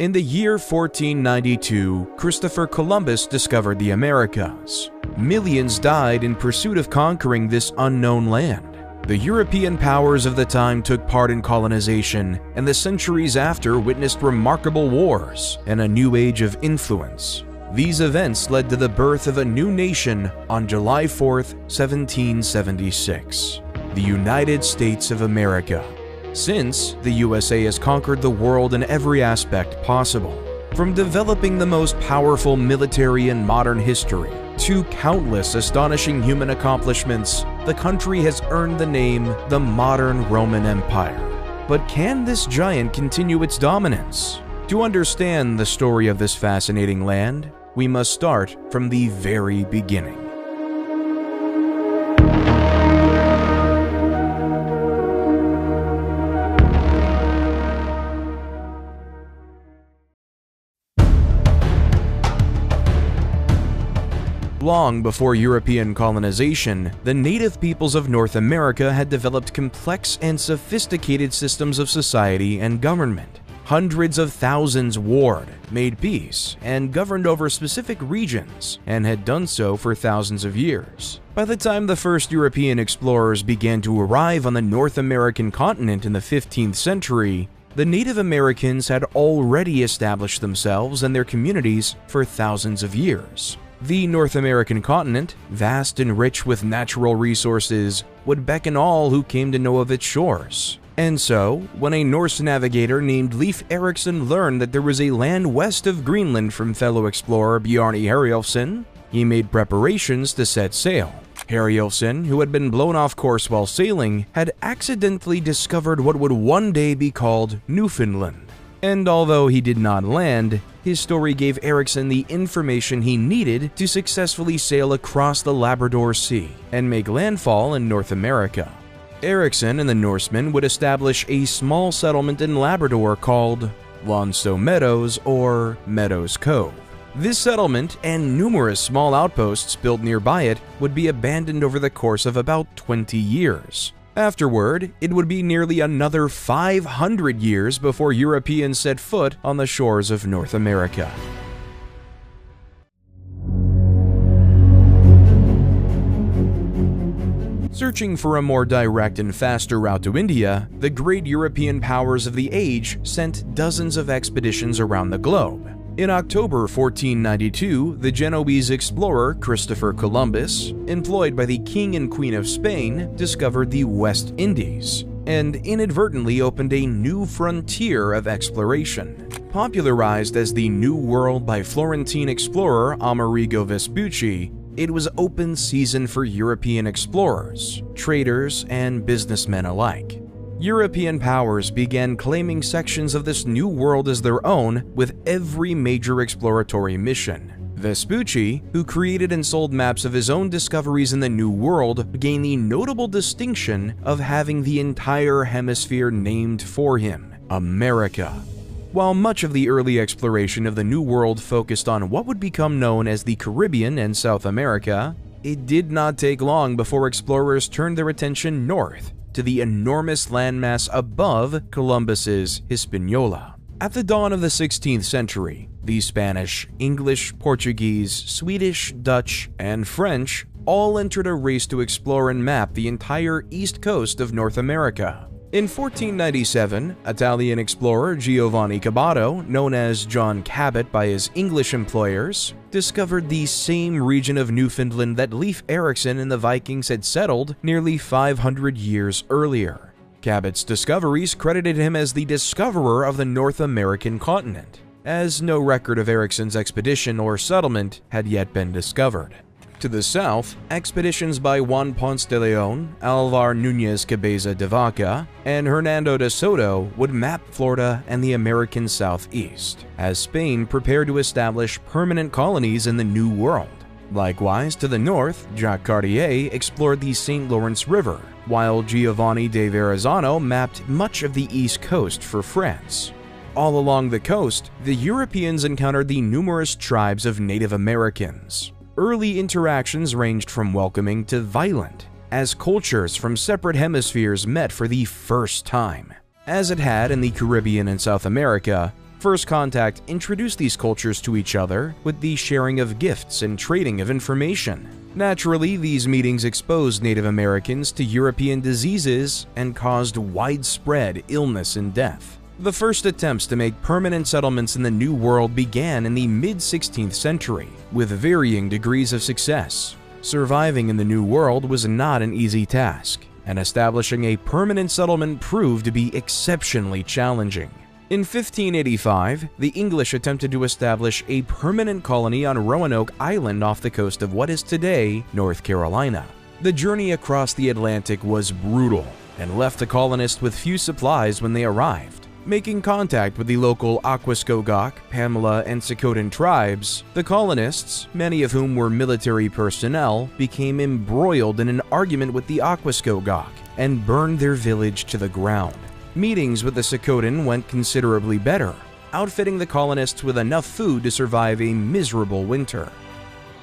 In the year 1492, Christopher Columbus discovered the Americas. Millions died in pursuit of conquering this unknown land. The European powers of the time took part in colonization, and the centuries after witnessed remarkable wars and a new age of influence. These events led to the birth of a new nation on July 4, 1776, the United States of America. Since, the USA has conquered the world in every aspect possible, from developing the most powerful military in modern history to countless astonishing human accomplishments. The country has earned the name the modern Roman Empire. But can this giant continue its dominance? To understand the story of this fascinating land, we must start from the very beginning. Long before European colonization, the native peoples of North America had developed complex and sophisticated systems of society and government. Hundreds of thousands warred, made peace, and governed over specific regions, and had done so for thousands of years. By the time the first European explorers began to arrive on the North American continent in the 15th century, the Native Americans had already established themselves and their communities for thousands of years. The North American continent, vast and rich with natural resources, would beckon all who came to know of its shores. And so, when a Norse navigator named Leif Erikson learned that there was a land west of Greenland from fellow explorer Bjarne Herjolfsson, he made preparations to set sail. Herjolfsson, who had been blown off course while sailing, had accidentally discovered what would one day be called Newfoundland. And although he did not land, his story gave Erikson the information he needed to successfully sail across the Labrador Sea and make landfall in North America. Erikson and the Norsemen would establish a small settlement in Labrador called Lonstow Meadows or Meadows Cove. This settlement and numerous small outposts built nearby it would be abandoned over the course of about 20 years. Afterward, it would be nearly another 500 years before Europeans set foot on the shores of North America. Searching for a more direct and faster route to India, the great European powers of the age sent dozens of expeditions around the globe. In October 1492, the Genoese explorer Christopher Columbus, employed by the King and Queen of Spain, discovered the West Indies and inadvertently opened a new frontier of exploration. Popularized as the New World by Florentine explorer Amerigo Vespucci, it was open season for European explorers, traders, and businessmen alike. European powers began claiming sections of this new world as their own with every major exploratory mission. Vespucci, who created and sold maps of his own discoveries in the New World, gained the notable distinction of having the entire hemisphere named for him, America. While much of the early exploration of the New World focused on what would become known as the Caribbean and South America, it did not take long before explorers turned their attention north to the enormous landmass above Columbus's Hispaniola. At the dawn of the 16th century, the Spanish, English, Portuguese, Swedish, Dutch, and French all entered a race to explore and map the entire east coast of North America. In 1497, Italian explorer Giovanni Caboto, known as John Cabot by his English employers, discovered the same region of Newfoundland that Leif Erikson and the Vikings had settled nearly 500 years earlier. Cabot's discoveries credited him as the discoverer of the North American continent, as no record of Erikson's expedition or settlement had yet been discovered. To the south, expeditions by Juan Ponce de Leon, Alvar Núñez Cabeza de Vaca, and Hernando de Soto would map Florida and the American southeast, as Spain prepared to establish permanent colonies in the New World. Likewise, to the north, Jacques Cartier explored the St. Lawrence River, while Giovanni de Verrazzano mapped much of the east coast for France. All along the coast, the Europeans encountered the numerous tribes of Native Americans. Early interactions ranged from welcoming to violent, as cultures from separate hemispheres met for the first time. As it had in the Caribbean and South America, First contact introduced these cultures to each other with the sharing of gifts and trading of information. Naturally, these meetings exposed Native Americans to European diseases and caused widespread illness and death. The first attempts to make permanent settlements in the New World began in the mid-16th century, with varying degrees of success. Surviving in the New World was not an easy task, and establishing a permanent settlement proved to be exceptionally challenging. In 1585, the English attempted to establish a permanent colony on Roanoke Island off the coast of what is today North Carolina. The journey across the Atlantic was brutal and left the colonists with few supplies when they arrived. Making contact with the local Aquascogoc, Pamela, and Socotan tribes, the colonists, many of whom were military personnel, became embroiled in an argument with the Aquascogoc and burned their village to the ground. Meetings with the Socotan went considerably better, outfitting the colonists with enough food to survive a miserable winter.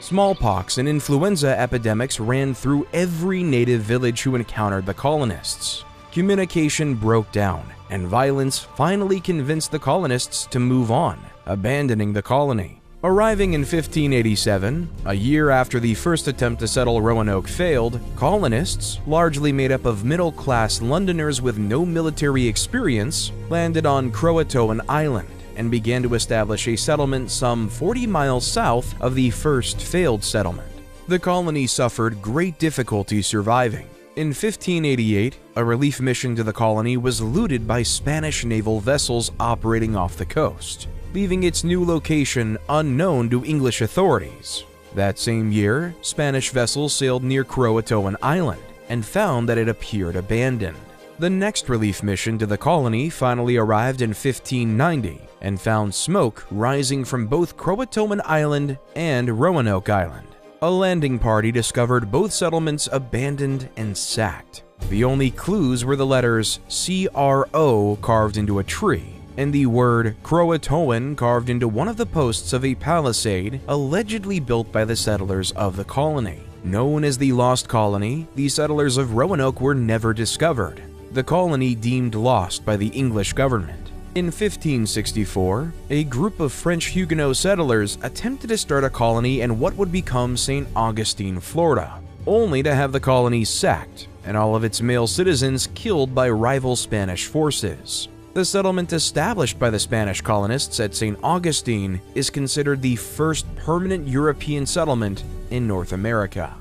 Smallpox and influenza epidemics ran through every native village who encountered the colonists. Communication broke down, and violence finally convinced the colonists to move on, abandoning the colony. Arriving in 1587, a year after the first attempt to settle Roanoke failed, colonists, largely made up of middle-class Londoners with no military experience, landed on Croatoan Island and began to establish a settlement some 40 miles south of the first failed settlement. The colony suffered great difficulty surviving. In 1588, a relief mission to the colony was looted by Spanish naval vessels operating off the coast, leaving its new location unknown to English authorities. That same year, Spanish vessels sailed near Croatoan Island and found that it appeared abandoned. The next relief mission to the colony finally arrived in 1590 and found smoke rising from both Croatoan Island and Roanoke Island. A landing party discovered both settlements abandoned and sacked. The only clues were the letters CRO carved into a tree and the word Croatoan carved into one of the posts of a palisade allegedly built by the settlers of the colony. Known as the Lost Colony, the settlers of Roanoke were never discovered, the colony deemed lost by the English government. In 1564, a group of French Huguenot settlers attempted to start a colony in what would become St. Augustine, Florida, only to have the colony sacked and all of its male citizens killed by rival Spanish forces. The settlement established by the Spanish colonists at St. Augustine is considered the first permanent European settlement in North America.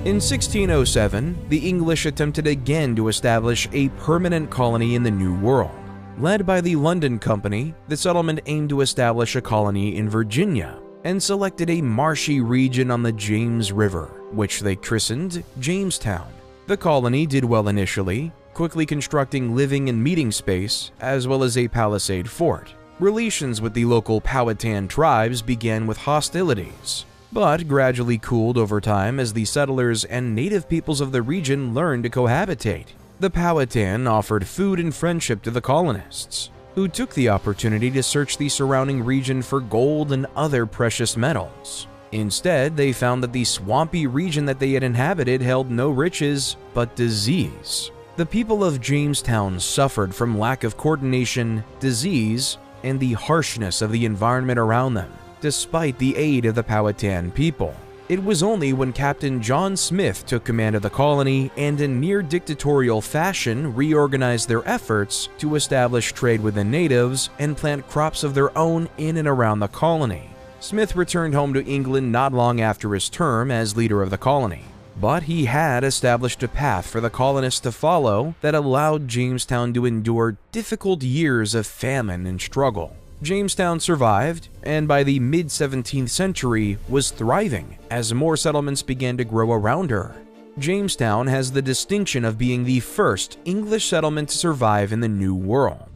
In 1607, the English attempted again to establish a permanent colony in the New World. Led by the London Company, the settlement aimed to establish a colony in Virginia and selected a marshy region on the James River, which they christened Jamestown. The colony did well initially, quickly constructing living and meeting space, as well as a palisade fort. Relations with the local Powhatan tribes began with hostilities, but gradually cooled over time as the settlers and native peoples of the region learned to cohabitate. The Powhatan offered food and friendship to the colonists, who took the opportunity to search the surrounding region for gold and other precious metals. Instead, they found that the swampy region that they had inhabited held no riches, but disease. The people of Jamestown suffered from lack of coordination, disease, and the harshness of the environment around them, despite the aid of the Powhatan people. It was only when Captain John Smith took command of the colony and in near-dictatorial fashion reorganized their efforts to establish trade with the natives and plant crops of their own in and around the colony. Smith returned home to England not long after his term as leader of the colony, but he had established a path for the colonists to follow that allowed Jamestown to endure difficult years of famine and struggle. Jamestown survived, and by the mid-17th century was thriving as more settlements began to grow around her. Jamestown has the distinction of being the first English settlement to survive in the New World.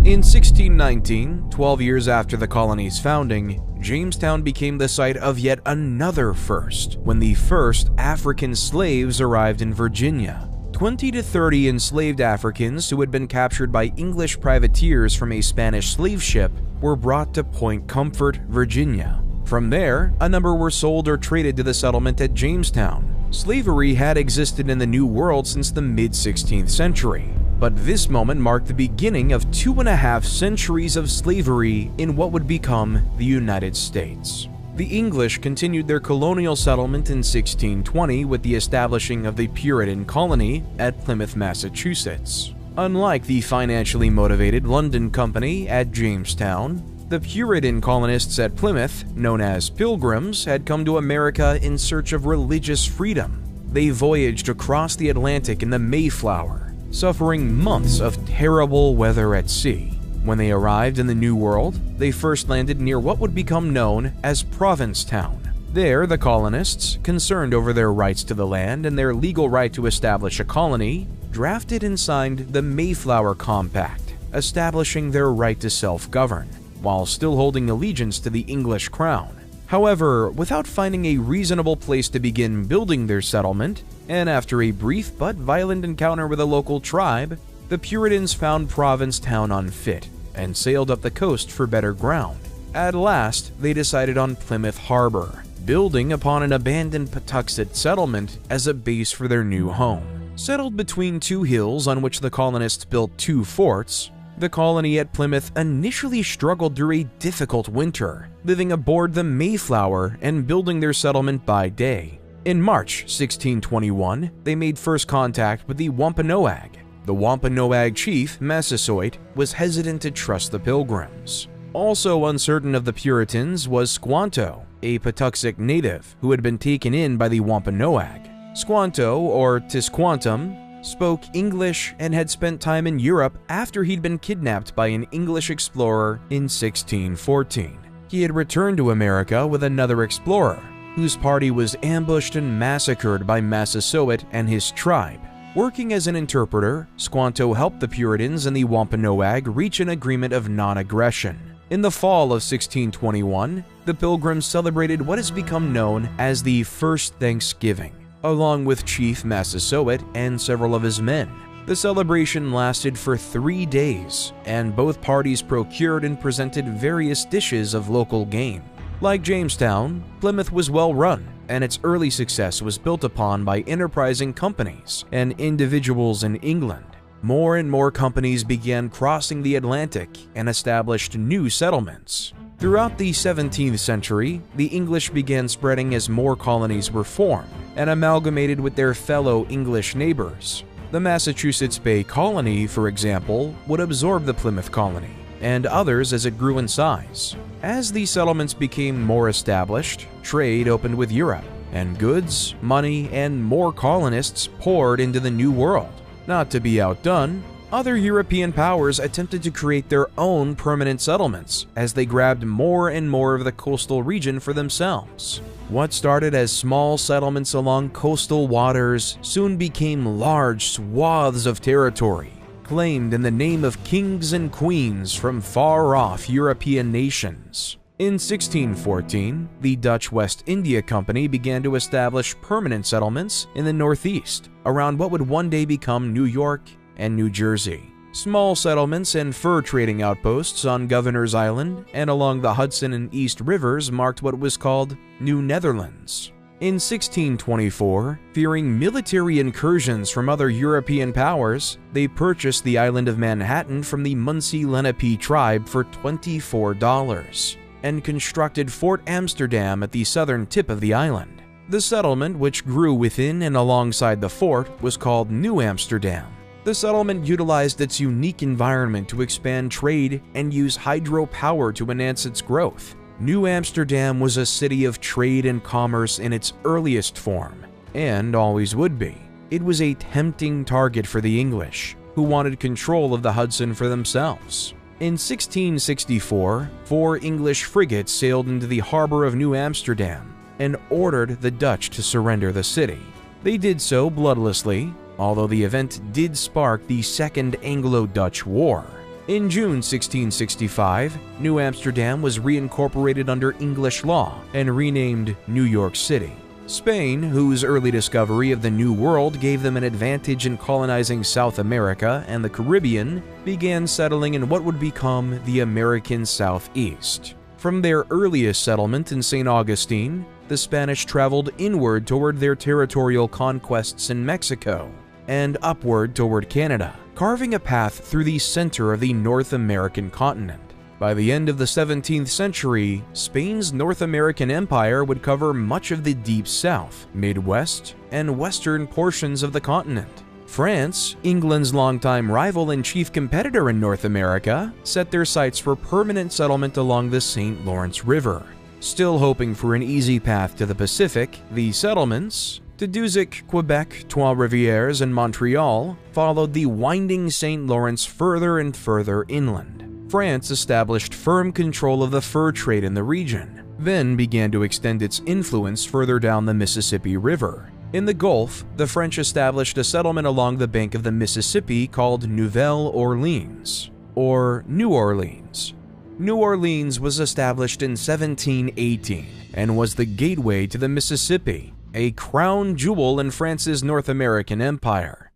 In 1619, 12 years after the colony's founding, Jamestown became the site of yet another first, when the first African slaves arrived in Virginia. 20 to 30 enslaved Africans who had been captured by English privateers from a Spanish slave ship were brought to Point Comfort, Virginia. From there, a number were sold or traded to the settlement at Jamestown. Slavery had existed in the New World since the mid-16th century, But this moment marked the beginning of 2.5 centuries of slavery in what would become the United States. The English continued their colonial settlement in 1620 with the establishing of the Puritan colony at Plymouth, Massachusetts. Unlike the financially motivated London Company at Jamestown, the Puritan colonists at Plymouth, known as Pilgrims, had come to America in search of religious freedom. They voyaged across the Atlantic in the Mayflower, suffering months of terrible weather at sea. When they arrived in the New World, they first landed near what would become known as Provincetown. There, the colonists, concerned over their rights to the land and their legal right to establish a colony, drafted and signed the Mayflower Compact, establishing their right to self-govern, while still holding allegiance to the English crown. However, without finding a reasonable place to begin building their settlement, and after a brief but violent encounter with a local tribe, the Puritans found Provincetown unfit and sailed up the coast for better ground. At last, they decided on Plymouth Harbor, building upon an abandoned Patuxet settlement as a base for their new home. Settled between two hills on which the colonists built two forts, the colony at Plymouth initially struggled through a difficult winter, living aboard the Mayflower and building their settlement by day. In March 1621, they made first contact with the Wampanoag. The Wampanoag chief, Massasoit, was hesitant to trust the Pilgrims. Also uncertain of the Puritans was Squanto, a Patuxet native who had been taken in by the Wampanoag. Squanto, or Tisquantum, spoke English and had spent time in Europe after he'd been kidnapped by an English explorer in 1614. He had returned to America with another explorer, whose party was ambushed and massacred by Massasoit and his tribe. Working as an interpreter, Squanto helped the Puritans and the Wampanoag reach an agreement of non-aggression. In the fall of 1621, the Pilgrims celebrated what has become known as the First Thanksgiving, along with Chief Massasoit and several of his men. The celebration lasted for 3 days, and both parties procured and presented various dishes of local game. Like Jamestown, Plymouth was well run, and its early success was built upon by enterprising companies and individuals in England. More and more companies began crossing the Atlantic and established new settlements. Throughout the 17th century, the English began spreading as more colonies were formed and amalgamated with their fellow English neighbors. The Massachusetts Bay Colony, for example, would absorb the Plymouth Colony, and others as it grew in size. As these settlements became more established, trade opened with Europe, and goods, money, and more colonists poured into the New World. Not to be outdone, other European powers attempted to create their own permanent settlements as they grabbed more and more of the coastal region for themselves. What started as small settlements along coastal waters soon became large swaths of territory, claimed in the name of kings and queens from far-off European nations. In 1614, the Dutch West India Company began to establish permanent settlements in the Northeast, around what would one day become New York and New Jersey. Small settlements and fur trading outposts on Governor's Island and along the Hudson and East Rivers marked what was called New Netherlands. In 1624, fearing military incursions from other European powers, they purchased the island of Manhattan from the Munsee Lenape tribe for $24 and constructed Fort Amsterdam at the southern tip of the island. The settlement, which grew within and alongside the fort, was called New Amsterdam. The settlement utilized its unique environment to expand trade and use hydropower to enhance its growth. New Amsterdam was a city of trade and commerce in its earliest form, and always would be. It was a tempting target for the English, who wanted control of the Hudson for themselves. In 1664, 4 English frigates sailed into the harbor of New Amsterdam and ordered the Dutch to surrender the city. They did so bloodlessly, although the event did spark the Second Anglo-Dutch War. In June 1665, New Amsterdam was reincorporated under English law and renamed New York City. Spain, whose early discovery of the New World gave them an advantage in colonizing South America and the Caribbean, began settling in what would become the American Southeast. From their earliest settlement in St. Augustine, the Spanish traveled inward toward their territorial conquests in Mexico. and upward toward Canada, carving a path through the center of the North American continent. By the end of the 17th century, Spain's North American empire would cover much of the Deep South, Midwest, and western portions of the continent. France, England's longtime rival and chief competitor in North America, set their sights for permanent settlement along the St. Lawrence River. Still hoping for an easy path to the Pacific, the settlements, Tadoussac, Quebec, Trois-Rivières, and Montreal, followed the winding St. Lawrence further and further inland. France established firm control of the fur trade in the region, then began to extend its influence further down the Mississippi River. In the Gulf, the French established a settlement along the bank of the Mississippi called Nouvelle Orleans, or New Orleans. New Orleans was established in 1718 and was the gateway to the Mississippi, a crown jewel in France's North American empire.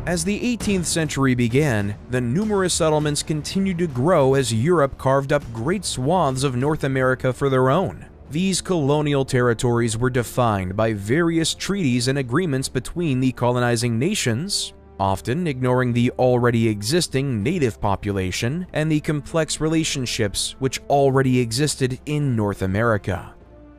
As the 18th century began, the numerous settlements continued to grow as Europe carved up great swaths of North America for their own. These colonial territories were defined by various treaties and agreements between the colonizing nations, often ignoring the already existing native population and the complex relationships which already existed in North America.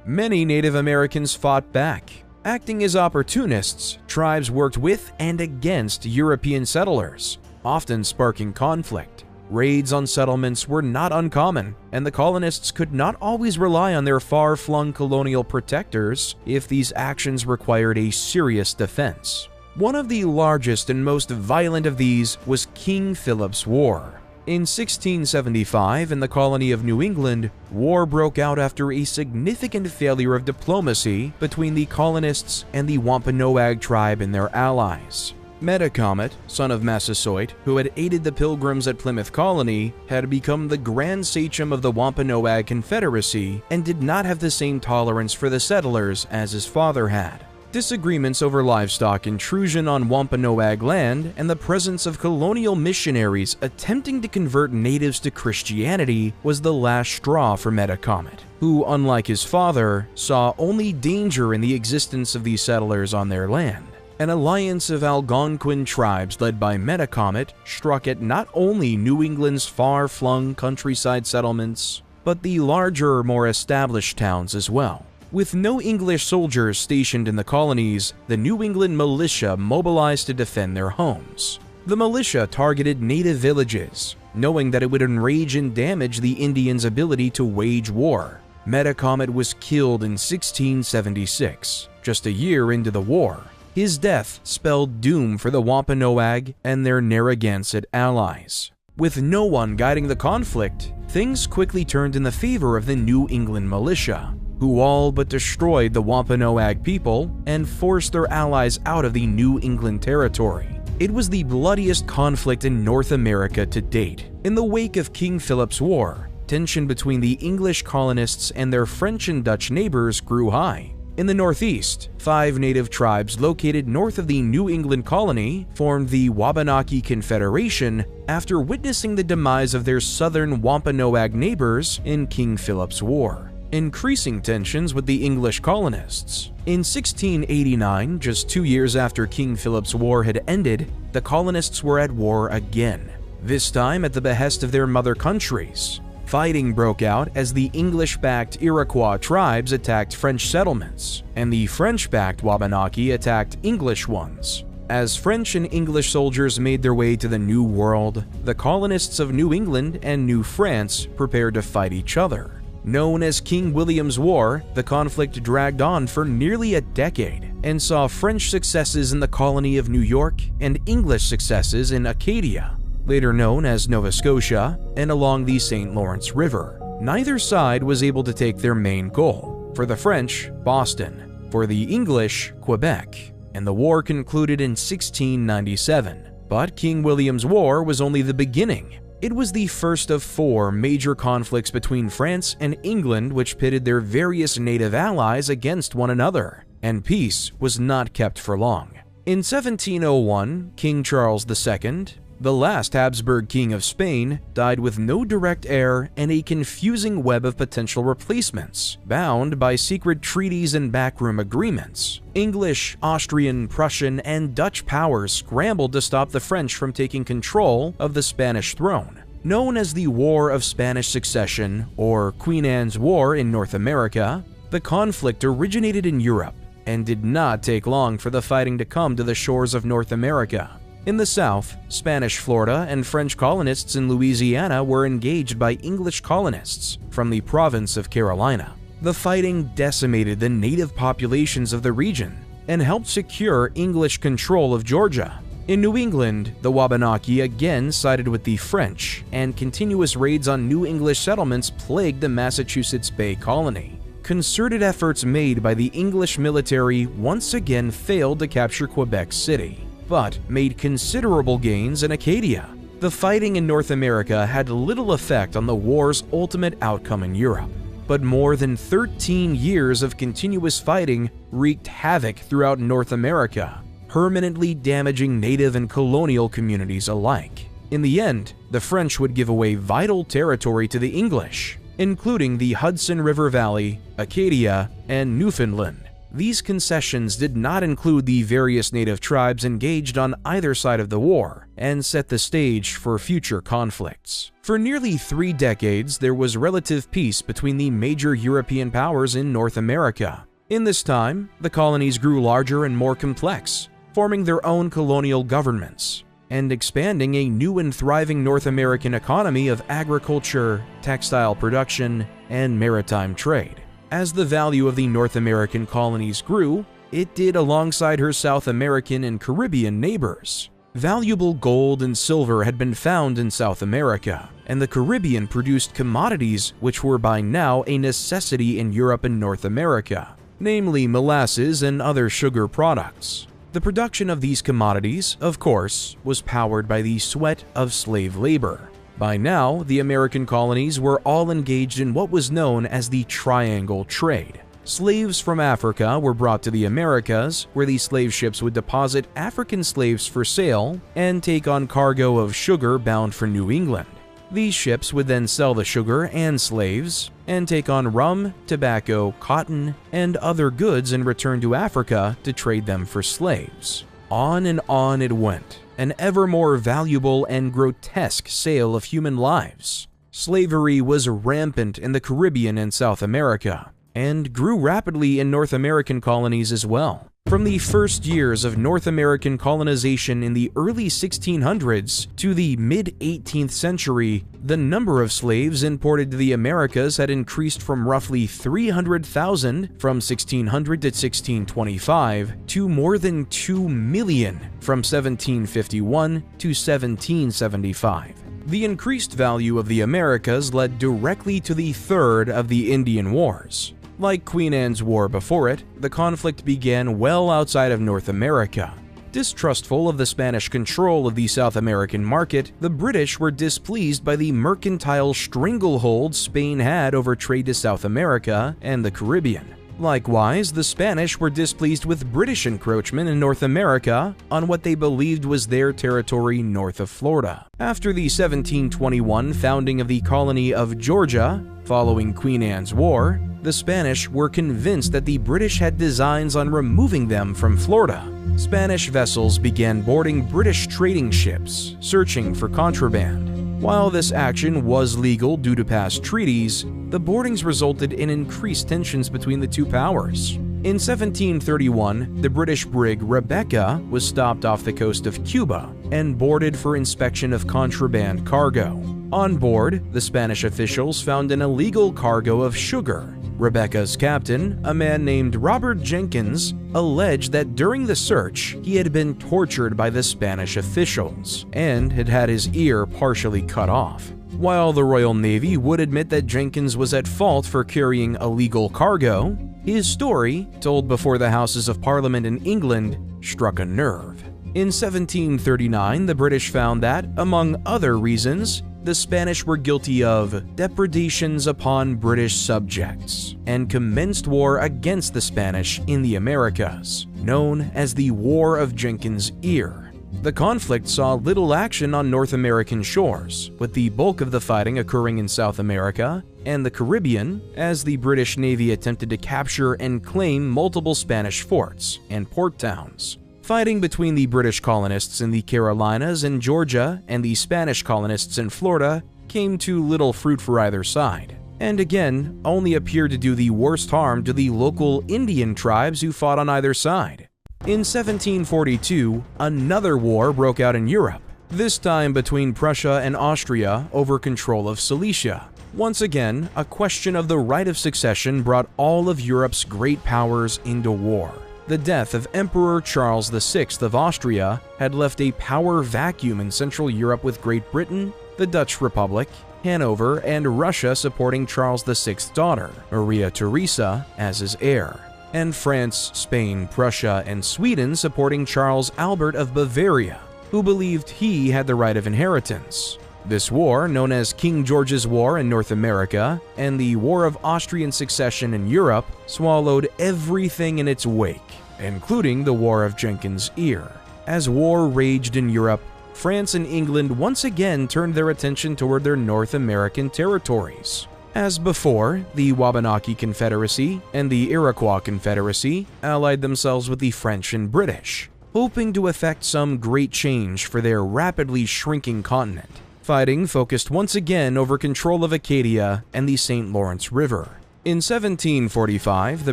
Many Native Americans fought back. Acting as opportunists, tribes worked with and against European settlers, often sparking conflict. Raids on settlements were not uncommon, and the colonists could not always rely on their far-flung colonial protectors if these actions required a serious defense. One of the largest and most violent of these was King Philip's War. In 1675, in the colony of New England, war broke out after a significant failure of diplomacy between the colonists and the Wampanoag tribe and their allies. Metacomet, son of Massasoit, who had aided the Pilgrims at Plymouth Colony, had become the Grand Sachem of the Wampanoag Confederacy and did not have the same tolerance for the settlers as his father had. Disagreements over livestock intrusion on Wampanoag land and the presence of colonial missionaries attempting to convert natives to Christianity was the last straw for Metacomet, who, unlike his father, saw only danger in the existence of these settlers on their land. An alliance of Algonquin tribes led by Metacomet struck at not only New England's far-flung countryside settlements, but the larger, more established towns as well. With no English soldiers stationed in the colonies, the New England militia mobilized to defend their homes. The militia targeted native villages, knowing that it would enrage and damage the Indians' ability to wage war. Metacomet was killed in 1676, just a year into the war. His death spelled doom for the Wampanoag and their Narragansett allies. With no one guiding the conflict, things quickly turned in the favor of the New England militia, who all but destroyed the Wampanoag people and forced their allies out of the New England territory. It was the bloodiest conflict in North America to date. In the wake of King Philip's War, tension between the English colonists and their French and Dutch neighbors grew high. In the Northeast, 5 native tribes located north of the New England colony formed the Wabanaki Confederation after witnessing the demise of their southern Wampanoag neighbors in King Philip's War, increasing tensions with the English colonists. In 1689, just 2 years after King Philip's War had ended, the colonists were at war again, this time at the behest of their mother countries. Fighting broke out as the English-backed Iroquois tribes attacked French settlements, and the French-backed Wabanaki attacked English ones. As French and English soldiers made their way to the New World, the colonists of New England and New France prepared to fight each other. Known as King William's War, the conflict dragged on for nearly a decade and saw French successes in the colony of New York and English successes in Acadia, later known as Nova Scotia, and along the St. Lawrence River. Neither side was able to take their main goal. For the French, Boston. For the English, Quebec. And the war concluded in 1697. But King William's War was only the beginning. It was the first of 4 major conflicts between France and England which pitted their various native allies against one another, and peace was not kept for long. In 1701, King Charles II, The last Habsburg king of Spain died with no direct heir and a confusing web of potential replacements, bound by secret treaties and backroom agreements. English, Austrian, Prussian, and Dutch powers scrambled to stop the French from taking control of the Spanish throne. Known as the War of Spanish Succession, or Queen Anne's War in North America, the conflict originated in Europe and did not take long for the fighting to come to the shores of North America. In the South, Spanish Florida and French colonists in Louisiana were engaged by English colonists from the province of Carolina. The fighting decimated the native populations of the region and helped secure English control of Georgia. In New England, the Wabanaki again sided with the French, and continuous raids on New English settlements plagued the Massachusetts Bay Colony. Concerted efforts made by the English military once again failed to capture Quebec City, but made considerable gains in Acadia. The fighting in North America had little effect on the war's ultimate outcome in Europe, but more than 13 years of continuous fighting wreaked havoc throughout North America, permanently damaging native and colonial communities alike. In the end, the French would give away vital territory to the English, including the Hudson River Valley, Acadia, and Newfoundland. These concessions did not include the various native tribes engaged on either side of the war, and set the stage for future conflicts. For nearly 3 decades, there was relative peace between the major European powers in North America. In this time, the colonies grew larger and more complex, forming their own colonial governments, and expanding a new and thriving North American economy of agriculture, textile production, and maritime trade. As the value of the North American colonies grew, it did alongside her South American and Caribbean neighbors. Valuable gold and silver had been found in South America, and the Caribbean produced commodities which were by now a necessity in Europe and North America, namely molasses and other sugar products. The production of these commodities, of course, was powered by the sweat of slave labor. By now, the American colonies were all engaged in what was known as the Triangle Trade. Slaves from Africa were brought to the Americas, where the slave ships would deposit African slaves for sale and take on cargo of sugar bound for New England. These ships would then sell the sugar and slaves, and take on rum, tobacco, cotton, and other goods and return to Africa to trade them for slaves. On and on it went, an ever more valuable and grotesque sale of human lives. Slavery was rampant in the Caribbean and South America, and grew rapidly in North American colonies as well. From the first years of North American colonization in the early 1600s to the mid-18th century, the number of slaves imported to the Americas had increased from roughly 300,000 from 1600 to 1625 to more than 2 million from 1751 to 1775. The increased value of the Americas led directly to the third of the Indian Wars. Like Queen Anne's War before it, the conflict began well outside of North America. Distrustful of the Spanish control of the South American market, the British were displeased by the mercantile stranglehold Spain had over trade to South America and the Caribbean. Likewise, the Spanish were displeased with British encroachment in North America on what they believed was their territory north of Florida. After the 1721 founding of the colony of Georgia, following Queen Anne's War, the Spanish were convinced that the British had designs on removing them from Florida. Spanish vessels began boarding British trading ships, searching for contraband. While this action was legal due to past treaties, the boardings resulted in increased tensions between the two powers. In 1731, the British brig Rebecca was stopped off the coast of Cuba and boarded for inspection of contraband cargo. On board, the Spanish officials found an illegal cargo of sugar. Rebecca's captain, a man named Robert Jenkins, alleged that during the search, he had been tortured by the Spanish officials and had had his ear partially cut off. While the Royal Navy would admit that Jenkins was at fault for carrying illegal cargo, his story, told before the Houses of Parliament in England, struck a nerve. In 1739, the British found that, among other reasons, the Spanish were guilty of depredations upon British subjects and commenced war against the Spanish in the Americas, known as the War of Jenkins' Ear. The conflict saw little action on North American shores, with the bulk of the fighting occurring in South America and the Caribbean, as the British Navy attempted to capture and claim multiple Spanish forts and port towns. Fighting between the British colonists in the Carolinas and Georgia and the Spanish colonists in Florida came to little fruit for either side, and again only appeared to do the worst harm to the local Indian tribes who fought on either side. In 1742, another war broke out in Europe, this time between Prussia and Austria over control of Silesia. Once again, a question of the right of succession brought all of Europe's great powers into war. The death of Emperor Charles VI of Austria had left a power vacuum in Central Europe, with Great Britain, the Dutch Republic, Hanover, and Russia supporting Charles VI's daughter, Maria Theresa, as his heir, and France, Spain, Prussia, and Sweden supporting Charles Albert of Bavaria, who believed he had the right of inheritance. This war, known as King George's War in North America and the War of Austrian Succession in Europe, swallowed everything in its wake, including the War of Jenkins' Ear. As war raged in Europe, France and England once again turned their attention toward their North American territories. As before, the Wabanaki Confederacy and the Iroquois Confederacy allied themselves with the French and British, hoping to effect some great change for their rapidly shrinking continent. Fighting focused once again over control of Acadia and the St. Lawrence River. In 1745, the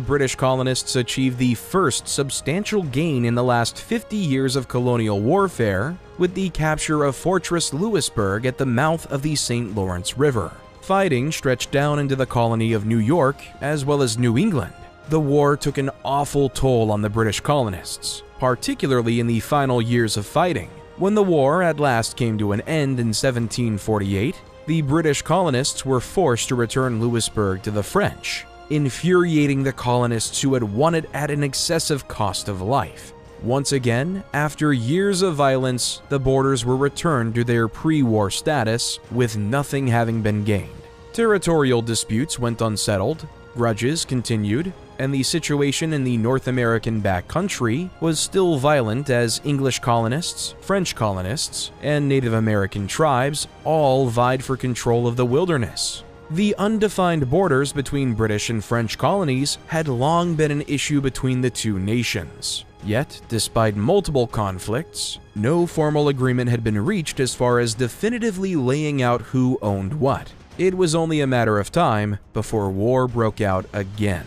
British colonists achieved the first substantial gain in the last 50 years of colonial warfare with the capture of Fortress Louisburg at the mouth of the St. Lawrence River. Fighting stretched down into the colony of New York as well as New England. The war took an awful toll on the British colonists, particularly in the final years of fighting. When the war at last came to an end in 1748, the British colonists were forced to return Louisburg to the French, infuriating the colonists who had won it at an excessive cost of life. Once again, after years of violence, the borders were returned to their pre-war status, with nothing having been gained. Territorial disputes went unsettled, grudges continued, and the situation in the North American backcountry was still violent as English colonists, French colonists, and Native American tribes all vied for control of the wilderness. The undefined borders between British and French colonies had long been an issue between the two nations. Yet, despite multiple conflicts, no formal agreement had been reached as far as definitively laying out who owned what. It was only a matter of time before war broke out again.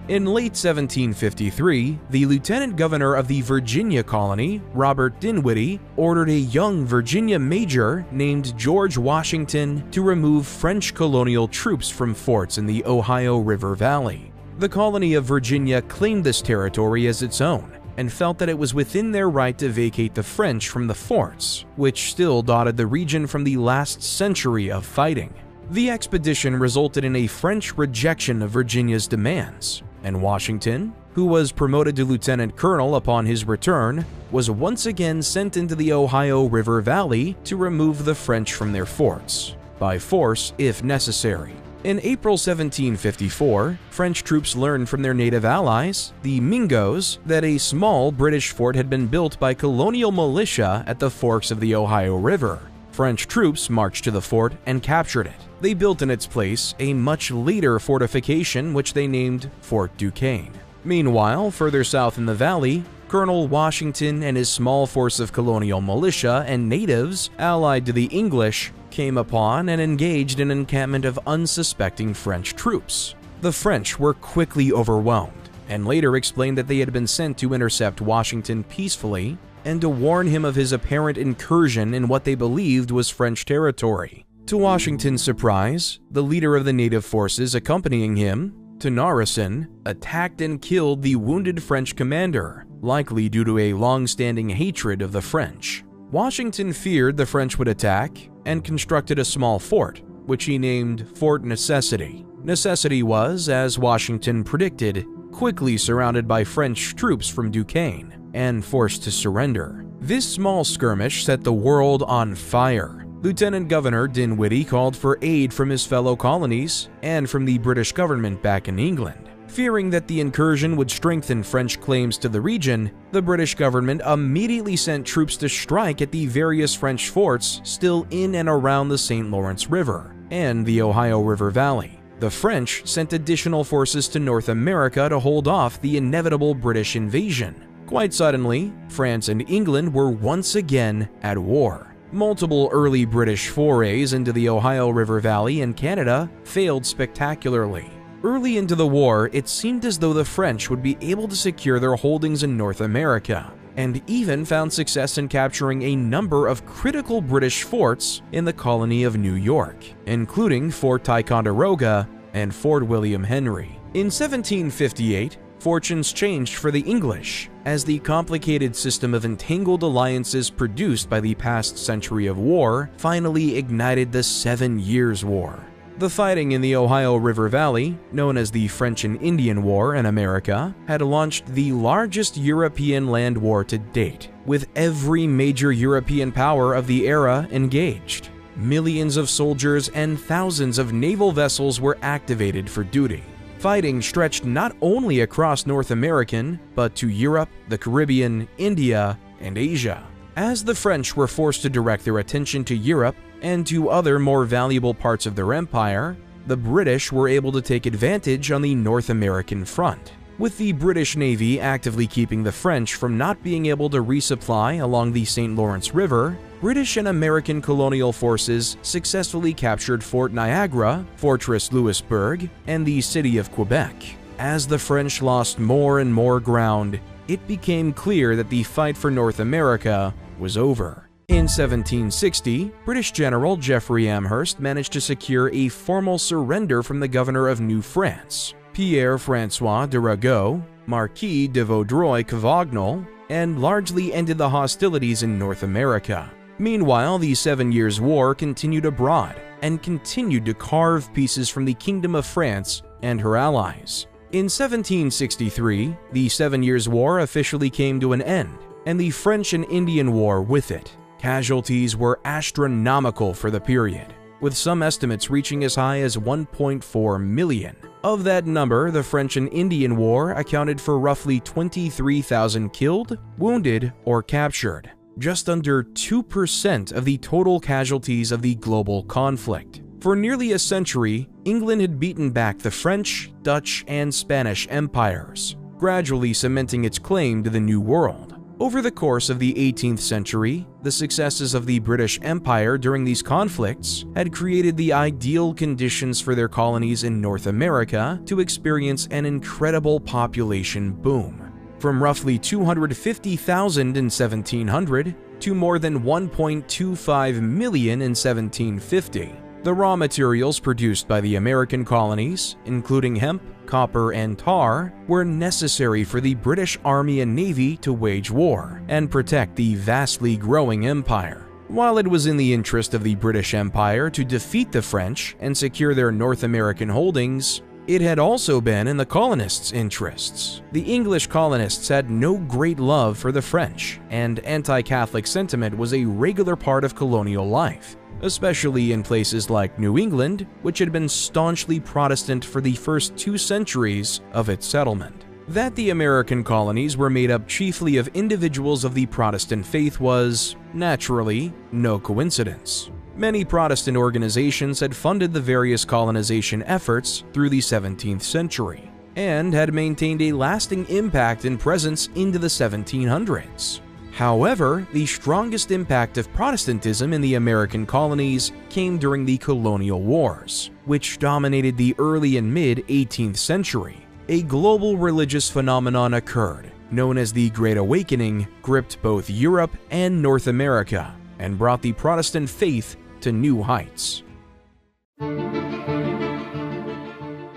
In late 1753, the lieutenant governor of the Virginia colony, Robert Dinwiddie, ordered a young Virginia major named George Washington to remove French colonial troops from forts in the Ohio River Valley. The colony of Virginia claimed this territory as its own and felt that it was within their right to vacate the French from the forts, which still dotted the region from the last century of fighting. The expedition resulted in a French rejection of Virginia's demands, and Washington, who was promoted to lieutenant colonel upon his return, was once again sent into the Ohio River Valley to remove the French from their forts, by force if necessary. In April 1754, French troops learned from their native allies, the Mingos, that a small British fort had been built by colonial militia at the forks of the Ohio River. French troops marched to the fort and captured it. They built in its place a much later fortification which they named Fort Duquesne. Meanwhile, further south in the valley, Colonel Washington and his small force of colonial militia and natives, allied to the English, came upon and engaged an encampment of unsuspecting French troops. The French were quickly overwhelmed, and later explained that they had been sent to intercept Washington peacefully and to warn him of his apparent incursion in what they believed was French territory. To Washington's surprise, the leader of the native forces accompanying him, Tenarison, attacked and killed the wounded French commander, likely due to a long-standing hatred of the French. Washington feared the French would attack and constructed a small fort, which he named Fort Necessity. Necessity was, as Washington predicted, quickly surrounded by French troops from Duquesne and forced to surrender. This small skirmish set the world on fire. Lieutenant Governor Dinwiddie called for aid from his fellow colonies and from the British government back in England. Fearing that the incursion would strengthen French claims to the region, the British government immediately sent troops to strike at the various French forts still in and around the St. Lawrence River and the Ohio River Valley. The French sent additional forces to North America to hold off the inevitable British invasion. Quite suddenly, France and England were once again at war. Multiple early British forays into the Ohio River Valley and Canada failed spectacularly. Early into the war, it seemed as though the French would be able to secure their holdings in North America, and even found success in capturing a number of critical British forts in the colony of New York, including Fort Ticonderoga and Fort William Henry. In 1758, fortunes changed for the English, as the complicated system of entangled alliances produced by the past century of war finally ignited the 7 Years' War. The fighting in the Ohio River Valley, known as the French and Indian War in America, had launched the largest European land war to date, with every major European power of the era engaged. Millions of soldiers and thousands of naval vessels were activated for duty. Fighting stretched not only across North American, but to Europe, the Caribbean, India, and Asia. As the French were forced to direct their attention to Europe and to other more valuable parts of their empire, the British were able to take advantage on the North American front, with the British Navy actively keeping the French from not being able to resupply along the St. Lawrence River. British and American colonial forces successfully captured Fort Niagara, Fortress Louisbourg, and the city of Quebec. As the French lost more and more ground, it became clear that the fight for North America was over. In 1760, British General Geoffrey Amherst managed to secure a formal surrender from the governor of New France, Pierre-François de Ragueau, Marquis de Vaudreuil-Cavagnol, and largely ended the hostilities in North America. Meanwhile, the 7 Years' War continued abroad and continued to carve pieces from the Kingdom of France and her allies. In 1763, the 7 Years' War officially came to an end, and the French and Indian War with it. Casualties were astronomical for the period, with some estimates reaching as high as 1.4 million. Of that number, the French and Indian War accounted for roughly 23,000 killed, wounded, or captured, just under 2% of the total casualties of the global conflict. For nearly a century, England had beaten back the French, Dutch, and Spanish empires, gradually cementing its claim to the New World. Over the course of the 18th century, the successes of the British Empire during these conflicts had created the ideal conditions for their colonies in North America to experience an incredible population boom. From roughly 250,000 in 1700 to more than 1.25 million in 1750. The raw materials produced by the American colonies, including hemp, copper, and tar, were necessary for the British Army and Navy to wage war and protect the vastly growing empire. While it was in the interest of the British Empire to defeat the French and secure their North American holdings, it had also been in the colonists' interests. The English colonists had no great love for the French, and anti-Catholic sentiment was a regular part of colonial life, especially in places like New England, which had been staunchly Protestant for the first 2 centuries of its settlement. That the American colonies were made up chiefly of individuals of the Protestant faith was, naturally, no coincidence. Many Protestant organizations had funded the various colonization efforts through the 17th century, and had maintained a lasting impact and presence into the 1700s. However, the strongest impact of Protestantism in the American colonies came during the colonial wars, which dominated the early and mid-18th century. A global religious phenomenon occurred, known as the Great Awakening, gripped both Europe and North America, and brought the Protestant faith to new heights.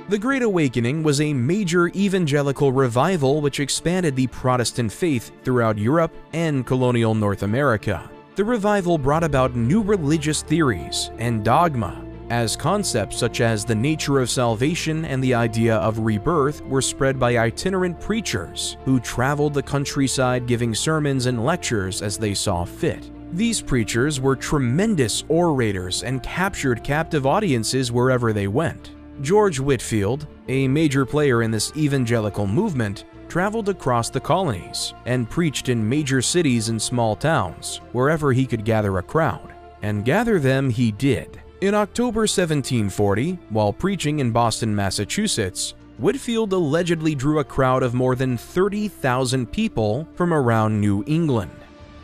The Great Awakening was a major evangelical revival which expanded the Protestant faith throughout Europe and colonial North America. The revival brought about new religious theories and dogma, as concepts such as the nature of salvation and the idea of rebirth were spread by itinerant preachers who traveled the countryside giving sermons and lectures as they saw fit. These preachers were tremendous orators and captured captive audiences wherever they went. George Whitefield, a major player in this evangelical movement, traveled across the colonies and preached in major cities and small towns, wherever he could gather a crowd. And gather them he did. In October 1740, while preaching in Boston, Massachusetts, Whitefield allegedly drew a crowd of more than 30,000 people from around New England.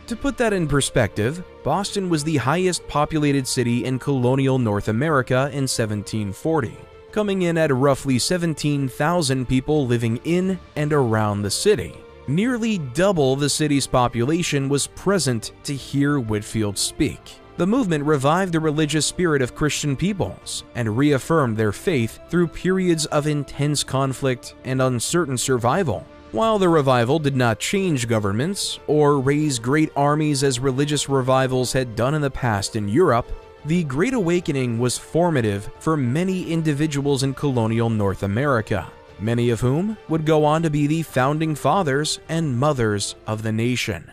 To put that in perspective, Boston was the highest populated city in colonial North America in 1740, coming in at roughly 17,000 people living in and around the city. Nearly double the city's population was present to hear Whitefield speak. The movement revived the religious spirit of Christian peoples and reaffirmed their faith through periods of intense conflict and uncertain survival. While the revival did not change governments or raise great armies as religious revivals had done in the past in Europe, the Great Awakening was formative for many individuals in colonial North America, many of whom would go on to be the founding fathers and mothers of the nation.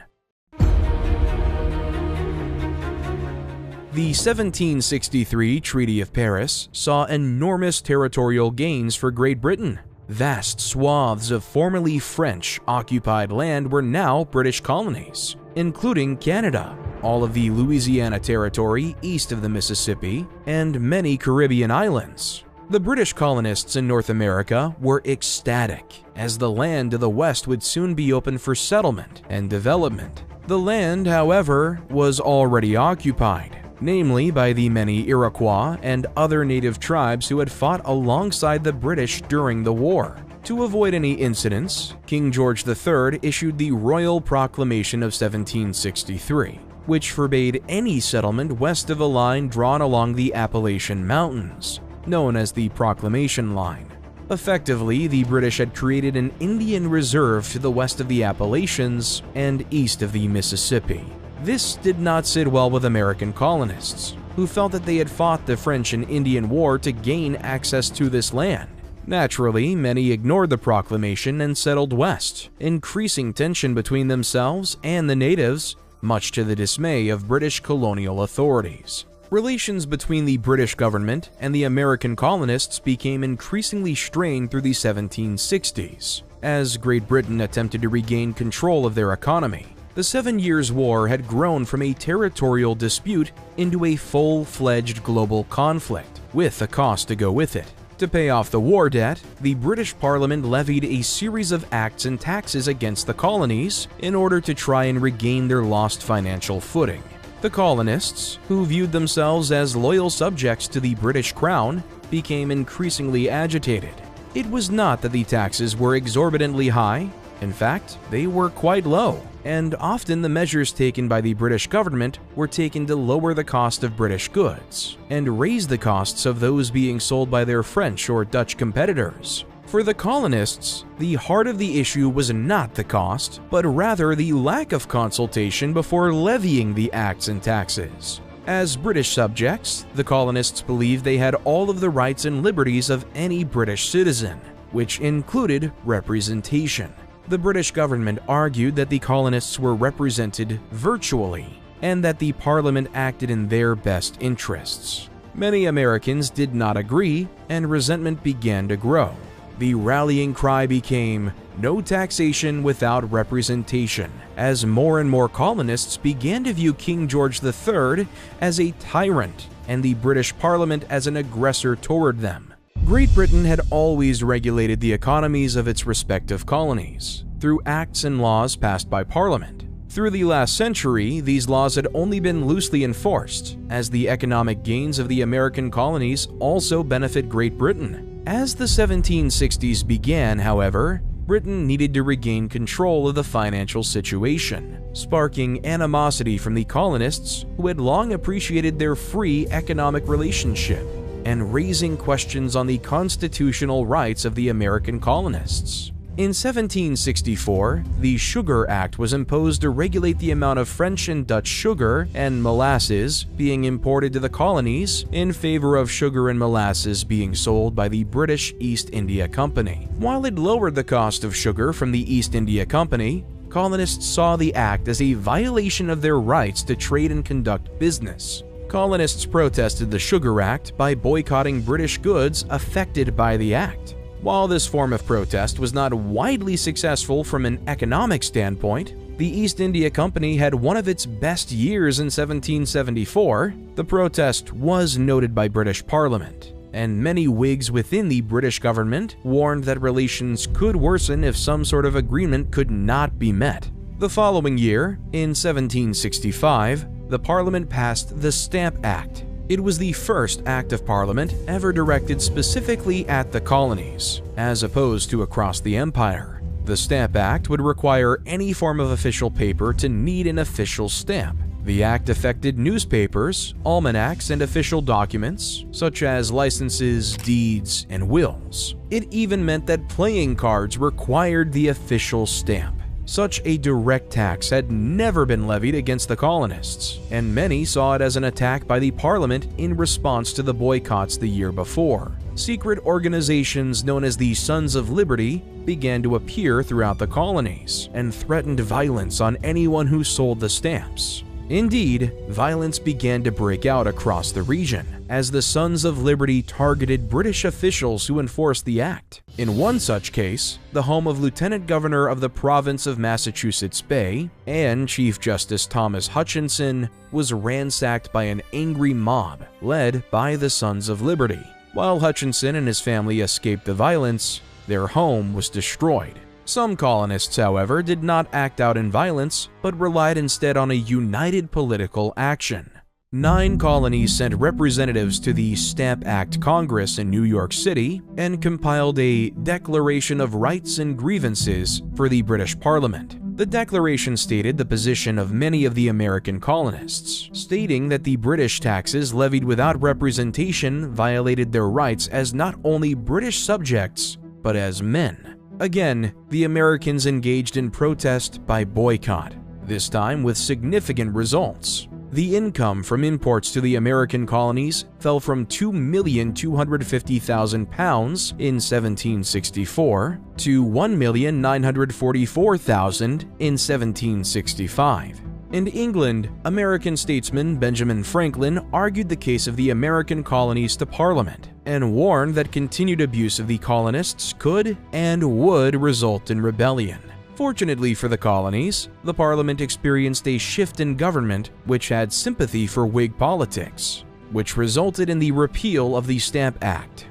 The 1763 Treaty of Paris saw enormous territorial gains for Great Britain. Vast swaths of formerly French-occupied land were now British colonies, including Canada, all of the Louisiana Territory east of the Mississippi, and many Caribbean islands. The British colonists in North America were ecstatic, as the land to the west would soon be open for settlement and development. The land, however, was already occupied, namely by the many Iroquois and other native tribes who had fought alongside the British during the war. To avoid any incidents, King George III issued the Royal Proclamation of 1763, which forbade any settlement west of a line drawn along the Appalachian Mountains, known as the Proclamation Line. Effectively, the British had created an Indian reserve to the west of the Appalachians and east of the Mississippi. This did not sit well with American colonists, who felt that they had fought the French and Indian War to gain access to this land. Naturally, many ignored the proclamation and settled west, increasing tension between themselves and the natives, much to the dismay of British colonial authorities. Relations between the British government and the American colonists became increasingly strained through the 1760s, as Great Britain attempted to regain control of their economy. The 7 Years' War had grown from a territorial dispute into a full-fledged global conflict, with a cost to go with it. To pay off the war debt, the British Parliament levied a series of acts and taxes against the colonies in order to try and regain their lost financial footing. The colonists, who viewed themselves as loyal subjects to the British Crown, became increasingly agitated. It was not that the taxes were exorbitantly high. In fact, they were quite low, and often the measures taken by the British government were taken to lower the cost of British goods and raise the costs of those being sold by their French or Dutch competitors. For the colonists, the heart of the issue was not the cost, but rather the lack of consultation before levying the acts and taxes. As British subjects, the colonists believed they had all of the rights and liberties of any British citizen, which included representation. The British government argued that the colonists were represented virtually and that the Parliament acted in their best interests. Many Americans did not agree, and resentment began to grow. The rallying cry became, "No taxation without representation," as more and more colonists began to view King George III as a tyrant and the British Parliament as an aggressor toward them. Great Britain had always regulated the economies of its respective colonies through acts and laws passed by Parliament. Through the last century, these laws had only been loosely enforced, as the economic gains of the American colonies also benefit Great Britain. As the 1760s began, however, Britain needed to regain control of the financial situation, sparking animosity from the colonists who had long appreciated their free economic relationship, and raising questions on the constitutional rights of the American colonists. In 1764, the Sugar Act was imposed to regulate the amount of French and Dutch sugar and molasses being imported to the colonies in favor of sugar and molasses being sold by the British East India Company. While it lowered the cost of sugar from the East India Company, colonists saw the act as a violation of their rights to trade and conduct business. Colonists protested the Sugar Act by boycotting British goods affected by the act. While this form of protest was not widely successful from an economic standpoint, the East India Company had one of its best years in 1774. The protest was noted by British Parliament, and many Whigs within the British government warned that relations could worsen if some sort of agreement could not be met. The following year, in 1765, the Parliament passed the Stamp Act. It was the first act of Parliament ever directed specifically at the colonies, as opposed to across the empire. The Stamp Act would require any form of official paper to need an official stamp. The act affected newspapers, almanacs, and official documents, such as licenses, deeds, and wills. It even meant that playing cards required the official stamp. Such a direct tax had never been levied against the colonists, and many saw it as an attack by the Parliament in response to the boycotts the year before. Secret organizations known as the Sons of Liberty began to appear throughout the colonies and threatened violence on anyone who sold the stamps. Indeed, violence began to break out across the region as the Sons of Liberty targeted British officials who enforced the act. In one such case, the home of Lieutenant Governor of the province of Massachusetts Bay and Chief Justice Thomas Hutchinson was ransacked by an angry mob led by the Sons of Liberty. While Hutchinson and his family escaped the violence, their home was destroyed. Some colonists, however, did not act out in violence, but relied instead on a united political action. 9 colonies sent representatives to the Stamp Act Congress in New York City and compiled a Declaration of Rights and Grievances for the British Parliament. The declaration stated the position of many of the American colonists, stating that the British taxes levied without representation violated their rights as not only British subjects, but as men. Again, the Americans engaged in protest by boycott, this time with significant results. The income from imports to the American colonies fell from £2,250,000 in 1764 to £1,944,000 in 1765. In England, American statesman Benjamin Franklin argued the case of the American colonies to Parliament and warned that continued abuse of the colonists could and would result in rebellion. Fortunately for the colonies, the Parliament experienced a shift in government which had sympathy for Whig politics, which resulted in the repeal of the Stamp Act.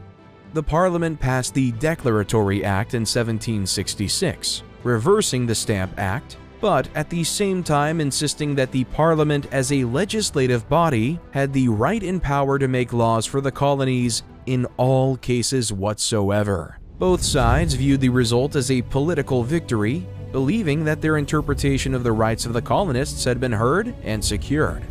The Parliament passed the Declaratory Act in 1766, reversing the Stamp Act, but at the same time insisting that the Parliament as a legislative body had the right and power to make laws for the colonies in all cases whatsoever. Both sides viewed the result as a political victory, believing that their interpretation of the rights of the colonists had been heard and secured.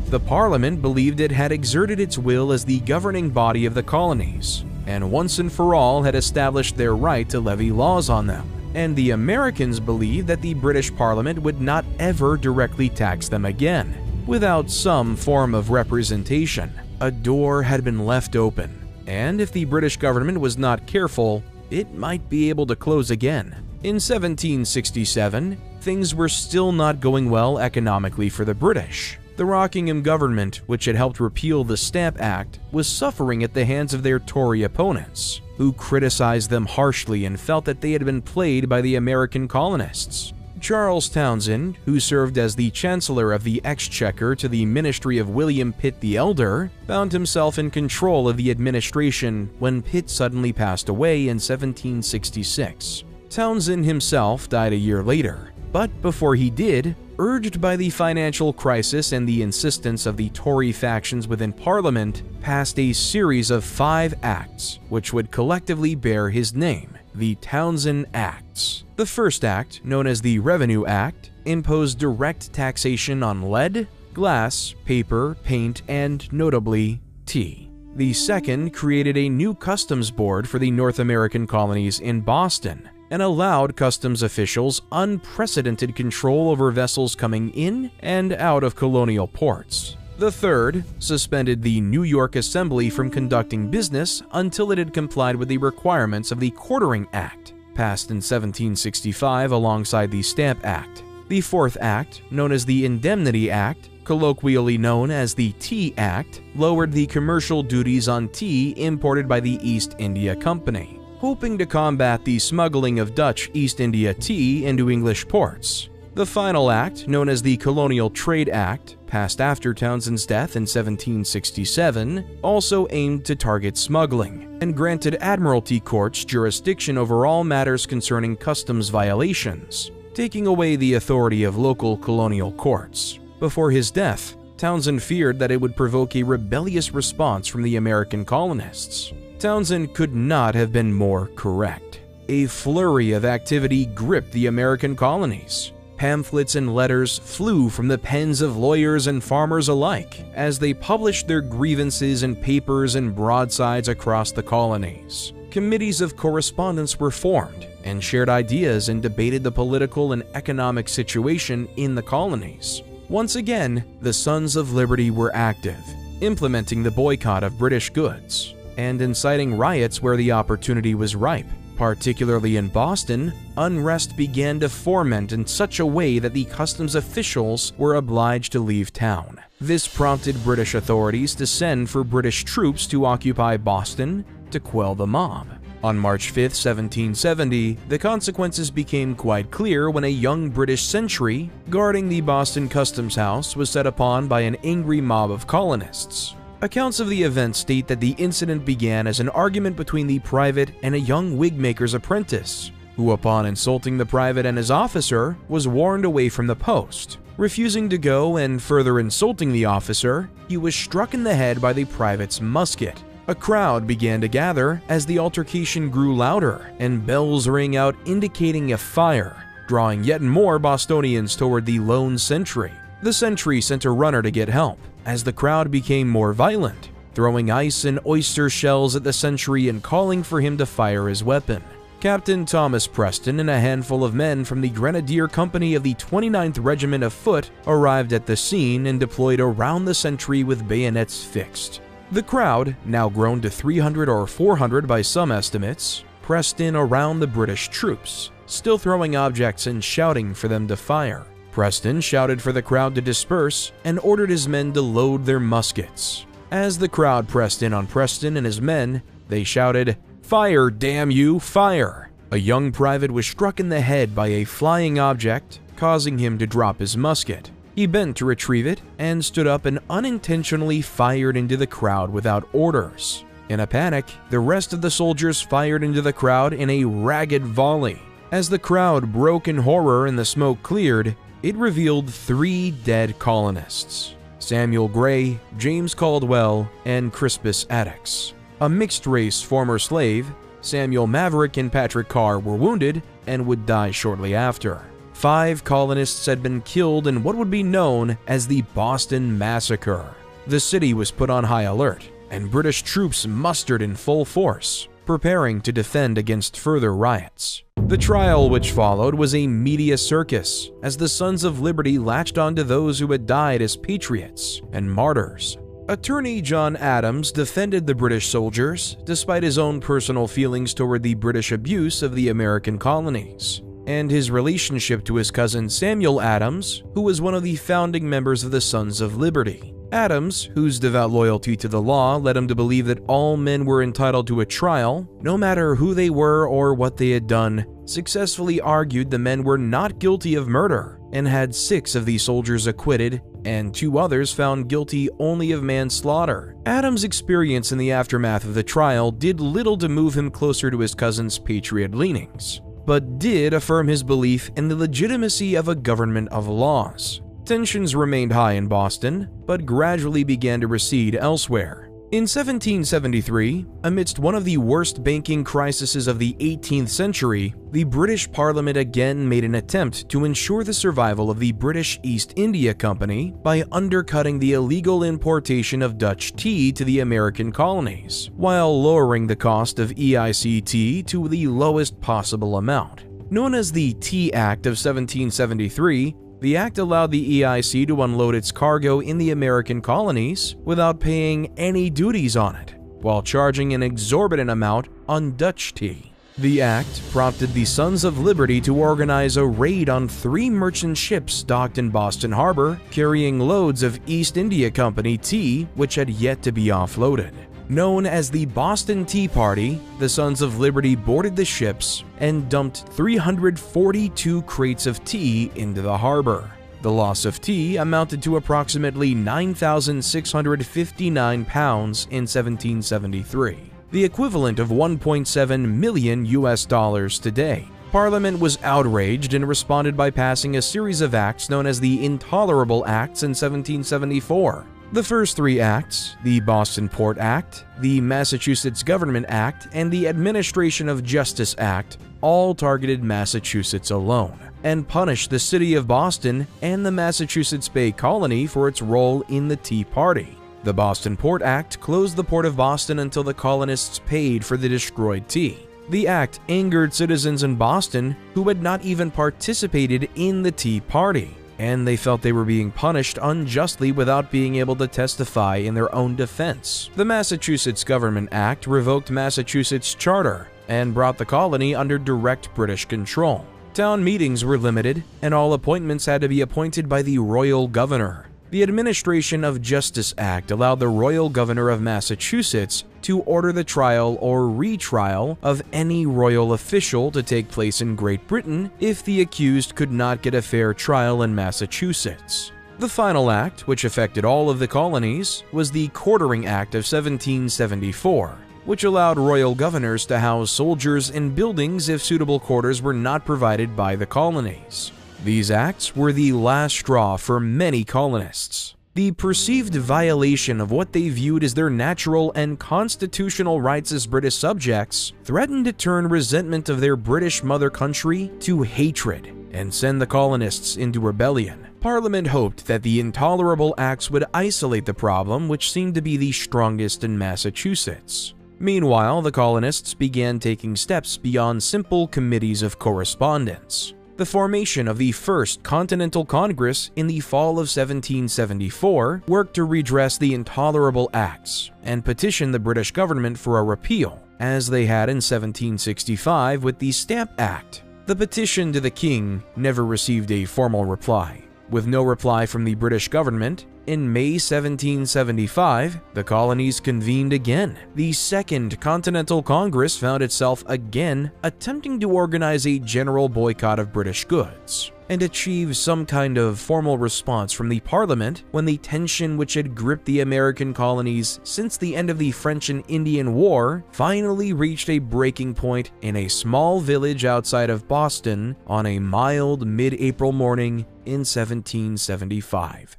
The Parliament believed it had exerted its will as the governing body of the colonies, and once and for all had established their right to levy laws on them. And the Americans believed that the British Parliament would not ever directly tax them again. Without some form of representation, a door had been left open, and if the British government was not careful, it might be able to close again. In 1767, things were still not going well economically for the British. The Rockingham government, which had helped repeal the Stamp Act, was suffering at the hands of their Tory opponents, who criticized them harshly and felt that they had been played by the American colonists. Charles Townshend, who served as the Chancellor of the Exchequer to the ministry of William Pitt the Elder, found himself in control of the administration when Pitt suddenly passed away in 1766. Townshend himself died a year later, but before he did, urged by the financial crisis and the insistence of the Tory factions within Parliament, passed a series of 5 acts which would collectively bear his name, the Townshend Acts. The first act, known as the Revenue Act, imposed direct taxation on lead, glass, paper, paint, and, notably, tea. The second created a new customs board for the North American colonies in Boston, and allowed customs officials unprecedented control over vessels coming in and out of colonial ports. The third suspended the New York Assembly from conducting business until it had complied with the requirements of the Quartering Act, passed in 1765 alongside the Stamp Act. The fourth act, known as the Indemnity Act, colloquially known as the Tea Act, lowered the commercial duties on tea imported by the East India Company. hoping to combat the smuggling of Dutch East India tea into English ports. The final act, known as the Colonial Trade Act, passed after Townsend's death in 1767, also aimed to target smuggling, and granted admiralty courts jurisdiction over all matters concerning customs violations, taking away the authority of local colonial courts. Before his death, Townsend feared that it would provoke a rebellious response from the American colonists. Townsend could not have been more correct. A flurry of activity gripped the American colonies. Pamphlets and letters flew from the pens of lawyers and farmers alike as they published their grievances in papers and broadsides across the colonies. Committees of correspondence were formed and shared ideas and debated the political and economic situation in the colonies. Once again, the Sons of Liberty were active, implementing the boycott of British goods and inciting riots where the opportunity was ripe. Particularly in Boston, unrest began to foment in such a way that the customs officials were obliged to leave town. This prompted British authorities to send for British troops to occupy Boston to quell the mob. On March 5, 1770, the consequences became quite clear when a young British sentry guarding the Boston Customs House was set upon by an angry mob of colonists. Accounts of the event state that the incident began as an argument between the private and a young wigmaker's apprentice, who upon insulting the private and his officer, was warned away from the post. Refusing to go and further insulting the officer, he was struck in the head by the private's musket. A crowd began to gather as the altercation grew louder, and bells rang out indicating a fire, drawing yet more Bostonians toward the lone sentry. The sentry sent a runner to get help, as the crowd became more violent, throwing ice and oyster shells at the sentry and calling for him to fire his weapon. Captain Thomas Preston and a handful of men from the Grenadier Company of the 29th Regiment of Foot arrived at the scene and deployed around the sentry with bayonets fixed. The crowd, now grown to 300 or 400 by some estimates, pressed in around the British troops, still throwing objects and shouting for them to fire. Preston shouted for the crowd to disperse and ordered his men to load their muskets. As the crowd pressed in on Preston and his men, they shouted, "Fire, damn you, fire!" A young private was struck in the head by a flying object, causing him to drop his musket. He bent to retrieve it and stood up and unintentionally fired into the crowd without orders. In a panic, the rest of the soldiers fired into the crowd in a ragged volley. As the crowd broke in horror and the smoke cleared, it revealed 3 dead colonists: Samuel Gray, James Caldwell, and Crispus Attucks. A mixed-race former slave, Samuel Maverick and Patrick Carr, were wounded and would die shortly after. 5 colonists had been killed in what would be known as the Boston Massacre. The city was put on high alert, and British troops mustered in full force, preparing to defend against further riots. The trial which followed was a media circus, as the Sons of Liberty latched onto those who had died as patriots and martyrs. Attorney John Adams defended the British soldiers despite his own personal feelings toward the British abuse of the American colonies, and his relationship to his cousin Samuel Adams, who was one of the founding members of the Sons of Liberty. Adams, whose devout loyalty to the law led him to believe that all men were entitled to a trial, no matter who they were or what they had done, successfully argued the men were not guilty of murder and had 6 of the soldiers acquitted and 2 others found guilty only of manslaughter. Adams' experience in the aftermath of the trial did little to move him closer to his cousin's patriot leanings, but did affirm his belief in the legitimacy of a government of laws. Tensions remained high in Boston, but gradually began to recede elsewhere. In 1773, amidst one of the worst banking crises of the 18th century, the British Parliament again made an attempt to ensure the survival of the British East India Company by undercutting the illegal importation of Dutch tea to the American colonies, while lowering the cost of EIC tea to the lowest possible amount. Known as the Tea Act of 1773, the act allowed the EIC to unload its cargo in the American colonies without paying any duties on it, while charging an exorbitant amount on Dutch tea. The act prompted the Sons of Liberty to organize a raid on 3 merchant ships docked in Boston Harbor, carrying loads of East India Company tea which had yet to be offloaded. Known as the Boston Tea Party, the Sons of Liberty boarded the ships and dumped 342 crates of tea into the harbor. The loss of tea amounted to approximately 9,659 pounds in 1773, the equivalent of 1.7 million US dollars today. Parliament was outraged and responded by passing a series of acts known as the Intolerable Acts in 1774. The first three acts, the Boston Port Act, the Massachusetts Government Act, and the Administration of Justice Act, all targeted Massachusetts alone and punished the city of Boston and the Massachusetts Bay Colony for its role in the Tea Party. The Boston Port Act closed the port of Boston until the colonists paid for the destroyed tea. The act angered citizens in Boston who had not even participated in the Tea Party, and they felt they were being punished unjustly without being able to testify in their own defense. The Massachusetts Government Act revoked Massachusetts' charter and brought the colony under direct British control. Town meetings were limited, and all appointments had to be appointed by the royal governor. The Administration of Justice Act allowed the royal governor of Massachusetts to order the trial or retrial of any royal official to take place in Great Britain if the accused could not get a fair trial in Massachusetts. The final act, which affected all of the colonies, was the Quartering Act of 1774, which allowed royal governors to house soldiers in buildings if suitable quarters were not provided by the colonies. These acts were the last straw for many colonists. The perceived violation of what they viewed as their natural and constitutional rights as British subjects threatened to turn resentment of their British mother country to hatred and send the colonists into rebellion. Parliament hoped that the Intolerable Acts would isolate the problem, which seemed to be the strongest in Massachusetts. Meanwhile, the colonists began taking steps beyond simple committees of correspondence. The formation of the First Continental Congress in the fall of 1774 worked to redress the Intolerable Acts and petition the British government for a repeal, as they had in 1765 with the Stamp Act. The petition to the king never received a formal reply. With no reply from the British government, in May 1775, the colonies convened again. The Second Continental Congress found itself again attempting to organize a general boycott of British goods and achieve some kind of formal response from the Parliament when the tension which had gripped the American colonies since the end of the French and Indian War finally reached a breaking point in a small village outside of Boston on a mild mid-April morning in 1775.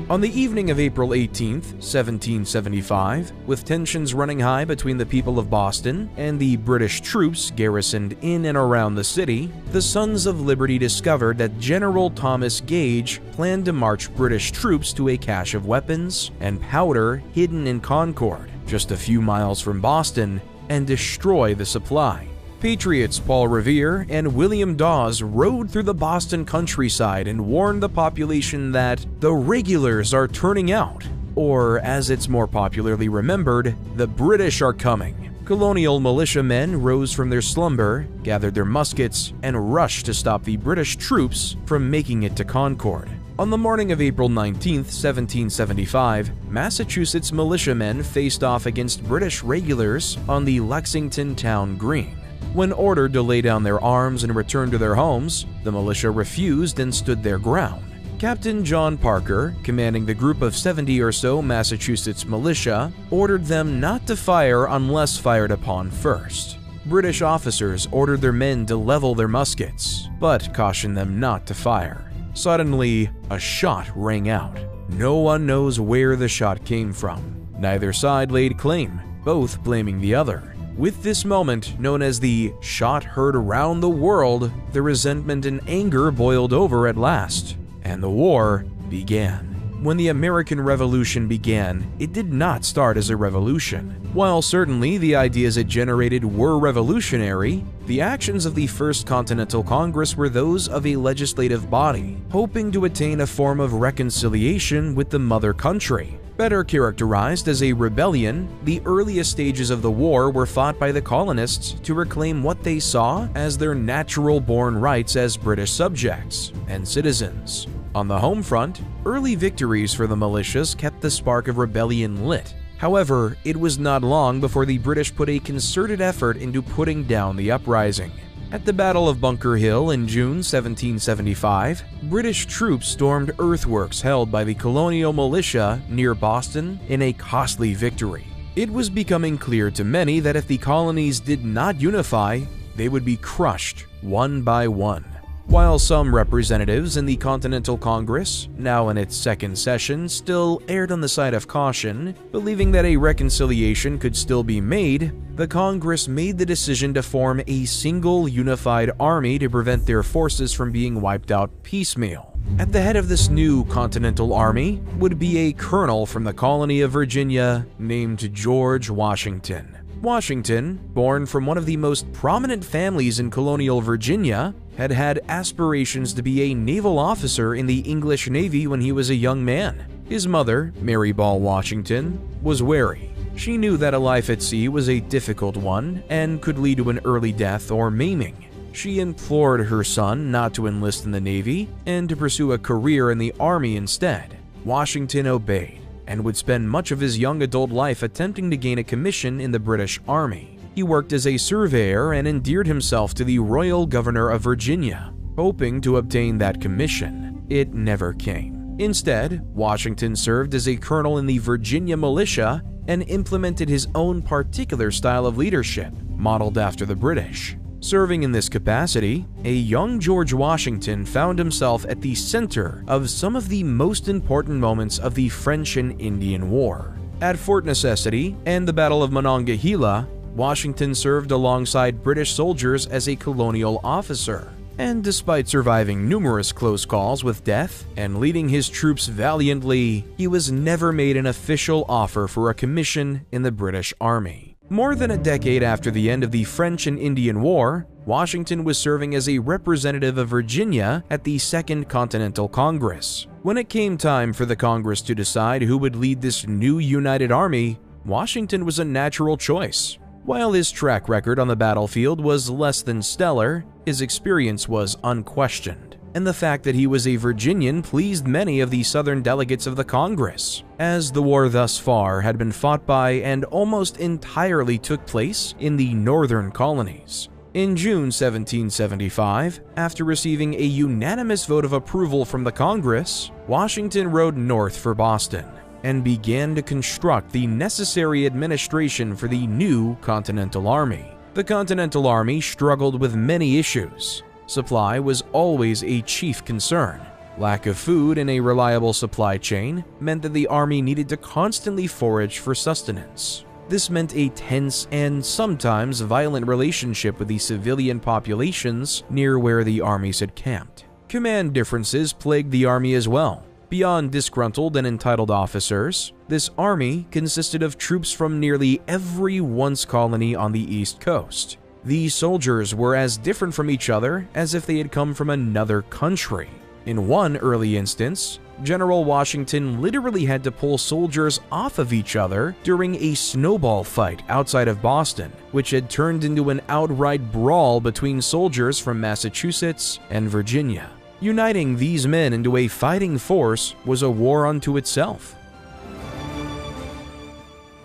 On the evening of April 18, 1775, with tensions running high between the people of Boston and the British troops garrisoned in and around the city, the Sons of Liberty discovered that General Thomas Gage planned to march British troops to a cache of weapons and powder hidden in Concord, just a few miles from Boston, and destroy the supply. Patriots Paul Revere and William Dawes rode through the Boston countryside and warned the population that the regulars are turning out, or as it's more popularly remembered, the British are coming. Colonial militiamen rose from their slumber, gathered their muskets, and rushed to stop the British troops from making it to Concord. On the morning of April 19, 1775, Massachusetts militiamen faced off against British regulars on the Lexington Town Green. When ordered to lay down their arms and return to their homes, the militia refused and stood their ground. Captain John Parker, commanding the group of 70 or so Massachusetts militia, ordered them not to fire unless fired upon first. British officers ordered their men to level their muskets, but cautioned them not to fire. Suddenly, a shot rang out. No one knows where the shot came from. Neither side laid claim, both blaming the other. With this moment, known as the shot heard around the world, the resentment and anger boiled over at last, and the war began. When the American Revolution began, it did not start as a revolution. While certainly the ideas it generated were revolutionary, the actions of the First Continental Congress were those of a legislative body, hoping to attain a form of reconciliation with the mother country. Better characterized as a rebellion, the earliest stages of the war were fought by the colonists to reclaim what they saw as their natural-born rights as British subjects and citizens. On the home front, early victories for the militias kept the spark of rebellion lit. However, it was not long before the British put a concerted effort into putting down the uprising. At the Battle of Bunker Hill in June 1775, British troops stormed earthworks held by the colonial militia near Boston in a costly victory. It was becoming clear to many that if the colonies did not unify, they would be crushed one by one. While some representatives in the Continental Congress, now in its second session, still erred on the side of caution, believing that a reconciliation could still be made, the Congress made the decision to form a single unified army to prevent their forces from being wiped out piecemeal. At the head of this new Continental Army would be a colonel from the colony of Virginia named George Washington. Washington, born from one of the most prominent families in colonial Virginia, had had aspirations to be a naval officer in the English Navy when he was a young man. His mother, Mary Ball Washington, was wary. She knew that a life at sea was a difficult one and could lead to an early death or maiming. She implored her son not to enlist in the Navy and to pursue a career in the Army instead. Washington obeyed and would spend much of his young adult life attempting to gain a commission in the British Army. He worked as a surveyor and endeared himself to the Royal Governor of Virginia, hoping to obtain that commission. It never came. Instead, Washington served as a colonel in the Virginia militia and implemented his own particular style of leadership, modeled after the British. Serving in this capacity, a young George Washington found himself at the center of some of the most important moments of the French and Indian War. At Fort Necessity and the Battle of Monongahela, Washington served alongside British soldiers as a colonial officer. And despite surviving numerous close calls with death and leading his troops valiantly, he was never made an official offer for a commission in the British Army. More than a decade after the end of the French and Indian War, Washington was serving as a representative of Virginia at the Second Continental Congress. When it came time for the Congress to decide who would lead this new united army, Washington was a natural choice. While his track record on the battlefield was less than stellar, his experience was unquestioned. And the fact that he was a Virginian pleased many of the Southern delegates of the Congress, as the war thus far had been fought by and almost entirely took place in the northern colonies. In June 1775, after receiving a unanimous vote of approval from the Congress, Washington rode north for Boston and began to construct the necessary administration for the new Continental Army. The Continental Army struggled with many issues. Supply was always a chief concern. Lack of food and a reliable supply chain meant that the army needed to constantly forage for sustenance. This meant a tense and sometimes violent relationship with the civilian populations near where the armies had camped. Command differences plagued the army as well. Beyond disgruntled and entitled officers, this army consisted of troops from nearly every once colony on the East Coast. These soldiers were as different from each other as if they had come from another country. In one early instance, General Washington literally had to pull soldiers off of each other during a snowball fight outside of Boston, which had turned into an outright brawl between soldiers from Massachusetts and Virginia. Uniting these men into a fighting force was a war unto itself.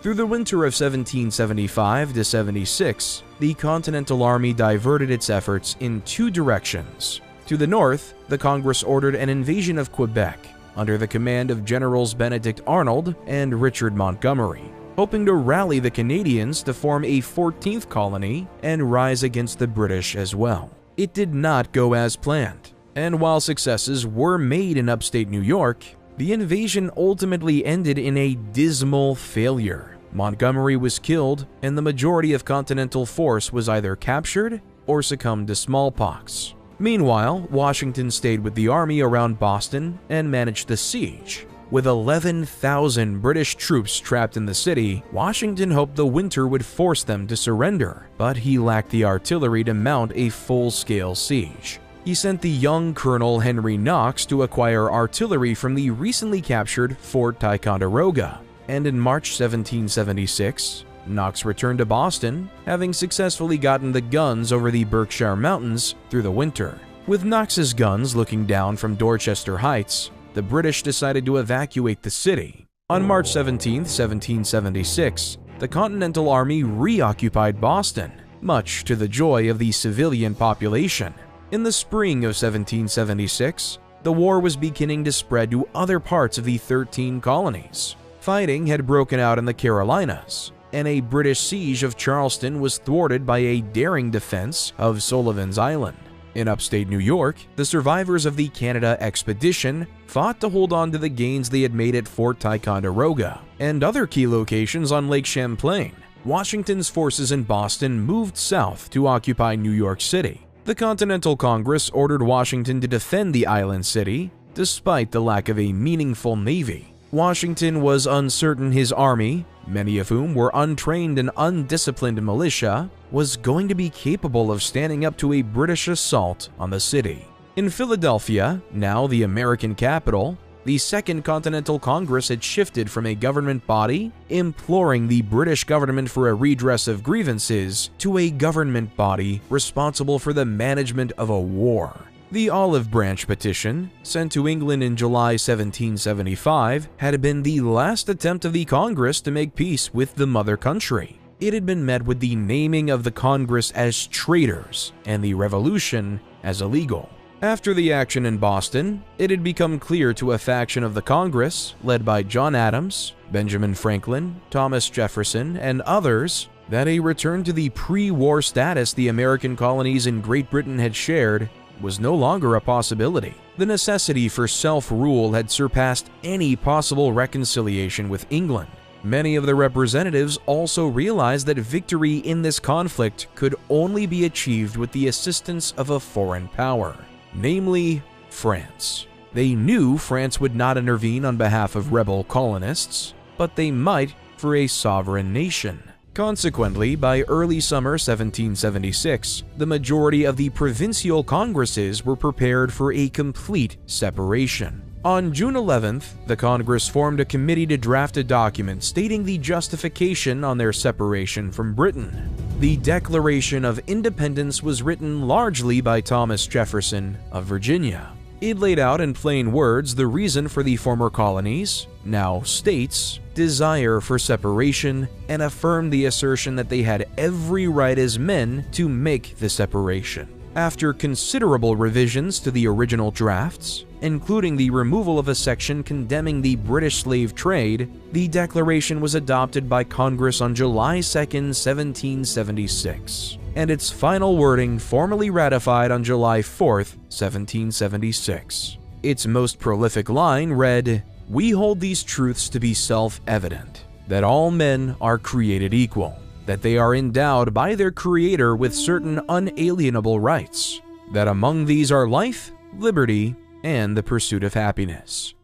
Through the winter of 1775 to 76, the Continental Army diverted its efforts in two directions. To the north, the Congress ordered an invasion of Quebec under the command of Generals Benedict Arnold and Richard Montgomery, hoping to rally the Canadians to form a 14th colony and rise against the British as well. It did not go as planned, and while successes were made in upstate New York, the invasion ultimately ended in a dismal failure. Montgomery was killed, and the majority of Continental force was either captured or succumbed to smallpox. Meanwhile, Washington stayed with the army around Boston and managed the siege. With 11,000 British troops trapped in the city, Washington hoped the winter would force them to surrender, but he lacked the artillery to mount a full-scale siege. He sent the young Colonel Henry Knox to acquire artillery from the recently captured Fort Ticonderoga, and in March 1776, Knox returned to Boston, having successfully gotten the guns over the Berkshire Mountains through the winter. With Knox's guns looking down from Dorchester Heights, the British decided to evacuate the city. On March 17, 1776, the Continental Army reoccupied Boston, much to the joy of the civilian population. In the spring of 1776, the war was beginning to spread to other parts of the 13 colonies. Fighting had broken out in the Carolinas, and a British siege of Charleston was thwarted by a daring defense of Sullivan's Island. In upstate New York, the survivors of the Canada expedition fought to hold on to the gains they had made at Fort Ticonderoga and other key locations on Lake Champlain. Washington's forces in Boston moved south to occupy New York City. The Continental Congress ordered Washington to defend the island city, despite the lack of a meaningful navy. Washington was uncertain his army, many of whom were untrained and undisciplined militia, was going to be capable of standing up to a British assault on the city. In Philadelphia, now the American capital, the Second Continental Congress had shifted from a government body imploring the British government for a redress of grievances to a government body responsible for the management of a war. The Olive Branch Petition, sent to England in July 1775, had been the last attempt of the Congress to make peace with the mother country. It had been met with the naming of the Congress as traitors and the Revolution as illegal. After the action in Boston, it had become clear to a faction of the Congress, led by John Adams, Benjamin Franklin, Thomas Jefferson, and others, that a return to the pre-war status the American colonies in Great Britain had shared was no longer a possibility. The necessity for self-rule had surpassed any possible reconciliation with England. Many of the representatives also realized that victory in this conflict could only be achieved with the assistance of a foreign power, namely France. They knew France would not intervene on behalf of rebel colonists, but they might for a sovereign nation. Consequently, by early summer 1776, the majority of the provincial congresses were prepared for a complete separation. On June 11th, the Congress formed a committee to draft a document stating the justification on their separation from Britain. The Declaration of Independence was written largely by Thomas Jefferson of Virginia. It laid out in plain words the reason for the former colonies, now states, desire for separation, and affirmed the assertion that they had every right as men to make the separation. After considerable revisions to the original drafts, including the removal of a section condemning the British slave trade, the declaration was adopted by Congress on July 2, 1776, and its final wording formally ratified on July 4, 1776. Its most prolific line read, "We hold these truths to be self-evident, that all men are created equal, that they are endowed by their Creator with certain unalienable rights, that among these are life, liberty, and the pursuit of happiness."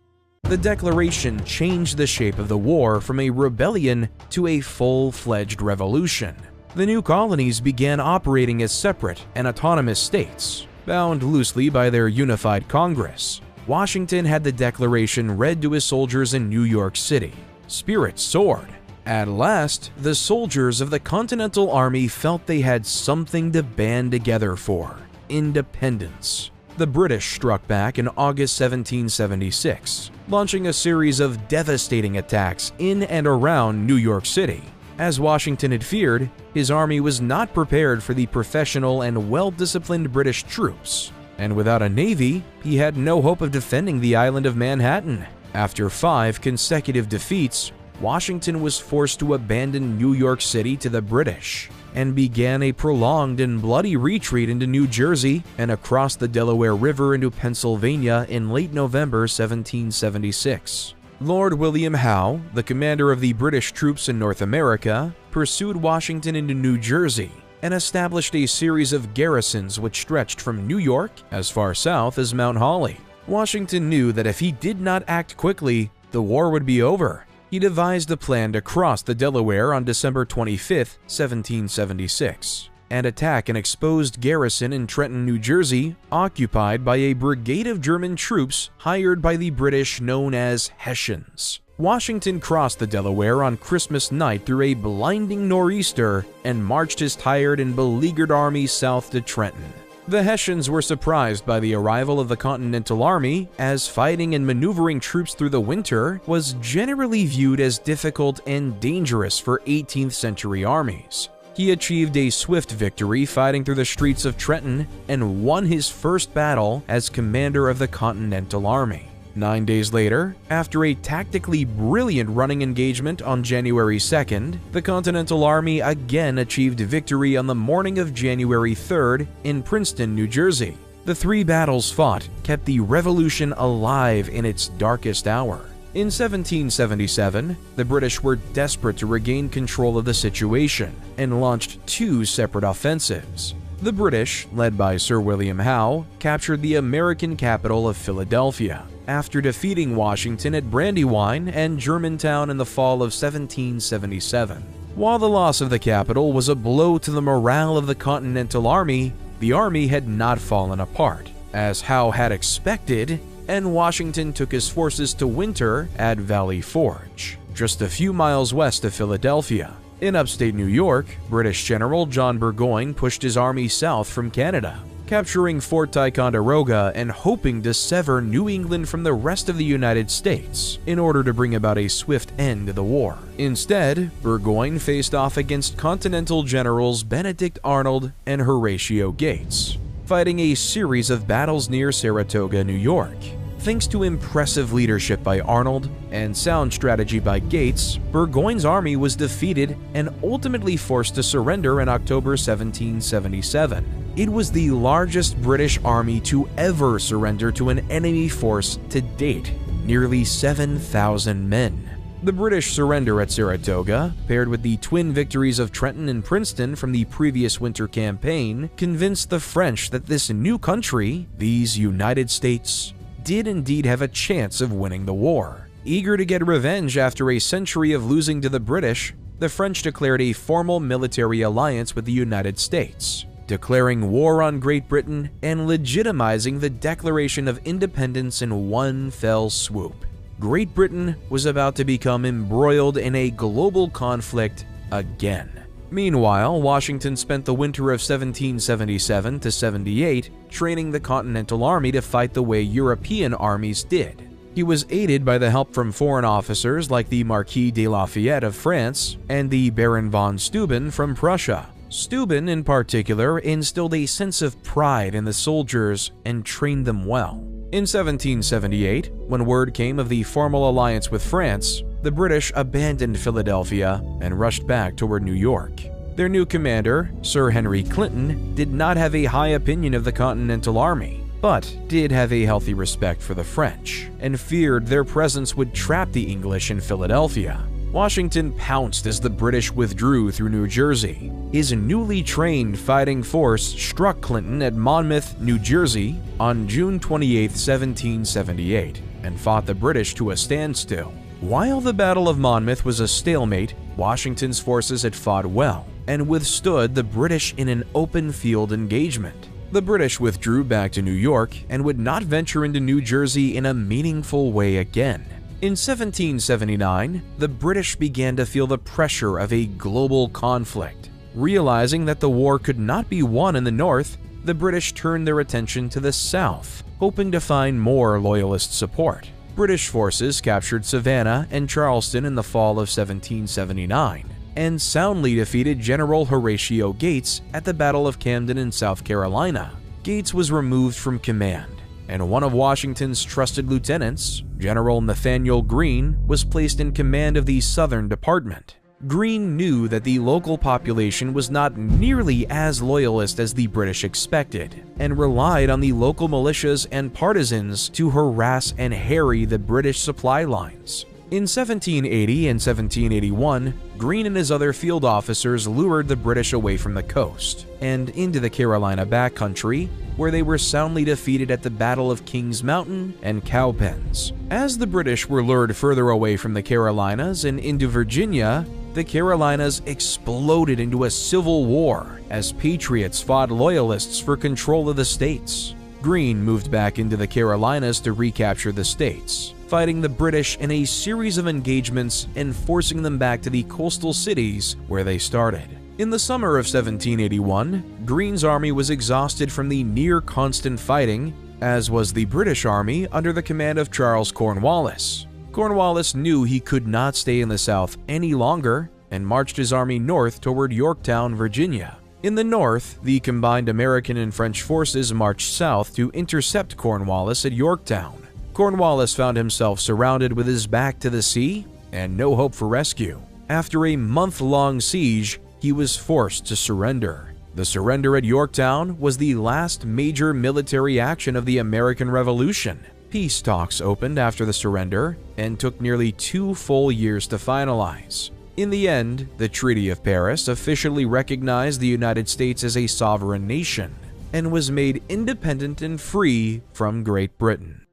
The Declaration changed the shape of the war from a rebellion to a full-fledged revolution. The new colonies began operating as separate and autonomous states, bound loosely by their unified Congress. Washington had the Declaration read to his soldiers in New York City. Spirits soared. At last, the soldiers of the Continental Army felt they had something to band together for: independence. The British struck back in August 1776, launching a series of devastating attacks in and around New York City. As Washington had feared, his army was not prepared for the professional and well-disciplined British troops, and without a navy, he had no hope of defending the island of Manhattan. After 5 consecutive defeats, Washington was forced to abandon New York City to the British and began a prolonged and bloody retreat into New Jersey and across the Delaware River into Pennsylvania in late November 1776. Lord William Howe, the commander of the British troops in North America, pursued Washington into New Jersey and established a series of garrisons which stretched from New York as far south as Mount Holly. Washington knew that if he did not act quickly, the war would be over. He devised a plan to cross the Delaware on December 25, 1776, and attack an exposed garrison in Trenton, New Jersey, occupied by a brigade of German troops hired by the British known as Hessians. Washington crossed the Delaware on Christmas night through a blinding nor'easter and marched his tired and beleaguered army south to Trenton. The Hessians were surprised by the arrival of the Continental Army, as fighting and maneuvering troops through the winter was generally viewed as difficult and dangerous for 18th century armies. He achieved a swift victory fighting through the streets of Trenton and won his first battle as commander of the Continental Army. 9 days later, after a tactically brilliant running engagement on January 2nd, the Continental Army again achieved victory on the morning of January 3rd in Princeton, New Jersey. The 3 battles fought kept the Revolution alive in its darkest hour. In 1777, the British were desperate to regain control of the situation and launched 2 separate offensives. The British, led by Sir William Howe, captured the American capital of Philadelphia after defeating Washington at Brandywine and Germantown in the fall of 1777. While the loss of the capital was a blow to the morale of the Continental Army, the army had not fallen apart, as Howe had expected, and Washington took his forces to winter at Valley Forge, just a few miles west of Philadelphia. In upstate New York, British General John Burgoyne pushed his army south from Canada, capturing Fort Ticonderoga and hoping to sever New England from the rest of the United States in order to bring about a swift end to the war. Instead, Burgoyne faced off against Continental Generals Benedict Arnold and Horatio Gates, fighting a series of battles near Saratoga, New York. Thanks to impressive leadership by Arnold and sound strategy by Gates, Burgoyne's army was defeated and ultimately forced to surrender in October 1777. It was the largest British army to ever surrender to an enemy force to date, nearly 7,000 men. The British surrender at Saratoga, paired with the twin victories of Trenton and Princeton from the previous winter campaign, convinced the French that this new country, these United States, did indeed have a chance of winning the war. Eager to get revenge after a century of losing to the British, the French declared a formal military alliance with the United States, declaring war on Great Britain and legitimizing the Declaration of Independence in one fell swoop. Great Britain was about to become embroiled in a global conflict again. Meanwhile, Washington spent the winter of 1777 to 78 training the Continental Army to fight the way European armies did. He was aided by the help from foreign officers like the Marquis de Lafayette of France and the Baron von Steuben from Prussia. Steuben, in particular, instilled a sense of pride in the soldiers and trained them well. In 1778, when word came of the formal alliance with France, the British abandoned Philadelphia and rushed back toward New York. Their new commander, Sir Henry Clinton, did not have a high opinion of the Continental Army, but did have a healthy respect for the French, and feared their presence would trap the English in Philadelphia. Washington pounced as the British withdrew through New Jersey. His newly trained fighting force struck Clinton at Monmouth, New Jersey on June 28, 1778, and fought the British to a standstill. While the Battle of Monmouth was a stalemate, Washington's forces had fought well and withstood the British in an open field engagement. The British withdrew back to New York and would not venture into New Jersey in a meaningful way again. In 1779, the British began to feel the pressure of a global conflict. Realizing that the war could not be won in the North, the British turned their attention to the South, hoping to find more Loyalist support. British forces captured Savannah and Charleston in the fall of 1779, and soundly defeated General Horatio Gates at the Battle of Camden in South Carolina. Gates was removed from command, and one of Washington's trusted lieutenants, General Nathaniel Greene, was placed in command of the Southern Department. Greene knew that the local population was not nearly as loyalist as the British expected, and relied on the local militias and partisans to harass and harry the British supply lines. In 1780 and 1781, Greene and his other field officers lured the British away from the coast and into the Carolina backcountry, where they were soundly defeated at the Battle of Kings Mountain and Cowpens. As the British were lured further away from the Carolinas and into Virginia, the Carolinas exploded into a civil war as patriots fought loyalists for control of the states. Greene moved back into the Carolinas to recapture the states, fighting the British in a series of engagements and forcing them back to the coastal cities where they started. In the summer of 1781, Greene's army was exhausted from the near-constant fighting, as was the British army under the command of Charles Cornwallis. Cornwallis knew he could not stay in the South any longer and marched his army north toward Yorktown, Virginia. In the north, the combined American and French forces marched south to intercept Cornwallis at Yorktown. Cornwallis found himself surrounded with his back to the sea and no hope for rescue. After a month-long siege, he was forced to surrender. The surrender at Yorktown was the last major military action of the American Revolution. Peace talks opened after the surrender and took nearly 2 full years to finalize. In the end, the Treaty of Paris officially recognized the United States as a sovereign nation and was made independent and free from Great Britain.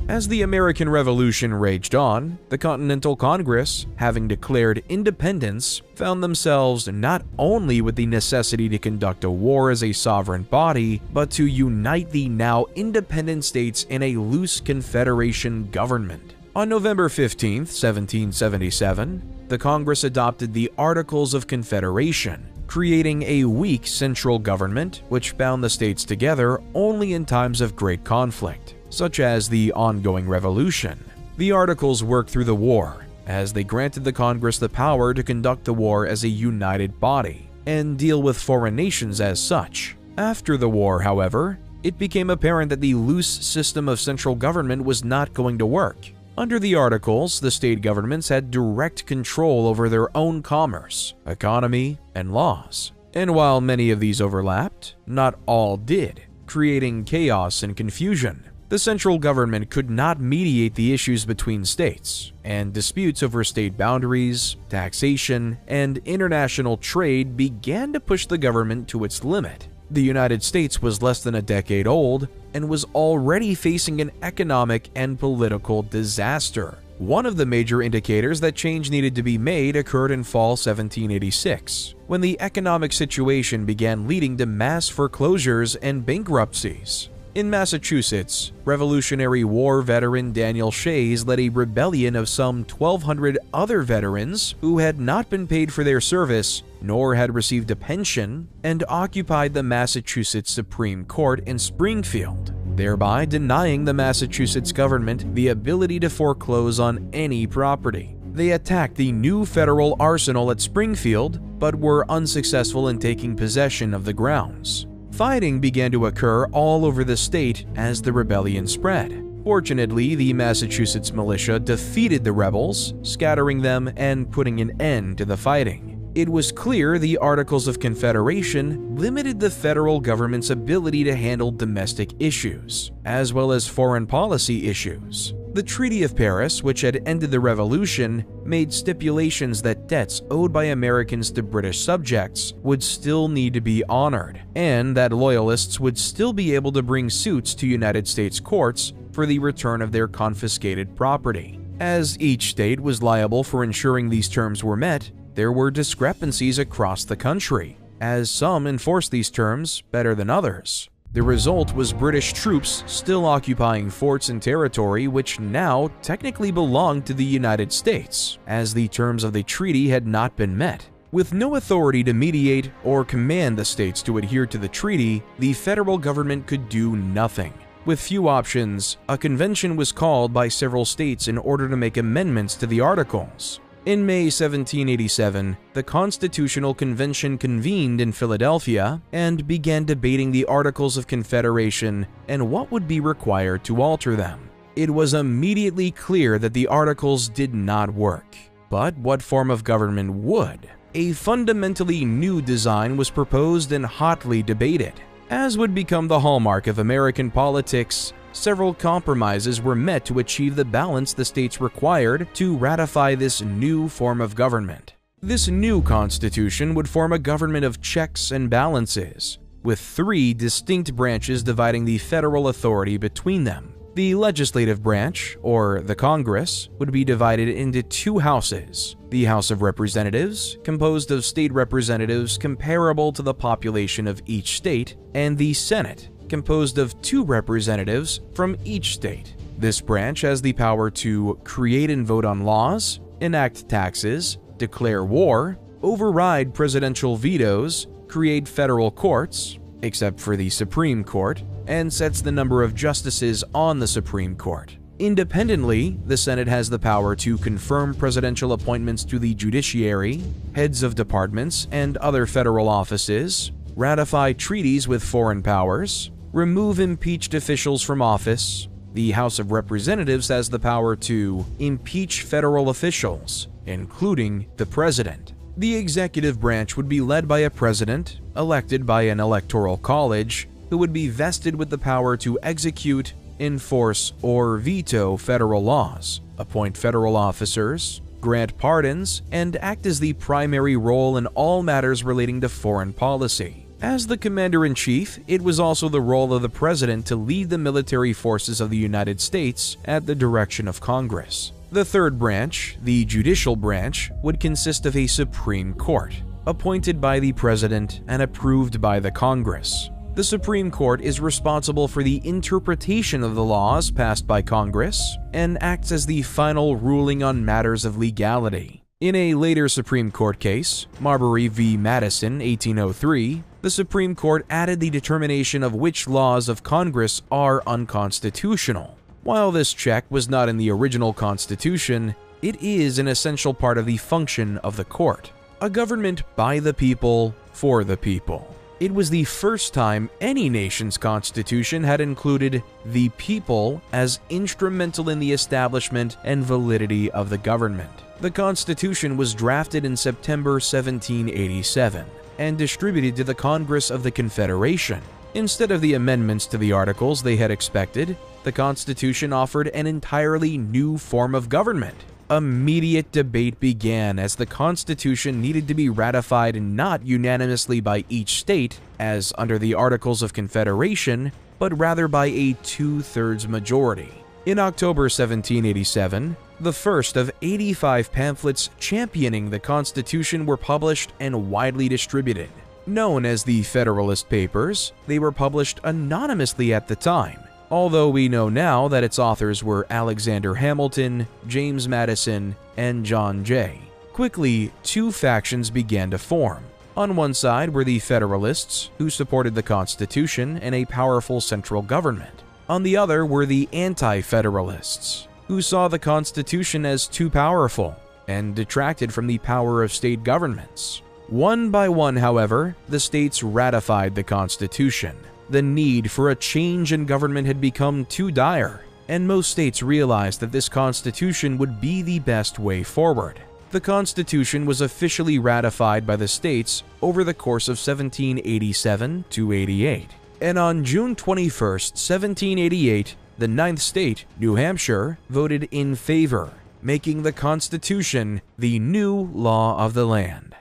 As the American Revolution raged on, the Continental Congress, having declared independence, found themselves not only with the necessity to conduct a war as a sovereign body, but to unite the now independent states in a loose confederation government. On November 15, 1777, the Congress adopted the Articles of Confederation, creating a weak central government which bound the states together only in times of great conflict, such as the ongoing Revolution. The Articles worked through the war, as they granted the Congress the power to conduct the war as a united body and deal with foreign nations as such. After the war, however, it became apparent that the loose system of central government was not going to work. Under the Articles, the state governments had direct control over their own commerce, economy, and laws. And while many of these overlapped, not all did, creating chaos and confusion. The central government could not mediate the issues between states, and disputes over state boundaries, taxation, and international trade began to push the government to its limit. The United States was less than a decade old and was already facing an economic and political disaster. One of the major indicators that change needed to be made occurred in fall 1786, when the economic situation began leading to mass foreclosures and bankruptcies. In Massachusetts, Revolutionary War veteran Daniel Shays led a rebellion of some 1,200 other veterans who had not been paid for their service nor had received a pension, and occupied the Massachusetts Supreme Court in Springfield, thereby denying the Massachusetts government the ability to foreclose on any property. They attacked the new federal arsenal at Springfield, but were unsuccessful in taking possession of the grounds. Fighting began to occur all over the state as the rebellion spread. Fortunately, the Massachusetts militia defeated the rebels, scattering them and putting an end to the fighting. It was clear the Articles of Confederation limited the federal government's ability to handle domestic issues, as well as foreign policy issues. The Treaty of Paris, which had ended the Revolution, made stipulations that debts owed by Americans to British subjects would still need to be honored, and that loyalists would still be able to bring suits to United States courts for the return of their confiscated property. As each state was liable for ensuring these terms were met, there were discrepancies across the country, as some enforced these terms better than others. The result was British troops still occupying forts and territory which now technically belonged to the United States, as the terms of the treaty had not been met. With no authority to mediate or command the states to adhere to the treaty, the federal government could do nothing. With few options, a convention was called by several states in order to make amendments to the Articles. In May 1787, the Constitutional Convention convened in Philadelphia and began debating the Articles of Confederation and what would be required to alter them. It was immediately clear that the Articles did not work. But what form of government would? A fundamentally new design was proposed and hotly debated. As would become the hallmark of American politics, several compromises were met to achieve the balance the states required to ratify this new form of government. This new constitution would form a government of checks and balances, with 3 distinct branches dividing the federal authority between them. The legislative branch, or the Congress, would be divided into 2 houses: the House of Representatives, composed of state representatives comparable to the population of each state, and the Senate, composed of 2 representatives from each state. This branch has the power to create and vote on laws, enact taxes, declare war, override presidential vetoes, create federal courts, except for the Supreme Court, and sets the number of justices on the Supreme Court. Independently, the Senate has the power to confirm presidential appointments to the judiciary, heads of departments and other federal offices, ratify treaties with foreign powers, remove impeached officials from office. The House of Representatives has the power to impeach federal officials, including the president. The executive branch would be led by a president, elected by an electoral college, who would be vested with the power to execute, enforce, or veto federal laws, appoint federal officers, grant pardons, and act as the primary role in all matters relating to foreign policy. As the commander-in-chief, it was also the role of the president to lead the military forces of the United States at the direction of Congress. The third branch, the judicial branch, would consist of a Supreme Court, appointed by the president and approved by the Congress. The Supreme Court is responsible for the interpretation of the laws passed by Congress and acts as the final ruling on matters of legality. In a later Supreme Court case, Marbury v. Madison, 1803, the Supreme Court added the determination of which laws of Congress are unconstitutional. While this check was not in the original Constitution, it is an essential part of the function of the court. A government by the people, for the people. It was the first time any nation's constitution had included the people as instrumental in the establishment and validity of the government. The Constitution was drafted in September 1787 and distributed to the Congress of the Confederation. Instead of the amendments to the articles they had expected, the Constitution offered an entirely new form of government. Immediate debate began as the Constitution needed to be ratified not unanimously by each state, as under the Articles of Confederation, but rather by a 2/3 majority. In October 1787, the first of 85 pamphlets championing the Constitution were published and widely distributed. Known as the Federalist Papers, they were published anonymously at the time, although we know now that its authors were Alexander Hamilton, James Madison, and John Jay. Quickly, two factions began to form. On one side were the Federalists, who supported the Constitution and a powerful central government. On the other were the Anti-Federalists, who saw the Constitution as too powerful and detracted from the power of state governments. One by one, however, the states ratified the Constitution. The need for a change in government had become too dire, and most states realized that this Constitution would be the best way forward. The Constitution was officially ratified by the states over the course of 1787 to 88. And on June 21, 1788, the 9th state, New Hampshire, voted in favor, making the Constitution the new law of the land.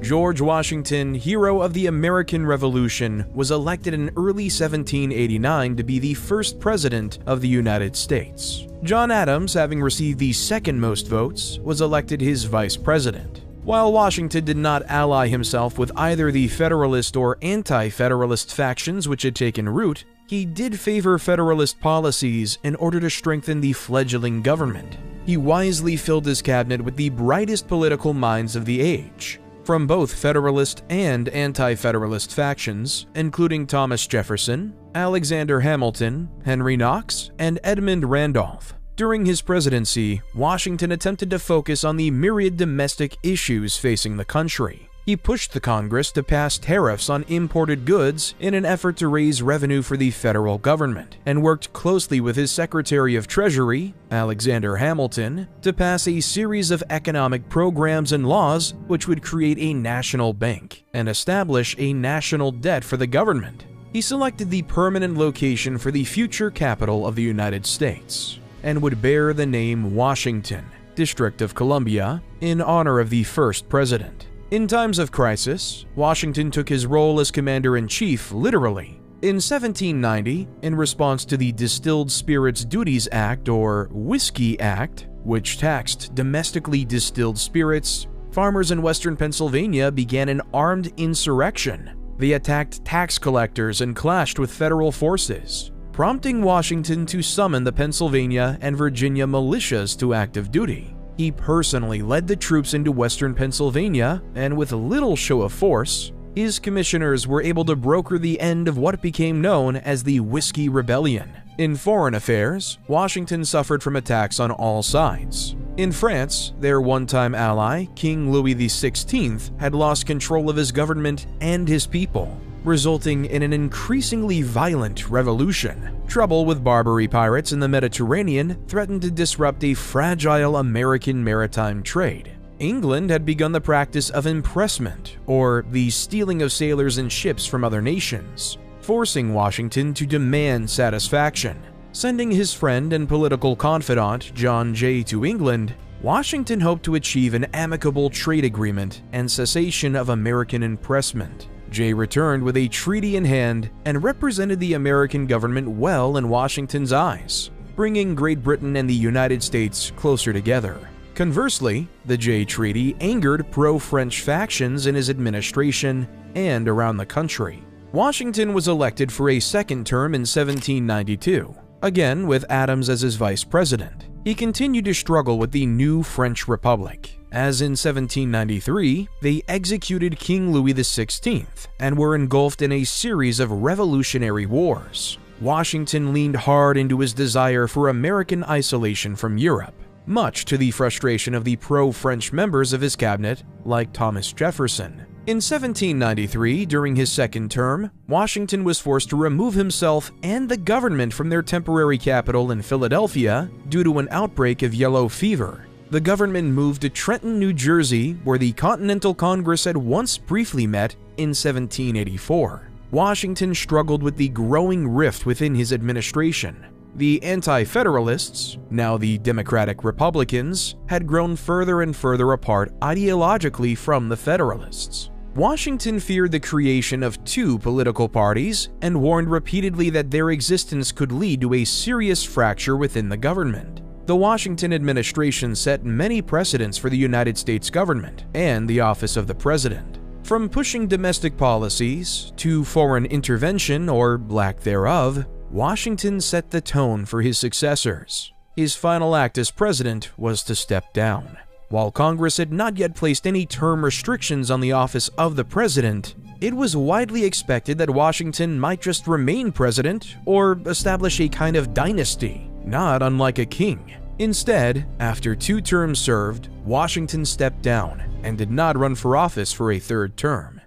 George Washington, hero of the American Revolution, was elected in early 1789 to be the first president of the United States. John Adams, having received the second most votes, was elected his vice president. While Washington did not ally himself with either the Federalist or Anti-Federalist factions which had taken root, he did favor Federalist policies in order to strengthen the fledgling government. He wisely filled his cabinet with the brightest political minds of the age, from both Federalist and Anti-Federalist factions, including Thomas Jefferson, Alexander Hamilton, Henry Knox, and Edmund Randolph. During his presidency, Washington attempted to focus on the myriad domestic issues facing the country. He pushed the Congress to pass tariffs on imported goods in an effort to raise revenue for the federal government, and worked closely with his Secretary of Treasury, Alexander Hamilton, to pass a series of economic programs and laws which would create a national bank and establish a national debt for the government. He selected the permanent location for the future capital of the United States, and would bear the name Washington, District of Columbia, in honor of the first president. In times of crisis, Washington took his role as commander-in-chief literally. In 1790, in response to the Distilled Spirits Duties Act, or Whiskey Act, which taxed domestically distilled spirits, farmers in western Pennsylvania began an armed insurrection. They attacked tax collectors and clashed with federal forces. prompting Washington to summon the Pennsylvania and Virginia militias to active duty. He personally led the troops into western Pennsylvania, and with little show of force, his commissioners were able to broker the end of what became known as the Whiskey Rebellion. In foreign affairs, Washington suffered from attacks on all sides. In France, their one-time ally, King Louis XVI, had lost control of his government and his people, resulting in an increasingly violent revolution. Trouble with Barbary pirates in the Mediterranean threatened to disrupt a fragile American maritime trade. England had begun the practice of impressment, or the stealing of sailors and ships from other nations, forcing Washington to demand satisfaction. Sending his friend and political confidant John Jay to England, Washington hoped to achieve an amicable trade agreement and cessation of American impressment. Jay returned with a treaty in hand and represented the American government well in Washington's eyes, bringing Great Britain and the United States closer together. Conversely, the Jay Treaty angered pro-French factions in his administration and around the country. Washington was elected for a second term in 1792, again with Adams as his vice president. He continued to struggle with the new French Republic, as in 1793, they executed King Louis XVI and were engulfed in a series of revolutionary wars. Washington leaned hard into his desire for American isolation from Europe, much to the frustration of the pro-French members of his cabinet, like Thomas Jefferson. In 1793, during his second term, Washington was forced to remove himself and the government from their temporary capital in Philadelphia due to an outbreak of yellow fever. The government moved to Trenton, New Jersey, where the Continental Congress had once briefly met in 1784. Washington struggled with the growing rift within his administration. The Anti-Federalists, now the Democratic Republicans, had grown further and further apart ideologically from the Federalists. Washington feared the creation of two political parties and warned repeatedly that their existence could lead to a serious fracture within the government. The Washington administration set many precedents for the United States government and the office of the president. From pushing domestic policies to foreign intervention or lack thereof, Washington set the tone for his successors. His final act as president was to step down. While Congress had not yet placed any term restrictions on the office of the president, it was widely expected that Washington might just remain president or establish a kind of dynasty, not unlike a king. Instead, after 2 terms served, Washington stepped down and did not run for office for a third term.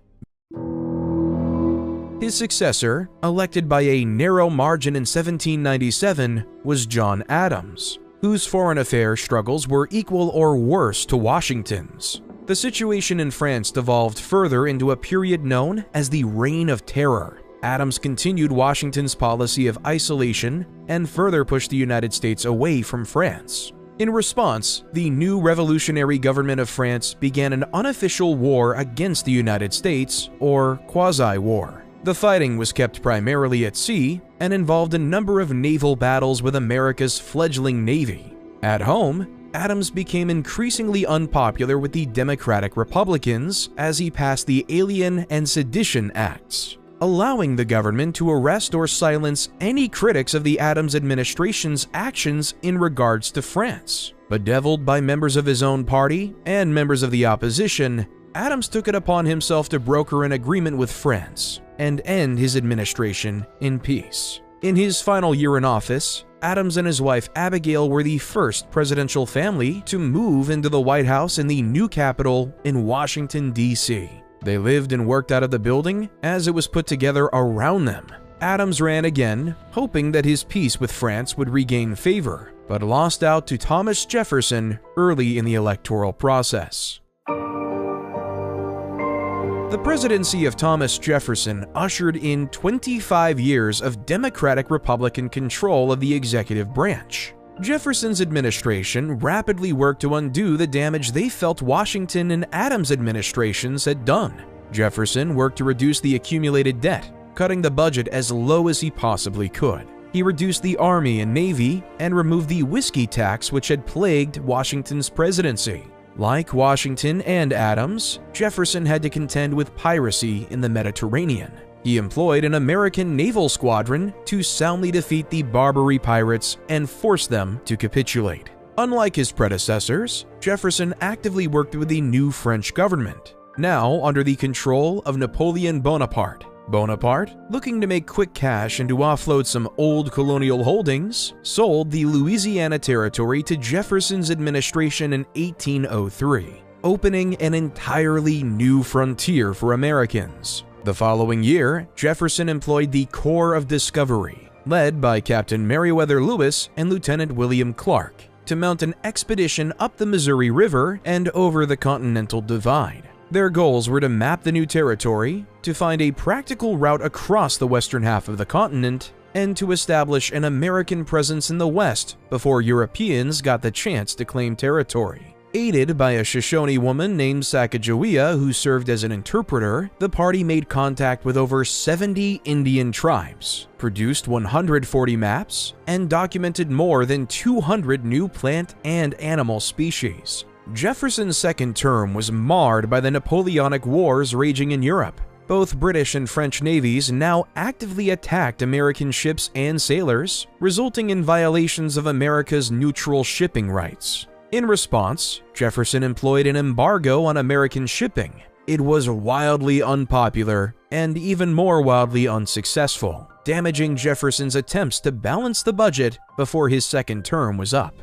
His successor, elected by a narrow margin in 1797, was John Adams, whose foreign affairs struggles were equal or worse to Washington's. The situation in France devolved further into a period known as the Reign of Terror. Adams continued Washington's policy of isolation and further pushed the United States away from France. In response, the new revolutionary government of France began an unofficial war against the United States, or quasi-war. The fighting was kept primarily at sea and involved a number of naval battles with America's fledgling navy. At home, Adams became increasingly unpopular with the Democratic Republicans as he passed the Alien and Sedition Acts, allowing the government to arrest or silence any critics of the Adams administration's actions in regards to France. Bedeviled by members of his own party and members of the opposition, Adams took it upon himself to broker an agreement with France and end his administration in peace. In his final year in office, Adams and his wife Abigail were the first presidential family to move into the White House in the new Capitol in Washington, D.C. They lived and worked out of the building as it was put together around them. Adams ran again, hoping that his peace with France would regain favor, but lost out to Thomas Jefferson early in the electoral process. The presidency of Thomas Jefferson ushered in 25 years of Democratic-Republican control of the executive branch. Jefferson's administration rapidly worked to undo the damage they felt Washington and Adams' administrations had done. Jefferson worked to reduce the accumulated debt, cutting the budget as low as he possibly could. He reduced the Army and Navy and removed the whiskey tax which had plagued Washington's presidency. Like Washington and Adams, Jefferson had to contend with piracy in the Mediterranean. He employed an American naval squadron to soundly defeat the Barbary pirates and force them to capitulate. Unlike his predecessors, Jefferson actively worked with the new French government, now under the control of Napoleon Bonaparte. Bonaparte, looking to make quick cash and to offload some old colonial holdings, sold the Louisiana Territory to Jefferson's administration in 1803, opening an entirely new frontier for Americans. The following year, Jefferson employed the Corps of Discovery, led by Captain Meriwether Lewis and Lieutenant William Clark, to mount an expedition up the Missouri River and over the Continental Divide. Their goals were to map the new territory, to find a practical route across the western half of the continent, and to establish an American presence in the West before Europeans got the chance to claim territory. Aided by a Shoshone woman named Sacagawea who served as an interpreter, the party made contact with over 70 Indian tribes, produced 140 maps, and documented more than 200 new plant and animal species. Jefferson's second term was marred by the Napoleonic Wars raging in Europe. Both British and French navies now actively attacked American ships and sailors, resulting in violations of America's neutral shipping rights. In response, Jefferson employed an embargo on American shipping. It was wildly unpopular and even more wildly unsuccessful, damaging Jefferson's attempts to balance the budget before his second term was up.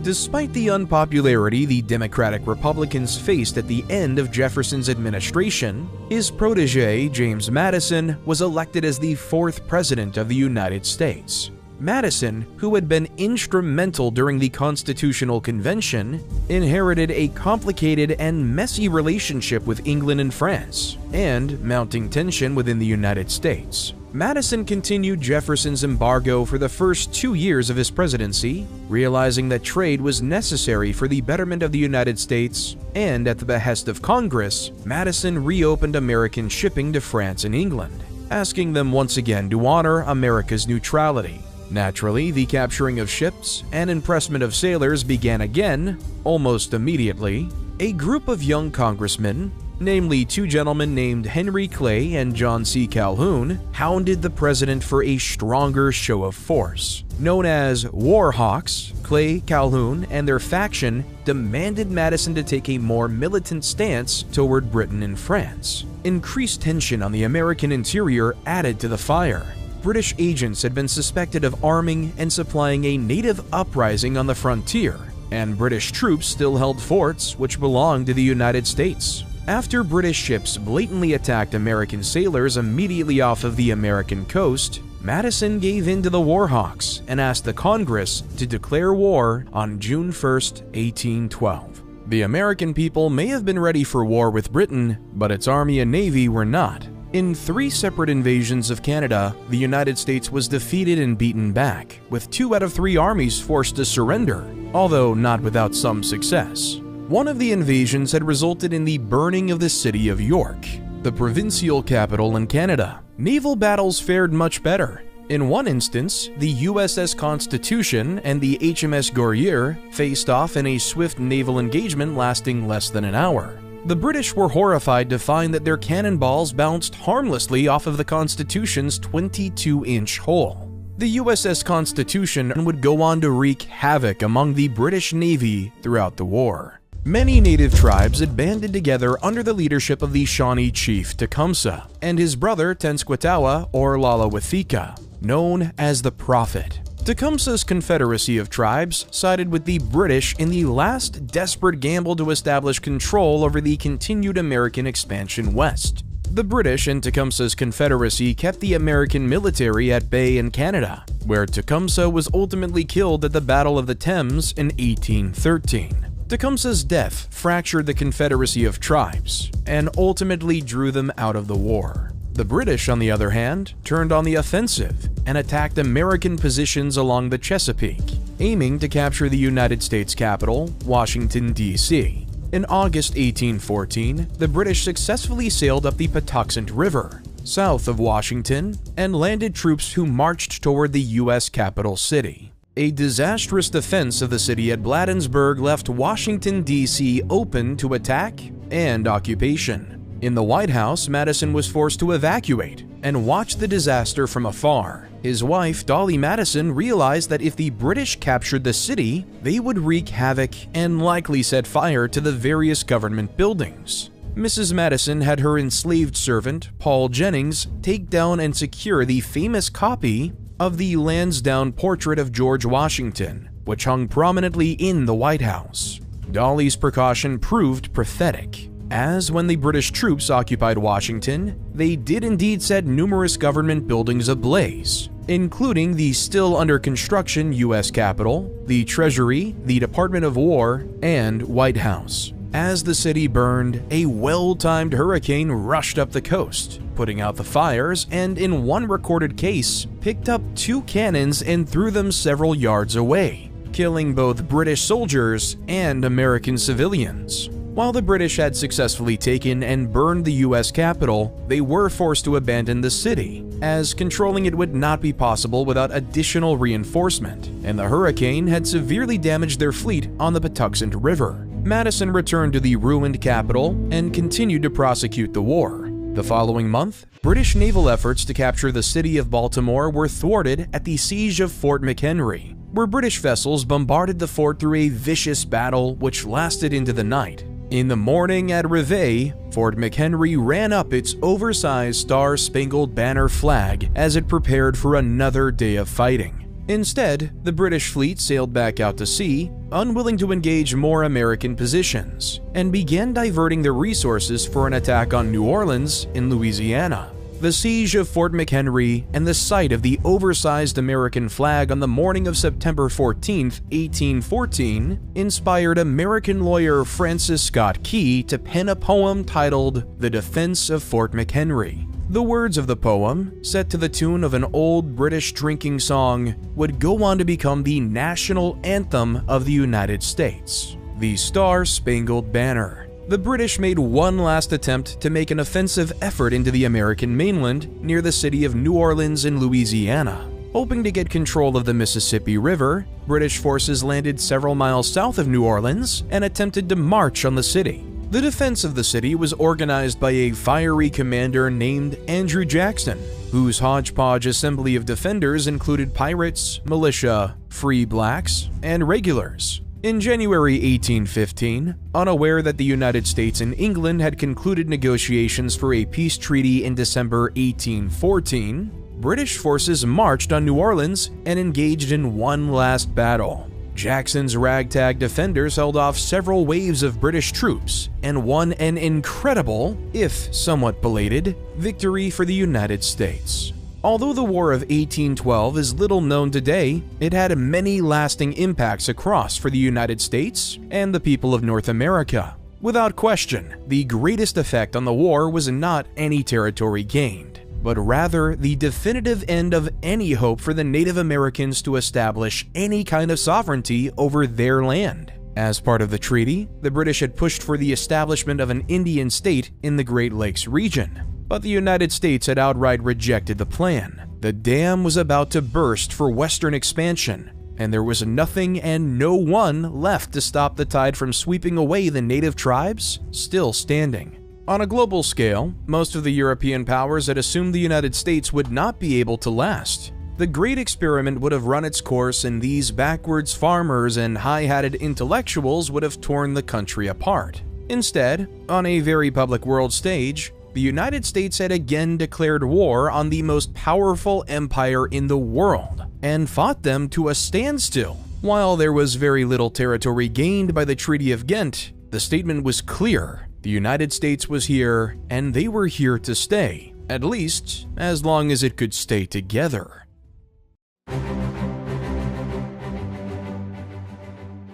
Despite the unpopularity the Democratic Republicans faced at the end of Jefferson's administration, his protege, James Madison, was elected as the fourth president of the United States. Madison, who had been instrumental during the Constitutional Convention, inherited a complicated and messy relationship with England and France, and mounting tension within the United States. Madison continued Jefferson's embargo for the first 2 years of his presidency, realizing that trade was necessary for the betterment of the United States, and at the behest of Congress, Madison reopened American shipping to France and England, asking them once again to honor America's neutrality. Naturally, the capturing of ships and impressment of sailors began again, almost immediately. A group of young congressmen, namely two gentlemen named Henry Clay and John C. Calhoun, hounded the president for a stronger show of force. Known as War Hawks, Clay, Calhoun, and their faction demanded Madison to take a more militant stance toward Britain and France. Increased tension on the American interior added to the fire. British agents had been suspected of arming and supplying a native uprising on the frontier, and British troops still held forts which belonged to the United States. After British ships blatantly attacked American sailors immediately off of the American coast, Madison gave in to the War Hawks and asked the Congress to declare war on June 1, 1812. The American people may have been ready for war with Britain, but its army and navy were not. In 3 separate invasions of Canada, the United States was defeated and beaten back, with 2 out of 3 armies forced to surrender, although not without some success. One of the invasions had resulted in the burning of the city of York, the provincial capital in Canada. Naval battles fared much better. In one instance, the USS Constitution and the HMS Guerriere faced off in a swift naval engagement lasting less than an hour. The British were horrified to find that their cannonballs bounced harmlessly off of the Constitution's 22-inch hull. The USS Constitution would go on to wreak havoc among the British Navy throughout the war. Many native tribes had banded together under the leadership of the Shawnee chief Tecumseh and his brother Tenskwatawa or Lalawethika, known as the Prophet. Tecumseh's confederacy of tribes sided with the British in the last desperate gamble to establish control over the continued American expansion west. The British and Tecumseh's confederacy kept the American military at bay in Canada, where Tecumseh was ultimately killed at the Battle of the Thames in 1813. Tecumseh's death fractured the confederacy of tribes and ultimately drew them out of the war. The British, on the other hand, turned on the offensive and attacked American positions along the Chesapeake, aiming to capture the United States capital, Washington, D.C. In August 1814, the British successfully sailed up the Patuxent River, south of Washington, and landed troops who marched toward the U.S. capital city. A disastrous defense of the city at Bladensburg left Washington, D.C. open to attack and occupation. In the White House, Madison was forced to evacuate and watch the disaster from afar. His wife, Dolly Madison, realized that if the British captured the city, they would wreak havoc and likely set fire to the various government buildings. Mrs. Madison had her enslaved servant, Paul Jennings, take down and secure the famous copy of the Lansdowne portrait of George Washington, which hung prominently in the White House. Dolly's precaution proved prophetic, as when the British troops occupied Washington, they did indeed set numerous government buildings ablaze, including the still under construction U.S. Capitol, the Treasury, the Department of War, and White House. As the city burned, a well-timed hurricane rushed up the coast, putting out the fires, and in one recorded case, picked up 2 cannons and threw them several yards away, killing both British soldiers and American civilians. While the British had successfully taken and burned the U.S. Capitol, they were forced to abandon the city, as controlling it would not be possible without additional reinforcement, and the hurricane had severely damaged their fleet on the Patuxent River. Madison returned to the ruined capital and continued to prosecute the war. The following month, British naval efforts to capture the city of Baltimore were thwarted at the siege of Fort McHenry, where British vessels bombarded the fort through a vicious battle which lasted into the night. In the morning at Reveille, Fort McHenry ran up its oversized Star-Spangled Banner flag as it prepared for another day of fighting. Instead, the British fleet sailed back out to sea, unwilling to engage more American positions, and began diverting their resources for an attack on New Orleans in Louisiana. The siege of Fort McHenry and the sight of the oversized American flag on the morning of September 14, 1814, inspired American lawyer Francis Scott Key to pen a poem titled The Defense of Fort McHenry. The words of the poem, set to the tune of an old British drinking song, would go on to become the national anthem of the United States, the Star-Spangled Banner. The British made one last attempt to make an offensive effort into the American mainland near the city of New Orleans in Louisiana. Hoping to get control of the Mississippi River, British forces landed several miles south of New Orleans and attempted to march on the city. The defense of the city was organized by a fiery commander named Andrew Jackson, whose hodgepodge assembly of defenders included pirates, militia, free blacks, and regulars. In January 1815, unaware that the United States and England had concluded negotiations for a peace treaty in December 1814, British forces marched on New Orleans and engaged in one last battle. Jackson's ragtag defenders held off several waves of British troops and won an incredible, if somewhat belated, victory for the United States. Although the War of 1812 is little known today, it had many lasting impacts across for the United States and the people of North America. Without question, the greatest effect on the war was not any territory gained, but rather the definitive end of any hope for the Native Americans to establish any kind of sovereignty over their land. As part of the treaty, the British had pushed for the establishment of an Indian state in the Great Lakes region, but the United States had outright rejected the plan. The dam was about to burst for Western expansion, and there was nothing and no one left to stop the tide from sweeping away the native tribes still standing. On a global scale, most of the European powers had assumed the United States would not be able to last. The great experiment would have run its course, and these backwards farmers and high-hatted intellectuals would have torn the country apart. Instead, on a very public world stage, the United States had again declared war on the most powerful empire in the world and fought them to a standstill. While there was very little territory gained by the Treaty of Ghent, the statement was clear. The United States was here, and they were here to stay, at least as long as it could stay together.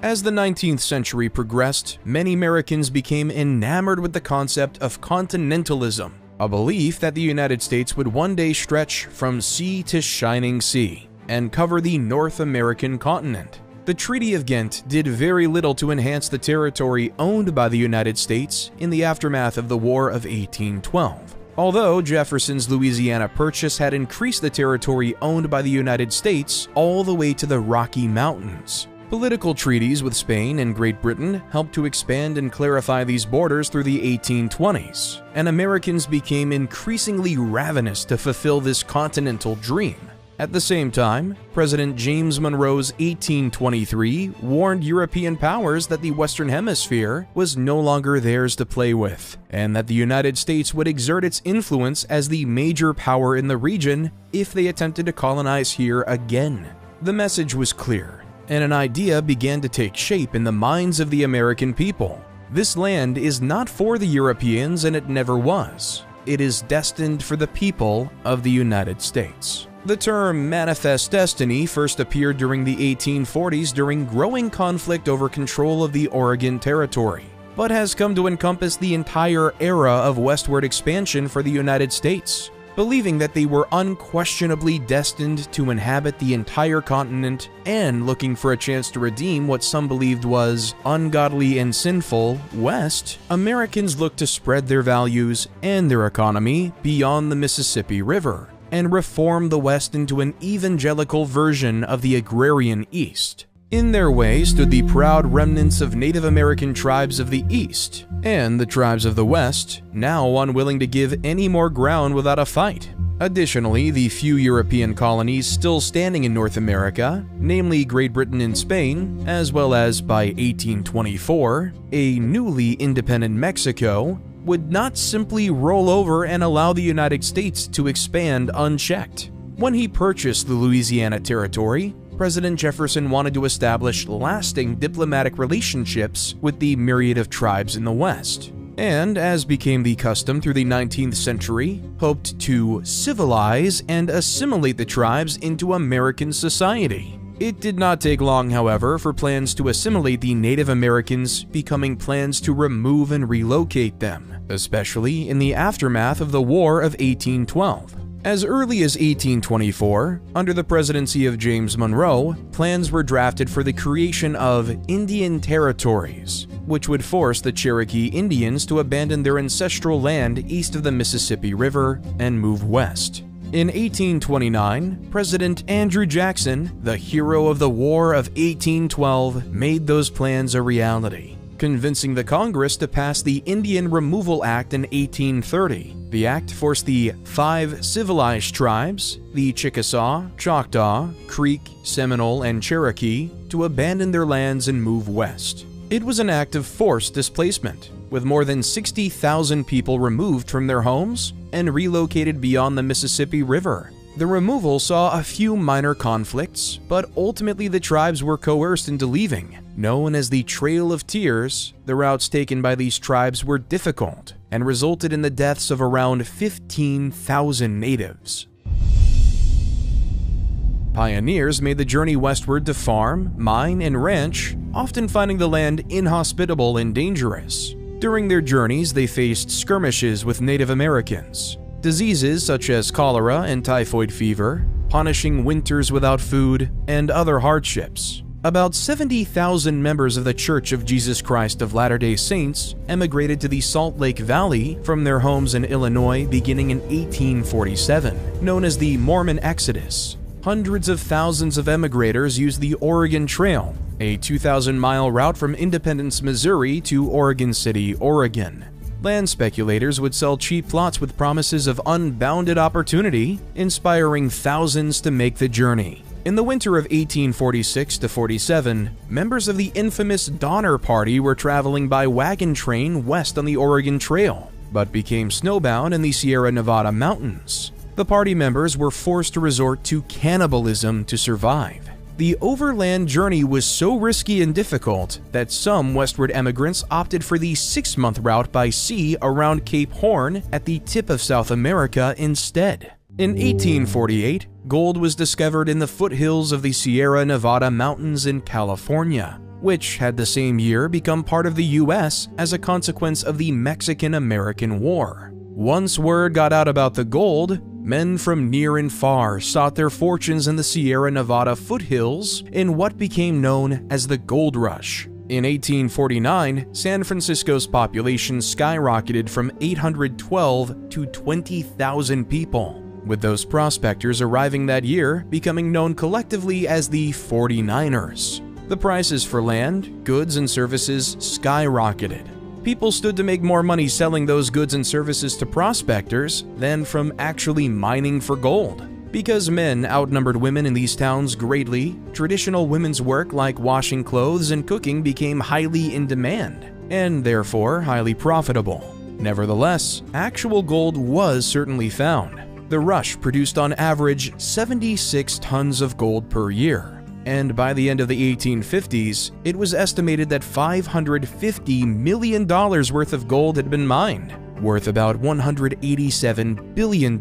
As the 19th century progressed, many Americans became enamored with the concept of continentalism, a belief that the United States would one day stretch from sea to shining sea and cover the North American continent. The Treaty of Ghent did very little to enhance the territory owned by the United States in the aftermath of the War of 1812. Although Jefferson's Louisiana Purchase had increased the territory owned by the United States all the way to the Rocky Mountains, Political treaties with Spain and Great Britain helped to expand and clarify these borders through the 1820s, and Americans became increasingly ravenous to fulfill this continental dream. At the same time, President James Monroe's 1823 warned European powers that the Western Hemisphere was no longer theirs to play with, and that the United States would exert its influence as the major power in the region if they attempted to colonize here again. The message was clear, and an idea began to take shape in the minds of the American people. This land is not for the Europeans, and it never was. It is destined for the people of the United States. The term manifest destiny first appeared during the 1840s during growing conflict over control of the Oregon Territory, but has come to encompass the entire era of westward expansion for the United States, believing that they were unquestionably destined to inhabit the entire continent and looking for a chance to redeem what some believed was ungodly and sinful West. Americans looked to spread their values and their economy beyond the Mississippi River and reform the West into an evangelical version of the agrarian East. In their way stood the proud remnants of Native American tribes of the East, and the tribes of the West, now unwilling to give any more ground without a fight. Additionally, the few European colonies still standing in North America, namely Great Britain and Spain, as well as, by 1824, a newly independent Mexico, would not simply roll over and allow the United States to expand unchecked. When he purchased the Louisiana Territory, President Jefferson wanted to establish lasting diplomatic relationships with the myriad of tribes in the West, and, as became the custom through the 19th century, hoped to civilize and assimilate the tribes into American society. It did not take long, however, for plans to assimilate the Native Americans becoming plans to remove and relocate them, especially in the aftermath of the War of 1812. As early as 1824, under the presidency of James Monroe, plans were drafted for the creation of Indian territories, which would force the Cherokee Indians to abandon their ancestral land east of the Mississippi River and move west. In 1829, President Andrew Jackson, the hero of the War of 1812, made those plans a reality, convincing the Congress to pass the Indian Removal Act in 1830. The act forced the 5 civilized tribes, the Chickasaw, Choctaw, Creek, Seminole, and Cherokee, to abandon their lands and move west. It was an act of forced displacement, with more than 60,000 people removed from their homes and relocated beyond the Mississippi River. The removal saw a few minor conflicts, but ultimately the tribes were coerced into leaving. Known as the Trail of Tears, the routes taken by these tribes were difficult and resulted in the deaths of around 15,000 natives. Pioneers made the journey westward to farm, mine, and ranch, often finding the land inhospitable and dangerous. During their journeys, they faced skirmishes with Native Americans, diseases such as cholera and typhoid fever, punishing winters without food, and other hardships. About 70,000 members of the Church of Jesus Christ of Latter-day Saints emigrated to the Salt Lake Valley from their homes in Illinois beginning in 1847, known as the Mormon Exodus. Hundreds of thousands of emigrators used the Oregon Trail, a 2,000-mile route from Independence, Missouri to Oregon City, Oregon. Land speculators would sell cheap plots with promises of unbounded opportunity, inspiring thousands to make the journey. In the winter of 1846-47, members of the infamous Donner Party were traveling by wagon train west on the Oregon Trail, but became snowbound in the Sierra Nevada mountains. The party members were forced to resort to cannibalism to survive. The overland journey was so risky and difficult that some westward emigrants opted for the 6-month route by sea around Cape Horn at the tip of South America instead. In 1848, gold was discovered in the foothills of the Sierra Nevada mountains in California, which had the same year become part of the U.S. as a consequence of the Mexican-American War. Once word got out about the gold, men from near and far sought their fortunes in the Sierra Nevada foothills in what became known as the Gold Rush. In 1849, San Francisco's population skyrocketed from 812 to 20,000 people, with those prospectors arriving that year becoming known collectively as the 49ers. The prices for land, goods, and services skyrocketed. People stood to make more money selling those goods and services to prospectors than from actually mining for gold. Because men outnumbered women in these towns greatly, traditional women's work like washing clothes and cooking became highly in demand, and therefore highly profitable. Nevertheless, actual gold was certainly found. The rush produced on average 76 tons of gold per year, and by the end of the 1850s, it was estimated that $550 million worth of gold had been mined, worth about $187 billion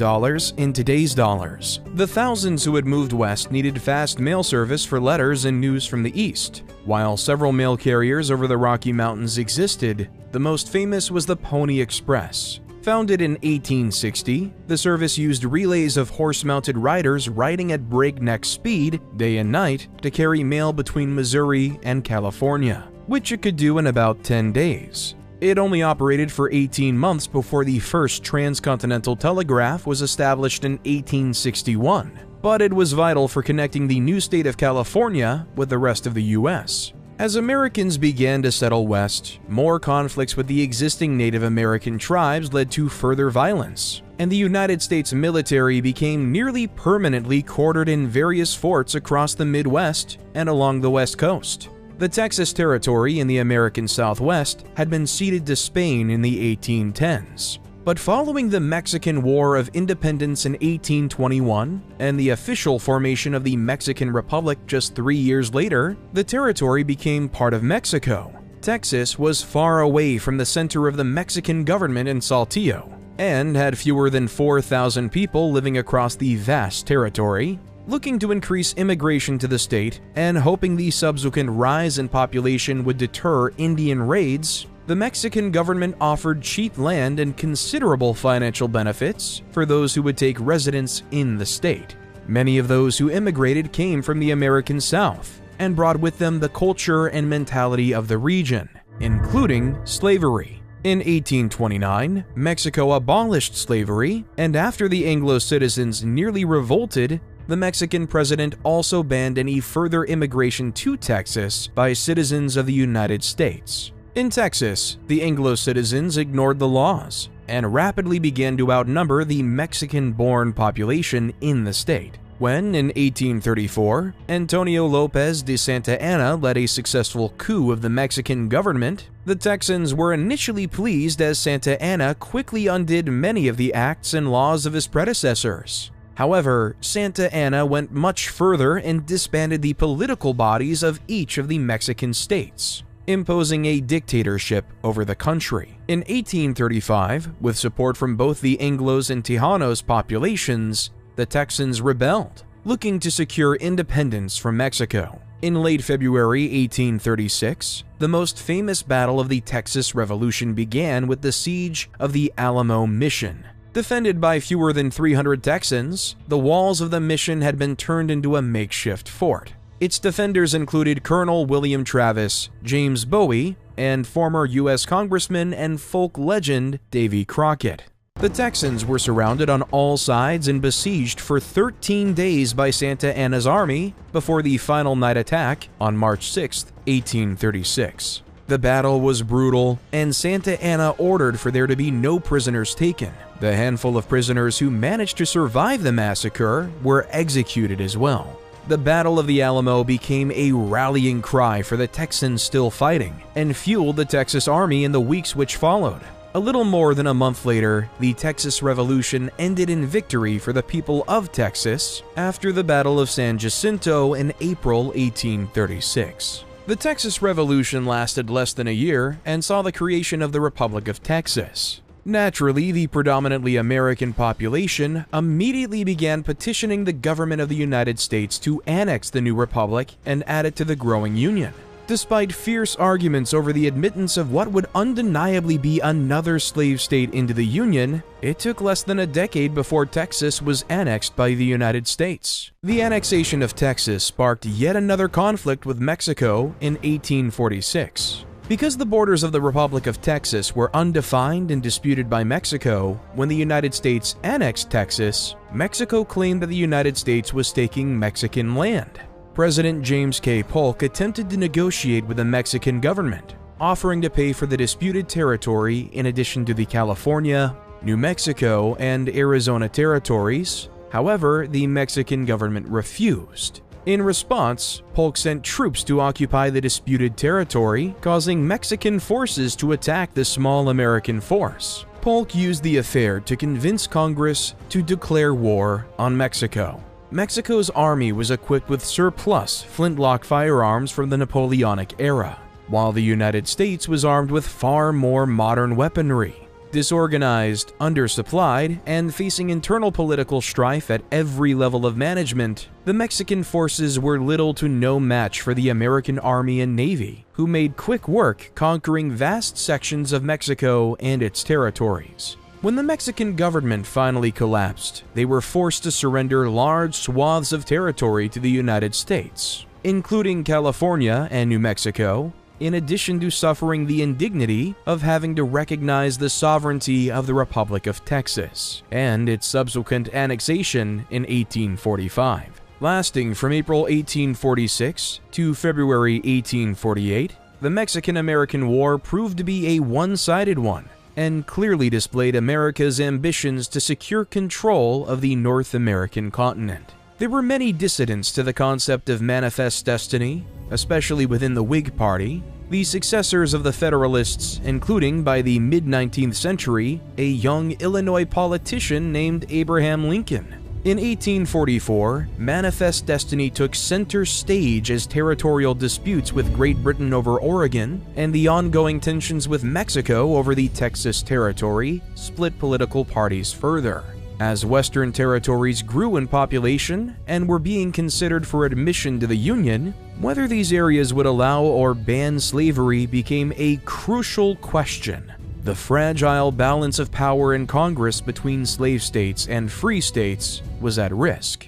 in today's dollars. The thousands who had moved west needed fast mail service for letters and news from the east. While several mail carriers over the Rocky Mountains existed, the most famous was the Pony Express. Founded in 1860, the service used relays of horse-mounted riders riding at breakneck speed, day and night, to carry mail between Missouri and California, which it could do in about 10 days. It only operated for 18 months before the first transcontinental telegraph was established in 1861, but it was vital for connecting the new state of California with the rest of the U.S. As Americans began to settle west, more conflicts with the existing Native American tribes led to further violence, and the United States military became nearly permanently quartered in various forts across the Midwest and along the West Coast. The Texas Territory in the American Southwest had been ceded to Spain in the 1810s. But following the Mexican War of Independence in 1821 and the official formation of the Mexican Republic just 3 years later, the territory became part of Mexico. Texas was far away from the center of the Mexican government in Saltillo and had fewer than 4,000 people living across the vast territory. Looking to increase immigration to the state and hoping the subsequent rise in population would deter Indian raids, the Mexican government offered cheap land and considerable financial benefits for those who would take residence in the state. Many of those who immigrated came from the American South and brought with them the culture and mentality of the region, including slavery. In 1829, Mexico abolished slavery, and after the Anglo citizens nearly revolted, the Mexican president also banned any further immigration to Texas by citizens of the United States. In Texas, the Anglo citizens ignored the laws and rapidly began to outnumber the Mexican-born population in the state. When, in 1834, Antonio Lopez de Santa Anna led a successful coup of the Mexican government, the Texans were initially pleased as Santa Anna quickly undid many of the acts and laws of his predecessors. However, Santa Anna went much further and disbanded the political bodies of each of the Mexican states, imposing a dictatorship over the country. In 1835, with support from both the Anglos and Tejanos populations, the Texans rebelled, looking to secure independence from Mexico. In late February 1836, the most famous battle of the Texas Revolution began with the siege of the Alamo Mission. Defended by fewer than 300 Texans, the walls of the mission had been turned into a makeshift fort. Its defenders included Colonel William Travis, James Bowie, and former U.S. Congressman and folk legend Davy Crockett. The Texans were surrounded on all sides and besieged for 13 days by Santa Anna's army before the final night attack on March 6, 1836. The battle was brutal, and Santa Anna ordered for there to be no prisoners taken. The handful of prisoners who managed to survive the massacre were executed as well. The Battle of the Alamo became a rallying cry for the Texans still fighting and fueled the Texas Army in the weeks which followed. A little more than a month later, the Texas Revolution ended in victory for the people of Texas after the Battle of San Jacinto in April 1836. The Texas Revolution lasted less than a year and saw the creation of the Republic of Texas. Naturally, the predominantly American population immediately began petitioning the government of the United States to annex the new republic and add it to the growing Union. Despite fierce arguments over the admittance of what would undeniably be another slave state into the Union, it took less than a decade before Texas was annexed by the United States. The annexation of Texas sparked yet another conflict with Mexico in 1846. Because the borders of the Republic of Texas were undefined and disputed by Mexico, when the United States annexed Texas, Mexico claimed that the United States was taking Mexican land. President James K. Polk attempted to negotiate with the Mexican government, offering to pay for the disputed territory in addition to the California, New Mexico, and Arizona territories. However, the Mexican government refused. In response, Polk sent troops to occupy the disputed territory, causing Mexican forces to attack the small American force. Polk used the affair to convince Congress to declare war on Mexico. Mexico's army was equipped with surplus flintlock firearms from the Napoleonic era, while the United States was armed with far more modern weaponry. Disorganized, undersupplied, and facing internal political strife at every level of management, the Mexican forces were little to no match for the American Army and Navy, who made quick work conquering vast sections of Mexico and its territories. When the Mexican government finally collapsed, they were forced to surrender large swaths of territory to the United States, including California and New Mexico, in addition to suffering the indignity of having to recognize the sovereignty of the Republic of Texas and its subsequent annexation in 1845. Lasting from April 1846 to February 1848, the Mexican-American War proved to be a one-sided one and clearly displayed America's ambitions to secure control of the North American continent. There were many dissidents to the concept of manifest destiny, especially within the Whig Party, the successors of the Federalists, including, by the mid-19th century, a young Illinois politician named Abraham Lincoln. In 1844, manifest destiny took center stage as territorial disputes with Great Britain over Oregon and the ongoing tensions with Mexico over the Texas Territory split political parties further. As Western territories grew in population and were being considered for admission to the Union, whether these areas would allow or ban slavery became a crucial question. The fragile balance of power in Congress between slave states and free states was at risk.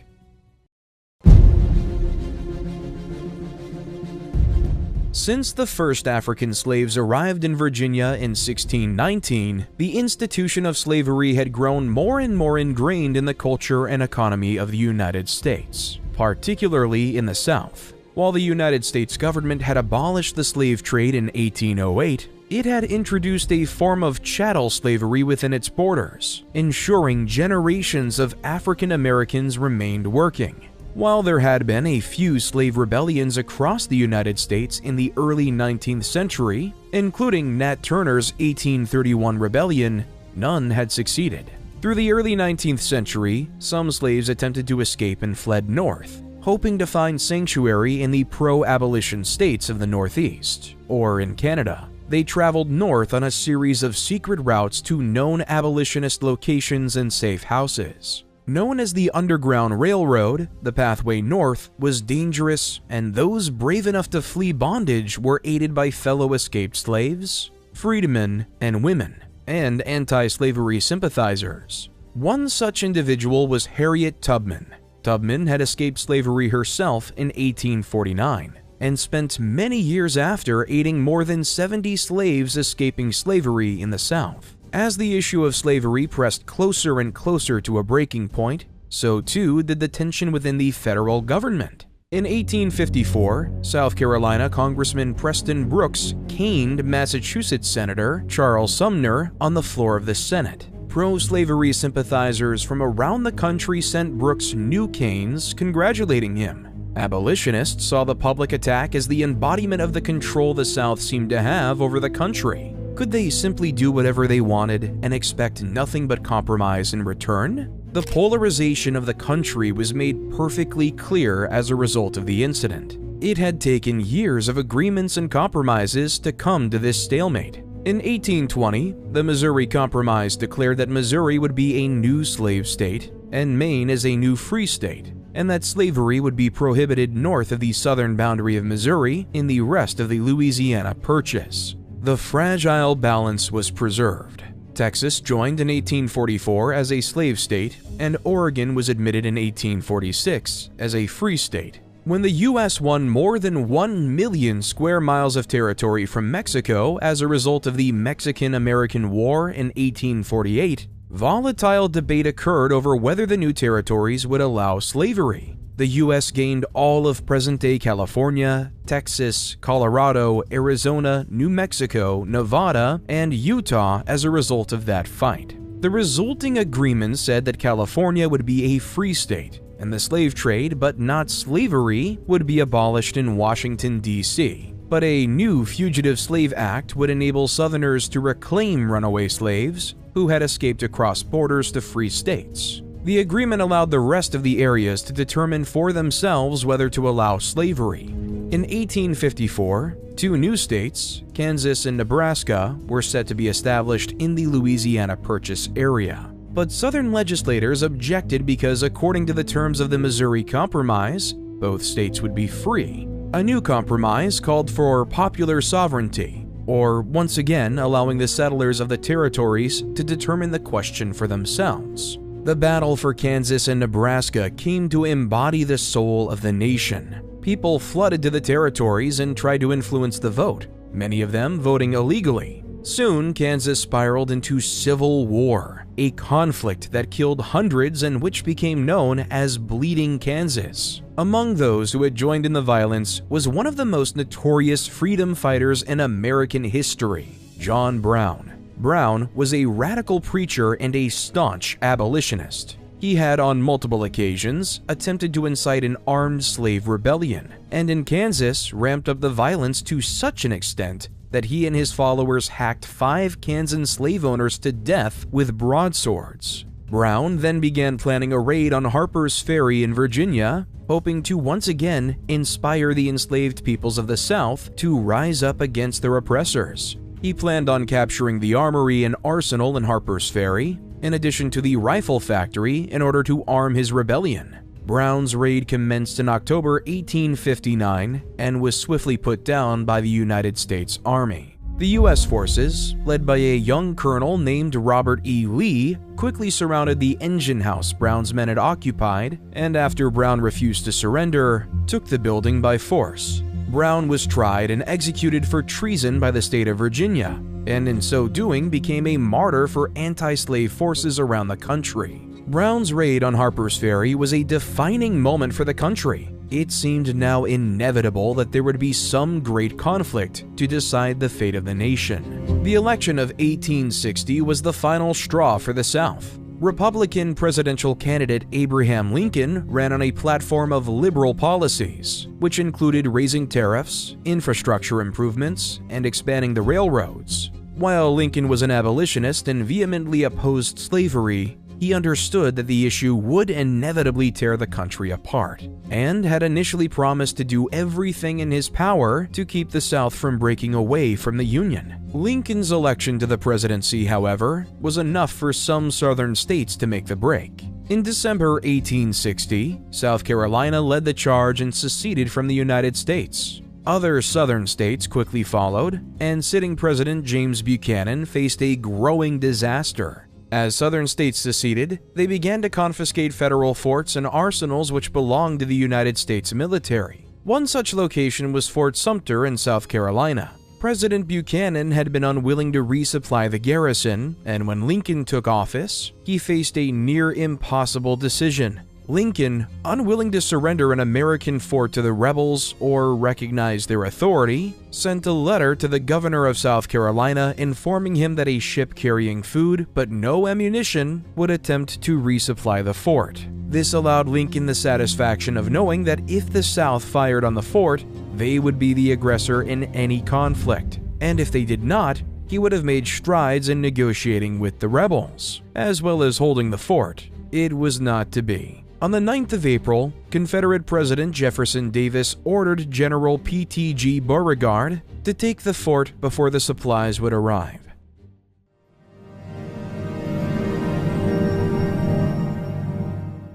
Since the first African slaves arrived in Virginia in 1619, the institution of slavery had grown more and more ingrained in the culture and economy of the United States, particularly in the South. While the United States government had abolished the slave trade in 1808, it had introduced a form of chattel slavery within its borders, ensuring generations of African Americans remained working. While there had been a few slave rebellions across the United States in the early 19th century, including Nat Turner's 1831 rebellion, none had succeeded. Through the early 19th century, some slaves attempted to escape and fled north, hoping to find sanctuary in the pro-abolition states of the Northeast, or in Canada. They traveled north on a series of secret routes to known abolitionist locations and safe houses. Known as the Underground Railroad, the pathway north was dangerous, and those brave enough to flee bondage were aided by fellow escaped slaves, freedmen, and women, and anti-slavery sympathizers. One such individual was Harriet Tubman. Tubman had escaped slavery herself in 1849, and spent many years after aiding more than 70 slaves escaping slavery in the South. As the issue of slavery pressed closer and closer to a breaking point, so too did the tension within the federal government. In 1854, South Carolina Congressman Preston Brooks caned Massachusetts Senator Charles Sumner on the floor of the Senate. Pro-slavery sympathizers from around the country sent Brooks new canes congratulating him. Abolitionists saw the public attack as the embodiment of the control the South seemed to have over the country. Could they simply do whatever they wanted and expect nothing but compromise in return? The polarization of the country was made perfectly clear as a result of the incident. It had taken years of agreements and compromises to come to this stalemate. In 1820, the Missouri Compromise declared that Missouri would be a new slave state and Maine as a new free state, and that slavery would be prohibited north of the southern boundary of Missouri in the rest of the Louisiana Purchase. The fragile balance was preserved. Texas joined in 1844 as a slave state, and Oregon was admitted in 1846 as a free state. When the U.S. won more than 1 million square miles of territory from Mexico as a result of the Mexican-American War in 1848, volatile debate occurred over whether the new territories would allow slavery. the U.S. gained all of present-day California, Texas, Colorado, Arizona, New Mexico, Nevada, and Utah as a result of that fight. The resulting agreement said that California would be a free state, and the slave trade, but not slavery, would be abolished in Washington, D.C. But a new Fugitive Slave Act would enable Southerners to reclaim runaway slaves who had escaped across borders to free states. The agreement allowed the rest of the areas to determine for themselves whether to allow slavery. In 1854, two new states, Kansas and Nebraska, were set to be established in the Louisiana Purchase area. But Southern legislators objected because, according to the terms of the Missouri Compromise, both states would be free. A new compromise called for popular sovereignty, or once again allowing the settlers of the territories to determine the question for themselves. The battle for Kansas and Nebraska came to embody the soul of the nation. People flooded to the territories and tried to influence the vote, many of them voting illegally. Soon, Kansas spiraled into civil war, a conflict that killed hundreds and which became known as Bleeding Kansas. Among those who had joined in the violence was one of the most notorious freedom fighters in American history, John Brown. Brown was a radical preacher and a staunch abolitionist. He had on multiple occasions attempted to incite an armed slave rebellion, and in Kansas ramped up the violence to such an extent that he and his followers hacked 5 Kansas slave owners to death with broadswords. Brown then began planning a raid on Harper's Ferry in Virginia, hoping to once again inspire the enslaved peoples of the South to rise up against their oppressors. He planned on capturing the armory and arsenal in Harper's Ferry, in addition to the rifle factory, in order to arm his rebellion. Brown's raid commenced in October 1859 and was swiftly put down by the United States Army. The U.S. forces, led by a young colonel named Robert E. Lee, quickly surrounded the engine house Brown's men had occupied, and after Brown refused to surrender, took the building by force. Brown was tried and executed for treason by the state of Virginia, and in so doing became a martyr for anti-slave forces around the country. Brown's raid on Harper's Ferry was a defining moment for the country. It seemed now inevitable that there would be some great conflict to decide the fate of the nation. The election of 1860 was the final straw for the South. Republican presidential candidate Abraham Lincoln ran on a platform of liberal policies, which included raising tariffs, infrastructure improvements, and expanding the railroads. While Lincoln was an abolitionist and vehemently opposed slavery, he understood that the issue would inevitably tear the country apart, and had initially promised to do everything in his power to keep the South from breaking away from the Union. Lincoln's election to the presidency, however, was enough for some southern states to make the break. In December 1860, South Carolina led the charge and seceded from the United States. Other southern states quickly followed, and sitting President James Buchanan faced a growing disaster. As southern states seceded, they began to confiscate federal forts and arsenals which belonged to the United States military. One such location was Fort Sumter in South Carolina. President Buchanan had been unwilling to resupply the garrison, and when Lincoln took office, he faced a near impossible decision. Lincoln, unwilling to surrender an American fort to the rebels or recognize their authority, sent a letter to the governor of South Carolina informing him that a ship carrying food but no ammunition would attempt to resupply the fort. This allowed Lincoln the satisfaction of knowing that if the South fired on the fort, they would be the aggressor in any conflict, and if they did not, he would have made strides in negotiating with the rebels, as well as holding the fort. It was not to be. On the 9th of April, Confederate President Jefferson Davis ordered General P.T.G. Beauregard to take the fort before the supplies would arrive.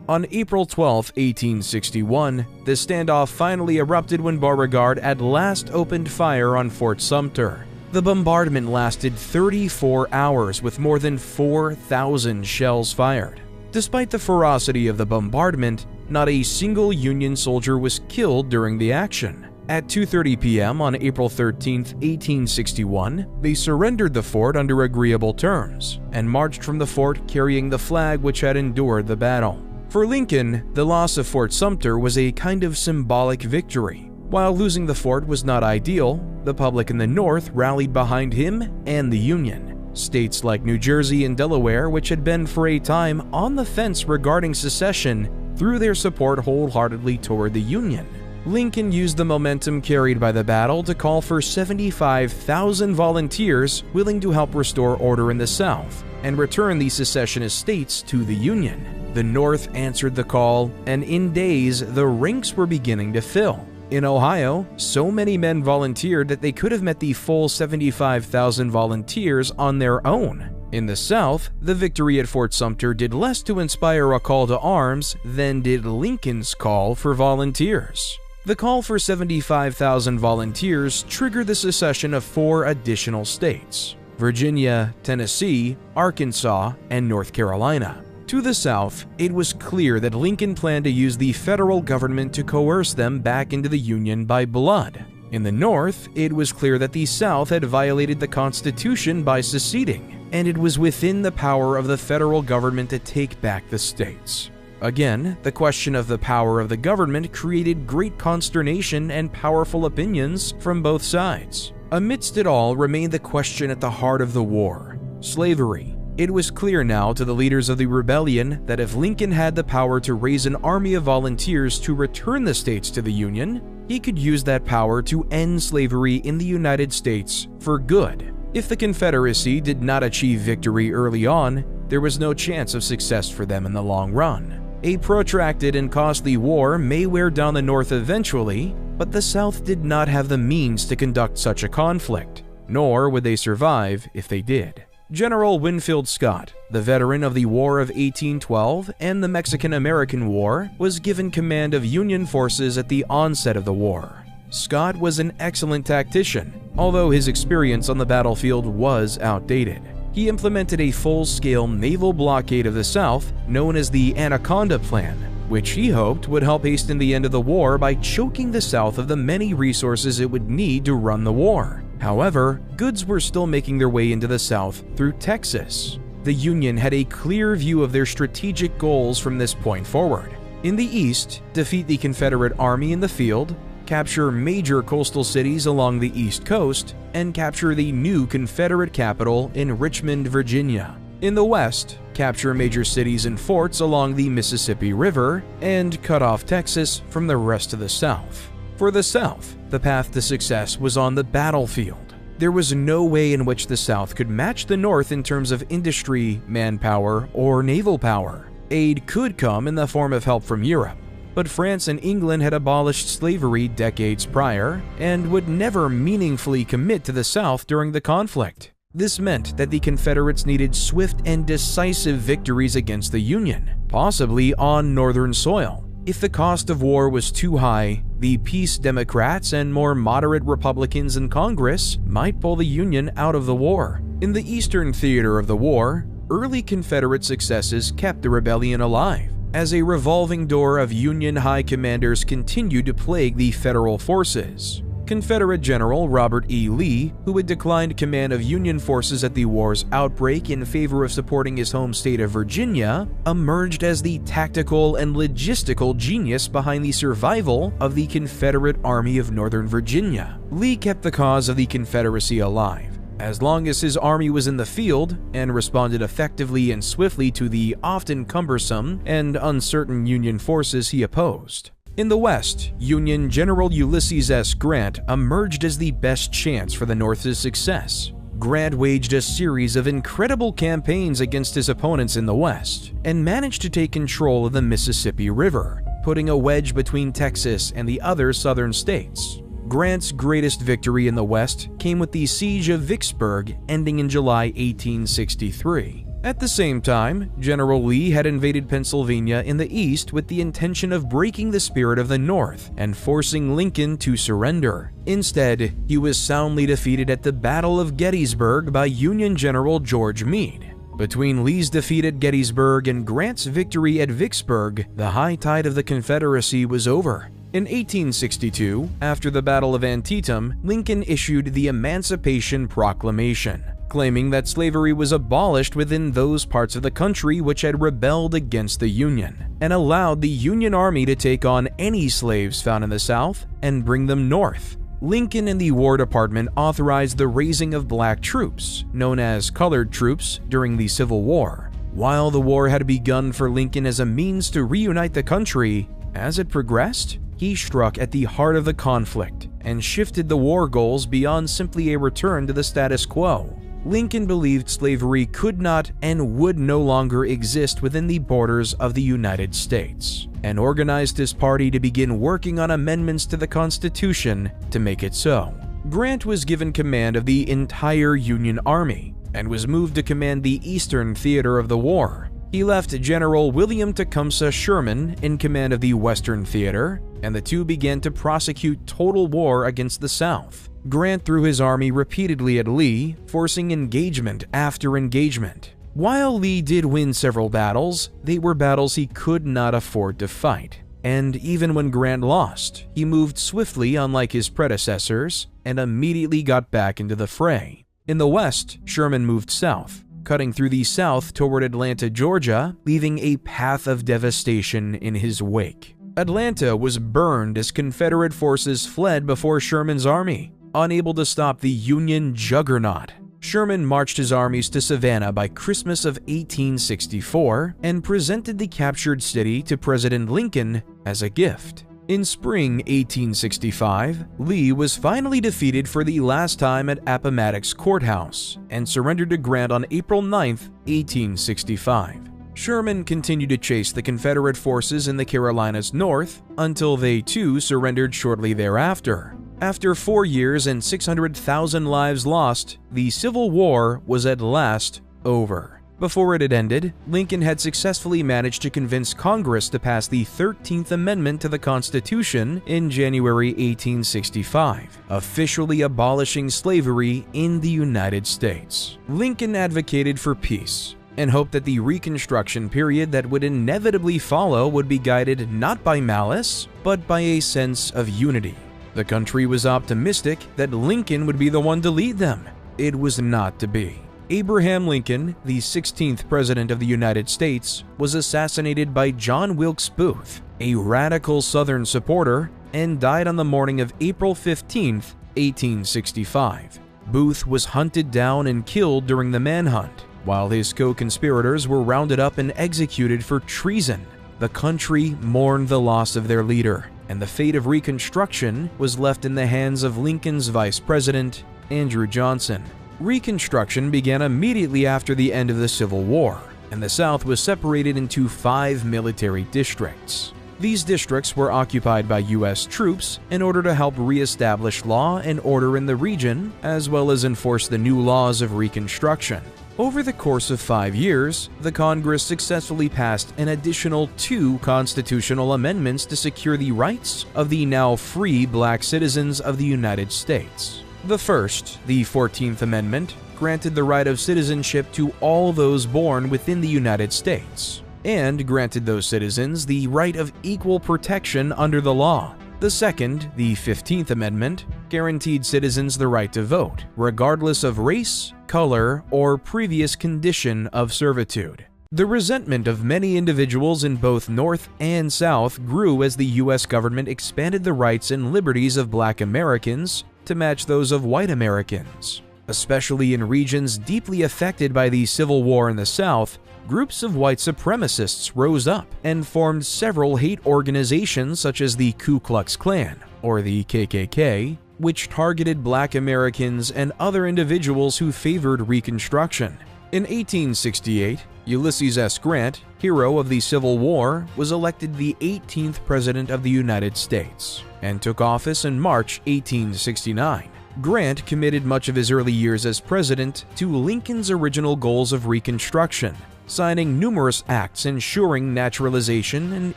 On April 12, 1861, the standoff finally erupted when Beauregard at last opened fire on Fort Sumter. The bombardment lasted 34 hours with more than 4,000 shells fired. Despite the ferocity of the bombardment, not a single Union soldier was killed during the action. At 2:30 p.m. on April 13, 1861, they surrendered the fort under agreeable terms and marched from the fort carrying the flag which had endured the battle. For Lincoln, the loss of Fort Sumter was a kind of symbolic victory. While losing the fort was not ideal, the public in the North rallied behind him and the Union. States like New Jersey and Delaware, which had been for a time on the fence regarding secession, threw their support wholeheartedly toward the Union. Lincoln used the momentum carried by the battle to call for 75,000 volunteers willing to help restore order in the South and return the secessionist states to the Union. The North answered the call, and in days, the ranks were beginning to fill. In Ohio, so many men volunteered that they could have met the full 75,000 volunteers on their own. In the South, the victory at Fort Sumter did less to inspire a call to arms than did Lincoln's call for volunteers. The call for 75,000 volunteers triggered the secession of 4 additional states: Virginia, Tennessee, Arkansas, and North Carolina. To the South, it was clear that Lincoln planned to use the federal government to coerce them back into the Union by blood. In the North, it was clear that the South had violated the Constitution by seceding, and it was within the power of the federal government to take back the states. Again, the question of the power of the government created great consternation and powerful opinions from both sides. Amidst it all remained the question at the heart of the war: slavery. It was clear now to the leaders of the rebellion that if Lincoln had the power to raise an army of volunteers to return the states to the Union, he could use that power to end slavery in the United States for good. If the Confederacy did not achieve victory early on, there was no chance of success for them in the long run. A protracted and costly war may wear down the North eventually, but the South did not have the means to conduct such a conflict, nor would they survive if they did. General Winfield Scott, the veteran of the War of 1812 and the Mexican-American War, was given command of Union forces at the onset of the war. Scott was an excellent tactician, although his experience on the battlefield was outdated. He implemented a full-scale naval blockade of the South known as the Anaconda Plan, which he hoped would help hasten the end of the war by choking the South of the many resources it would need to run the war. However, goods were still making their way into the South through Texas. The Union had a clear view of their strategic goals from this point forward. In the East, defeat the Confederate Army in the field, capture major coastal cities along the East Coast, and capture the new Confederate capital in Richmond, Virginia. In the West, capture major cities and forts along the Mississippi River, and cut off Texas from the rest of the South. For the South, the path to success was on the battlefield. There was no way in which the South could match the North in terms of industry, manpower, or naval power. Aid could come in the form of help from Europe, but France and England had abolished slavery decades prior and would never meaningfully commit to the South during the conflict. This meant that the Confederates needed swift and decisive victories against the Union, possibly on Northern soil. If the cost of war was too high, the Peace Democrats and more moderate Republicans in Congress might pull the Union out of the war. In the Eastern theater of the war, early Confederate successes kept the rebellion alive, as a revolving door of Union high commanders continued to plague the Federal forces. Confederate General Robert E. Lee, who had declined command of Union forces at the war's outbreak in favor of supporting his home state of Virginia, emerged as the tactical and logistical genius behind the survival of the Confederate Army of Northern Virginia. Lee kept the cause of the Confederacy alive, as long as his army was in the field and responded effectively and swiftly to the often cumbersome and uncertain Union forces he opposed. In the West, Union General Ulysses S. Grant emerged as the best chance for the North's success. Grant waged a series of incredible campaigns against his opponents in the West and managed to take control of the Mississippi River, putting a wedge between Texas and the other southern states. Grant's greatest victory in the West came with the Siege of Vicksburg, ending in July 1863. At the same time, General Lee had invaded Pennsylvania in the east with the intention of breaking the spirit of the North and forcing Lincoln to surrender. Instead, he was soundly defeated at the Battle of Gettysburg by Union General George Meade. Between Lee's defeat at Gettysburg and Grant's victory at Vicksburg, the high tide of the Confederacy was over. In 1862, after the Battle of Antietam, Lincoln issued the Emancipation Proclamation, claiming that slavery was abolished within those parts of the country which had rebelled against the Union, and allowed the Union Army to take on any slaves found in the South and bring them north. Lincoln and the War Department authorized the raising of black troops, known as colored troops, during the Civil War. While the war had begun for Lincoln as a means to reunite the country, as it progressed, he struck at the heart of the conflict and shifted the war goals beyond simply a return to the status quo. Lincoln believed slavery could not and would no longer exist within the borders of the United States, and organized his party to begin working on amendments to the Constitution to make it so. Grant was given command of the entire Union Army and was moved to command the Eastern Theater of the war. He left General William Tecumseh Sherman in command of the Western Theater, and the two began to prosecute total war against the South. Grant threw his army repeatedly at Lee, forcing engagement after engagement. While Lee did win several battles, they were battles he could not afford to fight. And even when Grant lost, he moved swiftly, unlike his predecessors, and immediately got back into the fray. In the West, Sherman moved south, cutting through the South toward Atlanta, Georgia, leaving a path of devastation in his wake. Atlanta was burned as Confederate forces fled before Sherman's army. Unable to stop the Union juggernaut, Sherman marched his armies to Savannah by Christmas of 1864 and presented the captured city to President Lincoln as a gift. In spring 1865, Lee was finally defeated for the last time at Appomattox Courthouse and surrendered to Grant on April 9, 1865. Sherman continued to chase the Confederate forces in the Carolinas north until they too surrendered shortly thereafter. After 4 years and 600,000 lives lost, the Civil War was at last over. Before it had ended, Lincoln had successfully managed to convince Congress to pass the 13th Amendment to the Constitution in January 1865, officially abolishing slavery in the United States. Lincoln advocated for peace and hoped that the Reconstruction period that would inevitably follow would be guided not by malice, but by a sense of unity. The country was optimistic that Lincoln would be the one to lead them. It was not to be. Abraham Lincoln, the 16th President of the United States, was assassinated by John Wilkes Booth, a radical Southern supporter, and died on the morning of April 15, 1865. Booth was hunted down and killed during the manhunt, while his co-conspirators were rounded up and executed for treason. The country mourned the loss of their leader, and the fate of Reconstruction was left in the hands of Lincoln's Vice President, Andrew Johnson. Reconstruction began immediately after the end of the Civil War, and the South was separated into 5 military districts. These districts were occupied by U.S. troops in order to help re-establish law and order in the region, as well as enforce the new laws of Reconstruction. Over the course of 5 years, the Congress successfully passed an additional 2 constitutional amendments to secure the rights of the now free black citizens of the United States. The first, the 14th Amendment, granted the right of citizenship to all those born within the United States, and granted those citizens the right of equal protection under the law. The second, the 15th Amendment, guaranteed citizens the right to vote, regardless of race, color, or previous condition of servitude. The resentment of many individuals in both North and South grew as the U.S. government expanded the rights and liberties of Black Americans to match those of white Americans. Especially in regions deeply affected by the Civil War in the South, groups of white supremacists rose up and formed several hate organizations such as the Ku Klux Klan, or the KKK, which targeted Black Americans and other individuals who favored Reconstruction. In 1868, Ulysses S. Grant, hero of the Civil War, was elected the 18th President of the United States and took office in March 1869. Grant committed much of his early years as president to Lincoln's original goals of Reconstruction, signing numerous acts ensuring naturalization and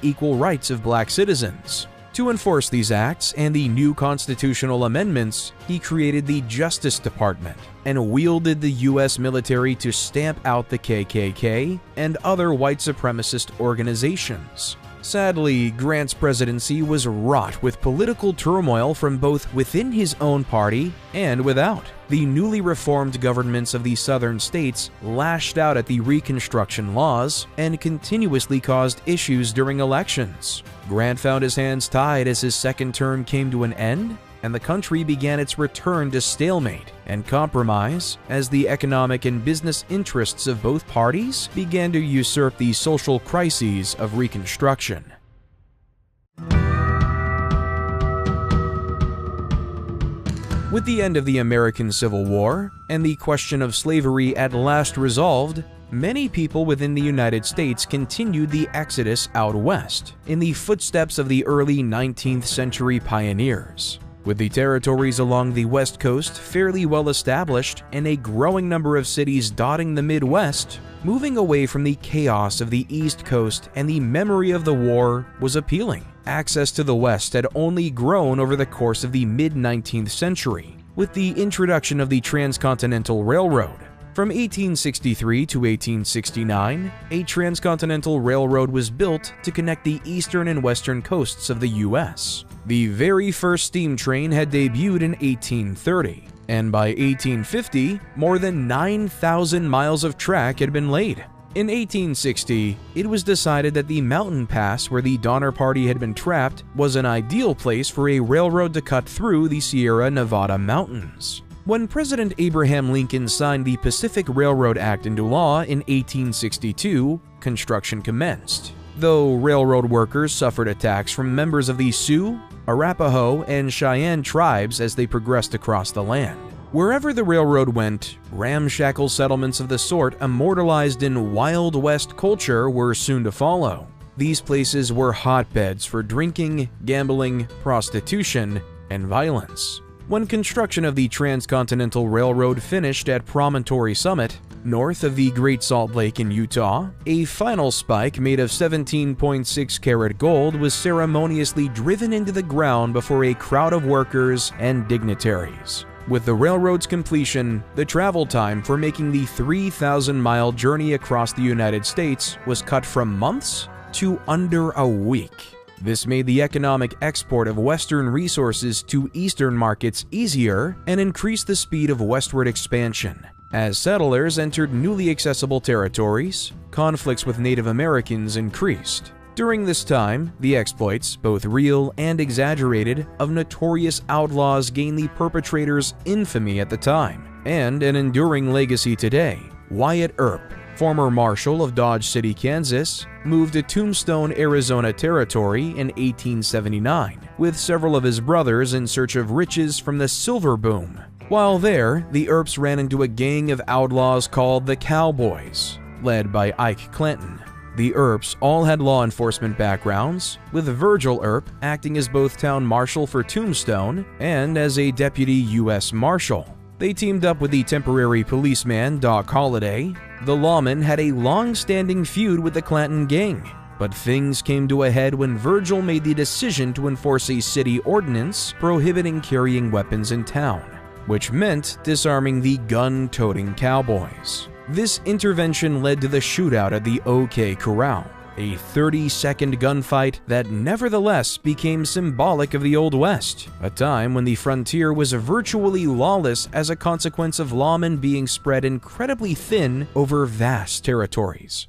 equal rights of black citizens. To enforce these acts and the new constitutional amendments, he created the Justice Department and wielded the U.S. military to stamp out the KKK and other white supremacist organizations. Sadly, Grant's presidency was wrought with political turmoil from both within his own party and without. The newly reformed governments of the southern states lashed out at the Reconstruction laws and continuously caused issues during elections. Grant found his hands tied as his second term came to an end, and the country began its return to stalemate and compromise as the economic and business interests of both parties began to usurp the social crises of Reconstruction. With the end of the American Civil War and the question of slavery at last resolved, many people within the United States continued the exodus out west, in the footsteps of the early 19th century pioneers. With the territories along the West Coast fairly well established and a growing number of cities dotting the Midwest, moving away from the chaos of the East Coast and the memory of the war was appealing. Access to the West had only grown over the course of the mid-19th century, with the introduction of the Transcontinental Railroad. From 1863 to 1869, a transcontinental railroad was built to connect the eastern and western coasts of the U.S. The very first steam train had debuted in 1830, and by 1850, more than 9,000 miles of track had been laid. In 1860, it was decided that the mountain pass where the Donner Party had been trapped was an ideal place for a railroad to cut through the Sierra Nevada mountains. When President Abraham Lincoln signed the Pacific Railroad Act into law in 1862, construction commenced. Though railroad workers suffered attacks from members of the Sioux, Arapaho, and Cheyenne tribes as they progressed across the land. Wherever the railroad went, ramshackle settlements of the sort immortalized in Wild West culture were soon to follow. These places were hotbeds for drinking, gambling, prostitution, and violence. When construction of the Transcontinental Railroad finished at Promontory Summit, north of the Great Salt Lake in Utah, a final spike made of 17.6 karat gold was ceremoniously driven into the ground before a crowd of workers and dignitaries. With the railroad's completion, the travel time for making the 3,000-mile journey across the United States was cut from months to under a week. This made the economic export of Western resources to Eastern markets easier and increased the speed of westward expansion. As settlers entered newly accessible territories, conflicts with Native Americans increased. During this time, the exploits, both real and exaggerated, of notorious outlaws gained the perpetrators' infamy at the time, and an enduring legacy today. Wyatt Earp, former Marshal of Dodge City, Kansas, moved to Tombstone, Arizona Territory in 1879, with several of his brothers in search of riches from the silver boom. While there, the Earps ran into a gang of outlaws called the Cowboys, led by Ike Clanton. The Earps all had law enforcement backgrounds, with Virgil Earp acting as both town marshal for Tombstone and as a deputy U.S. Marshal. They teamed up with the temporary policeman Doc Holliday. The lawman had a long-standing feud with the Clanton gang, but things came to a head when Virgil made the decision to enforce a city ordinance prohibiting carrying weapons in town, which meant disarming the gun-toting cowboys. This intervention led to the shootout at the OK Corral, a 30-second gunfight that nevertheless became symbolic of the Old West, a time when the frontier was virtually lawless as a consequence of lawmen being spread incredibly thin over vast territories.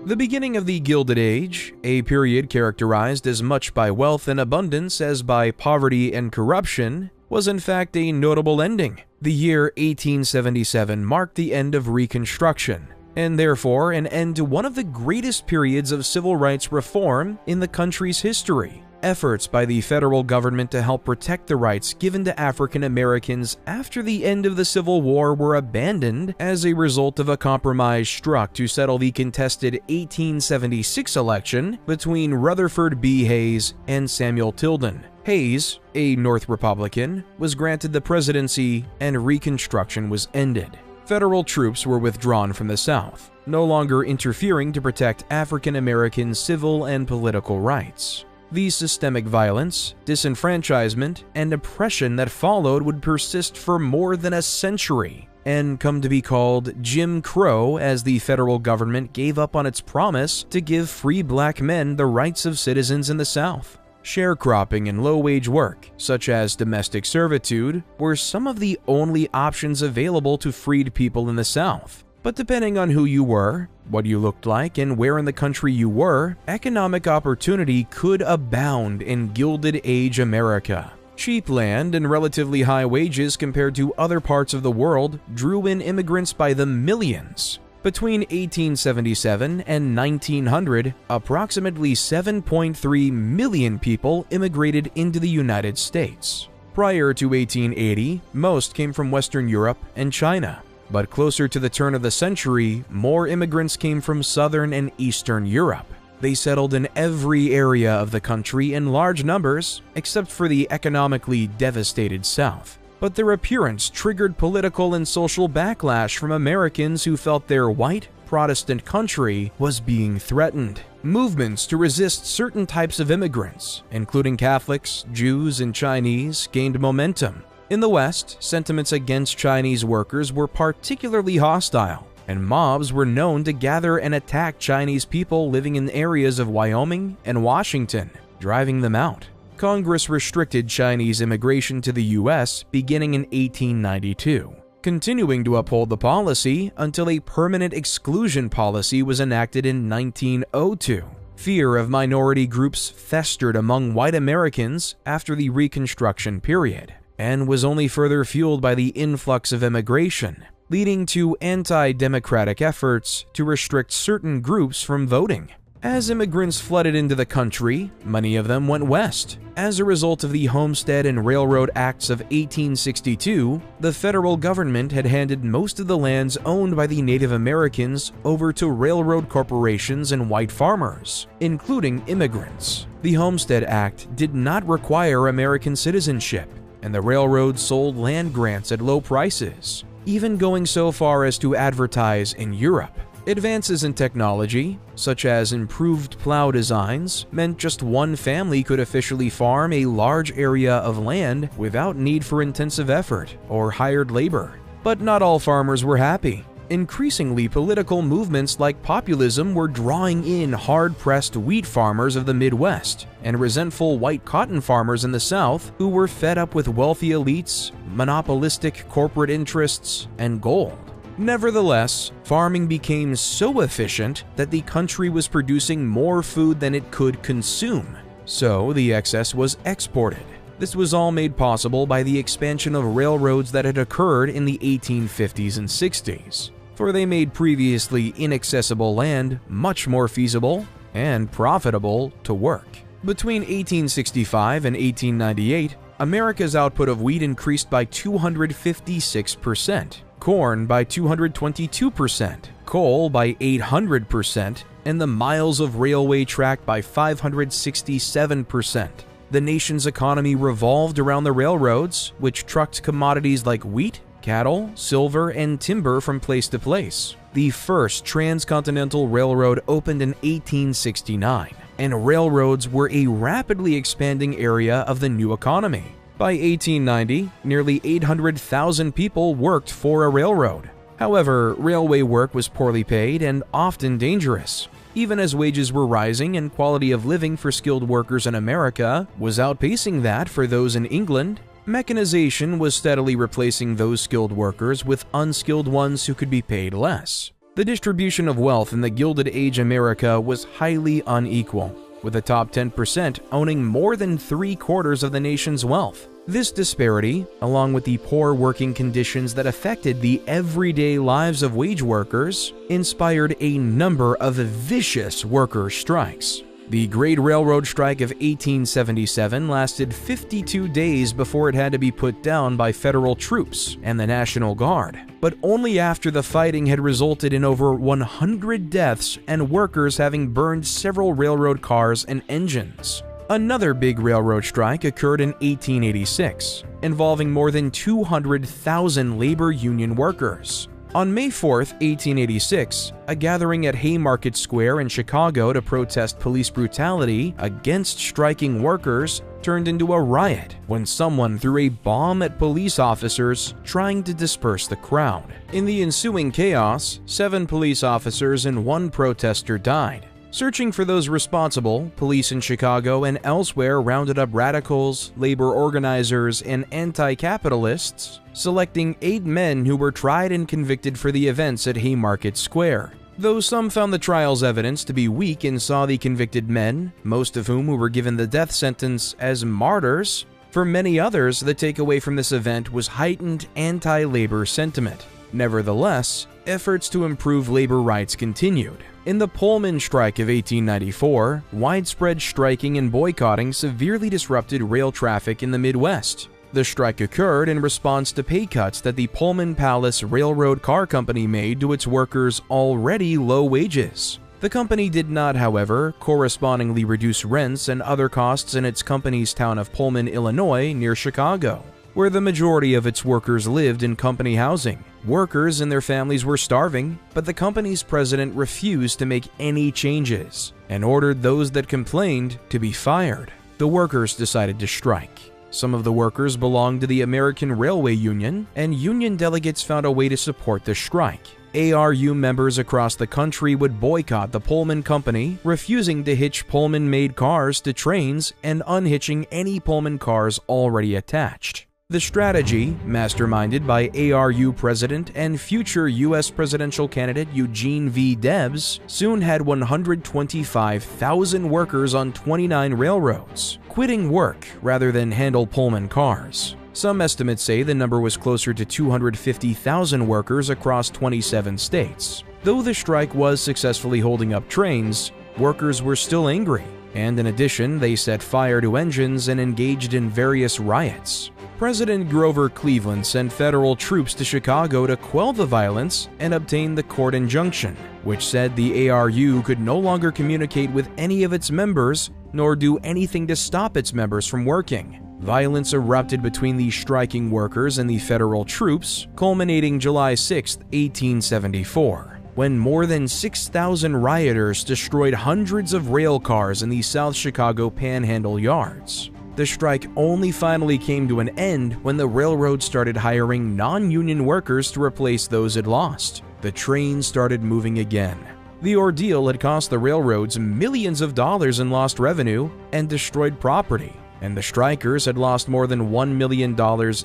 The beginning of the Gilded Age, a period characterized as much by wealth and abundance as by poverty and corruption, was in fact a notable ending. The year 1877 marked the end of Reconstruction, and therefore an end to one of the greatest periods of civil rights reform in the country's history. Efforts by the federal government to help protect the rights given to African Americans after the end of the Civil War were abandoned as a result of a compromise struck to settle the contested 1876 election between Rutherford B. Hayes and Samuel Tilden. Hayes, a North Republican, was granted the presidency and Reconstruction was ended. Federal troops were withdrawn from the South, no longer interfering to protect African American civil and political rights. The systemic violence, disenfranchisement, and oppression that followed would persist for more than a century. and come to be called Jim Crow as the federal government gave up on its promise to give free black men the rights of citizens in the South. Sharecropping and low-wage work, such as domestic servitude, were some of the only options available to freed people in the South. But depending on who you were, what you looked like, and where in the country you were, economic opportunity could abound in Gilded Age America. Cheap land and relatively high wages compared to other parts of the world drew in immigrants by the millions. Between 1877 and 1900, approximately 7.3 million people immigrated into the United States. Prior to 1880, most came from Western Europe and China. But closer to the turn of the century, more immigrants came from Southern and Eastern Europe. They settled in every area of the country in large numbers, except for the economically devastated South. But their appearance triggered political and social backlash from Americans who felt their white, Protestant country was being threatened. Movements to resist certain types of immigrants, including Catholics, Jews, and Chinese, gained momentum. In the West, sentiments against Chinese workers were particularly hostile, and mobs were known to gather and attack Chinese people living in areas of Wyoming and Washington, driving them out. Congress restricted Chinese immigration to the U.S. beginning in 1892, continuing to uphold the policy until a permanent exclusion policy was enacted in 1902. Fear of minority groups festered among white Americans after the Reconstruction period, and was only further fueled by the influx of immigration, leading to anti-democratic efforts to restrict certain groups from voting. As immigrants flooded into the country, many of them went west. As a result of the Homestead and Railroad Acts of 1862, the federal government had handed most of the lands owned by the Native Americans over to railroad corporations and white farmers, including immigrants. The Homestead Act did not require American citizenship, and the railroad sold land grants at low prices, even going so far as to advertise in Europe. Advances in technology, such as improved plow designs, meant just one family could officially farm a large area of land without need for intensive effort or hired labor. But not all farmers were happy. Increasingly, political movements like populism were drawing in hard-pressed wheat farmers of the Midwest and resentful white cotton farmers in the South who were fed up with wealthy elites, monopolistic corporate interests, and gold. Nevertheless, farming became so efficient that the country was producing more food than it could consume, so the excess was exported. This was all made possible by the expansion of railroads that had occurred in the 1850s and 60s, for they made previously inaccessible land much more feasible and profitable to work. Between 1865 and 1898, America's output of wheat increased by 256%, corn by 222%, coal by 800%, and the miles of railway track by 567%. The nation's economy revolved around the railroads, which trucked commodities like wheat, cattle, silver, and timber from place to place. The first transcontinental railroad opened in 1869, and railroads were a rapidly expanding area of the new economy. By 1890, nearly 800,000 people worked for a railroad. However, railway work was poorly paid and often dangerous. Even as wages were rising and quality of living for skilled workers in America was outpacing that for those in England, mechanization was steadily replacing those skilled workers with unskilled ones who could be paid less. The distribution of wealth in the Gilded Age America was highly unequal, with the top 10% owning more than 3/4 of the nation's wealth. This disparity, along with the poor working conditions that affected the everyday lives of wage workers, inspired a number of vicious worker strikes. The Great Railroad Strike of 1877 lasted 52 days before it had to be put down by federal troops and the National Guard, but only after the fighting had resulted in over 100 deaths and workers having burned several railroad cars and engines. Another big railroad strike occurred in 1886, involving more than 200,000 labor union workers. On May 4, 1886, a gathering at Haymarket Square in Chicago to protest police brutality against striking workers turned into a riot when someone threw a bomb at police officers trying to disperse the crowd. In the ensuing chaos, 7 police officers and 1 protester died. Searching for those responsible, police in Chicago and elsewhere rounded up radicals, labor organizers, and anti-capitalists, selecting 8 men who were tried and convicted for the events at Haymarket Square. Though some found the trial's evidence to be weak and saw the convicted men, most of whom were given the death sentence, as martyrs, for many others the takeaway from this event was heightened anti-labor sentiment. Nevertheless, efforts to improve labor rights continued. In the Pullman strike of 1894, widespread striking and boycotting severely disrupted rail traffic in the Midwest. The strike occurred in response to pay cuts that the Pullman Palace Railroad Car Company made to its workers' already low wages. The company did not, however, correspondingly reduce rents and other costs in its company's town of Pullman, Illinois, near Chicago, where the majority of its workers lived in company housing. Workers and their families were starving, but the company's president refused to make any changes and ordered those that complained to be fired. The workers decided to strike. Some of the workers belonged to the American Railway Union, and union delegates found a way to support the strike. ARU members across the country would boycott the Pullman Company, refusing to hitch Pullman-made cars to trains and unhitching any Pullman cars already attached. The strategy, masterminded by ARU president and future U.S. presidential candidate Eugene V. Debs, soon had 125,000 workers on 29 railroads quitting work rather than handle Pullman cars. Some estimates say the number was closer to 250,000 workers across 27 states. Though the strike was successfully holding up trains, workers were still angry, and in addition, they set fire to engines and engaged in various riots. President Grover Cleveland sent federal troops to Chicago to quell the violence and obtain the court injunction, which said the ARU could no longer communicate with any of its members nor do anything to stop its members from working. Violence erupted between the striking workers and the federal troops, culminating July 6, 1874, when more than 6,000 rioters destroyed hundreds of rail cars in the South Chicago Panhandle yards. The strike only finally came to an end when the railroad started hiring non-union workers to replace those it lost. The train started moving again. The ordeal had cost the railroads millions of dollars in lost revenue and destroyed property, and the strikers had lost more than $1 million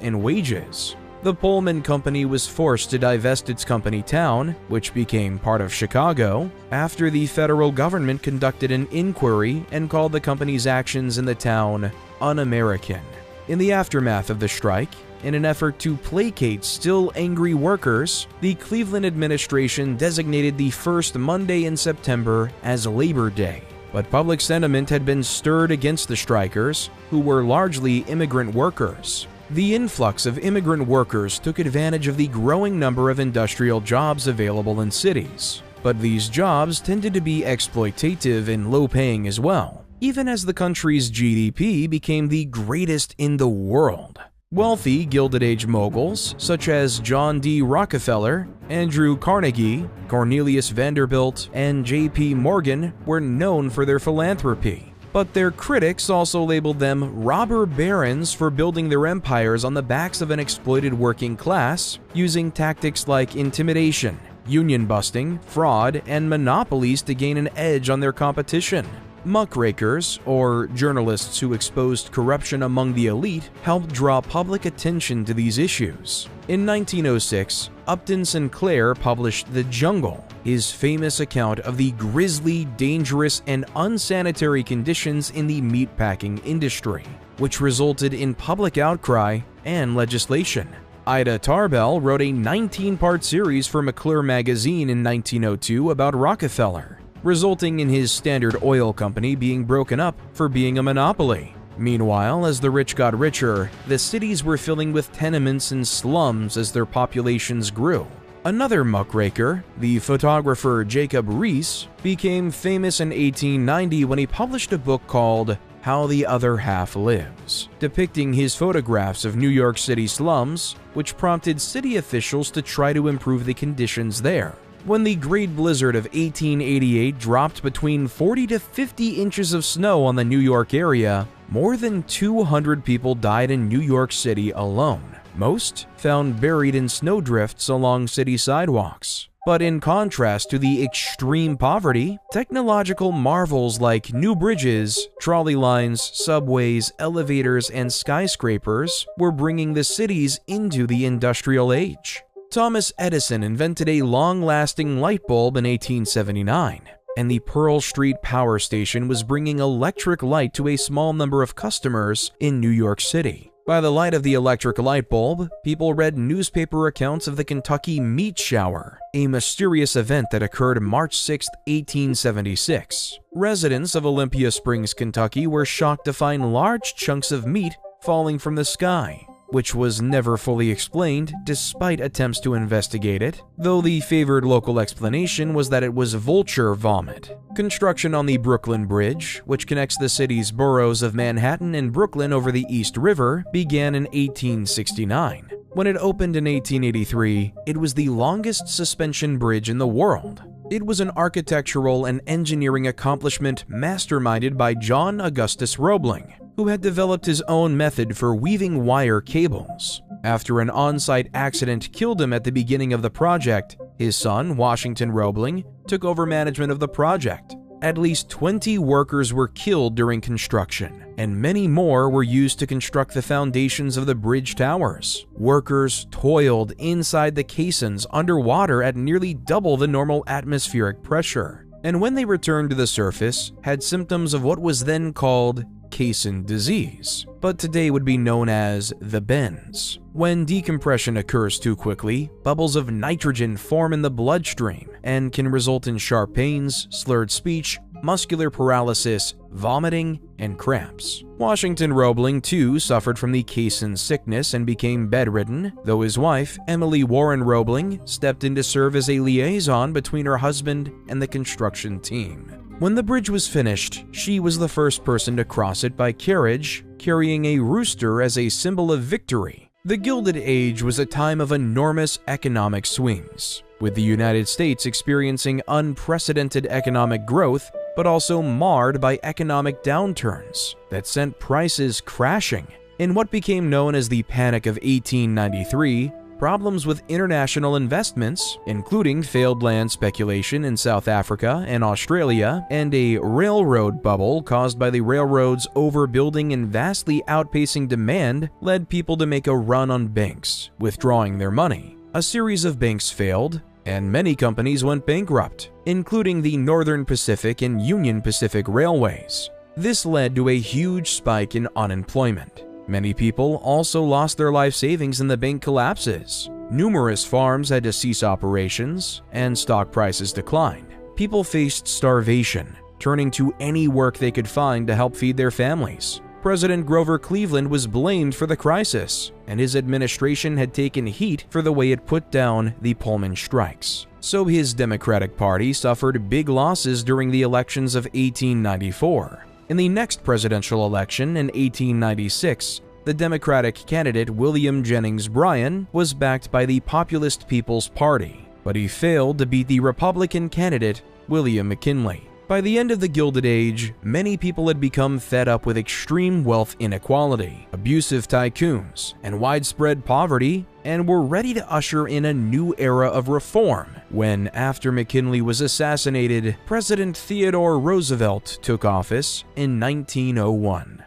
in wages. The Pullman Company was forced to divest its company town, which became part of Chicago, after the federal government conducted an inquiry and called the company's actions in the town un-American. In the aftermath of the strike, in an effort to placate still angry workers, the Cleveland administration designated the first Monday in September as Labor Day. But public sentiment had been stirred against the strikers, who were largely immigrant workers. The influx of immigrant workers took advantage of the growing number of industrial jobs available in cities, but these jobs tended to be exploitative and low-paying as well, even as the country's GDP became the greatest in the world. Wealthy Gilded Age moguls such as John D. Rockefeller, Andrew Carnegie, Cornelius Vanderbilt, and J.P. Morgan were known for their philanthropy. But their critics also labeled them robber barons for building their empires on the backs of an exploited working class, using tactics like intimidation, union busting, fraud, and monopolies to gain an edge on their competition. Muckrakers, or journalists who exposed corruption among the elite, helped draw public attention to these issues. In 1906, Upton Sinclair published The Jungle, his famous account of the grisly, dangerous, and unsanitary conditions in the meatpacking industry, which resulted in public outcry and legislation. Ida Tarbell wrote a 19-part series for McClure magazine in 1902 about Rockefeller, resulting in his Standard Oil Company being broken up for being a monopoly. Meanwhile, as the rich got richer, the cities were filling with tenements and slums as their populations grew. Another muckraker, the photographer Jacob Riis, became famous in 1890 when he published a book called How the Other Half Lives, depicting his photographs of New York City slums, which prompted city officials to try to improve the conditions there. When the Great Blizzard of 1888 dropped between 40 to 50 inches of snow on the New York area, more than 200 people died in New York City alone, most found buried in snowdrifts along city sidewalks. But in contrast to the extreme poverty, technological marvels like new bridges, trolley lines, subways, elevators, and skyscrapers were bringing the cities into the industrial age. Thomas Edison invented a long-lasting light bulb in 1879, and the Pearl Street Power Station was bringing electric light to a small number of customers in New York City. By the light of the electric light bulb, people read newspaper accounts of the Kentucky meat shower, a mysterious event that occurred March 6, 1876. Residents of Olympia Springs, Kentucky were shocked to find large chunks of meat falling from the sky, which was never fully explained despite attempts to investigate it, though the favored local explanation was that it was vulture vomit. Construction on the Brooklyn Bridge, which connects the city's boroughs of Manhattan and Brooklyn over the East River, began in 1869. When it opened in 1883, it was the longest suspension bridge in the world. It was an architectural and engineering accomplishment masterminded by John Augustus Roebling, who had developed his own method for weaving wire cables. After an on-site accident killed him at the beginning of the project, his son, Washington Roebling, took over management of the project. At least 20 workers were killed during construction, and many more were used to construct the foundations of the bridge towers. Workers toiled inside the caissons underwater at nearly double the normal atmospheric pressure, and when they returned to the surface, had symptoms of what was then called caisson disease, but today would be known as the bends. When decompression occurs too quickly, bubbles of nitrogen form in the bloodstream and can result in sharp pains, slurred speech, muscular paralysis, vomiting, and cramps. Washington Roebling, too, suffered from the caisson sickness and became bedridden, though his wife, Emily Warren Roebling, stepped in to serve as a liaison between her husband and the construction team. When the bridge was finished, she was the first person to cross it by carriage, carrying a rooster as a symbol of victory. The Gilded Age was a time of enormous economic swings, with the United States experiencing unprecedented economic growth, but also marred by economic downturns that sent prices crashing. In what became known as the Panic of 1893, problems with international investments, including failed land speculation in South Africa and Australia, and a railroad bubble caused by the railroads overbuilding and vastly outpacing demand, led people to make a run on banks, withdrawing their money. A series of banks failed, and many companies went bankrupt, including the Northern Pacific and Union Pacific Railways. This led to a huge spike in unemployment. Many people also lost their life savings in the bank collapses. Numerous farms had to cease operations, and stock prices declined. People faced starvation, turning to any work they could find to help feed their families. President Grover Cleveland was blamed for the crisis, and his administration had taken heat for the way it put down the Pullman strikes. So his Democratic Party suffered big losses during the elections of 1894. In the next presidential election in 1896, the Democratic candidate William Jennings Bryan was backed by the Populist People's Party, but he failed to beat the Republican candidate William McKinley. By the end of the Gilded Age, many people had become fed up with extreme wealth inequality, abusive tycoons, and widespread poverty, and were ready to usher in a new era of reform when, after McKinley was assassinated, President Theodore Roosevelt took office in 1901.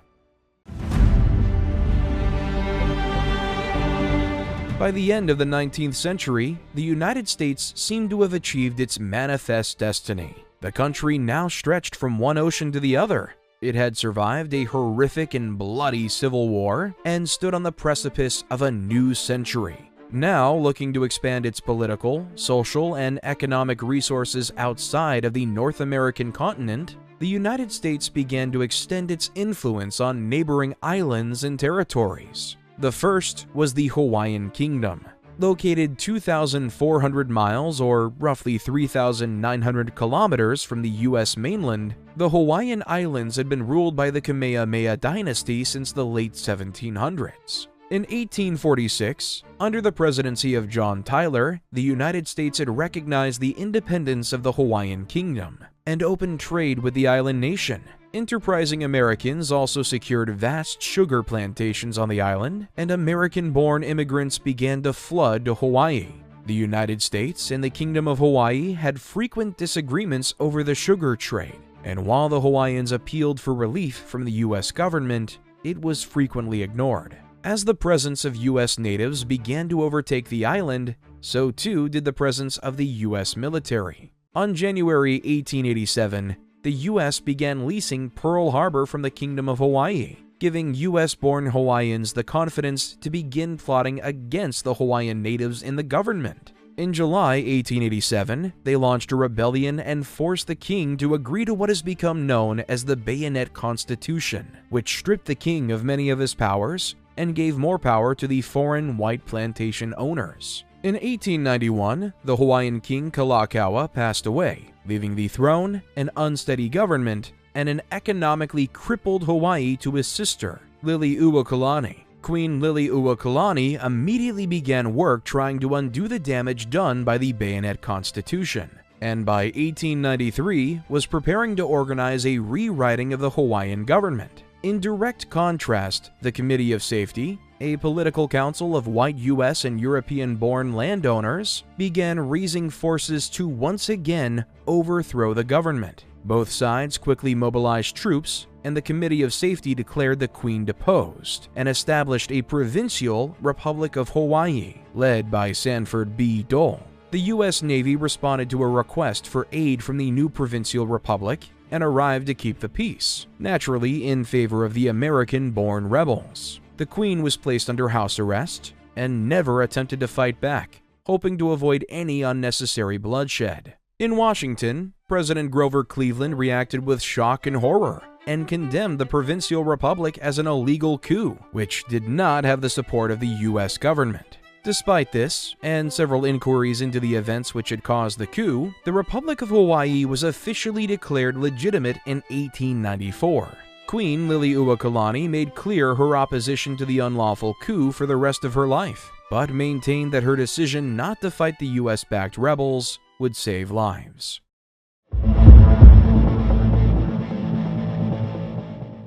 By the end of the 19th century, the United States seemed to have achieved its manifest destiny. The country now stretched from one ocean to the other. It had survived a horrific and bloody civil war and stood on the precipice of a new century. Now, looking to expand its political, social, and economic resources outside of the North American continent, the United States began to extend its influence on neighboring islands and territories. The first was the Hawaiian Kingdom. Located 2,400 miles or roughly 3,900 kilometers from the U.S. mainland, the Hawaiian Islands had been ruled by the Kamehameha dynasty since the late 1700s. In 1846, under the presidency of John Tyler, the United States had recognized the independence of the Hawaiian Kingdom and opened trade with the island nation. Enterprising Americans also secured vast sugar plantations on the island, and American-born immigrants began to flood to Hawaii. The United States and the Kingdom of Hawaii had frequent disagreements over the sugar trade, and while the Hawaiians appealed for relief from the U.S. government, it was frequently ignored. As the presence of U.S. natives began to overtake the island, so too did the presence of the U.S. military. On January 1887, the U.S. began leasing Pearl Harbor from the Kingdom of Hawaii, giving U.S.-born Hawaiians the confidence to begin plotting against the Hawaiian natives in the government. In July 1887, they launched a rebellion and forced the king to agree to what has become known as the Bayonet Constitution, which stripped the king of many of his powers and gave more power to the foreign white plantation owners. In 1891, the Hawaiian king Kalakaua passed away, leaving the throne, an unsteady government, and an economically crippled Hawaii to his sister, Liliuokalani. Queen Liliuokalani immediately began work trying to undo the damage done by the Bayonet Constitution, and by 1893 was preparing to organize a rewriting of the Hawaiian government. In direct contrast, the Committee of Safety, a political council of white U.S. and European-born landowners, began raising forces to once again overthrow the government. Both sides quickly mobilized troops, and the Committee of Safety declared the Queen deposed and established a provincial Republic of Hawaii, led by Sanford B. Dole. The U.S. Navy responded to a request for aid from the new provincial republic and arrived to keep the peace, naturally in favor of the American-born rebels. The Queen was placed under house arrest and never attempted to fight back, hoping to avoid any unnecessary bloodshed. In Washington, President Grover Cleveland reacted with shock and horror and condemned the provincial republic as an illegal coup, which did not have the support of the U.S. government. Despite this, and several inquiries into the events which had caused the coup, the Republic of Hawaii was officially declared legitimate in 1894. Queen Liliuokalani made clear her opposition to the unlawful coup for the rest of her life, but maintained that her decision not to fight the U.S.-backed rebels would save lives.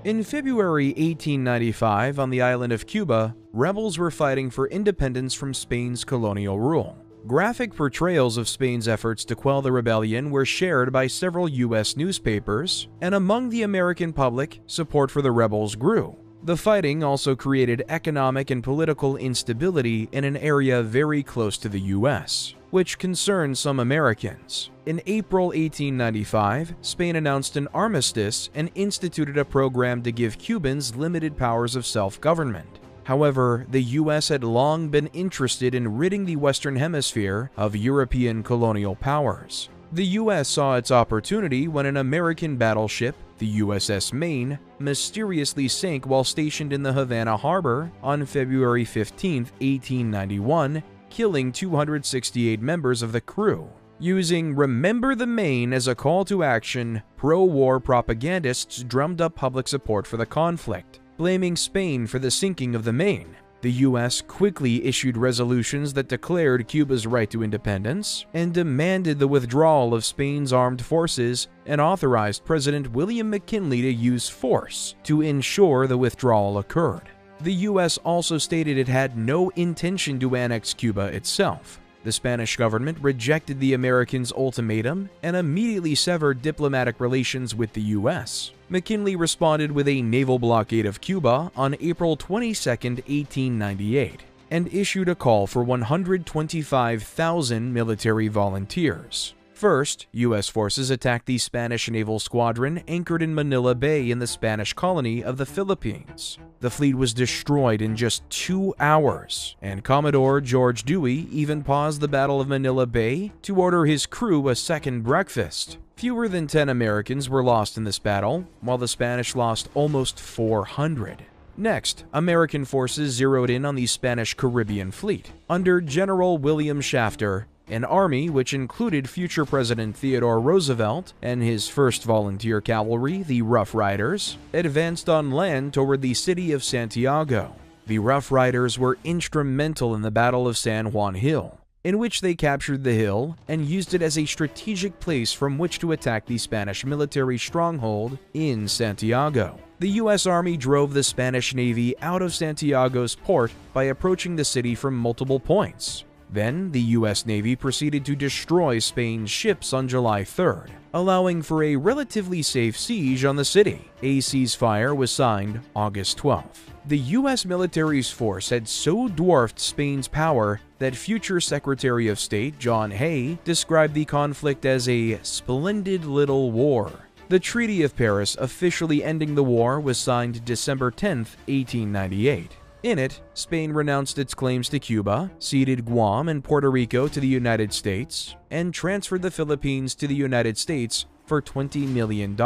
In February 1895, on the island of Cuba, rebels were fighting for independence from Spain's colonial rule. Graphic portrayals of Spain's efforts to quell the rebellion were shared by several U.S. newspapers, and among the American public, support for the rebels grew. The fighting also created economic and political instability in an area very close to the U.S., which concerned some Americans. In April 1895, Spain announced an armistice and instituted a program to give Cubans limited powers of self-government. However, the U.S. had long been interested in ridding the Western Hemisphere of European colonial powers. The U.S. saw its opportunity when an American battleship, the USS Maine, mysteriously sank while stationed in the Havana harbor on February 15, 1891, killing 268 members of the crew. Using "Remember the Maine" as a call to action, pro-war propagandists drummed up public support for the conflict, blaming Spain for the sinking of the Maine. The U.S. quickly issued resolutions that declared Cuba's right to independence and demanded the withdrawal of Spain's armed forces and authorized President William McKinley to use force to ensure the withdrawal occurred. The U.S. also stated it had no intention to annex Cuba itself. The Spanish government rejected the Americans' ultimatum and immediately severed diplomatic relations with the U.S. McKinley responded with a naval blockade of Cuba on April 22, 1898, and issued a call for 125,000 military volunteers. First, U.S. forces attacked the Spanish naval squadron anchored in Manila Bay in the Spanish colony of the Philippines. The fleet was destroyed in just 2 hours, and Commodore George Dewey even paused the Battle of Manila Bay to order his crew a second breakfast. Fewer than 10 Americans were lost in this battle, while the Spanish lost almost 400. Next, American forces zeroed in on the Spanish Caribbean Fleet. Under General William Shafter, an army which included future President Theodore Roosevelt and his 1st Volunteer Cavalry, the Rough Riders, advanced on land toward the city of Santiago. The Rough Riders were instrumental in the Battle of San Juan Hill, in which they captured the hill and used it as a strategic place from which to attack the Spanish military stronghold in Santiago. The U.S. Army drove the Spanish Navy out of Santiago's port by approaching the city from multiple points. Then, the U.S. Navy proceeded to destroy Spain's ships on July 3rd, allowing for a relatively safe siege on the city. A ceasefire was signed August 12th. The U.S. military's force had so dwarfed Spain's power that future Secretary of State John Hay described the conflict as a splendid little war. The Treaty of Paris officially ending the war was signed December 10, 1898. In it, Spain renounced its claims to Cuba, ceded Guam and Puerto Rico to the United States, and transferred the Philippines to the United States for $20 million.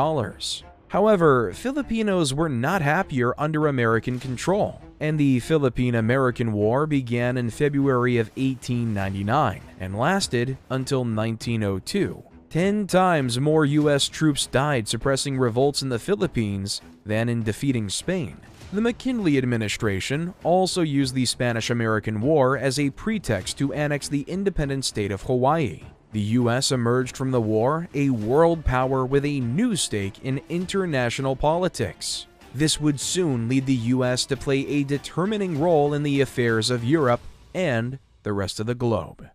However, Filipinos were not happier under American control, and the Philippine-American War began in February of 1899 and lasted until 1902. 10 times more U.S. troops died suppressing revolts in the Philippines than in defeating Spain. The McKinley administration also used the Spanish-American War as a pretext to annex the independent state of Hawaii. The U.S. emerged from the war a world power with a new stake in international politics. This would soon lead the U.S. to play a determining role in the affairs of Europe and the rest of the globe.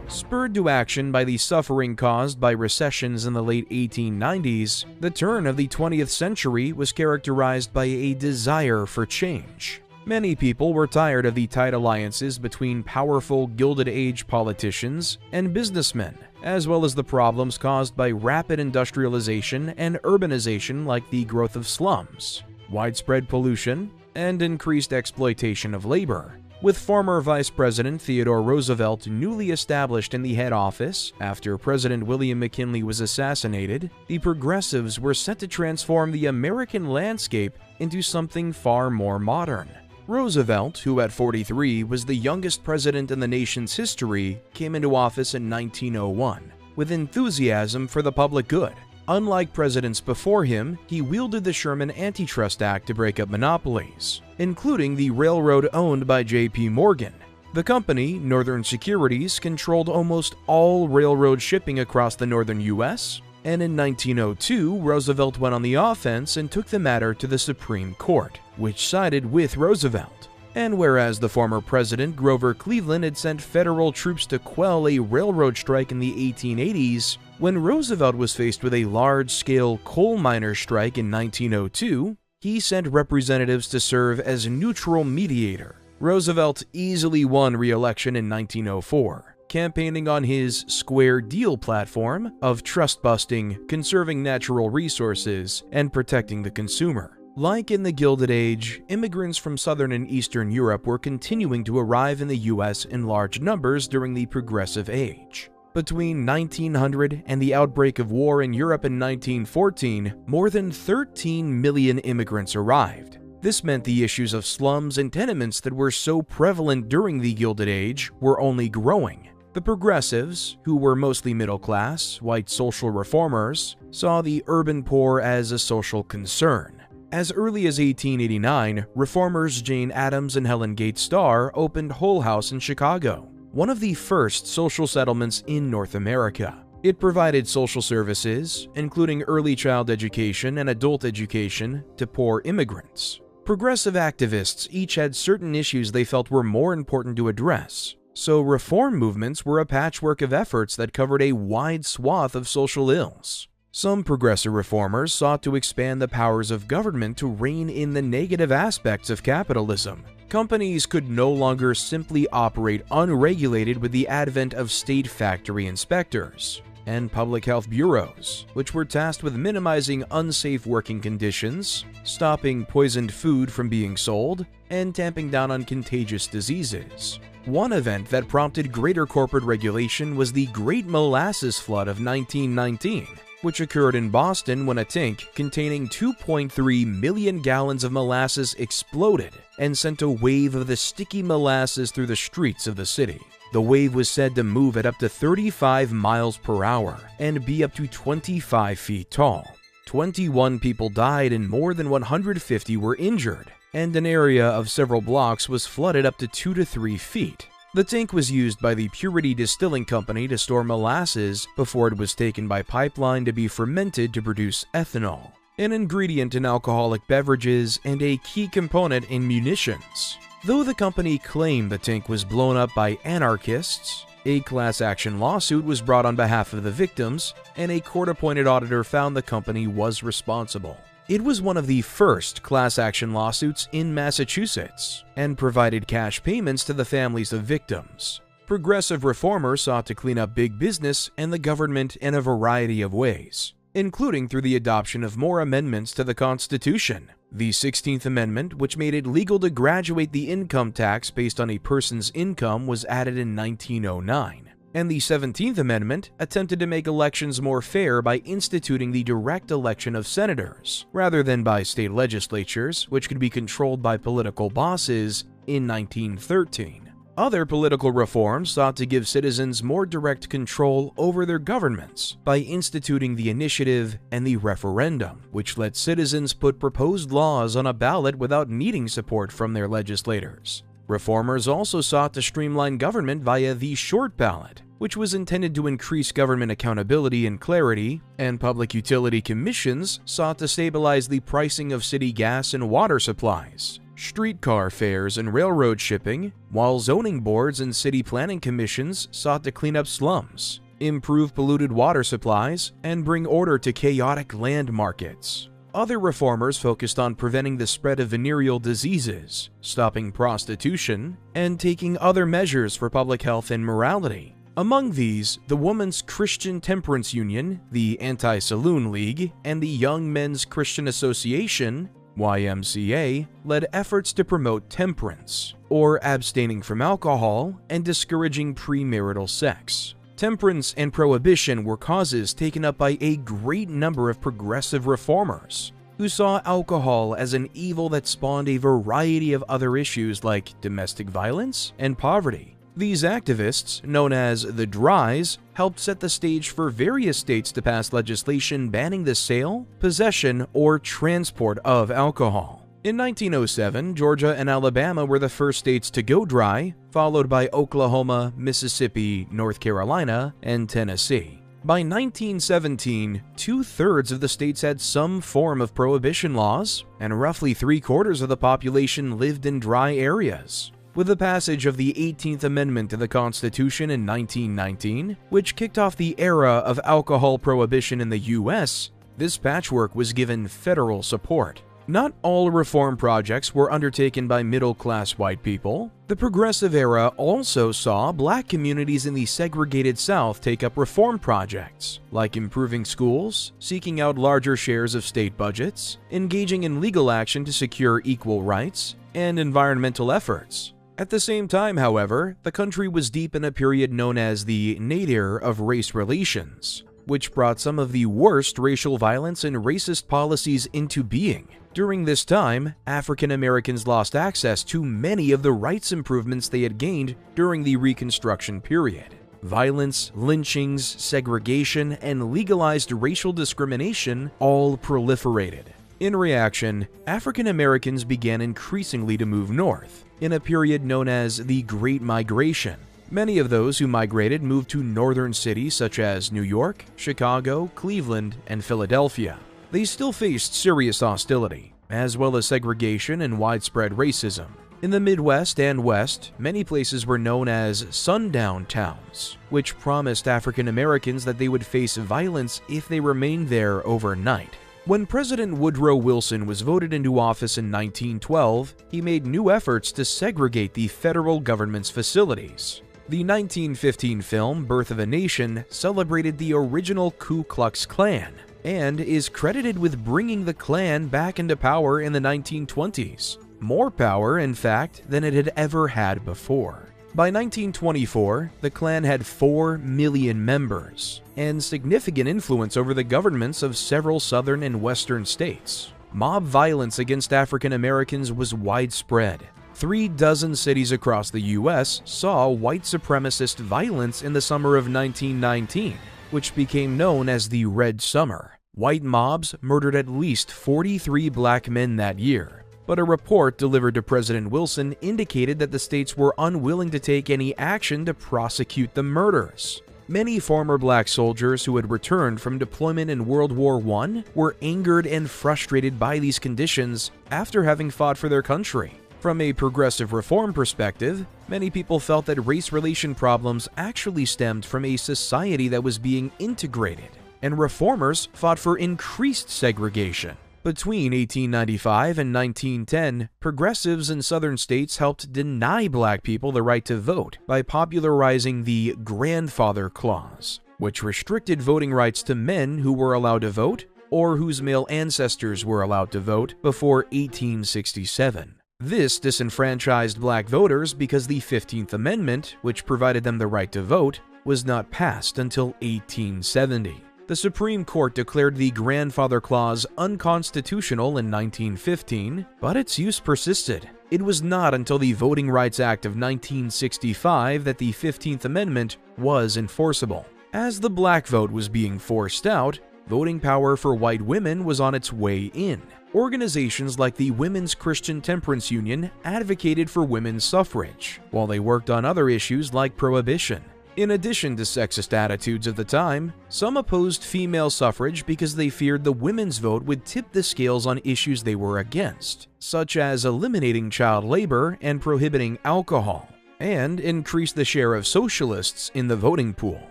Spurred to action by the suffering caused by recessions in the late 1890s, the turn of the 20th century was characterized by a desire for change. Many people were tired of the tight alliances between powerful Gilded Age politicians and businessmen, as well as the problems caused by rapid industrialization and urbanization like the growth of slums, widespread pollution, and increased exploitation of labor. With former Vice President Theodore Roosevelt newly established in the head office after President William McKinley was assassinated, the progressives were set to transform the American landscape into something far more modern. Roosevelt, who at 43 was the youngest president in the nation's history, came into office in 1901 with enthusiasm for the public good. Unlike presidents before him, he wielded the Sherman Antitrust Act to break up monopolies, including the railroad owned by J.P. Morgan. The company, Northern Securities, controlled almost all railroad shipping across the northern U.S., and in 1902, Roosevelt went on the offense and took the matter to the Supreme Court, which sided with Roosevelt. And whereas the former president, Grover Cleveland, had sent federal troops to quell a railroad strike in the 1880s, when Roosevelt was faced with a large-scale coal miner strike in 1902, he sent representatives to serve as neutral mediator. Roosevelt easily won re-election in 1904, campaigning on his Square Deal platform of trust-busting, conserving natural resources, and protecting the consumer. Like in the Gilded Age, immigrants from Southern and Eastern Europe were continuing to arrive in the U.S. in large numbers during the Progressive Age. Between 1900 and the outbreak of war in Europe in 1914, more than 13 million immigrants arrived. This meant the issues of slums and tenements that were so prevalent during the Gilded Age were only growing. The progressives, who were mostly middle-class, white social reformers, saw the urban poor as a social concern. As early as 1889, reformers Jane Addams and Helen Gates Starr opened Hull House in Chicago, one of the first social settlements in North America. It provided social services, including early child education and adult education, to poor immigrants. Progressive activists each had certain issues they felt were more important to address, so reform movements were a patchwork of efforts that covered a wide swath of social ills. Some progressive reformers sought to expand the powers of government to rein in the negative aspects of capitalism. Companies could no longer simply operate unregulated with the advent of state factory inspectors and public health bureaus, which were tasked with minimizing unsafe working conditions, stopping poisoned food from being sold, and tamping down on contagious diseases. One event that prompted greater corporate regulation was the Great Molasses Flood of 1919. which occurred in Boston when a tank containing 2.3 million gallons of molasses exploded and sent a wave of the sticky molasses through the streets of the city. The wave was said to move at up to 35 miles per hour and be up to 25 feet tall. 21 people died and more than 150 were injured, and an area of several blocks was flooded up to 2 to 3 feet. The tank was used by the Purity Distilling Company to store molasses before it was taken by pipeline to be fermented to produce ethanol, an ingredient in alcoholic beverages and a key component in munitions. Though the company claimed the tank was blown up by anarchists, a class action lawsuit was brought on behalf of the victims, and a court-appointed auditor found the company was responsible. It was one of the first class action lawsuits in Massachusetts and provided cash payments to the families of victims. Progressive reformers sought to clean up big business and the government in a variety of ways, including through the adoption of more amendments to the Constitution. The 16th Amendment, which made it legal to graduate the income tax based on a person's income, was added in 1909. And the 17th Amendment attempted to make elections more fair by instituting the direct election of senators, rather than by state legislatures, which could be controlled by political bosses, in 1913. Other political reforms sought to give citizens more direct control over their governments by instituting the initiative and the referendum, which let citizens put proposed laws on a ballot without needing support from their legislators. Reformers also sought to streamline government via the short ballot, which was intended to increase government accountability and clarity, and public utility commissions sought to stabilize the pricing of city gas and water supplies, streetcar fares, and railroad shipping, while zoning boards and city planning commissions sought to clean up slums, improve polluted water supplies, and bring order to chaotic land markets. Other reformers focused on preventing the spread of venereal diseases, stopping prostitution, and taking other measures for public health and morality. Among these, the Women's Christian Temperance Union, the Anti-Saloon League, and the Young Men's Christian Association, YMCA, led efforts to promote temperance, or abstaining from alcohol, and discouraging premarital sex. Temperance and prohibition were causes taken up by a great number of progressive reformers, who saw alcohol as an evil that spawned a variety of other issues like domestic violence and poverty. These activists, known as the Dries, helped set the stage for various states to pass legislation banning the sale, possession, or transport of alcohol. In 1907, Georgia and Alabama were the first states to go dry, followed by Oklahoma, Mississippi, North Carolina, and Tennessee. By 1917, 2/3 of the states had some form of prohibition laws, and roughly 3/4 of the population lived in dry areas. With the passage of the 18th Amendment to the Constitution in 1919, which kicked off the era of alcohol prohibition in the U.S., this patchwork was given federal support. Not all reform projects were undertaken by middle-class white people. The Progressive era also saw black communities in the segregated South take up reform projects, like improving schools, seeking out larger shares of state budgets, engaging in legal action to secure equal rights, and environmental efforts. At the same time, however, the country was deep in a period known as the nadir of race relations, which brought some of the worst racial violence and racist policies into being. During this time, African Americans lost access to many of the rights improvements they had gained during the Reconstruction period. Violence, lynchings, segregation, and legalized racial discrimination all proliferated. In reaction, African Americans began increasingly to move north, in a period known as the Great Migration. Many of those who migrated moved to northern cities such as New York, Chicago, Cleveland, and Philadelphia. They still faced serious hostility, as well as segregation and widespread racism. In the Midwest and West, many places were known as sundown towns, which promised African Americans that they would face violence if they remained there overnight. When President Woodrow Wilson was voted into office in 1912, he made new efforts to segregate the federal government's facilities. The 1915 film Birth of a Nation celebrated the original Ku Klux Klan and is credited with bringing the Klan back into power in the 1920s. More power, in fact, than it had ever had before. By 1924, the Klan had 4 million members and significant influence over the governments of several southern and western states. Mob violence against African Americans was widespread. 36 cities across the U.S. saw white supremacist violence in the summer of 1919, which became known as the Red Summer. White mobs murdered at least 43 black men that year, but a report delivered to President Wilson indicated that the states were unwilling to take any action to prosecute the murders. Many former black soldiers who had returned from deployment in World War I were angered and frustrated by these conditions after having fought for their country. From a progressive reform perspective, many people felt that race relation problems actually stemmed from a society that was being integrated, and reformers fought for increased segregation. Between 1895 and 1910, progressives in southern states helped deny black people the right to vote by popularizing the Grandfather Clause, which restricted voting rights to men who were allowed to vote or whose male ancestors were allowed to vote before 1867. This disenfranchised black voters because the 15th Amendment, which provided them the right to vote, was not passed until 1870. The Supreme Court declared the Grandfather Clause unconstitutional in 1915, but its use persisted. It was not until the Voting Rights Act of 1965 that the 15th Amendment was enforceable. As the black vote was being forced out, voting power for white women was on its way in. Organizations like the Women's Christian Temperance Union advocated for women's suffrage, while they worked on other issues like prohibition. In addition to sexist attitudes of the time, some opposed female suffrage because they feared the women's vote would tip the scales on issues they were against, such as eliminating child labor and prohibiting alcohol, and increase the share of socialists in the voting pool.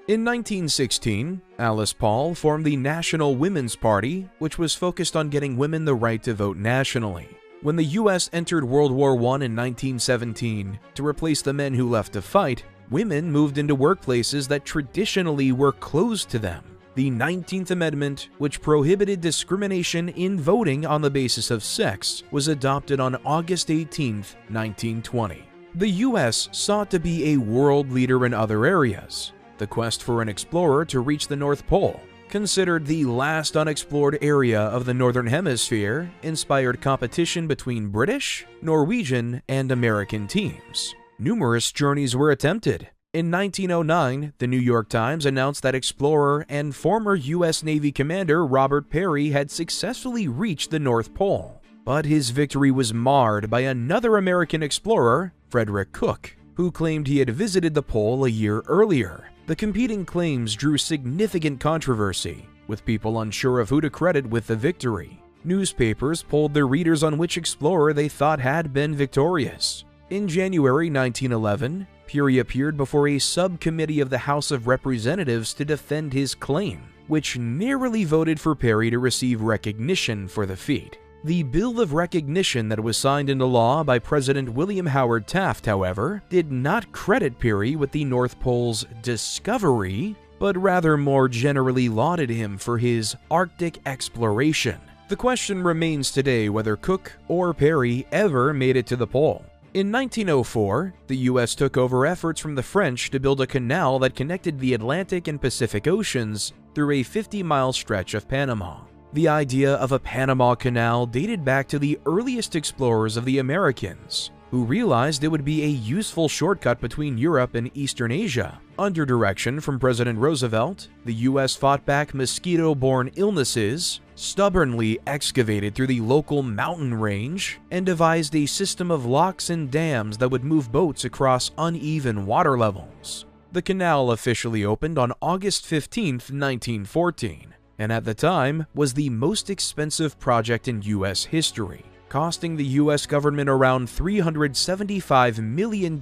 In 1916, Alice Paul formed the National Women's Party, which was focused on getting women the right to vote nationally. When the U.S. entered World War I in 1917, to replace the men who left to fight, women moved into workplaces that traditionally were closed to them. The 19th Amendment, which prohibited discrimination in voting on the basis of sex, was adopted on August 18, 1920. The U.S. sought to be a world leader in other areas. The quest for an explorer to reach the North Pole, considered the last unexplored area of the Northern Hemisphere, inspired competition between British, Norwegian, and American teams. Numerous journeys were attempted. In 1909, the New York Times announced that explorer and former U.S. Navy Commander Robert Peary had successfully reached the North Pole. But his victory was marred by another American explorer, Frederick Cook, who claimed he had visited the pole a year earlier. The competing claims drew significant controversy, with people unsure of who to credit with the victory. Newspapers polled their readers on which explorer they thought had been victorious. In January 1911, Peary appeared before a subcommittee of the House of Representatives to defend his claim, which narrowly voted for Peary to receive recognition for the feat. The Bill of Recognition that was signed into law by President William Howard Taft, however, did not credit Peary with the North Pole's discovery, but rather more generally lauded him for his Arctic exploration. The question remains today whether Cook or Peary ever made it to the pole. In 1904, the U.S. took over efforts from the French to build a canal that connected the Atlantic and Pacific Oceans through a 50-mile stretch of Panama. The idea of a Panama Canal dated back to the earliest explorers of the Americans, who realized it would be a useful shortcut between Europe and Eastern Asia. Under direction from President Roosevelt, the U.S. fought back mosquito-borne illnesses, stubbornly excavated through the local mountain range, and devised a system of locks and dams that would move boats across uneven water levels. The canal officially opened on August 15, 1914. And at the time was the most expensive project in U.S. history, costing the U.S. government around $375 million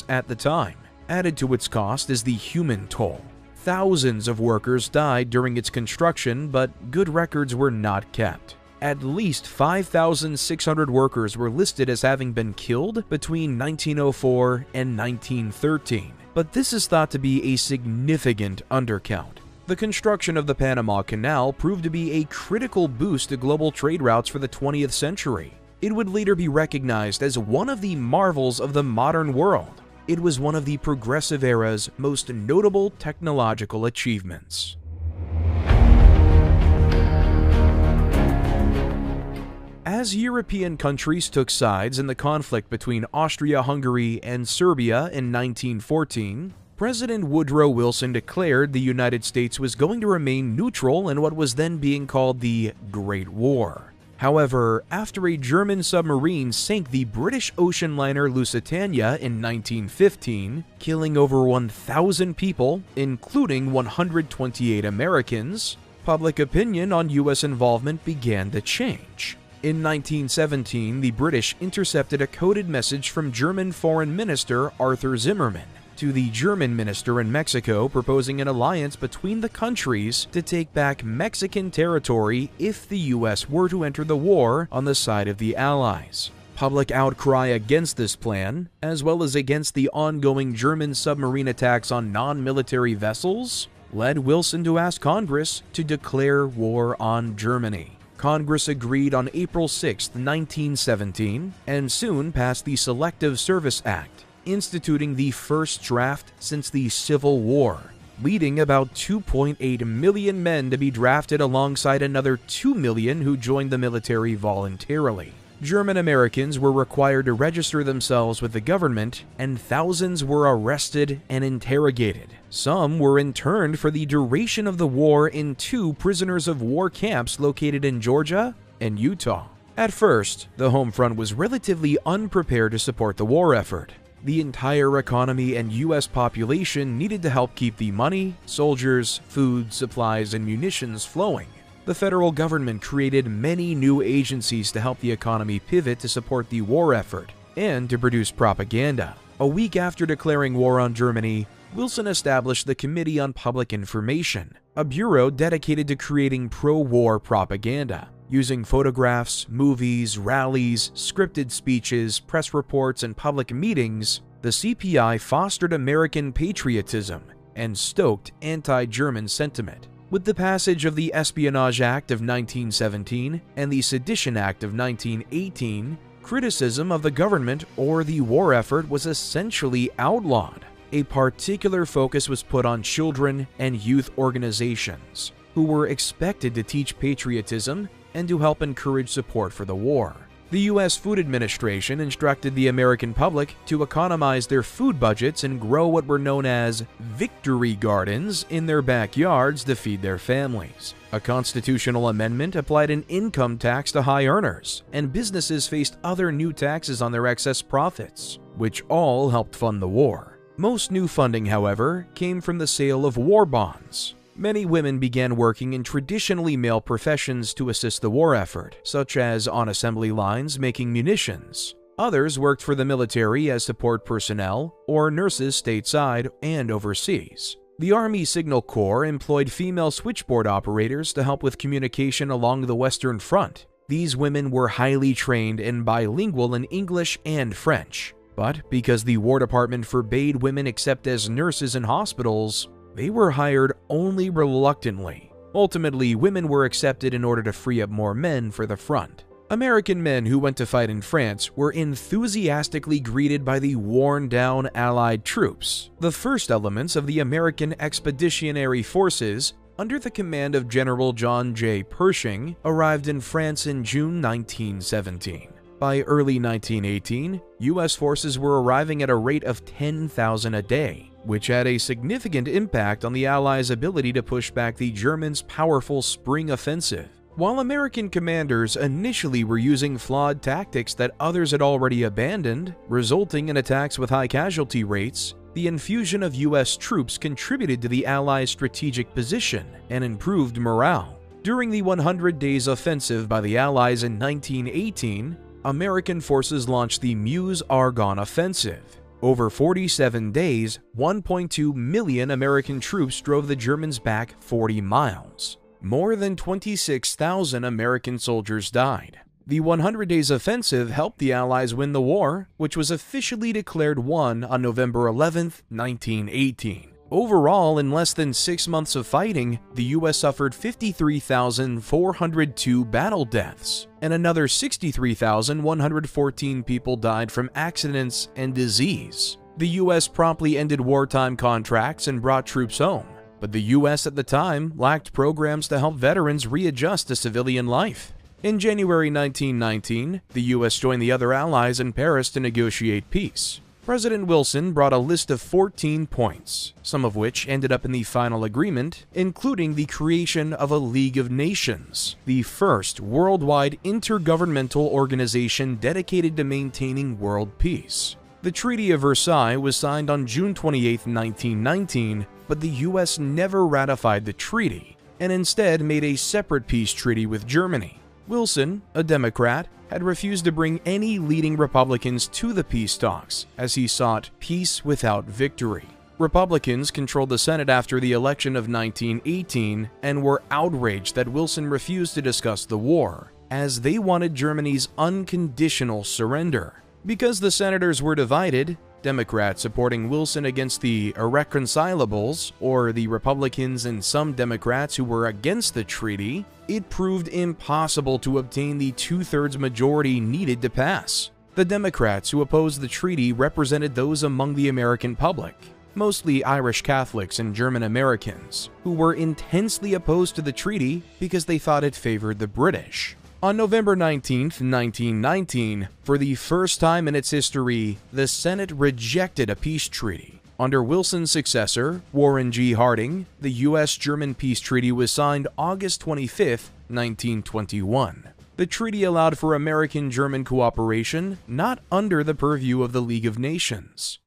at the time. Added to its cost is the human toll. Thousands of workers died during its construction, but good records were not kept. At least 5,600 workers were listed as having been killed between 1904 and 1913, but this is thought to be a significant undercount. The construction of the Panama Canal proved to be a critical boost to global trade routes for the 20th century. It would later be recognized as one of the marvels of the modern world. It was one of the Progressive era's most notable technological achievements. As European countries took sides in the conflict between Austria-Hungary and Serbia in 1914, President Woodrow Wilson declared the United States was going to remain neutral in what was then being called the Great War. However, after a German submarine sank the British ocean liner Lusitania in 1915, killing over 1,000 people, including 128 Americans, public opinion on U.S. involvement began to change. In 1917, the British intercepted a coded message from German Foreign Minister Arthur Zimmermann to the German minister in Mexico proposing an alliance between the countries to take back Mexican territory if the U.S. were to enter the war on the side of the Allies. Public outcry against this plan, as well as against the ongoing German submarine attacks on non-military vessels, led Wilson to ask Congress to declare war on Germany. Congress agreed on April 6, 1917, and soon passed the Selective Service Act, instituting the first draft since the Civil War, leading about 2.8 million men to be drafted alongside another 2 million who joined the military voluntarily. German Americans were required to register themselves with the government, and thousands were arrested and interrogated. Some were interned for the duration of the war in 2 prisoners of war camps located in Georgia and Utah. At first, the home front was relatively unprepared to support the war effort. The entire economy and U.S. population needed to help keep the money, soldiers, food, supplies, and munitions flowing. The federal government created many new agencies to help the economy pivot to support the war effort and to produce propaganda. A week after declaring war on Germany, Wilson established the Committee on Public Information, a bureau dedicated to creating pro-war propaganda. Using photographs, movies, rallies, scripted speeches, press reports, and public meetings, the CPI fostered American patriotism and stoked anti-German sentiment. With the passage of the Espionage Act of 1917 and the Sedition Act of 1918, criticism of the government or the war effort was essentially outlawed. A particular focus was put on children and youth organizations, who were expected to teach patriotism and to help encourage support for the war. The U.S. Food Administration instructed the American public to economize their food budgets and grow what were known as victory gardens in their backyards to feed their families. A constitutional amendment applied an income tax to high earners, and businesses faced other new taxes on their excess profits, which all helped fund the war. Most new funding, however, came from the sale of war bonds. Many women began working in traditionally male professions to assist the war effort, such as on assembly lines making munitions. Others worked for the military as support personnel or nurses stateside and overseas. The Army Signal Corps employed female switchboard operators to help with communication along the Western Front. These women were highly trained and bilingual in English and French. But because the War Department forbade women except as nurses in hospitals, they were hired only reluctantly. Ultimately, women were accepted in order to free up more men for the front. American men who went to fight in France were enthusiastically greeted by the worn-down Allied troops, the first elements of the American Expeditionary Forces under the command of General John J. Pershing, arrived in France in June 1917. By early 1918, U.S. forces were arriving at a rate of 10,000 a day, which had a significant impact on the Allies' ability to push back the Germans' powerful spring offensive. While American commanders initially were using flawed tactics that others had already abandoned, resulting in attacks with high casualty rates, the infusion of U.S. troops contributed to the Allies' strategic position and improved morale. During the 100 Days Offensive by the Allies in 1918, American forces launched the Meuse-Argonne Offensive. Over 47 days, 1.2 million American troops drove the Germans back 40 miles. More than 26,000 American soldiers died. The 100 Days Offensive helped the Allies win the war, which was officially declared won on November 11, 1918. Overall, in less than 6 months of fighting, the U.S. suffered 53,402 battle deaths, and another 63,114 people died from accidents and disease. The US promptly ended wartime contracts and brought troops home, but the US at the time lacked programs to help veterans readjust to civilian life. In January 1919, the US joined the other allies in Paris to negotiate peace. President Wilson brought a list of 14 points, some of which ended up in the final agreement, including the creation of a League of Nations, the first worldwide intergovernmental organization dedicated to maintaining world peace. The Treaty of Versailles was signed on June 28, 1919, but the US never ratified the treaty, and instead made a separate peace treaty with Germany. Wilson, a Democrat, had refused to bring any leading Republicans to the peace talks, as he sought peace without victory. Republicans controlled the Senate after the election of 1918 and were outraged that Wilson refused to discuss the war, as they wanted Germany's unconditional surrender. Because the senators were divided, Democrats supporting Wilson against the irreconcilables, or the Republicans and some Democrats who were against the treaty, it proved impossible to obtain the two-thirds majority needed to pass. The Democrats who opposed the treaty represented those among the American public, mostly Irish Catholics and German Americans, who were intensely opposed to the treaty because they thought it favored the British. On November 19, 1919, for the first time in its history, the Senate rejected a peace treaty. Under Wilson's successor, Warren G. Harding, the U.S.-German peace treaty was signed August 25, 1921. The treaty allowed for American-German cooperation, not under the purview of the League of Nations.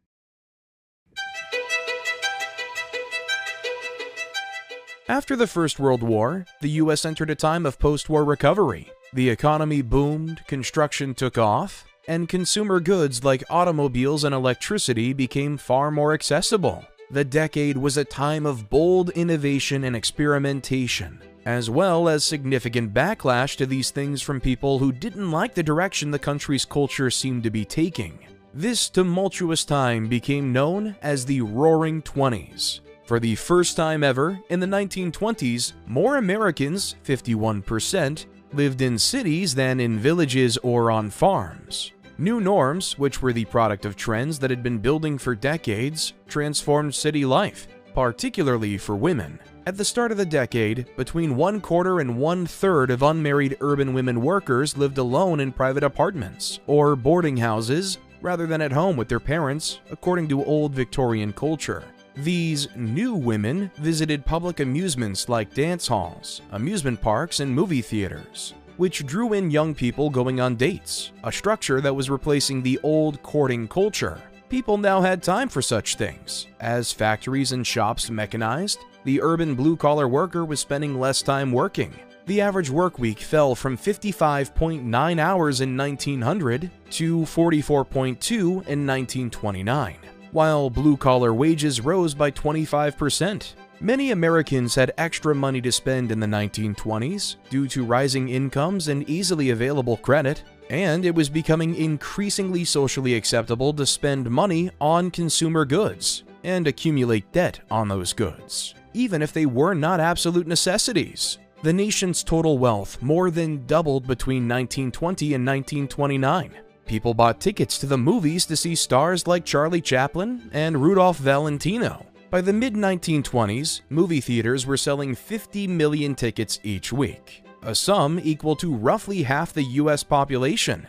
After the First World War, the U.S. entered a time of post-war recovery. The economy boomed, construction took off, and consumer goods like automobiles and electricity became far more accessible. The decade was a time of bold innovation and experimentation, as well as significant backlash to these things from people who didn't like the direction the country's culture seemed to be taking. This tumultuous time became known as the Roaring Twenties. For the first time ever, in the 1920s, more Americans, 51%, lived in cities than in villages or on farms. New norms, which were the product of trends that had been building for decades, transformed city life, particularly for women. At the start of the decade, between 1/4 and 1/3 of unmarried urban women workers lived alone in private apartments or boarding houses rather than at home with their parents, according to old Victorian culture. These new women visited public amusements like dance halls, amusement parks, and movie theaters, which drew in young people going on dates, a structure that was replacing the old courting culture. People now had time for such things. As factories and shops mechanized, the urban blue-collar worker was spending less time working. The average work week fell from 55.9 hours in 1900 to 44.2 in 1929. While blue-collar wages rose by 25%. Many Americans had extra money to spend in the 1920s due to rising incomes and easily available credit, and it was becoming increasingly socially acceptable to spend money on consumer goods and accumulate debt on those goods, even if they were not absolute necessities. The nation's total wealth more than doubled between 1920 and 1929. People bought tickets to the movies to see stars like Charlie Chaplin and Rudolph Valentino. By the mid-1920s, movie theaters were selling 50 million tickets each week, a sum equal to roughly half the US population.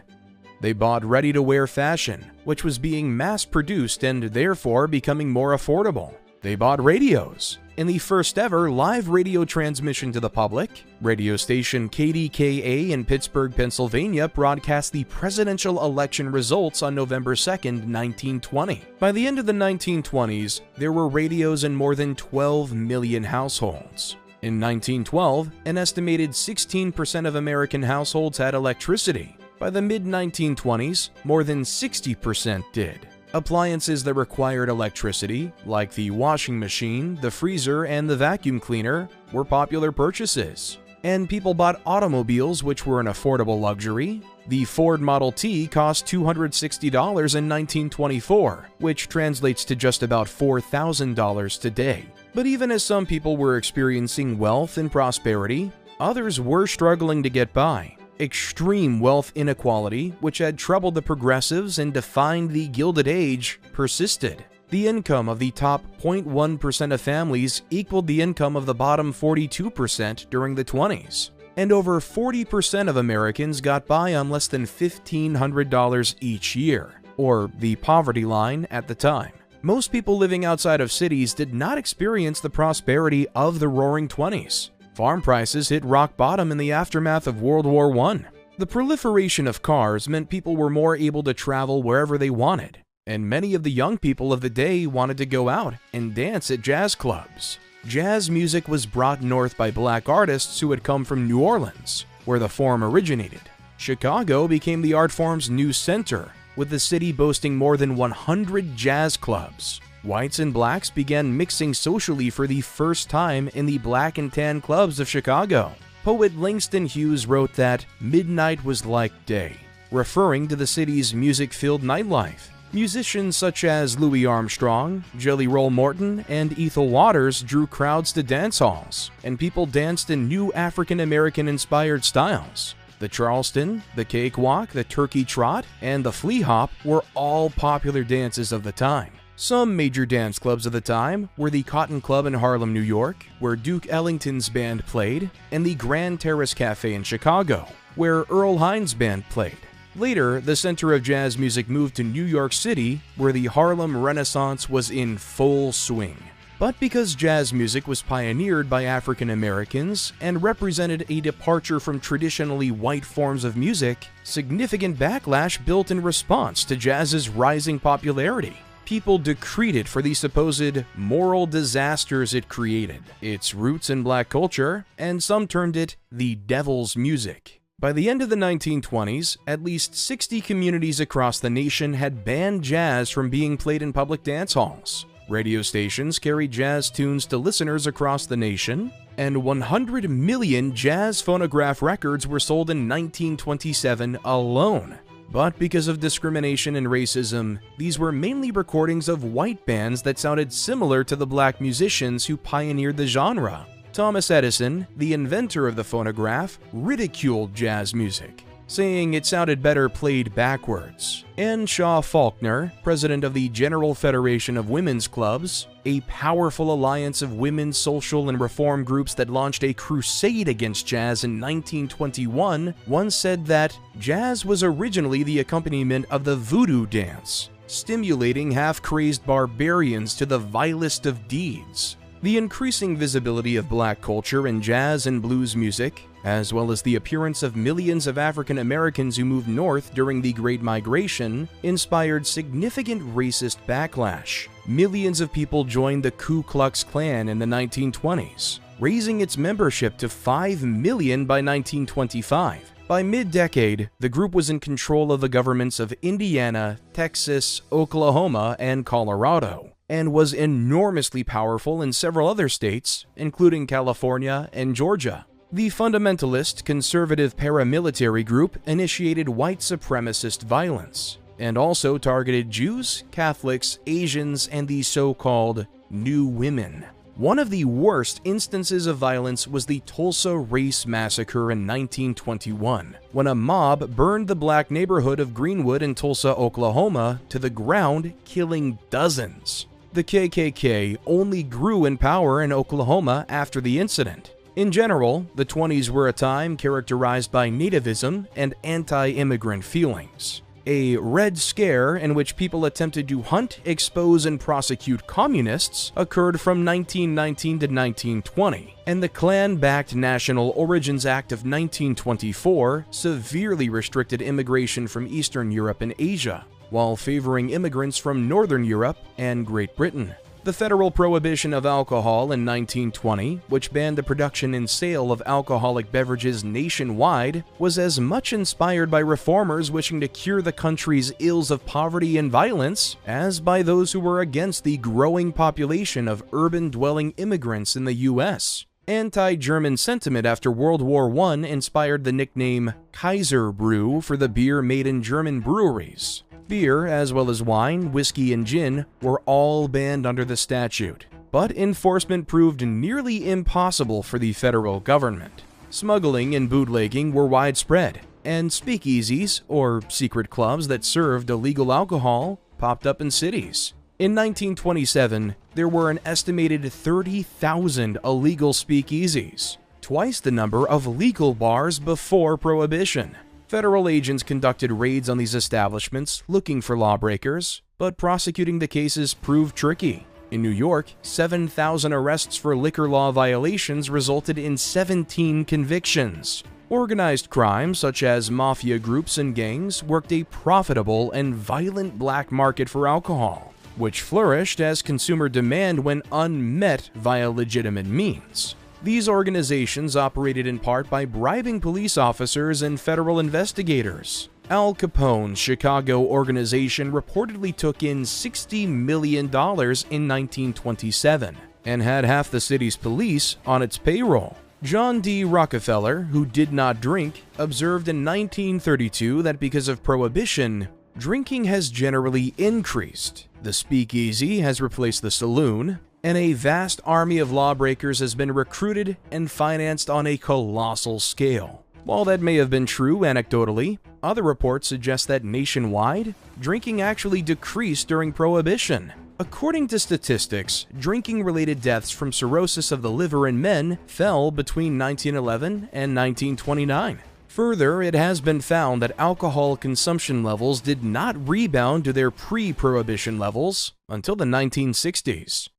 They bought ready-to-wear fashion, which was being mass-produced and therefore becoming more affordable. They bought radios. In the first ever live radio transmission to the public, radio station KDKA in Pittsburgh, Pennsylvania broadcast the presidential election results on November 2, 1920. By the end of the 1920s, there were radios in more than 12 million households. In 1912, an estimated 16% of American households had electricity. By the mid-1920s, more than 60% did. Appliances that required electricity, like the washing machine, the freezer, and the vacuum cleaner, were popular purchases. And people bought automobiles, which were an affordable luxury. The Ford Model T cost $260 in 1924, which translates to just about $4,000 today. But even as some people were experiencing wealth and prosperity, others were struggling to get by. Extreme wealth inequality, which had troubled the progressives and defined the Gilded Age, persisted. The income of the top 0.1% of families equaled the income of the bottom 42% during the 20s. And over 40% of Americans got by on less than $1,500 each year, or the poverty line at the time. Most people living outside of cities did not experience the prosperity of the Roaring '20s. Farm prices hit rock bottom in the aftermath of World War I. The proliferation of cars meant people were more able to travel wherever they wanted, and many of the young people of the day wanted to go out and dance at jazz clubs. Jazz music was brought north by black artists who had come from New Orleans, where the form originated. Chicago became the art form's new center, with the city boasting more than 100 jazz clubs. Whites and blacks began mixing socially for the first time in the black and tan clubs of Chicago. Poet Langston Hughes wrote that midnight was like day, referring to the city's music-filled nightlife. Musicians such as Louis Armstrong, Jelly Roll Morton, and Ethel Waters drew crowds to dance halls, and people danced in new African-American-inspired styles. The Charleston, the Cakewalk, the Turkey Trot, and the Flea Hop were all popular dances of the time. Some major dance clubs of the time were the Cotton Club in Harlem, New York, where Duke Ellington's band played, and the Grand Terrace Cafe in Chicago, where Earl Hines' band played. Later, the center of jazz music moved to New York City, where the Harlem Renaissance was in full swing. But because jazz music was pioneered by African Americans and represented a departure from traditionally white forms of music, significant backlash built in response to jazz's rising popularity. People decried it for the supposed moral disasters it created, its roots in black culture, and some termed it the devil's music. By the end of the 1920s, at least 60 communities across the nation had banned jazz from being played in public dance halls. Radio stations carried jazz tunes to listeners across the nation, and 100 million jazz phonograph records were sold in 1927 alone. But because of discrimination and racism, these were mainly recordings of white bands that sounded similar to the black musicians who pioneered the genre. Thomas Edison, the inventor of the phonograph, ridiculed jazz music, saying it sounded better played backwards. And Shaw Faulkner, president of the General Federation of Women's Clubs, a powerful alliance of women's social and reform groups that launched a crusade against jazz in 1921, once said that jazz was originally the accompaniment of the voodoo dance, stimulating half-crazed barbarians to the vilest of deeds. The increasing visibility of black culture in jazz and blues music, as well as the appearance of millions of African Americans who moved north during the Great Migration, inspired significant racist backlash. Millions of people joined the Ku Klux Klan in the 1920s, raising its membership to 5 million by 1925. By mid-decade, the group was in control of the governments of Indiana, Texas, Oklahoma, and Colorado, and was enormously powerful in several other states, including California and Georgia. The fundamentalist conservative paramilitary group initiated white supremacist violence, and also targeted Jews, Catholics, Asians, and the so-called New Women. One of the worst instances of violence was the Tulsa Race Massacre in 1921, when a mob burned the black neighborhood of Greenwood in Tulsa, Oklahoma, to the ground, killing dozens. The KKK only grew in power in Oklahoma after the incident. In general, the 20s were a time characterized by nativism and anti-immigrant feelings. A Red Scare in which people attempted to hunt, expose, and prosecute communists occurred from 1919 to 1920, and the Klan-backed National Origins Act of 1924 severely restricted immigration from Eastern Europe and Asia, while favoring immigrants from Northern Europe and Great Britain. The federal prohibition of alcohol in 1920, which banned the production and sale of alcoholic beverages nationwide, was as much inspired by reformers wishing to cure the country's ills of poverty and violence as by those who were against the growing population of urban-dwelling immigrants in the U.S. Anti-German sentiment after World War I inspired the nickname Kaiser Brew for the beer made in German breweries. Beer, as well as wine, whiskey, and gin, were all banned under the statute, but enforcement proved nearly impossible for the federal government. Smuggling and bootlegging were widespread, and speakeasies, or secret clubs that served illegal alcohol, popped up in cities. In 1927, there were an estimated 30,000 illegal speakeasies, twice the number of legal bars before Prohibition. Federal agents conducted raids on these establishments looking for lawbreakers, but prosecuting the cases proved tricky. In New York, 7,000 arrests for liquor law violations resulted in 17 convictions. Organized crime, such as mafia groups and gangs, worked a profitable and violent black market for alcohol, which flourished as consumer demand went unmet via legitimate means. These organizations operated in part by bribing police officers and federal investigators. Al Capone's Chicago organization reportedly took in $60 million in 1927 and had half the city's police on its payroll. John D. Rockefeller, who did not drink, observed in 1932 that because of Prohibition, drinking has generally increased. The speakeasy has replaced the saloon, and a vast army of lawbreakers has been recruited and financed on a colossal scale. While that may have been true anecdotally, other reports suggest that nationwide, drinking actually decreased during Prohibition. According to statistics, drinking-related deaths from cirrhosis of the liver in men fell between 1911 and 1929. Further, it has been found that alcohol consumption levels did not rebound to their pre-Prohibition levels until the 1960s.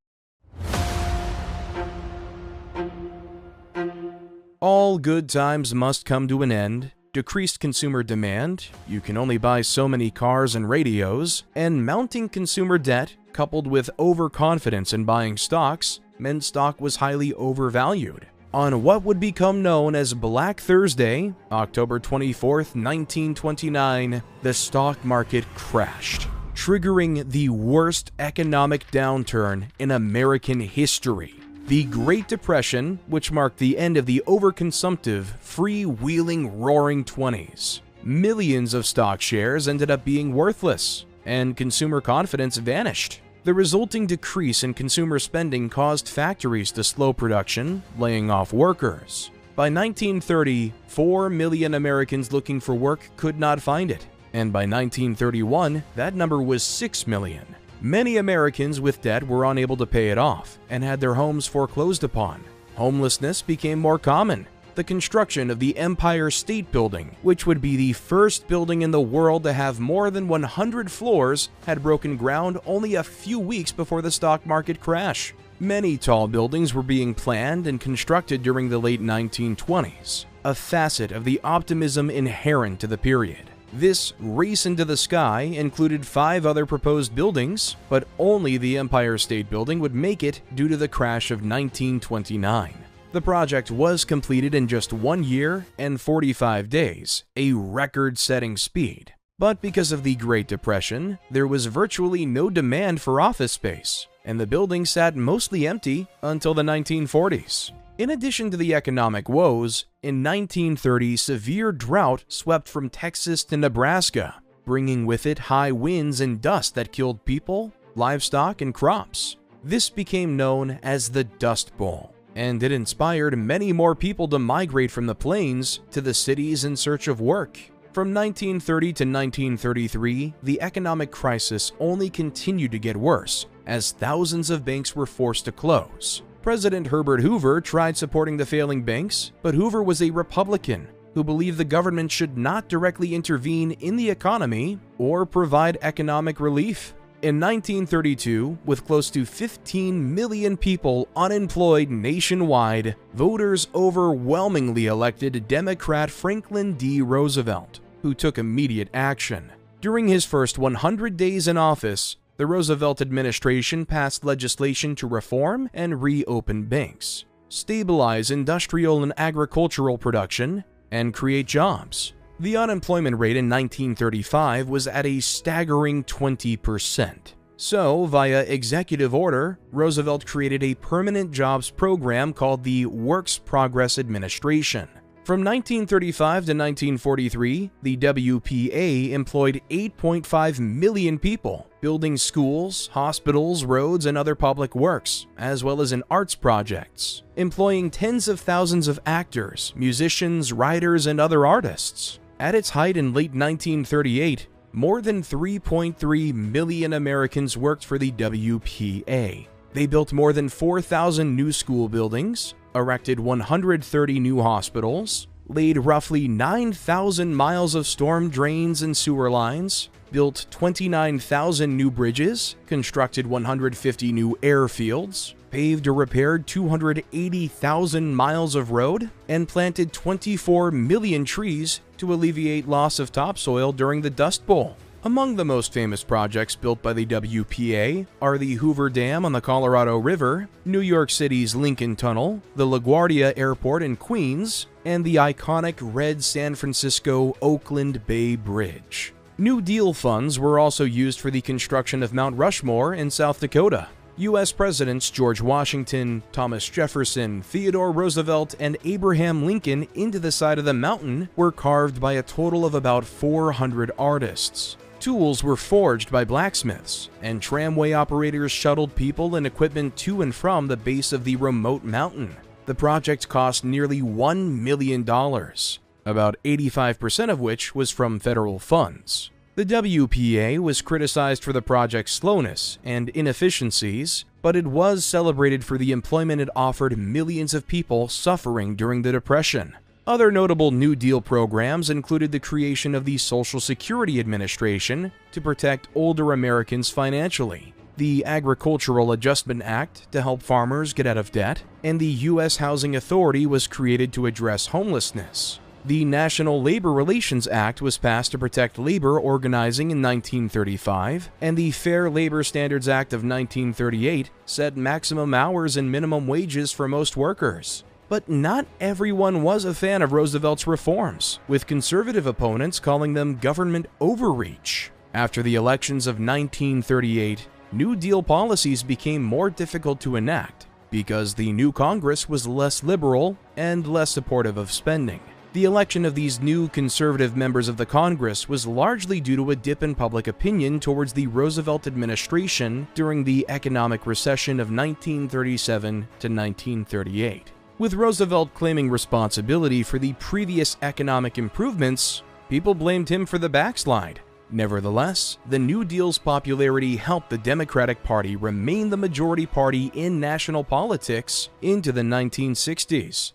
All good times must come to an end. Decreased consumer demand, you can only buy so many cars and radios, and mounting consumer debt, coupled with overconfidence in buying stocks, meant stock was highly overvalued. On what would become known as Black Thursday, October 24, 1929, the stock market crashed, triggering the worst economic downturn in American history. The Great Depression, which marked the end of the overconsumptive, freewheeling, roaring 20s. Millions of stock shares ended up being worthless, and consumer confidence vanished. The resulting decrease in consumer spending caused factories to slow production, laying off workers. By 1930, 4 million Americans looking for work could not find it, and by 1931, that number was 6 million. Many Americans with debt were unable to pay it off and had their homes foreclosed upon. Homelessness became more common. The construction of the Empire State Building, which would be the first building in the world to have more than 100 floors, had broken ground only a few weeks before the stock market crash. Many tall buildings were being planned and constructed during the late 1920s, a facet of the optimism inherent to the period. This race into the sky included 5 other proposed buildings, but only the Empire State Building would make it due to the crash of 1929. The project was completed in just 1 year and 45 days, a record-setting speed. But because of the Great Depression, there was virtually no demand for office space, and the building sat mostly empty until the 1940s. In addition to the economic woes, in 1930 severe drought swept from Texas to Nebraska, bringing with it high winds and dust that killed people, livestock, and crops. This became known as the Dust Bowl, and it inspired many more people to migrate from the plains to the cities in search of work. From 1930 to 1933, the economic crisis only continued to get worse, as thousands of banks were forced to close. President Herbert Hoover tried supporting the failing banks, but Hoover was a Republican who believed the government should not directly intervene in the economy or provide economic relief. In 1932, with close to 15 million people unemployed nationwide, voters overwhelmingly elected Democrat Franklin D. Roosevelt, who took immediate action. During his first 100 days in office, the Roosevelt administration passed legislation to reform and reopen banks, stabilize industrial and agricultural production, and create jobs. The unemployment rate in 1935 was at a staggering 20%. So, via executive order, Roosevelt created a permanent jobs program called the Works Progress Administration. From 1935 to 1943, the WPA employed 8.5 million people, building schools, hospitals, roads, and other public works, as well as in arts projects, employing tens of thousands of actors, musicians, writers, and other artists. At its height in late 1938, more than 3.3 million Americans worked for the WPA. They built more than 4,000 new school buildings, erected 130 new hospitals, laid roughly 9,000 miles of storm drains and sewer lines, built 29,000 new bridges, constructed 150 new airfields, paved or repaired 280,000 miles of road, and planted 24 million trees to alleviate loss of topsoil during the Dust Bowl. Among the most famous projects built by the WPA are the Hoover Dam on the Colorado River, New York City's Lincoln Tunnel, the LaGuardia Airport in Queens, and the iconic red San Francisco-Oakland Bay Bridge. New Deal funds were also used for the construction of Mount Rushmore in South Dakota. U.S. Presidents George Washington, Thomas Jefferson, Theodore Roosevelt, and Abraham Lincoln into the side of the mountain were carved by a total of about 400 artists. Tools were forged by blacksmiths, and tramway operators shuttled people and equipment to and from the base of the remote mountain. The project cost nearly $1 million, about 85% of which was from federal funds. The WPA was criticized for the project's slowness and inefficiencies, but it was celebrated for the employment it offered millions of people suffering during the Depression. Other notable New Deal programs included the creation of the Social Security Administration to protect older Americans financially, the Agricultural Adjustment Act to help farmers get out of debt, and the U.S. Housing Authority was created to address homelessness. The National Labor Relations Act was passed to protect labor organizing in 1935, and the Fair Labor Standards Act of 1938 set maximum hours and minimum wages for most workers. But not everyone was a fan of Roosevelt's reforms, with conservative opponents calling them government overreach. After the elections of 1938, New Deal policies became more difficult to enact because the new Congress was less liberal and less supportive of spending. The election of these new conservative members of the Congress was largely due to a dip in public opinion towards the Roosevelt administration during the economic recession of 1937 to 1938. With Roosevelt claiming responsibility for the previous economic improvements, people blamed him for the backslide. Nevertheless, the New Deal's popularity helped the Democratic Party remain the majority party in national politics into the 1960s.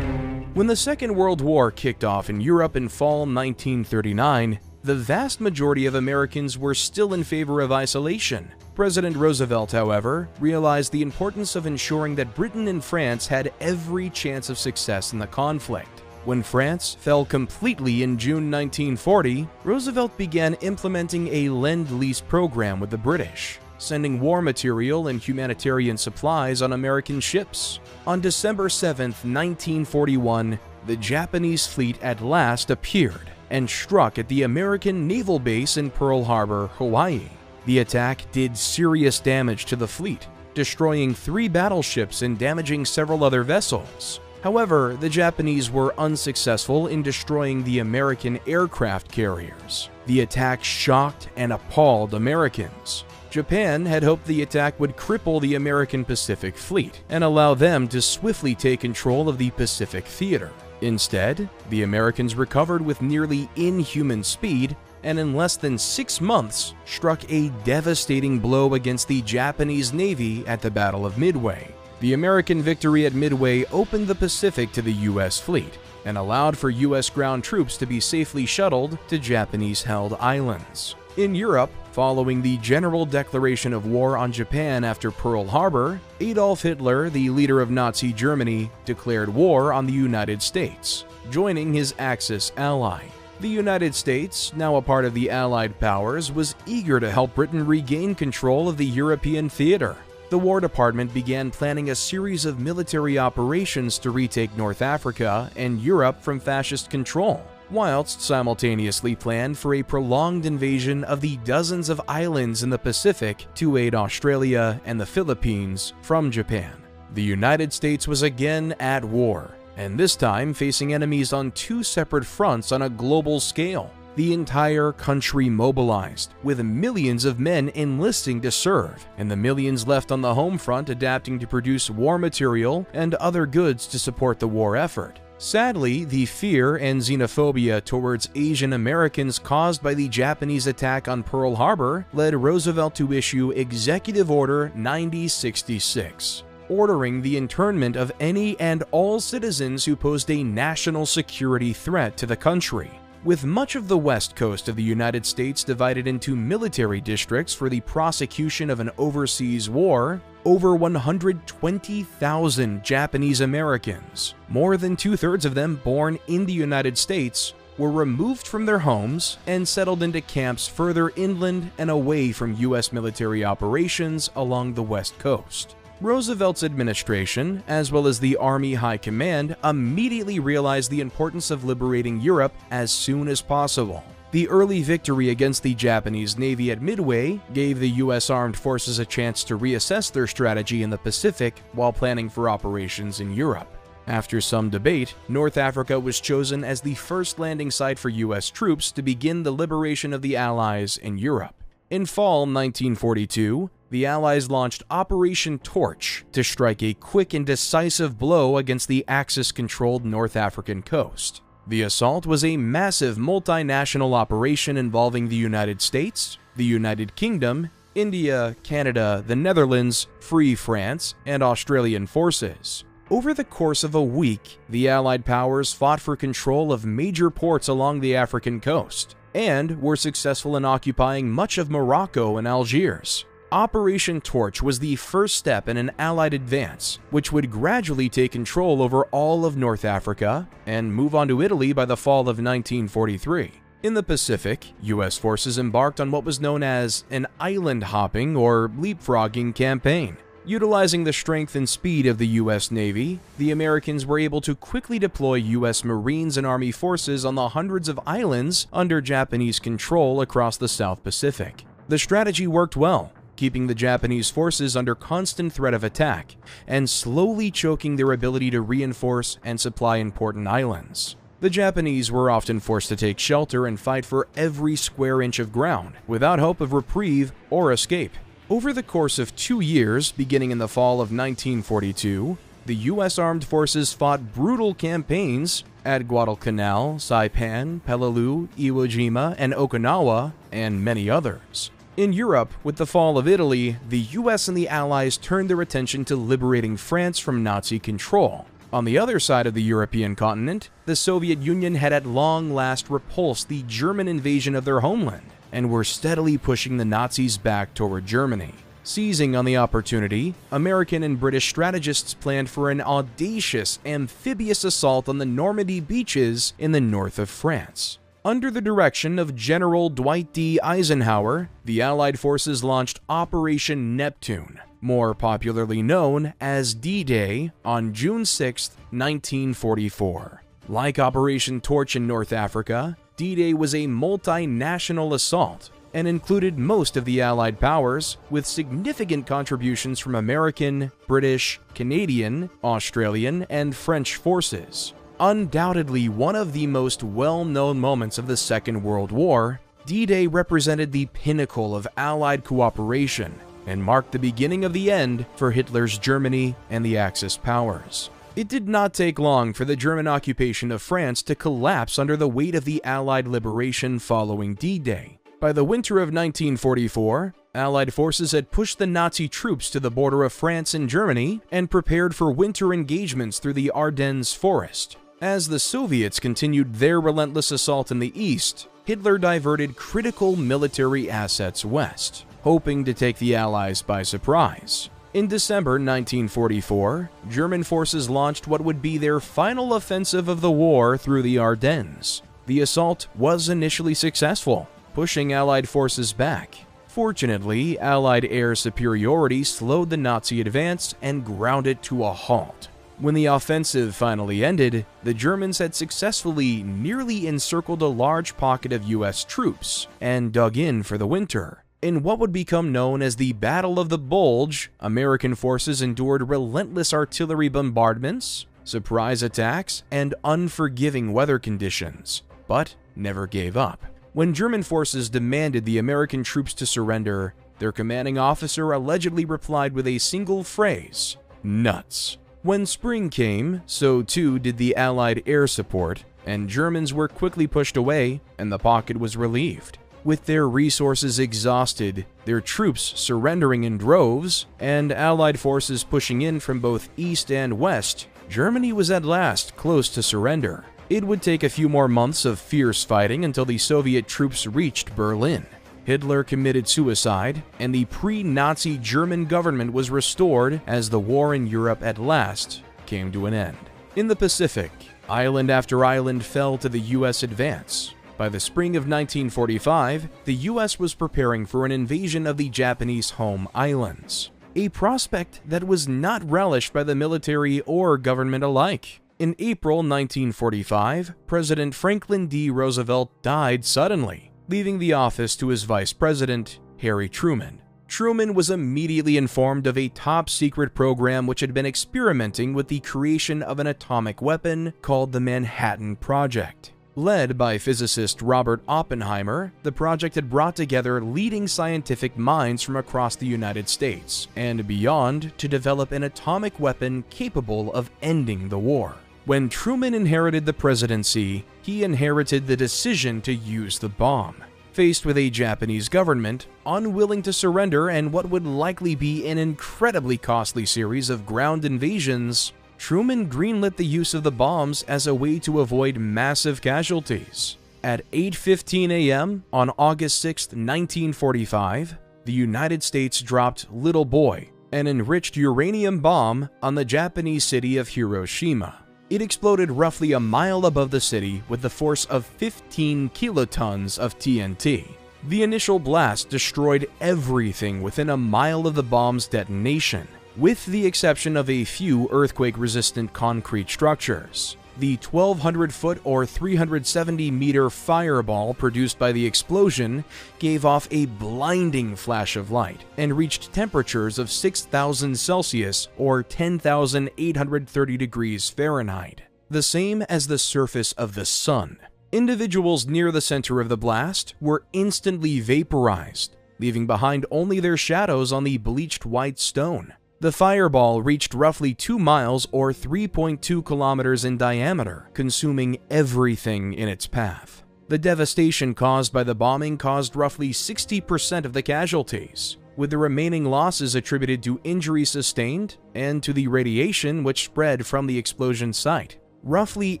When the Second World War kicked off in Europe in fall 1939, the vast majority of Americans were still in favor of isolation. President Roosevelt, however, realized the importance of ensuring that Britain and France had every chance of success in the conflict. When France fell completely in June 1940, Roosevelt began implementing a Lend-Lease program with the British, sending war material and humanitarian supplies on American ships. On December 7, 1941, the Japanese fleet at last appeared and struck at the American naval base in Pearl Harbor, Hawaii. The attack did serious damage to the fleet, destroying 3 battleships and damaging several other vessels. However, the Japanese were unsuccessful in destroying the American aircraft carriers. The attack shocked and appalled Americans. Japan had hoped the attack would cripple the American Pacific Fleet and allow them to swiftly take control of the Pacific theater. Instead, the Americans recovered with nearly inhuman speed and in less than 6 months struck a devastating blow against the Japanese Navy at the Battle of Midway. The American victory at Midway opened the Pacific to the U.S. fleet and allowed for U.S. ground troops to be safely shuttled to Japanese-held islands. In Europe, following the general declaration of war on Japan after Pearl Harbor, Adolf Hitler, the leader of Nazi Germany, declared war on the United States, joining his Axis ally. The United States, now a part of the Allied powers, was eager to help Britain regain control of the European theater. The War Department began planning a series of military operations to retake North Africa and Europe from fascist control, whilst simultaneously planned for a prolonged invasion of the dozens of islands in the Pacific to aid Australia and the Philippines from Japan. The United States was again at war, and this time facing enemies on 2 separate fronts on a global scale. the entire country mobilized, with millions of men enlisting to serve, and the millions left on the home front adapting to produce war material and other goods to support the war effort. Sadly, the fear and xenophobia towards Asian Americans caused by the Japanese attack on Pearl Harbor led Roosevelt to issue Executive Order 9066, ordering the internment of any and all citizens who posed a national security threat to the country. With much of the west coast of the United States divided into military districts for the prosecution of an overseas war, over 120,000 Japanese Americans, more than two-thirds of them born in the United States, were removed from their homes and settled into camps further inland and away from U.S. military operations along the west coast. Roosevelt's administration, as well as the Army High Command, immediately realized the importance of liberating Europe as soon as possible. The early victory against the Japanese Navy at Midway gave the U.S. Armed Forces a chance to reassess their strategy in the Pacific while planning for operations in Europe. After some debate, North Africa was chosen as the first landing site for U.S. troops to begin the liberation of the Allies in Europe. In fall 1942, the Allies launched Operation Torch to strike a quick and decisive blow against the Axis-controlled North African coast. The assault was a massive multinational operation involving the United States, the United Kingdom, India, Canada, the Netherlands, Free France, and Australian forces. Over the course of a week, the Allied powers fought for control of major ports along the African coast, and were successful in occupying much of Morocco and Algiers. Operation Torch was the first step in an Allied advance, which would gradually take control over all of North Africa and move on to Italy by the fall of 1943. In the Pacific, U.S. forces embarked on what was known as an island hopping or leapfrogging campaign. Utilizing the strength and speed of the U.S. Navy, the Americans were able to quickly deploy U.S. Marines and Army forces on the hundreds of islands under Japanese control across the South Pacific. The strategy worked well, keeping the Japanese forces under constant threat of attack and slowly choking their ability to reinforce and supply important islands. The Japanese were often forced to take shelter and fight for every square inch of ground, without hope of reprieve or escape. Over the course of 2 years, beginning in the fall of 1942, the U.S. Armed Forces fought brutal campaigns at Guadalcanal, Saipan, Peleliu, Iwo Jima, and Okinawa, and many others. In Europe, with the fall of Italy, the US and the Allies turned their attention to liberating France from Nazi control. On the other side of the European continent, the Soviet Union had at long last repulsed the German invasion of their homeland, and were steadily pushing the Nazis back toward Germany. Seizing on the opportunity, American and British strategists planned for an audacious amphibious assault on the Normandy beaches in the north of France. Under the direction of General Dwight D. Eisenhower, the Allied forces launched Operation Neptune, more popularly known as D-Day, on June 6, 1944. Like Operation Torch in North Africa, D-Day was a multinational assault and included most of the Allied powers, with significant contributions from American, British, Canadian, Australian, and French forces. Undoubtedly one of the most well-known moments of the Second World War, D-Day represented the pinnacle of Allied cooperation and marked the beginning of the end for Hitler's Germany and the Axis powers. It did not take long for the German occupation of France to collapse under the weight of the Allied liberation following D-Day. By the winter of 1944, Allied forces had pushed the Nazi troops to the border of France and Germany and prepared for winter engagements through the Ardennes forest. As the Soviets continued their relentless assault in the east, Hitler diverted critical military assets west, hoping to take the Allies by surprise. In December 1944, German forces launched what would be their final offensive of the war through the Ardennes. The assault was initially successful, pushing Allied forces back. Fortunately, Allied air superiority slowed the Nazi advance and ground it to a halt. When the offensive finally ended, the Germans had successfully nearly encircled a large pocket of US troops and dug in for the winter. In what would become known as the Battle of the Bulge, American forces endured relentless artillery bombardments, surprise attacks, and unforgiving weather conditions, but never gave up. When German forces demanded the American troops to surrender, their commanding officer allegedly replied with a single phrase, "Nuts." When spring came, so too did the Allied air support, and Germans were quickly pushed away, and the pocket was relieved. With their resources exhausted, their troops surrendering in droves, and Allied forces pushing in from both east and west, Germany was at last close to surrender. It would take a few more months of fierce fighting until the Soviet troops reached Berlin. Hitler committed suicide, and the pre-Nazi German government was restored as the war in Europe at last came to an end. In the Pacific, island after island fell to the U.S. advance. By the spring of 1945, the U.S. was preparing for an invasion of the Japanese home islands, a prospect that was not relished by the military or government alike. In April 1945, President Franklin D. Roosevelt died suddenly, leaving the office to his vice president, Harry Truman. Truman was immediately informed of a top-secret program which had been experimenting with the creation of an atomic weapon called the Manhattan Project. Led by physicist Robert Oppenheimer, the project had brought together leading scientific minds from across the United States and beyond to develop an atomic weapon capable of ending the war. When Truman inherited the presidency, he inherited the decision to use the bomb. Faced with a Japanese government unwilling to surrender and what would likely be an incredibly costly series of ground invasions, Truman greenlit the use of the bombs as a way to avoid massive casualties. At 8:15 a.m. on August 6, 1945, the United States dropped Little Boy, an enriched uranium bomb, on the Japanese city of Hiroshima. It exploded roughly a mile above the city with the force of 15 kilotons of TNT. The initial blast destroyed everything within a mile of the bomb's detonation, with the exception of a few earthquake-resistant concrete structures. The 1,200-foot or 370-meter fireball produced by the explosion gave off a blinding flash of light and reached temperatures of 6,000 Celsius or 10,830 degrees Fahrenheit, the same as the surface of the sun. Individuals near the center of the blast were instantly vaporized, leaving behind only their shadows on the bleached white stone. The fireball reached roughly 2 miles or 3.2 kilometers in diameter, consuming everything in its path. The devastation caused by the bombing caused roughly 60% of the casualties, with the remaining losses attributed to injuries sustained and to the radiation which spread from the explosion site. Roughly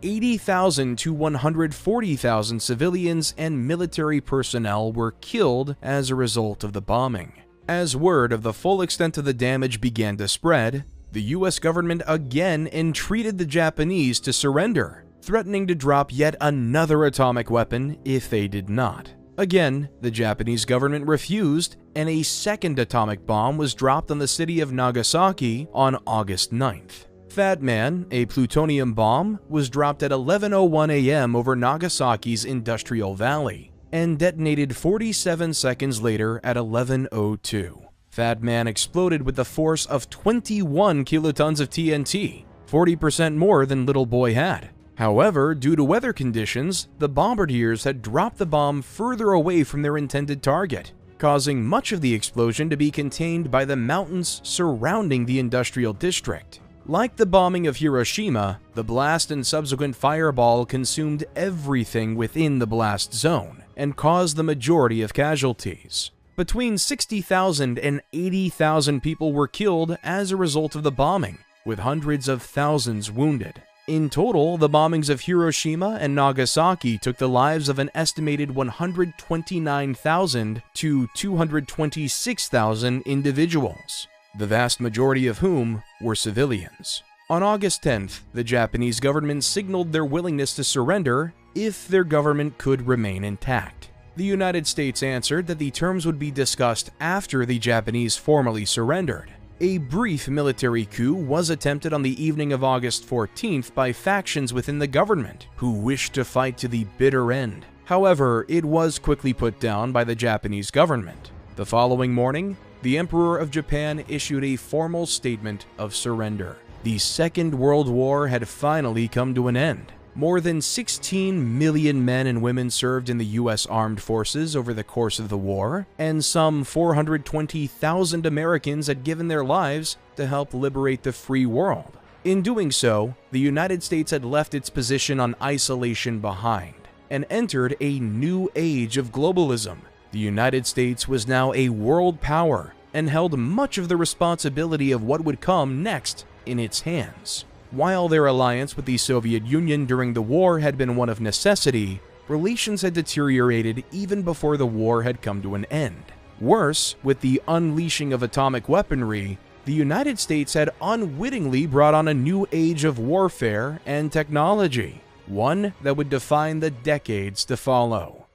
80,000 to 140,000 civilians and military personnel were killed as a result of the bombing. As word of the full extent of the damage began to spread, the US government again entreated the Japanese to surrender, threatening to drop yet another atomic weapon if they did not. Again, the Japanese government refused, and a second atomic bomb was dropped on the city of Nagasaki on August 9th. Fat Man, a plutonium bomb, was dropped at 11:01 a.m. over Nagasaki's Industrial Valley and detonated 47 seconds later at 11:02. Fat Man exploded with the force of 21 kilotons of TNT, 40% more than Little Boy had. However, due to weather conditions, the bombardiers had dropped the bomb further away from their intended target, causing much of the explosion to be contained by the mountains surrounding the industrial district. Like the bombing of Hiroshima, the blast and subsequent fireball consumed everything within the blast zone and caused the majority of casualties. Between 60,000 and 80,000 people were killed as a result of the bombing, with hundreds of thousands wounded. In total, the bombings of Hiroshima and Nagasaki took the lives of an estimated 129,000 to 226,000 individuals, the vast majority of whom were civilians. On August 10th, the Japanese government signaled their willingness to surrender if their government could remain intact. The United States answered that the terms would be discussed after the Japanese formally surrendered. A brief military coup was attempted on the evening of August 14th by factions within the government who wished to fight to the bitter end. However, it was quickly put down by the Japanese government. The following morning, the Emperor of Japan issued a formal statement of surrender. The Second World War had finally come to an end, More than 16 million men and women served in the U.S. Armed Forces over the course of the war, and some 420,000 Americans had given their lives to help liberate the free world. In doing so, the United States had left its position on isolation behind and entered a new age of globalism. The United States was now a world power and held much of the responsibility of what would come next in its hands. While their alliance with the Soviet Union during the war had been one of necessity, relations had deteriorated even before the war had come to an end. Worse, with the unleashing of atomic weaponry, the United States had unwittingly brought on a new age of warfare and technology, one that would define the decades to follow.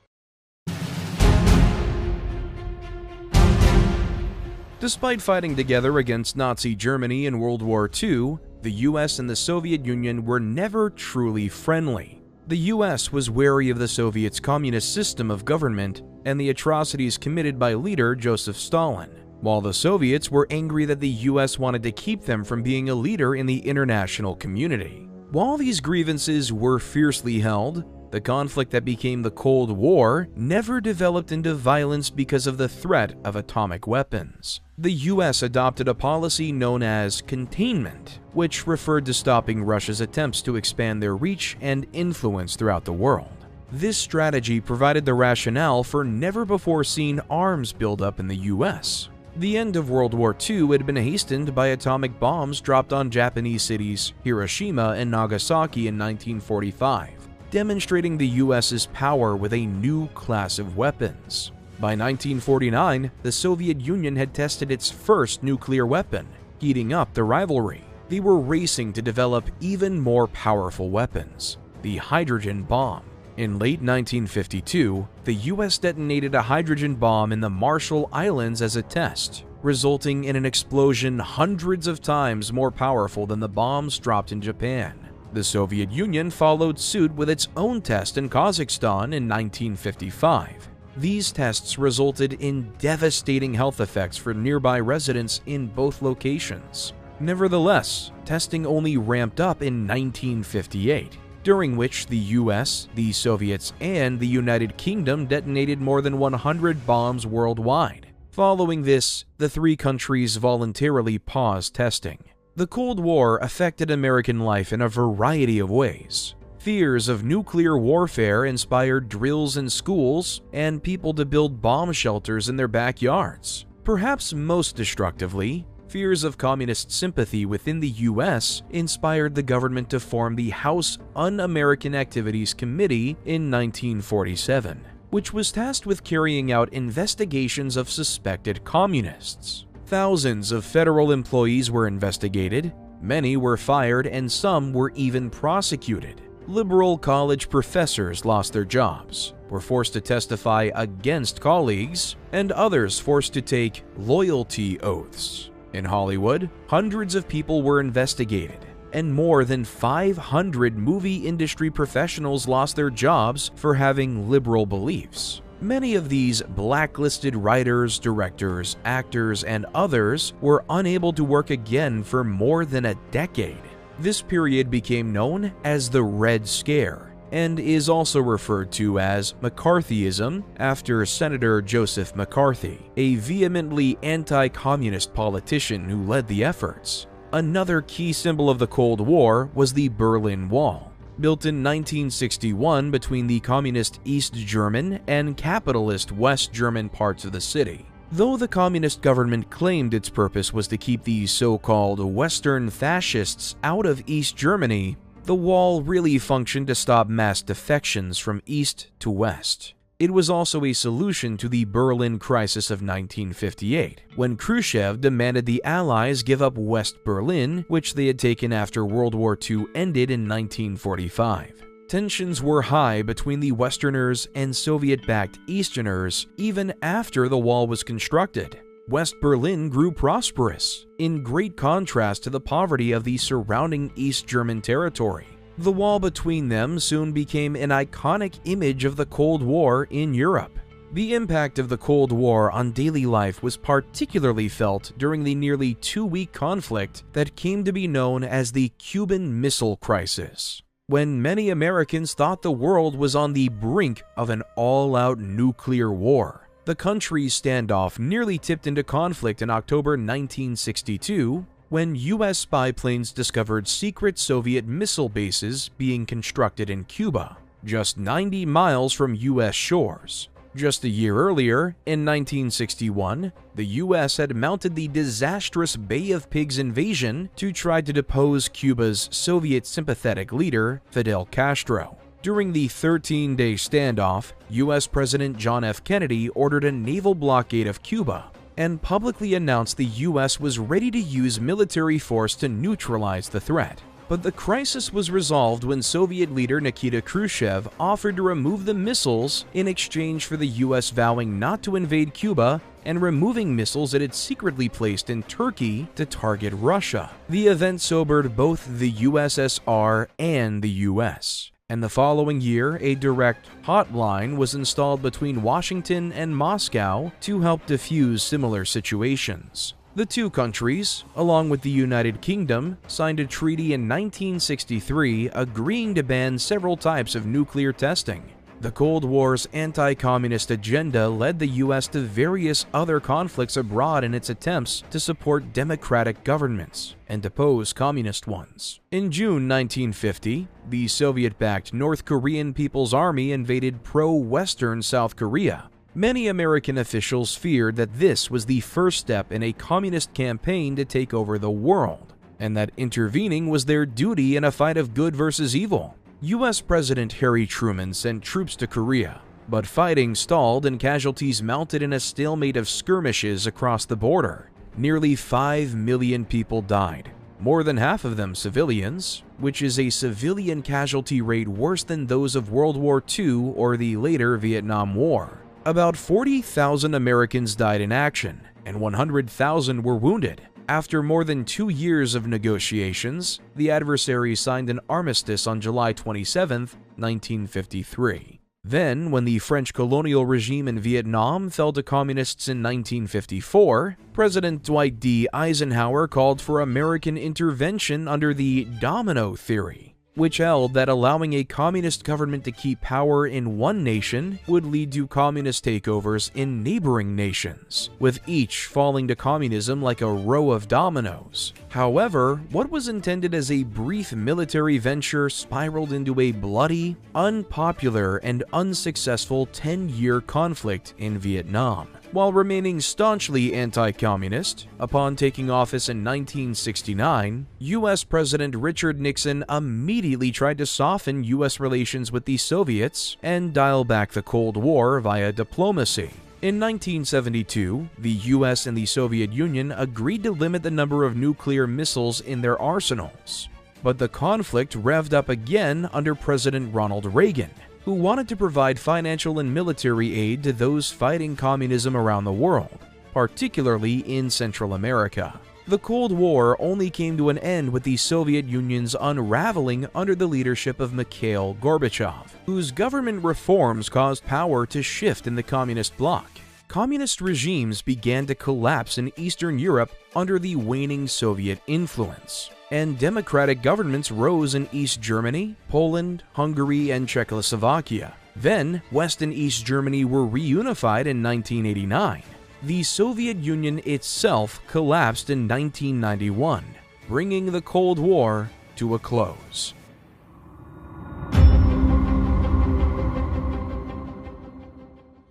Despite fighting together against Nazi Germany in World War II, the US and the Soviet Union were never truly friendly. The US was wary of the Soviets' communist system of government and the atrocities committed by leader Joseph Stalin, while the Soviets were angry that the US wanted to keep them from being a leader in the international community. While these grievances were fiercely held, the conflict that became the Cold War never developed into violence because of the threat of atomic weapons. The US adopted a policy known as containment, which referred to stopping Russia's attempts to expand their reach and influence throughout the world. This strategy provided the rationale for never-before-seen arms buildup in the US. The end of World War II had been hastened by atomic bombs dropped on Japanese cities Hiroshima and Nagasaki in 1945. Demonstrating the US's power with a new class of weapons. By 1949, the Soviet Union had tested its first nuclear weapon, heating up the rivalry. They were racing to develop even more powerful weapons, the hydrogen bomb. In late 1952, the US detonated a hydrogen bomb in the Marshall Islands as a test, resulting in an explosion hundreds of times more powerful than the bombs dropped in Japan. The Soviet Union followed suit with its own test in Kazakhstan in 1955. These tests resulted in devastating health effects for nearby residents in both locations. Nevertheless, testing only ramped up in 1958, during which the US, the Soviets, and the United Kingdom detonated more than 100 bombs worldwide. Following this, the three countries voluntarily paused testing. The Cold War affected American life in a variety of ways. Fears of nuclear warfare inspired drills in schools and people to build bomb shelters in their backyards. Perhaps most destructively, fears of communist sympathy within the US inspired the government to form the House Un-American Activities Committee in 1947, which was tasked with carrying out investigations of suspected communists. Thousands of federal employees were investigated, many were fired, and some were even prosecuted. Liberal college professors lost their jobs, were forced to testify against colleagues, and others forced to take loyalty oaths. In Hollywood, hundreds of people were investigated, and more than 500 movie industry professionals lost their jobs for having liberal beliefs. Many of these blacklisted writers, directors, actors, and others were unable to work again for more than a decade. This period became known as the Red Scare and is also referred to as McCarthyism after Senator Joseph McCarthy, a vehemently anti-communist politician who led the efforts. Another key symbol of the Cold War was the Berlin Wall, built in 1961 between the communist East German and capitalist West German parts of the city. Though the communist government claimed its purpose was to keep the so-called Western fascists out of East Germany, the wall really functioned to stop mass defections from East to West. It was also a solution to the Berlin crisis of 1958, when Khrushchev demanded the Allies give up West Berlin, which they had taken after World War II ended in 1945. Tensions were high between the Westerners and Soviet-backed Easterners even after the wall was constructed. West Berlin grew prosperous, in great contrast to the poverty of the surrounding East German territory. The wall between them soon became an iconic image of the Cold War in Europe. The impact of the Cold War on daily life was particularly felt during the nearly 2-week conflict that came to be known as the Cuban Missile Crisis. when many Americans thought the world was on the brink of an all-out nuclear war. The country's standoff nearly tipped into conflict in October 1962, when U.S. spy planes discovered secret Soviet missile bases being constructed in Cuba, just 90 miles from U.S. shores. Just a year earlier, in 1961, the U.S. had mounted the disastrous Bay of Pigs invasion to try to depose Cuba's Soviet sympathetic leader, Fidel Castro. During the 13-day standoff, U.S. President John F. Kennedy ordered a naval blockade of Cuba and publicly announced the U.S. was ready to use military force to neutralize the threat. But the crisis was resolved when Soviet leader Nikita Khrushchev offered to remove the missiles in exchange for the U.S. vowing not to invade Cuba and removing missiles it had secretly placed in Turkey to target Russia. The event sobered both the USSR and the U.S., and the following year, a direct hotline was installed between Washington and Moscow to help defuse similar situations. The two countries, along with the United Kingdom, signed a treaty in 1963 agreeing to ban several types of nuclear testing. The Cold War's anti-communist agenda led the U.S. to various other conflicts abroad in its attempts to support democratic governments and depose communist ones. In June 1950, the Soviet-backed North Korean People's Army invaded pro-Western South Korea. Many American officials feared that this was the first step in a communist campaign to take over the world, and that intervening was their duty in a fight of good versus evil. U.S. President Harry Truman sent troops to Korea, but fighting stalled and casualties mounted in a stalemate of skirmishes across the border. Nearly 5 million people died, more than half of them civilians, which is a civilian casualty rate worse than those of World War II or the later Vietnam War. About 40,000 Americans died in action, and 100,000 were wounded. After more than 2 years of negotiations, the adversaries signed an armistice on July 27, 1953. Then, when the French colonial regime in Vietnam fell to communists in 1954, President Dwight D. Eisenhower called for American intervention under the domino theory, which held that allowing a communist government to keep power in one nation would lead to communist takeovers in neighboring nations, with each falling to communism like a row of dominoes. However, what was intended as a brief military venture spiraled into a bloody, unpopular, and unsuccessful 10-year conflict in Vietnam. While remaining staunchly anti-communist, upon taking office in 1969, U.S. President Richard Nixon immediately tried to soften U.S. relations with the Soviets and dial back the Cold War via diplomacy. In 1972, the U.S. and the Soviet Union agreed to limit the number of nuclear missiles in their arsenals. But the conflict revved up again under President Ronald Reagan, who wanted to provide financial and military aid to those fighting communism around the world, particularly in Central America. The Cold War only came to an end with the Soviet Union's unraveling under the leadership of Mikhail Gorbachev, whose government reforms caused power to shift in the communist bloc. Communist regimes began to collapse in Eastern Europe under the waning Soviet influence, and democratic governments rose in East Germany, Poland, Hungary, and Czechoslovakia. Then, West and East Germany were reunified in 1989. The Soviet Union itself collapsed in 1991, bringing the Cold War to a close.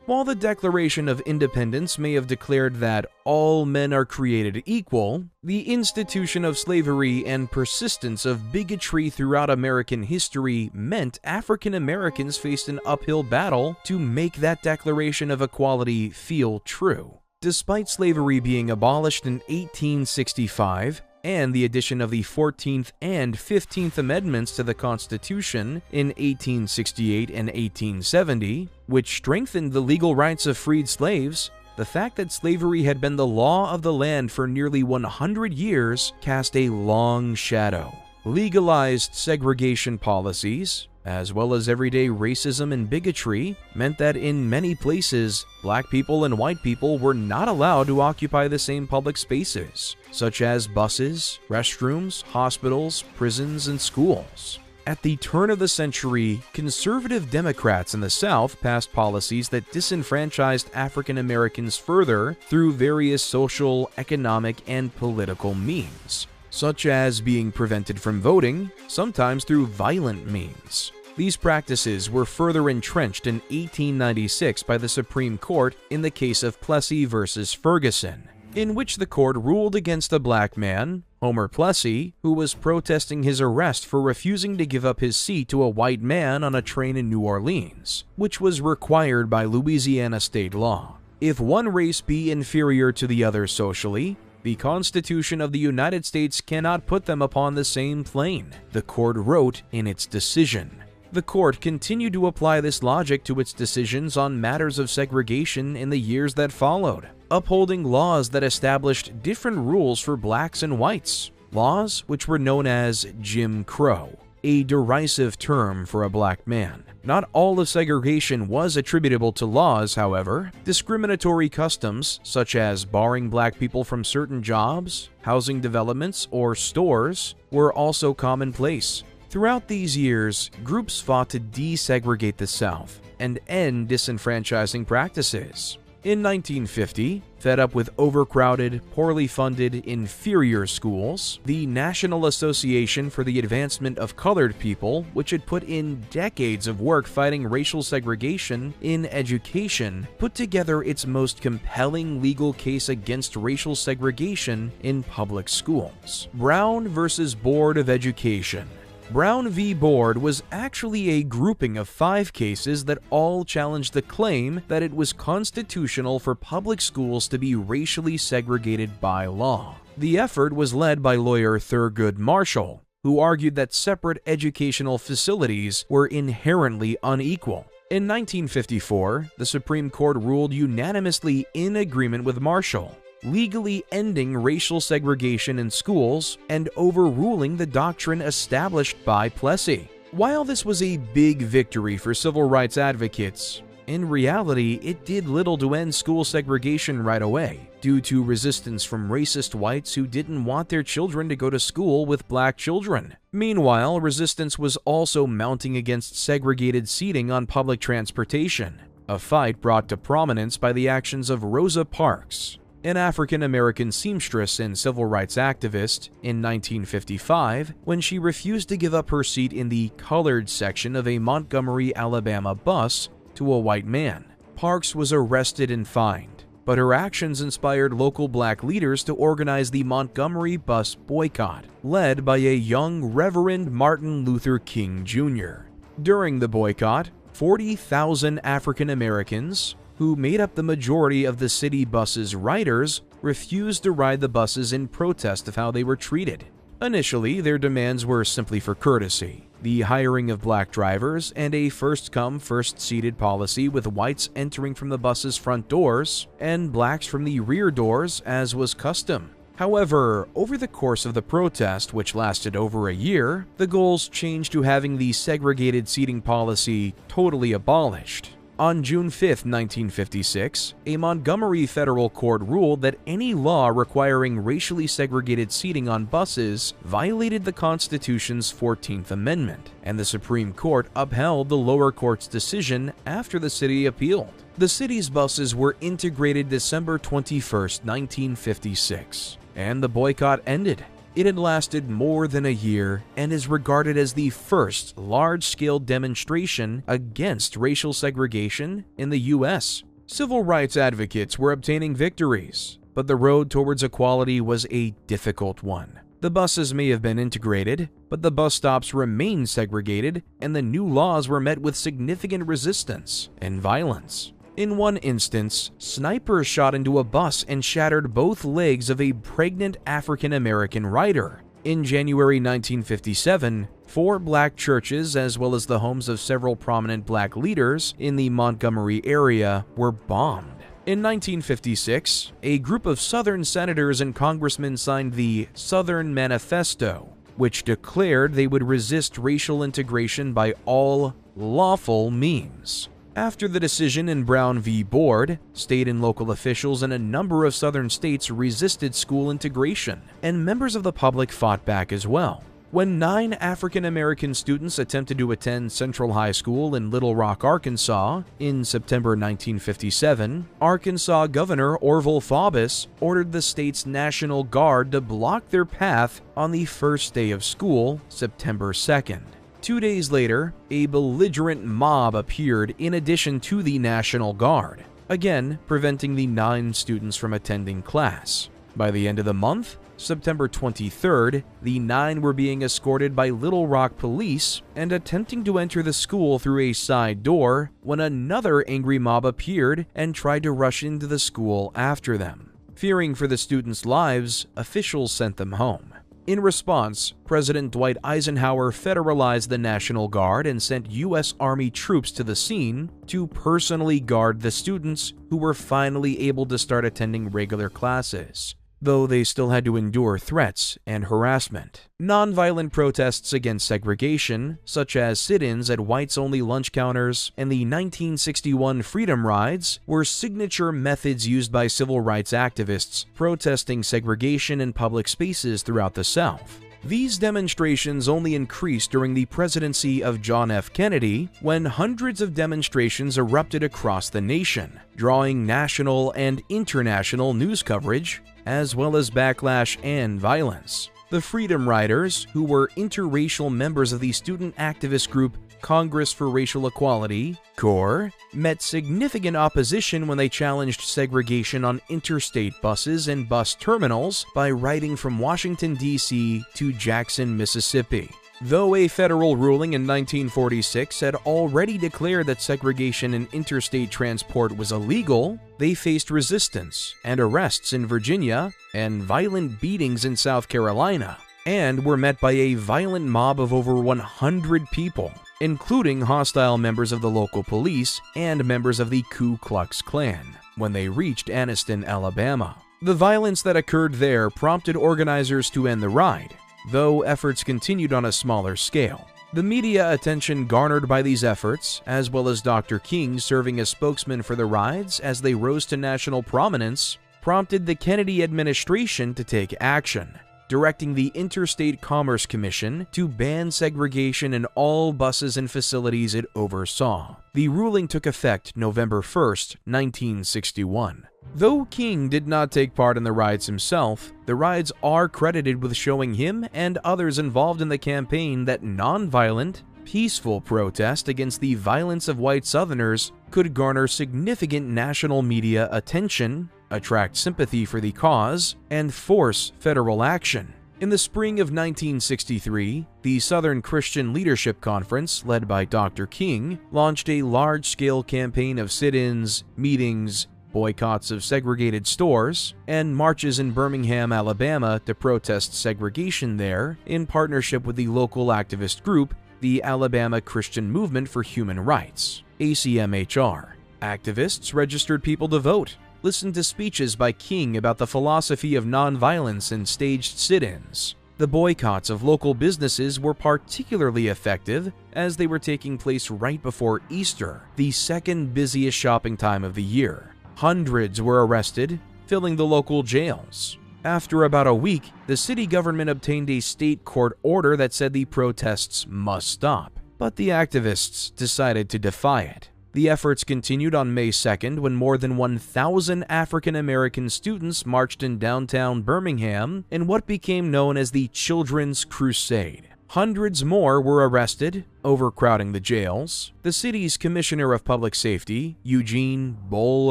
While the Declaration of Independence may have declared that all men are created equal, the institution of slavery and persistence of bigotry throughout American history meant African Americans faced an uphill battle to make that Declaration of Equality feel true. Despite slavery being abolished in 1865, and the addition of the 14th and 15th Amendments to the Constitution in 1868 and 1870, which strengthened the legal rights of freed slaves, the fact that slavery had been the law of the land for nearly 100 years cast a long shadow. Legalized segregation policies, as well as everyday racism and bigotry, meant that in many places, black people and white people were not allowed to occupy the same public spaces, such as buses, restrooms, hospitals, prisons, and schools. At the turn of the century, conservative Democrats in the South passed policies that disenfranchised African Americans further through various social, economic, and political means, such as being prevented from voting, sometimes through violent means. These practices were further entrenched in 1896 by the Supreme Court in the case of Plessy versus Ferguson, in which the court ruled against a black man, Homer Plessy, who was protesting his arrest for refusing to give up his seat to a white man on a train in New Orleans, which was required by Louisiana state law. If one race be inferior to the other socially, the Constitution of the United States cannot put them upon the same plane, the court wrote in its decision. The court continued to apply this logic to its decisions on matters of segregation in the years that followed, upholding laws that established different rules for blacks and whites, laws which were known as Jim Crow, a derisive term for a black man. Not all of segregation was attributable to laws, however. Discriminatory customs, such as barring black people from certain jobs, housing developments, or stores, were also commonplace. Throughout these years, groups fought to desegregate the South and end disenfranchising practices. In 1950, fed up with overcrowded, poorly funded, inferior schools, the National Association for the Advancement of Colored People, which had put in decades of work fighting racial segregation in education, put together its most compelling legal case against racial segregation in public schools. Brown versus Board of Education. Brown v. Board was actually a grouping of 5 cases that all challenged the claim that it was constitutional for public schools to be racially segregated by law. The effort was led by lawyer Thurgood Marshall, who argued that separate educational facilities were inherently unequal. In 1954, the Supreme Court ruled unanimously in agreement with Marshall, legally ending racial segregation in schools and overruling the doctrine established by Plessy. While this was a big victory for civil rights advocates, in reality, it did little to end school segregation right away, due to resistance from racist whites who didn't want their children to go to school with black children. Meanwhile, resistance was also mounting against segregated seating on public transportation, a fight brought to prominence by the actions of Rosa Parks, an African-American seamstress and civil rights activist, in 1955 when she refused to give up her seat in the colored section of a Montgomery, Alabama bus to a white man. Parks was arrested and fined, but her actions inspired local black leaders to organize the Montgomery bus boycott, led by a young Reverend Martin Luther King Jr. During the boycott, 40,000 African Americans, who made up the majority of the city bus's riders, refused to ride the buses in protest of how they were treated. Initially, their demands were simply for courtesy, the hiring of black drivers, and a first-come, first-seated policy with whites entering from the bus's front doors and blacks from the rear doors, as was custom. However, over the course of the protest, which lasted over a year, the goals changed to having the segregated seating policy totally abolished. On June 5, 1956, a Montgomery federal court ruled that any law requiring racially segregated seating on buses violated the Constitution's 14th Amendment, and the Supreme Court upheld the lower court's decision after the city appealed. The city's buses were integrated December 21, 1956, and the boycott ended. It had lasted more than a year and is regarded as the first large-scale demonstration against racial segregation in the U.S. Civil rights advocates were obtaining victories, but the road towards equality was a difficult one. The buses may have been integrated, but the bus stops remained segregated, and the new laws were met with significant resistance and violence. In one instance, snipers shot into a bus and shattered both legs of a pregnant African-American rider. In January 1957, 4 black churches, as well as the homes of several prominent black leaders in the Montgomery area, were bombed. In 1956, a group of Southern senators and congressmen signed the Southern Manifesto, which declared they would resist racial integration by all lawful means. After the decision in Brown v. Board, state and local officials in a number of southern states resisted school integration, and members of the public fought back as well. When 9 African American students attempted to attend Central High School in Little Rock, Arkansas, in September 1957, Arkansas Governor Orville Faubus ordered the state's National Guard to block their path on the first day of school, September 2nd. 2 days later, a belligerent mob appeared in addition to the National Guard, again preventing the 9 students from attending class. By the end of the month, September 23rd, the 9 were being escorted by Little Rock police and attempting to enter the school through a side door when another angry mob appeared and tried to rush into the school after them. Fearing for the students' lives, officials sent them home. In response, President Dwight Eisenhower federalized the National Guard and sent U.S. Army troops to the scene to personally guard the students who were finally able to start attending regular classes, though they still had to endure threats and harassment. Nonviolent protests against segregation, such as sit-ins at whites-only lunch counters and the 1961 Freedom Rides, were signature methods used by civil rights activists protesting segregation in public spaces throughout the South. These demonstrations only increased during the presidency of John F. Kennedy, when hundreds of demonstrations erupted across the nation, drawing national and international news coverage, as well as backlash and violence. The Freedom Riders, who were interracial members of the student activist group Congress for Racial Equality, CORE, met significant opposition when they challenged segregation on interstate buses and bus terminals by riding from Washington, D.C. to Jackson, Mississippi. Though a federal ruling in 1946 had already declared that segregation in interstate transport was illegal, they faced resistance and arrests in Virginia and violent beatings in South Carolina, and were met by a violent mob of over 100 people, including hostile members of the local police and members of the Ku Klux Klan, when they reached Anniston, Alabama. The violence that occurred there prompted organizers to end the ride, though efforts continued on a smaller scale. The media attention garnered by these efforts, as well as Dr. King serving as spokesman for the rides as they rose to national prominence, prompted the Kennedy administration to take action, directing the Interstate Commerce Commission to ban segregation in all buses and facilities it oversaw. The ruling took effect November 1st, 1961. Though King did not take part in the rides himself, the rides are credited with showing him and others involved in the campaign that nonviolent, peaceful protest against the violence of white Southerners could garner significant national media attention, attract sympathy for the cause, and force federal action. In the spring of 1963, the Southern Christian Leadership Conference, led by Dr. King, launched a large-scale campaign of sit-ins, meetings, boycotts of segregated stores, and marches in Birmingham, Alabama to protest segregation there in partnership with the local activist group, the Alabama Christian Movement for Human Rights, ACMHR. Activists registered people to vote, listened to speeches by King about the philosophy of nonviolence, and staged sit-ins. The boycotts of local businesses were particularly effective as they were taking place right before Easter, the second busiest shopping time of the year. Hundreds were arrested, filling the local jails. After about a week, the city government obtained a state court order that said the protests must stop, but the activists decided to defy it. The efforts continued on May 2nd when more than 1,000 African American students marched in downtown Birmingham in what became known as the Children's Crusade. Hundreds more were arrested, overcrowding the jails. The city's Commissioner of Public Safety, Eugene Bull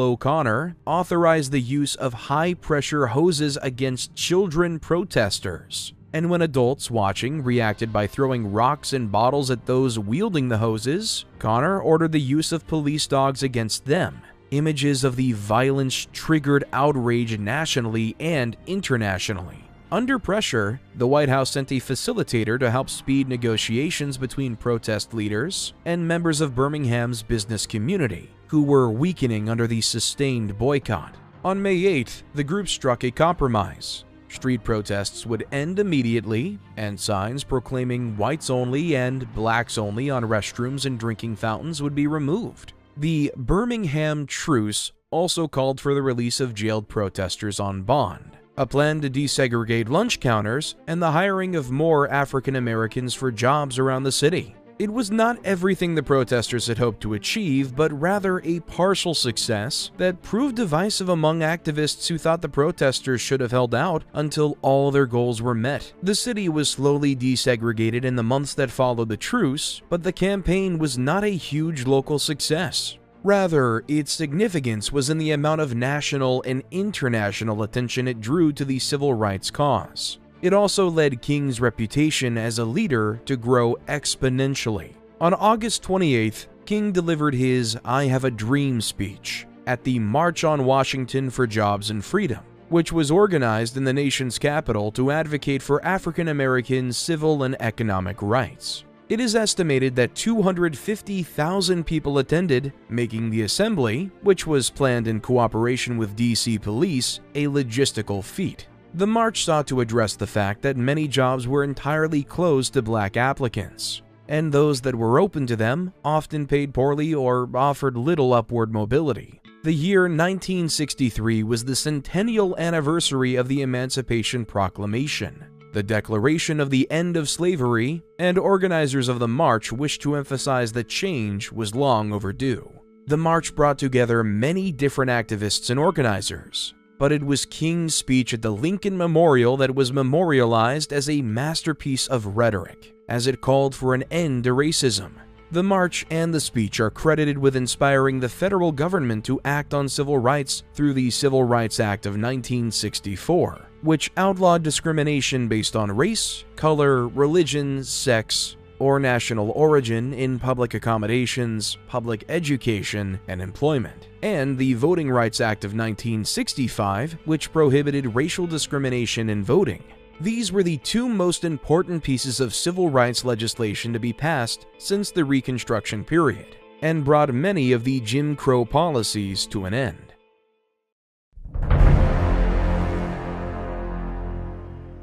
O'Connor, authorized the use of high-pressure hoses against children protesters. And when adults watching reacted by throwing rocks and bottles at those wielding the hoses, Connor ordered the use of police dogs against them. Images of the violence triggered outrage nationally and internationally. Under pressure, the White House sent a facilitator to help speed negotiations between protest leaders and members of Birmingham's business community, who were weakening under the sustained boycott. On May 8th, the group struck a compromise. Street protests would end immediately, and signs proclaiming whites only and blacks only on restrooms and drinking fountains would be removed. The Birmingham Truce also called for the release of jailed protesters on bond. a plan to desegregate lunch counters, and the hiring of more African Americans for jobs around the city. It was not everything the protesters had hoped to achieve, but rather a partial success that proved divisive among activists who thought the protesters should have held out until all their goals were met. The city was slowly desegregated in the months that followed the truce, but the campaign was not a huge local success. Rather, its significance was in the amount of national and international attention it drew to the civil rights cause. It also led King's reputation as a leader to grow exponentially. On August 28th, King delivered his "I Have a Dream" speech at the March on Washington for Jobs and Freedom, which was organized in the nation's capital to advocate for African American civil and economic rights. It is estimated that 250,000 people attended, making the assembly, which was planned in cooperation with DC police, a logistical feat. The march sought to address the fact that many jobs were entirely closed to black applicants, and those that were open to them often paid poorly or offered little upward mobility. The year 1963 was the centennial anniversary of the Emancipation Proclamation, the declaration of the end of slavery, and organizers of the march wished to emphasize that change was long overdue. The march brought together many different activists and organizers, but it was King's speech at the Lincoln Memorial that was memorialized as a masterpiece of rhetoric, as it called for an end to racism. The march and the speech are credited with inspiring the federal government to act on civil rights through the Civil Rights Act of 1964, which outlawed discrimination based on race, color, religion, sex, or national origin in public accommodations, public education, and employment, and the Voting Rights Act of 1965, which prohibited racial discrimination in voting. These were the two most important pieces of civil rights legislation to be passed since the Reconstruction period, and brought many of the Jim Crow policies to an end.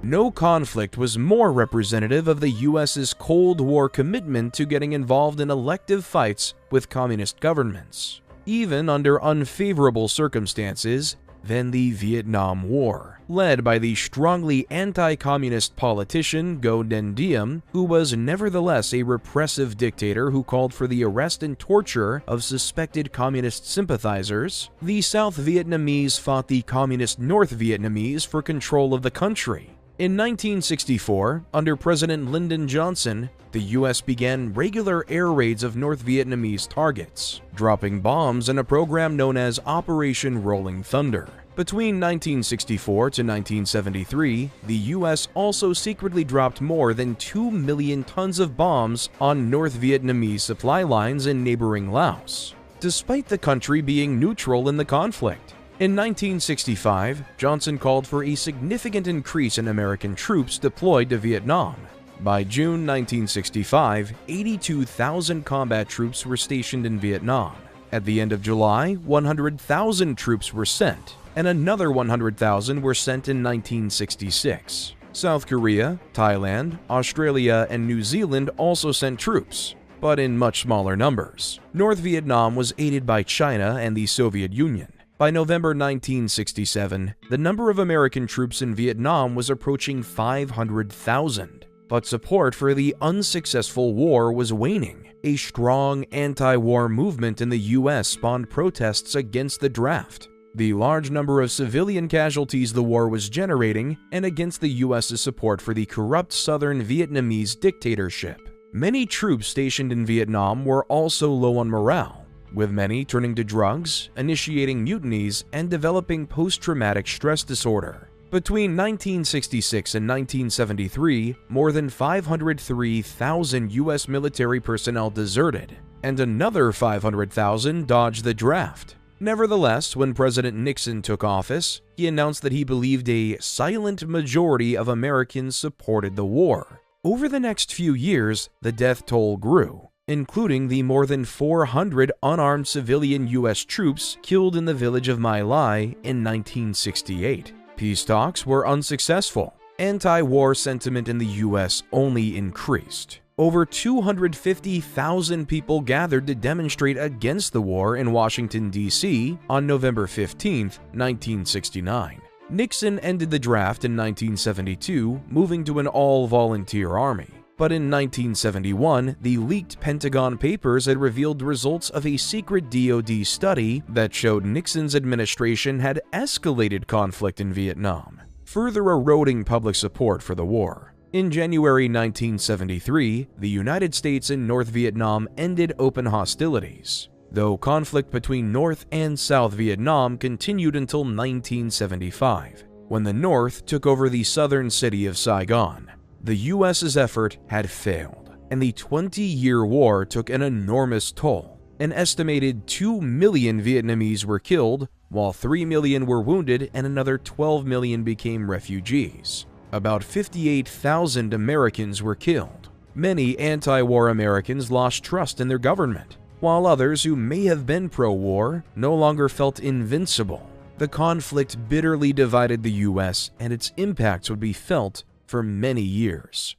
No conflict was more representative of the U.S.'s Cold War commitment to getting involved in elective fights with communist governments, even under unfavorable circumstances, than the Vietnam War, led by the strongly anti-communist politician Ngo Dinh Diem, who was nevertheless a repressive dictator who called for the arrest and torture of suspected communist sympathizers. The South Vietnamese fought the communist North Vietnamese for control of the country. In 1964, under President Lyndon Johnson, the U.S. began regular air raids of North Vietnamese targets, dropping bombs in a program known as Operation Rolling Thunder. Between 1964 to 1973, the U.S. also secretly dropped more than 2 million tons of bombs on North Vietnamese supply lines in neighboring Laos, despite the country being neutral in the conflict. In 1965, Johnson called for a significant increase in American troops deployed to Vietnam. By June 1965, 82,000 combat troops were stationed in Vietnam. At the end of July, 100,000 troops were sent, and another 100,000 were sent in 1966. South Korea, Thailand, Australia, and New Zealand also sent troops, but in much smaller numbers. North Vietnam was aided by China and the Soviet Union. By November 1967, the number of American troops in Vietnam was approaching 500,000, but support for the unsuccessful war was waning. A strong anti-war movement in the U.S. spawned protests against the draft, the large number of civilian casualties the war was generating, and against the U.S.'s support for the corrupt Southern Vietnamese dictatorship. Many troops stationed in Vietnam were also low on morale, with many turning to drugs, initiating mutinies, and developing post-traumatic stress disorder. Between 1966 and 1973, more than 503,000 U.S. military personnel deserted, and another 500,000 dodged the draft. Nevertheless, when President Nixon took office, he announced that he believed a silent majority of Americans supported the war. Over the next few years, the death toll grew, including the more than 400 unarmed civilian U.S. troops killed in the village of My Lai in 1968. Peace talks were unsuccessful. Anti-war sentiment in the U.S. only increased. Over 250,000 people gathered to demonstrate against the war in Washington, D.C. on November 15, 1969. Nixon ended the draft in 1972, moving to an all-volunteer army. But in 1971, the leaked Pentagon Papers had revealed the results of a secret DoD study that showed Nixon's administration had escalated conflict in Vietnam, further eroding public support for the war. In January 1973, the United States and North Vietnam ended open hostilities, though conflict between North and South Vietnam continued until 1975, when the North took over the southern city of Saigon. The US's effort had failed, and the 20-year war took an enormous toll. An estimated 2 million Vietnamese were killed, while 3 million were wounded and another 12 million became refugees. About 58,000 Americans were killed. Many anti-war Americans lost trust in their government, while others who may have been pro-war no longer felt invincible. The conflict bitterly divided the US, and its impacts would be felt for many years.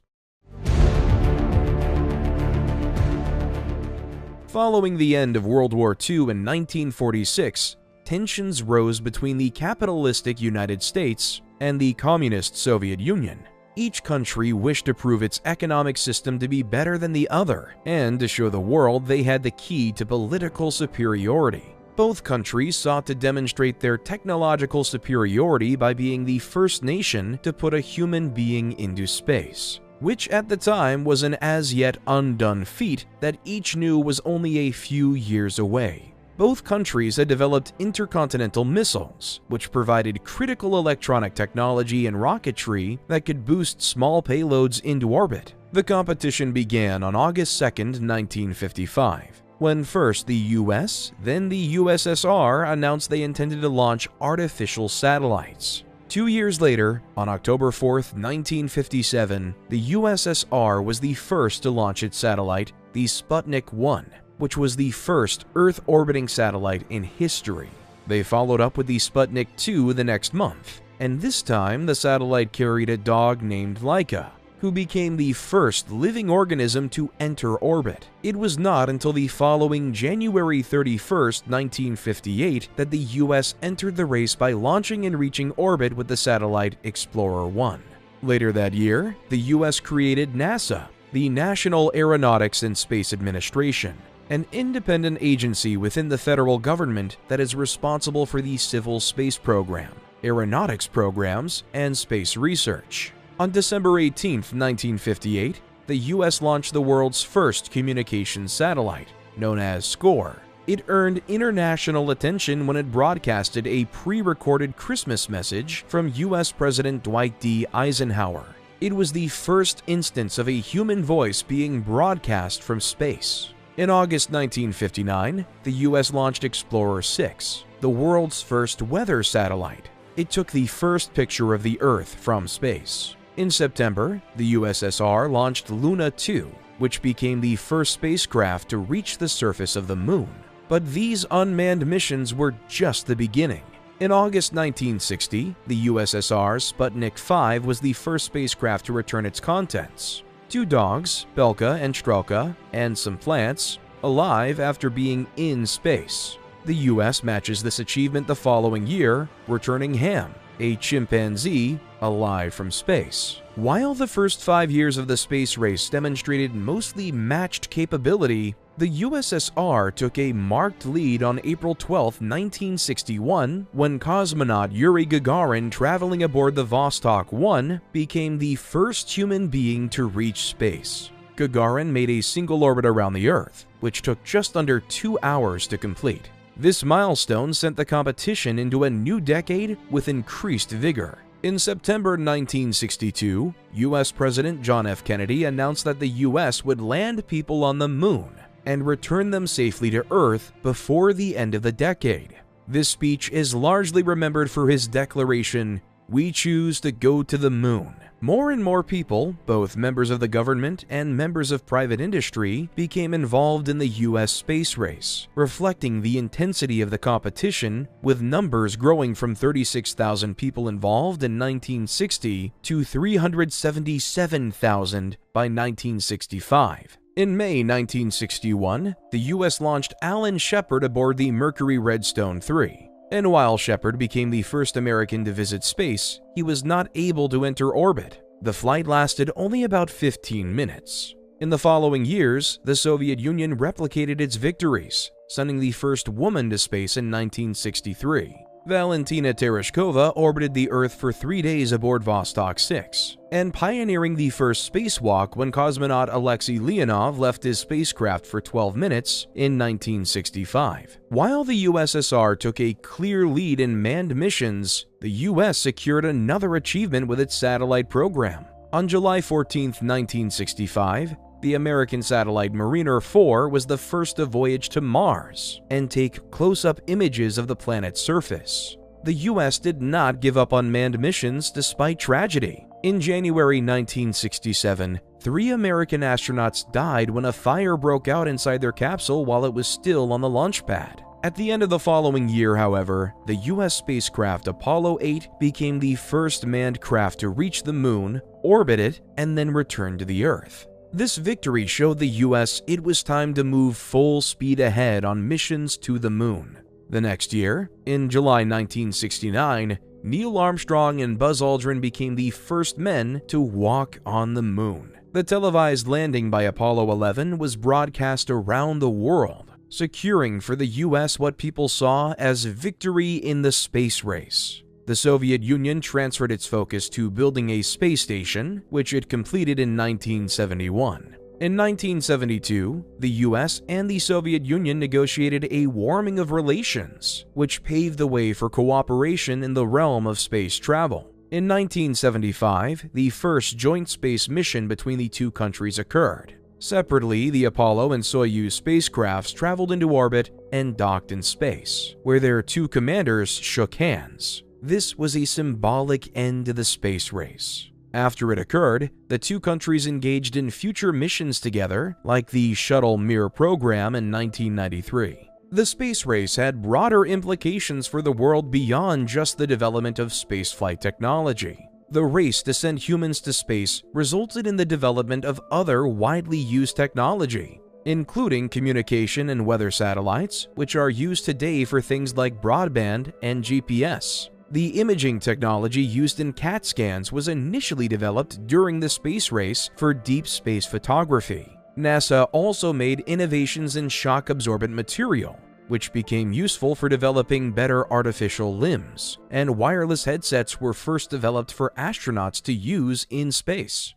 Following the end of World War II in 1946, tensions rose between the capitalistic United States and the communist Soviet Union. Each country wished to prove its economic system to be better than the other, and to show the world they had the key to political superiority. Both countries sought to demonstrate their technological superiority by being the first nation to put a human being into space, which at the time was an as-yet undone feat that each knew was only a few years away. Both countries had developed intercontinental missiles, which provided critical electronic technology and rocketry that could boost small payloads into orbit. The competition began on August 2, 1955. When first the US, then the USSR announced they intended to launch artificial satellites. 2 years later, on October 4, 1957, the USSR was the first to launch its satellite, the Sputnik 1, which was the first Earth-orbiting satellite in history. They followed up with the Sputnik 2 the next month, and this time the satellite carried a dog named Laika, who became the first living organism to enter orbit. It was not until the following January 31, 1958, that the US entered the race by launching and reaching orbit with the satellite Explorer 1. Later that year, the US created NASA, the National Aeronautics and Space Administration, an independent agency within the federal government that is responsible for the civil space program, aeronautics programs, and space research. On December 18, 1958, the US launched the world's first communications satellite, known as SCORE. It earned international attention when it broadcasted a pre-recorded Christmas message from US President Dwight D. Eisenhower. It was the first instance of a human voice being broadcast from space. In August 1959, the US launched Explorer 6, the world's first weather satellite. It took the first picture of the Earth from space. In September, the USSR launched Luna 2, which became the first spacecraft to reach the surface of the Moon. But these unmanned missions were just the beginning. In August 1960, the USSR's Sputnik 5 was the first spacecraft to return its contents: 2 dogs, Belka and Strelka, and some plants, alive after being in space. The US matches this achievement the following year, returning Ham, a chimpanzee, alive from space. While the first 5 years of the space race demonstrated mostly matched capability, the USSR took a marked lead on April 12, 1961, when cosmonaut Yuri Gagarin, traveling aboard the Vostok 1, became the first human being to reach space. Gagarin made a single orbit around the Earth, which took just under 2 hours to complete. This milestone sent the competition into a new decade with increased vigor. In September 1962, US President John F. Kennedy announced that the US would land people on the Moon and return them safely to Earth before the end of the decade. This speech is largely remembered for his declaration, "We choose to go to the Moon." More and more people, both members of the government and members of private industry, became involved in the US space race, reflecting the intensity of the competition, with numbers growing from 36,000 people involved in 1960 to 377,000 by 1965. In May 1961, the US launched Alan Shepard aboard the Mercury Redstone 3. And while Shepard became the first American to visit space, he was not able to enter orbit. The flight lasted only about 15 minutes. In the following years, the Soviet Union replicated its victories, sending the first woman to space in 1963. Valentina Tereshkova orbited the Earth for 3 days aboard Vostok 6, and pioneering the first spacewalk when cosmonaut Alexei Leonov left his spacecraft for 12 minutes in 1965. While the USSR took a clear lead in manned missions, the US secured another achievement with its satellite program. On July 14, 1965, the American satellite Mariner 4 was the first to voyage to Mars and take close-up images of the planet's surface. The US did not give up on manned missions despite tragedy. In January 1967, 3 American astronauts died when a fire broke out inside their capsule while it was still on the launch pad. At the end of the following year, however, the US spacecraft Apollo 8 became the first manned craft to reach the moon, orbit it, and then return to the Earth. This victory showed the US it was time to move full speed ahead on missions to the moon. The next year, in July 1969, Neil Armstrong and Buzz Aldrin became the first men to walk on the moon. The televised landing by Apollo 11 was broadcast around the world, securing for the US what people saw as victory in the space race. The Soviet Union transferred its focus to building a space station, which it completed in 1971. In 1972, the US and the Soviet Union negotiated a warming of relations, which paved the way for cooperation in the realm of space travel. In 1975, the first joint space mission between the two countries occurred. Separately, the Apollo and Soyuz spacecrafts traveled into orbit and docked in space, where their two commanders shook hands. This was a symbolic end to the space race. After it occurred, the two countries engaged in future missions together, like the Shuttle Mir program in 1993. The space race had broader implications for the world beyond just the development of spaceflight technology. The race to send humans to space resulted in the development of other widely used technology, including communication and weather satellites, which are used today for things like broadband and GPS. The imaging technology used in CAT scans was initially developed during the space race for deep space photography. NASA also made innovations in shock-absorbent material, which became useful for developing better artificial limbs, and wireless headsets were first developed for astronauts to use in space.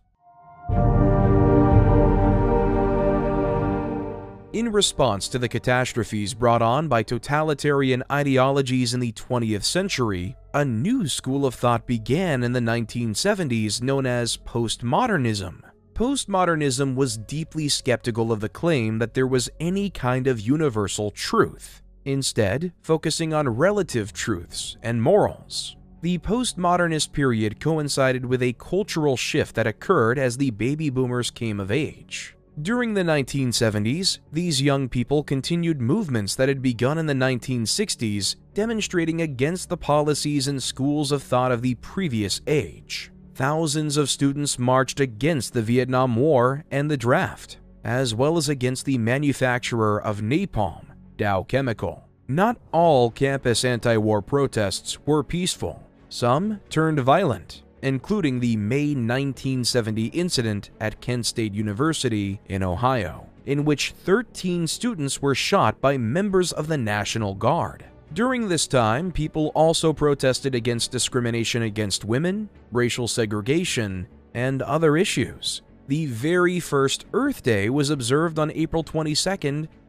In response to the catastrophes brought on by totalitarian ideologies in the 20th century, a new school of thought began in the 1970s known as postmodernism. Postmodernism was deeply skeptical of the claim that there was any kind of universal truth, instead focusing on relative truths and morals. The postmodernist period coincided with a cultural shift that occurred as the baby boomers came of age. During the 1970s, these young people continued movements that had begun in the 1960s, demonstrating against the policies and schools of thought of the previous age. Thousands of students marched against the Vietnam War and the draft, as well as against the manufacturer of napalm, Dow Chemical. Not all campus anti-war protests were peaceful. Some turned violent, including the May 1970 incident at Kent State University in Ohio, in which 13 students were shot by members of the National Guard. During this time, people also protested against discrimination against women, racial segregation, and other issues. The very first Earth Day was observed on April 22,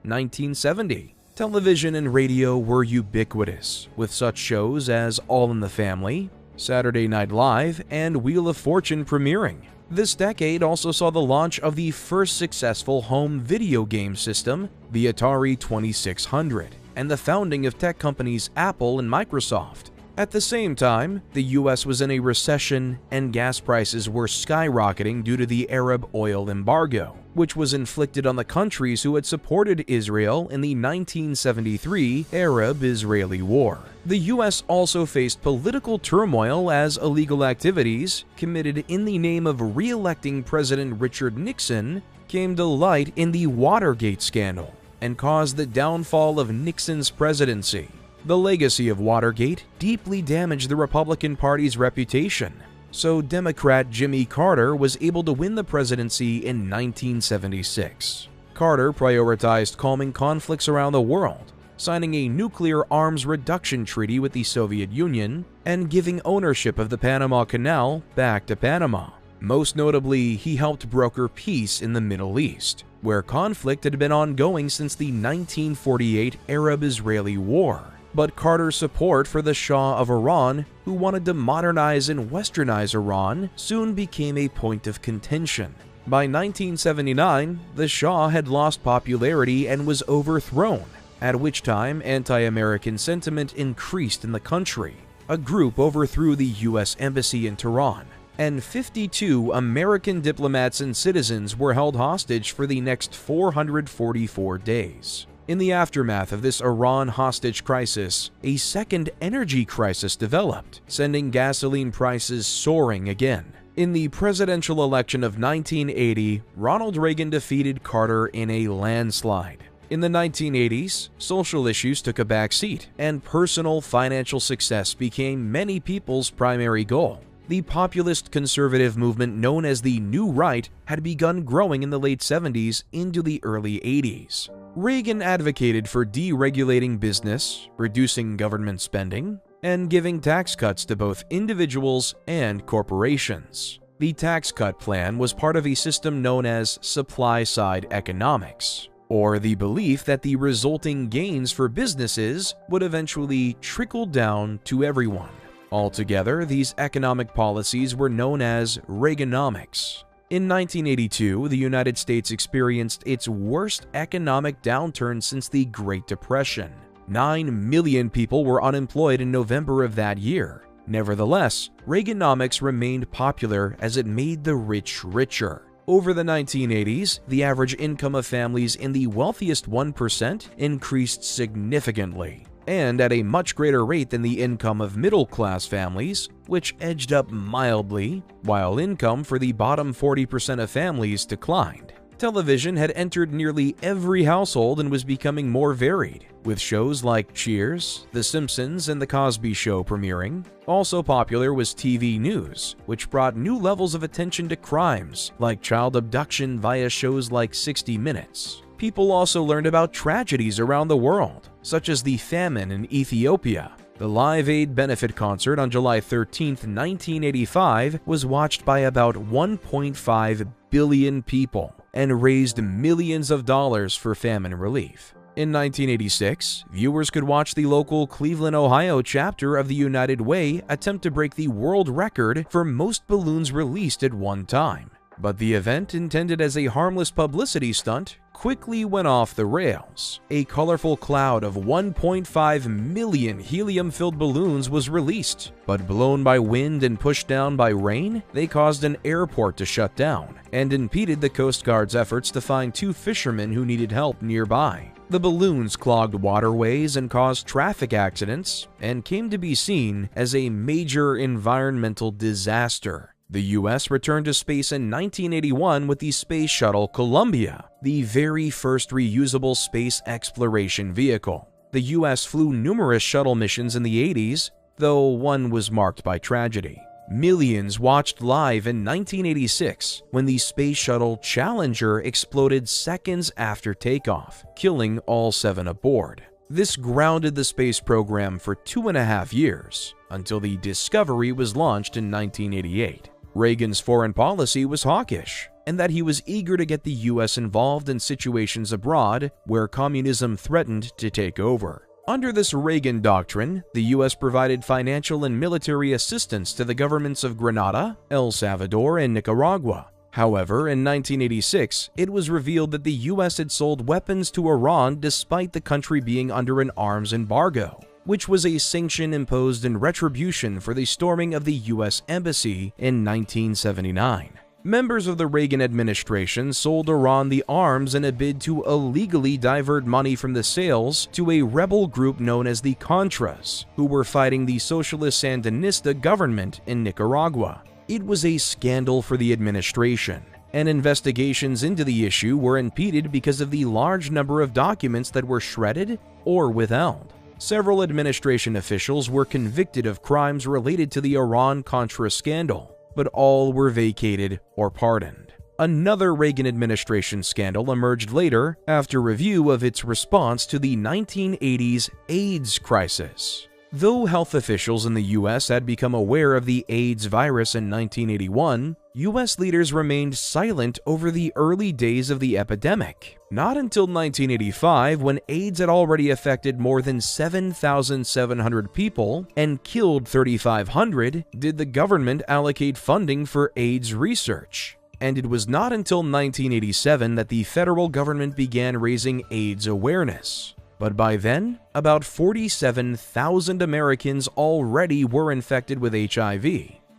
1970. Television and radio were ubiquitous, with such shows as All in the Family, Saturday Night Live, and Wheel of Fortune premiering. This decade also saw the launch of the first successful home video game system, the Atari 2600, and the founding of tech companies Apple and Microsoft. At the same time, the US was in a recession and gas prices were skyrocketing due to the Arab oil embargo, which was inflicted on the countries who had supported Israel in the 1973 Arab-Israeli War. The US also faced political turmoil as illegal activities committed in the name of re-electing President Richard Nixon came to light in the Watergate scandal and caused the downfall of Nixon's presidency. The legacy of Watergate deeply damaged the Republican Party's reputation, so Democrat Jimmy Carter was able to win the presidency in 1976. Carter prioritized calming conflicts around the world, signing a nuclear arms reduction treaty with the Soviet Union and giving ownership of the Panama Canal back to Panama. Most notably, he helped broker peace in the Middle East, where conflict had been ongoing since the 1948 Arab-Israeli War. But Carter's support for the Shah of Iran, who wanted to modernize and westernize Iran, soon became a point of contention. By 1979, the Shah had lost popularity and was overthrown, at which time anti-American sentiment increased in the country. A group overthrew the U.S. Embassy in Tehran, and 52 American diplomats and citizens were held hostage for the next 444 days. In the aftermath of this Iran hostage crisis, a second energy crisis developed, sending gasoline prices soaring again. In the presidential election of 1980, Ronald Reagan defeated Carter in a landslide. In the 1980s, social issues took a back seat, and personal financial success became many people's primary goal. The populist conservative movement known as the New Right had begun growing in the late 70s into the early 80s. Reagan advocated for deregulating business, reducing government spending, and giving tax cuts to both individuals and corporations. The tax cut plan was part of a system known as supply-side economics, or the belief that the resulting gains for businesses would eventually trickle down to everyone. Altogether, these economic policies were known as Reaganomics. In 1982, the United States experienced its worst economic downturn since the Great Depression. 9 million people were unemployed in November of that year. Nevertheless, Reaganomics remained popular as it made the rich richer. Over the 1980s, the average income of families in the wealthiest 1% increased significantly, and at a much greater rate than the income of middle-class families, which edged up mildly, while income for the bottom 40% of families declined. Television had entered nearly every household and was becoming more varied, with shows like Cheers, The Simpsons, and The Cosby Show premiering. Also popular was TV news, which brought new levels of attention to crimes like child abduction via shows like 60 Minutes. People also learned about tragedies around the world, such as the famine in Ethiopia. The Live Aid benefit concert on July 13, 1985 was watched by about 1.5 billion people and raised millions of dollars for famine relief. In 1986, viewers could watch the local Cleveland, Ohio chapter of the United Way attempt to break the world record for most balloons released at one time. But the event, intended as a harmless publicity stunt, quickly went off the rails. A colorful cloud of 1.5 million helium-filled balloons was released, but blown by wind and pushed down by rain, they caused an airport to shut down and impeded the Coast Guard's efforts to find 2 fishermen who needed help nearby. The balloons clogged waterways and caused traffic accidents and came to be seen as a major environmental disaster. The U.S. returned to space in 1981 with the space shuttle Columbia, the very first reusable space exploration vehicle. The U.S. flew numerous shuttle missions in the 80s, though one was marked by tragedy. Millions watched live in 1986 when the space shuttle Challenger exploded seconds after takeoff, killing all 7 aboard. This grounded the space program for 2.5 years, until the Discovery was launched in 1988. Reagan's foreign policy was hawkish, and that he was eager to get the U.S. involved in situations abroad where communism threatened to take over. Under this Reagan doctrine, the U.S. provided financial and military assistance to the governments of Grenada, El Salvador, and Nicaragua. However, in 1986, it was revealed that the U.S. had sold weapons to Iran despite the country being under an arms embargo, which was a sanction imposed in retribution for the storming of the U.S. Embassy in 1979. Members of the Reagan administration sold Iran the arms in a bid to illegally divert money from the sales to a rebel group known as the Contras, who were fighting the socialist Sandinista government in Nicaragua. It was a scandal for the administration, and investigations into the issue were impeded because of the large number of documents that were shredded or withheld. Several administration officials were convicted of crimes related to the Iran-Contra scandal, but all were vacated or pardoned. Another Reagan administration scandal emerged later after review of its response to the 1980s AIDS crisis. Though health officials in the U.S. had become aware of the AIDS virus in 1981, U.S. leaders remained silent over the early days of the epidemic. Not until 1985, when AIDS had already affected more than 7,700 people and killed 3,500, did the government allocate funding for AIDS research. And it was not until 1987 that the federal government began raising AIDS awareness. But by then, about 47,000 Americans already were infected with HIV,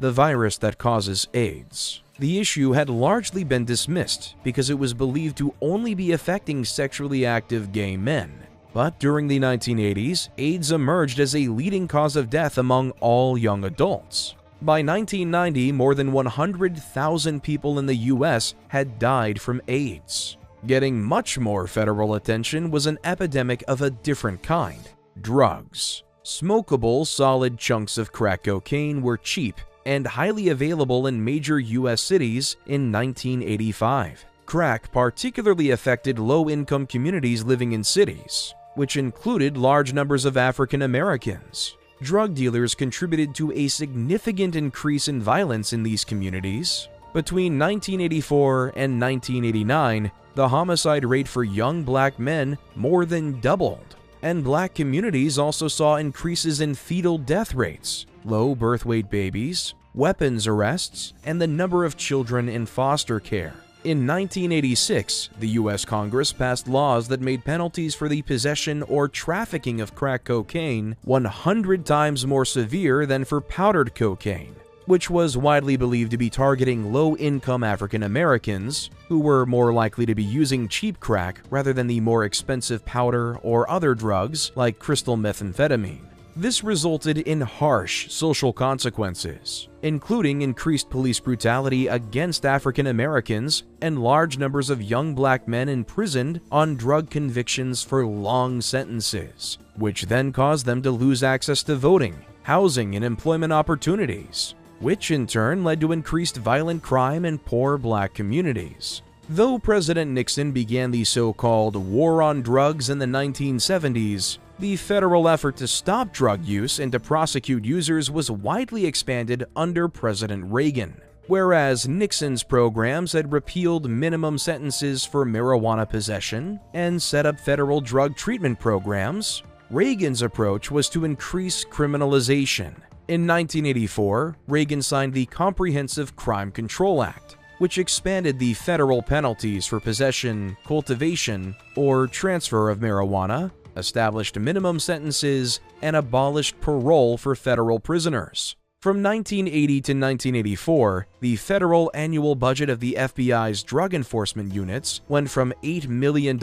the virus that causes AIDS. The issue had largely been dismissed because it was believed to only be affecting sexually active gay men. But during the 1980s, AIDS emerged as a leading cause of death among all young adults. By 1990, more than 100,000 people in the U.S. had died from AIDS. Getting much more federal attention was an epidemic of a different kind: drugs. Smokable, solid chunks of crack cocaine were cheap and highly available in major U.S. cities in 1985. Crack particularly affected low-income communities living in cities, which included large numbers of African Americans. Drug dealers contributed to a significant increase in violence in these communities. Between 1984 and 1989, the homicide rate for young black men more than doubled, and black communities also saw increases in fetal death rates, low birth weight babies, weapons arrests, and the number of children in foster care. In 1986, the U.S. Congress passed laws that made penalties for the possession or trafficking of crack cocaine 100 times more severe than for powdered cocaine, which was widely believed to be targeting low-income African Americans who were more likely to be using cheap crack rather than the more expensive powder or other drugs like crystal methamphetamine. This resulted in harsh social consequences, including increased police brutality against African Americans and large numbers of young black men imprisoned on drug convictions for long sentences, which then caused them to lose access to voting, housing, and employment opportunities, which in turn led to increased violent crime in poor black communities. Though President Nixon began the so-called war on drugs in the 1970s, the federal effort to stop drug use and to prosecute users was widely expanded under President Reagan. Whereas Nixon's programs had repealed minimum sentences for marijuana possession and set up federal drug treatment programs, Reagan's approach was to increase criminalization. In 1984, Reagan signed the Comprehensive Crime Control Act, which expanded the federal penalties for possession, cultivation, or transfer of marijuana, established minimum sentences, and abolished parole for federal prisoners. From 1980 to 1984, the federal annual budget of the FBI's drug enforcement units went from $8 million to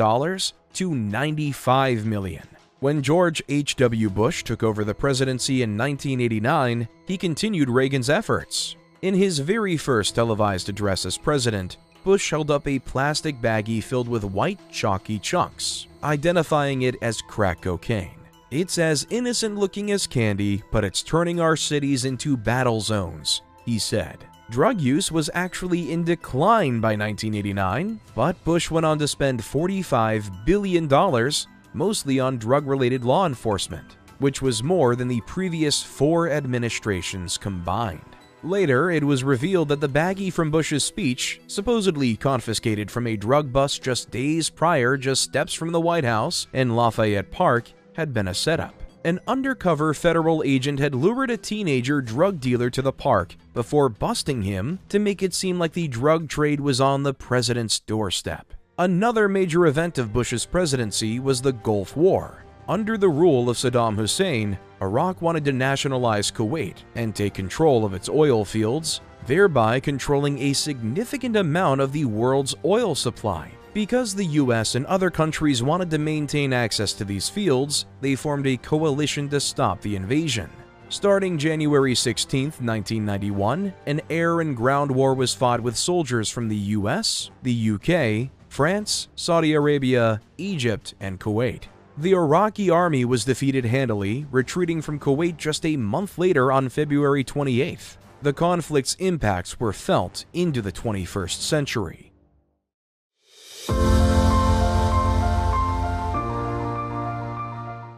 $95 million. When George H.W. Bush took over the presidency in 1989, he continued Reagan's efforts. In his very first televised address as president, Bush held up a plastic baggie filled with white chalky chunks, identifying it as crack cocaine. "It's as innocent looking as candy, but it's turning our cities into battle zones," he said. Drug use was actually in decline by 1989, but Bush went on to spend $45 billion, mostly on drug-related law enforcement, which was more than the previous 4 administrations combined. Later, it was revealed that the baggie from Bush's speech, supposedly confiscated from a drug bust just days prior, just steps from the White House in Lafayette Park, had been a setup. An undercover federal agent had lured a teenager drug dealer to the park before busting him to make it seem like the drug trade was on the president's doorstep. Another major event of Bush's presidency was the Gulf War. Under the rule of Saddam Hussein, Iraq wanted to nationalize Kuwait and take control of its oil fields, thereby controlling a significant amount of the world's oil supply. Because the US and other countries wanted to maintain access to these fields, they formed a coalition to stop the invasion. Starting January 16, 1991, an air and ground war was fought with soldiers from the US, the UK, France, Saudi Arabia, Egypt, and Kuwait. The Iraqi army was defeated handily, retreating from Kuwait just a month later on February 28th. The conflict's impacts were felt into the 21st century.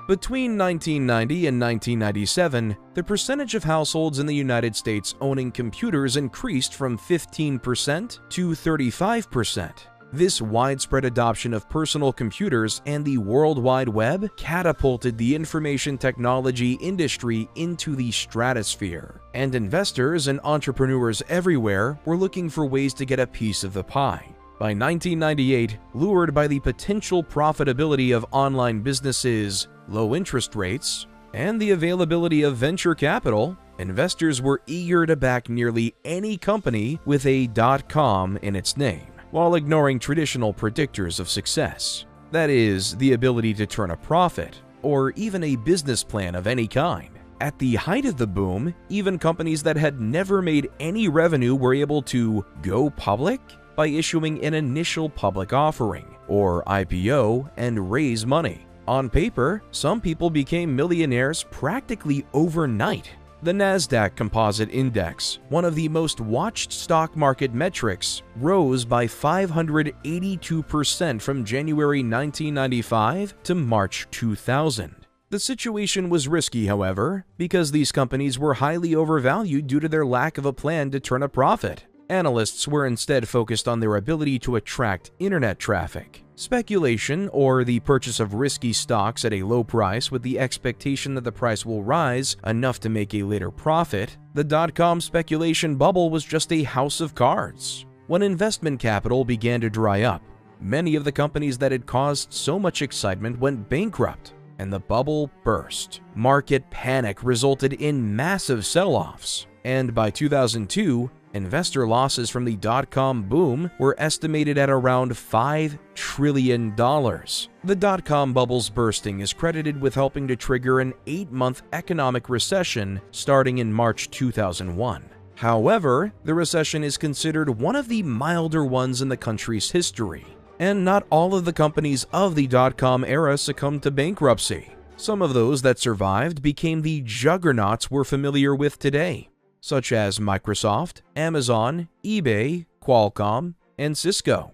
Between 1990 and 1997, the percentage of households in the United States owning computers increased from 15% to 35%. This widespread adoption of personal computers and the World Wide Web catapulted the information technology industry into the stratosphere, and investors and entrepreneurs everywhere were looking for ways to get a piece of the pie. By 1998, lured by the potential profitability of online businesses, low interest rates, and the availability of venture capital, investors were eager to back nearly any company with a .com in its name, while ignoring traditional predictors of success. That is, the ability to turn a profit, or even a business plan of any kind. At the height of the boom, even companies that had never made any revenue were able to go public by issuing an initial public offering, or IPO, and raise money. On paper, some people became millionaires practically overnight. The Nasdaq Composite Index, one of the most watched stock market metrics, rose by 582% from January 1995 to March 2000. The situation was risky, however, because these companies were highly overvalued due to their lack of a plan to turn a profit. Analysts were instead focused on their ability to attract internet traffic. Speculation, or the purchase of risky stocks at a low price with the expectation that the price will rise enough to make a later profit, the dot-com speculation bubble was just a house of cards. When investment capital began to dry up, many of the companies that had caused so much excitement went bankrupt, and the bubble burst. Market panic resulted in massive sell-offs, and by 2002, investor losses from the dot-com boom were estimated at around $5 trillion. The dot-com bubble's bursting is credited with helping to trigger an 8-month economic recession starting in March 2001. However, the recession is considered one of the milder ones in the country's history, and not all of the companies of the dot-com era succumbed to bankruptcy. Some of those that survived became the juggernauts we're familiar with today, such as Microsoft, Amazon, eBay, Qualcomm, and Cisco.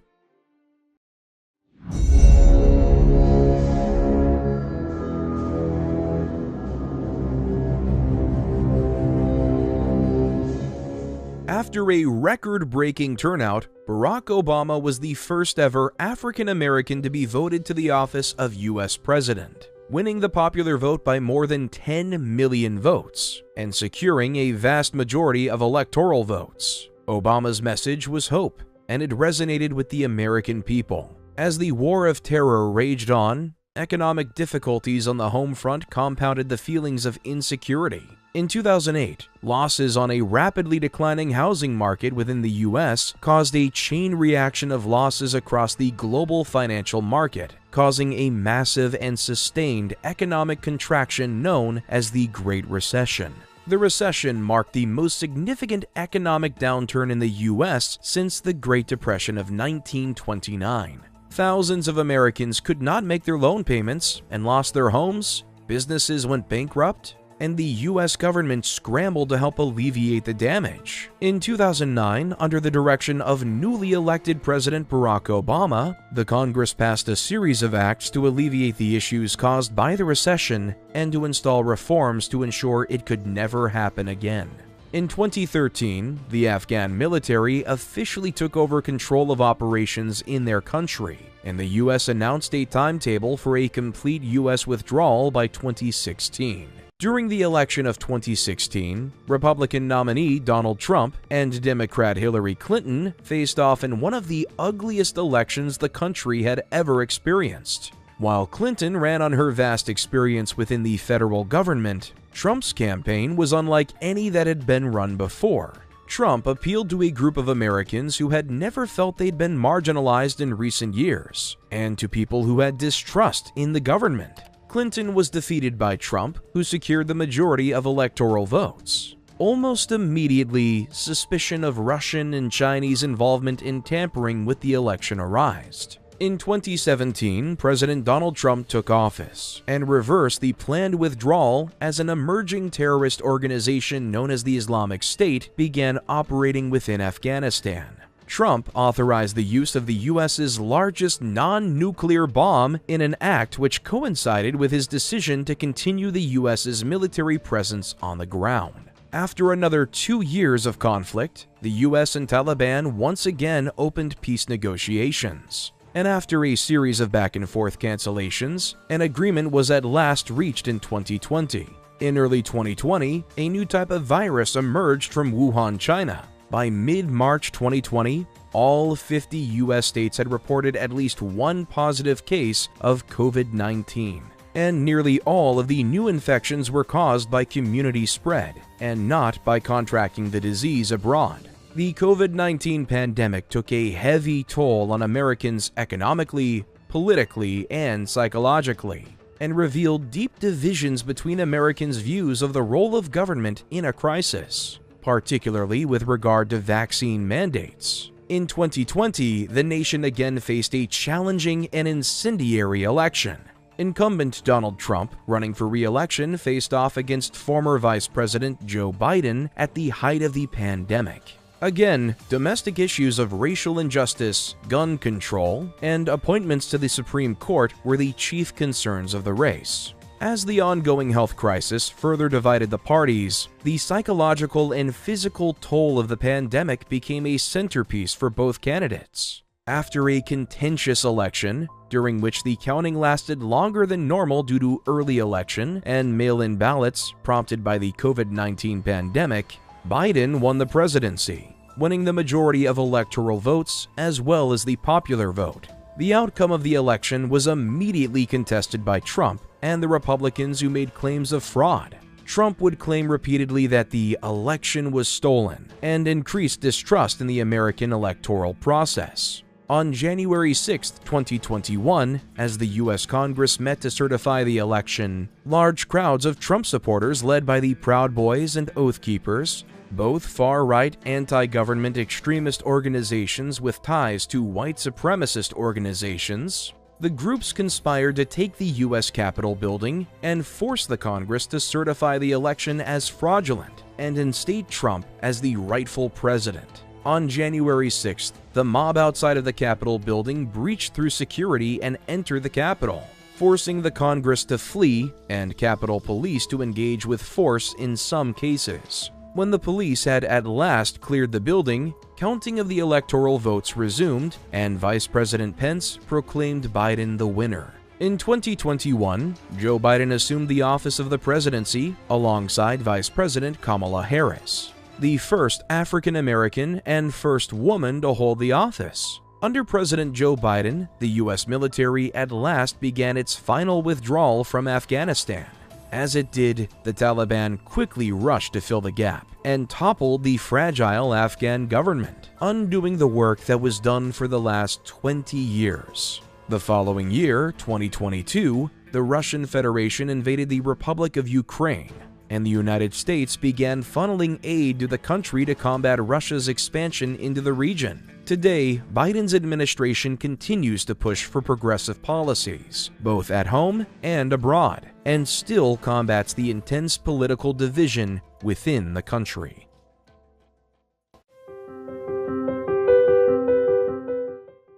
After a record-breaking turnout, Barack Obama was the first ever African American to be voted to the office of U.S. President, winning the popular vote by more than 10 million votes and securing a vast majority of electoral votes. Obama's message was hope, and it resonated with the American people. As the War of Terror raged on, economic difficulties on the home front compounded the feelings of insecurity. In 2008, losses on a rapidly declining housing market within the U.S. caused a chain reaction of losses across the global financial market, causing a massive and sustained economic contraction known as the Great Recession. The recession marked the most significant economic downturn in the U.S. since the Great Depression of 1929. Thousands of Americans could not make their loan payments and lost their homes, businesses went bankrupt, and the U.S. government scrambled to help alleviate the damage. In 2009, under the direction of newly elected President Barack Obama, the Congress passed a series of acts to alleviate the issues caused by the recession and to install reforms to ensure it could never happen again. In 2013, the Afghan military officially took over control of operations in their country, and the U.S. announced a timetable for a complete U.S. withdrawal by 2016. During the election of 2016, Republican nominee Donald Trump and Democrat Hillary Clinton faced off in one of the ugliest elections the country had ever experienced. While Clinton ran on her vast experience within the federal government, Trump's campaign was unlike any that had been run before. Trump appealed to a group of Americans who had never felt they'd been marginalized in recent years, and to people who had distrust in the government. Clinton was defeated by Trump, who secured the majority of electoral votes. Almost immediately, suspicion of Russian and Chinese involvement in tampering with the election arose. In 2017, President Donald Trump took office and reversed the planned withdrawal as an emerging terrorist organization known as the Islamic State began operating within Afghanistan. Trump authorized the use of the U.S.'s largest non-nuclear bomb in an act which coincided with his decision to continue the U.S.'s military presence on the ground. After another 2 years of conflict, the U.S. and Taliban once again opened peace negotiations. And after a series of back-and-forth cancellations, an agreement was at last reached in 2020. In early 2020, a new type of virus emerged from Wuhan, China. By mid-March 2020, all 50 U.S. states had reported at least one positive case of COVID-19. And nearly all of the new infections were caused by community spread, and not by contracting the disease abroad. The COVID-19 pandemic took a heavy toll on Americans economically, politically, and psychologically, and revealed deep divisions between Americans' views of the role of government in a crisis, particularly with regard to vaccine mandates. In 2020, the nation again faced a challenging and incendiary election. Incumbent Donald Trump, running for re-election, faced off against former Vice President Joe Biden at the height of the pandemic. Again, domestic issues of racial injustice, gun control, and appointments to the Supreme Court were the chief concerns of the race. As the ongoing health crisis further divided the parties, the psychological and physical toll of the pandemic became a centerpiece for both candidates. After a contentious election, during which the counting lasted longer than normal due to early election and mail-in ballots prompted by the COVID-19 pandemic, Biden won the presidency, winning the majority of electoral votes as well as the popular vote. The outcome of the election was immediately contested by Trump and the Republicans who made claims of fraud. Trump would claim repeatedly that the election was stolen and increased distrust in the American electoral process. On January 6, 2021, as the U.S. Congress met to certify the election, large crowds of Trump supporters led by the Proud Boys and Oath Keepers, both far-right anti-government extremist organizations with ties to white supremacist organizations, the groups conspired to take the U.S. Capitol building and force the Congress to certify the election as fraudulent and instate Trump as the rightful president. On January 6th, the mob outside of the Capitol building breached through security and entered the Capitol, forcing the Congress to flee and Capitol Police to engage with force in some cases. When the police had at last cleared the building, counting of the electoral votes resumed, and Vice President Pence proclaimed Biden the winner. In 2021, Joe Biden assumed the office of the presidency alongside Vice President Kamala Harris, the first African American and first woman to hold the office. Under President Joe Biden, the U.S. military at last began its final withdrawal from Afghanistan. As it did, the Taliban quickly rushed to fill the gap and toppled the fragile Afghan government, undoing the work that was done for the last 20 years. The following year, 2022, the Russian Federation invaded the Republic of Ukraine, and the United States began funneling aid to the country to combat Russia's expansion into the region. Today, Biden's administration continues to push for progressive policies, both at home and abroad, and still combats the intense political division within the country.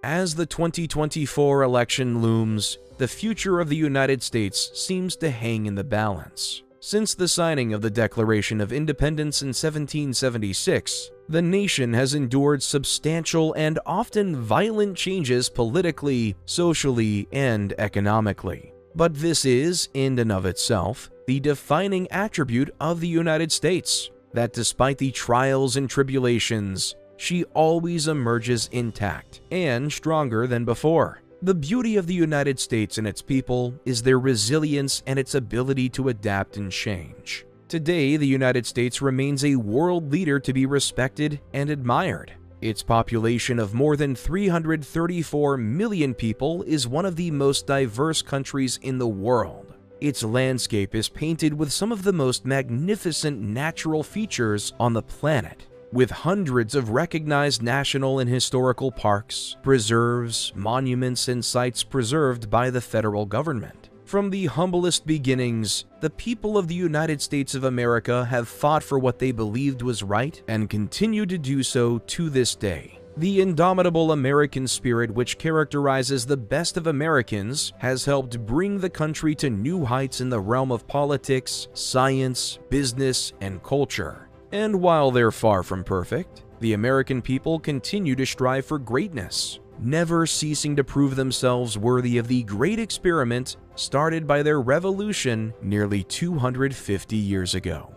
As the 2024 election looms, the future of the United States seems to hang in the balance. Since the signing of the Declaration of Independence in 1776, the nation has endured substantial and often violent changes politically, socially, and economically. But this is, in and of itself, the defining attribute of the United States, that despite the trials and tribulations, she always emerges intact and stronger than before. The beauty of the United States and its people is their resilience and its ability to adapt and change. Today, the United States remains a world leader to be respected and admired. Its population of more than 334 million people is one of the most diverse countries in the world. Its landscape is painted with some of the most magnificent natural features on the planet, with hundreds of recognized national and historical parks, preserves, monuments, and sites preserved by the federal government. From the humblest beginnings, the people of the United States of America have fought for what they believed was right and continue to do so to this day. The indomitable American spirit which characterizes the best of Americans has helped bring the country to new heights in the realm of politics, science, business, and culture. And while they're far from perfect, the American people continue to strive for greatness, never ceasing to prove themselves worthy of the great experiment started by their revolution nearly 250 years ago.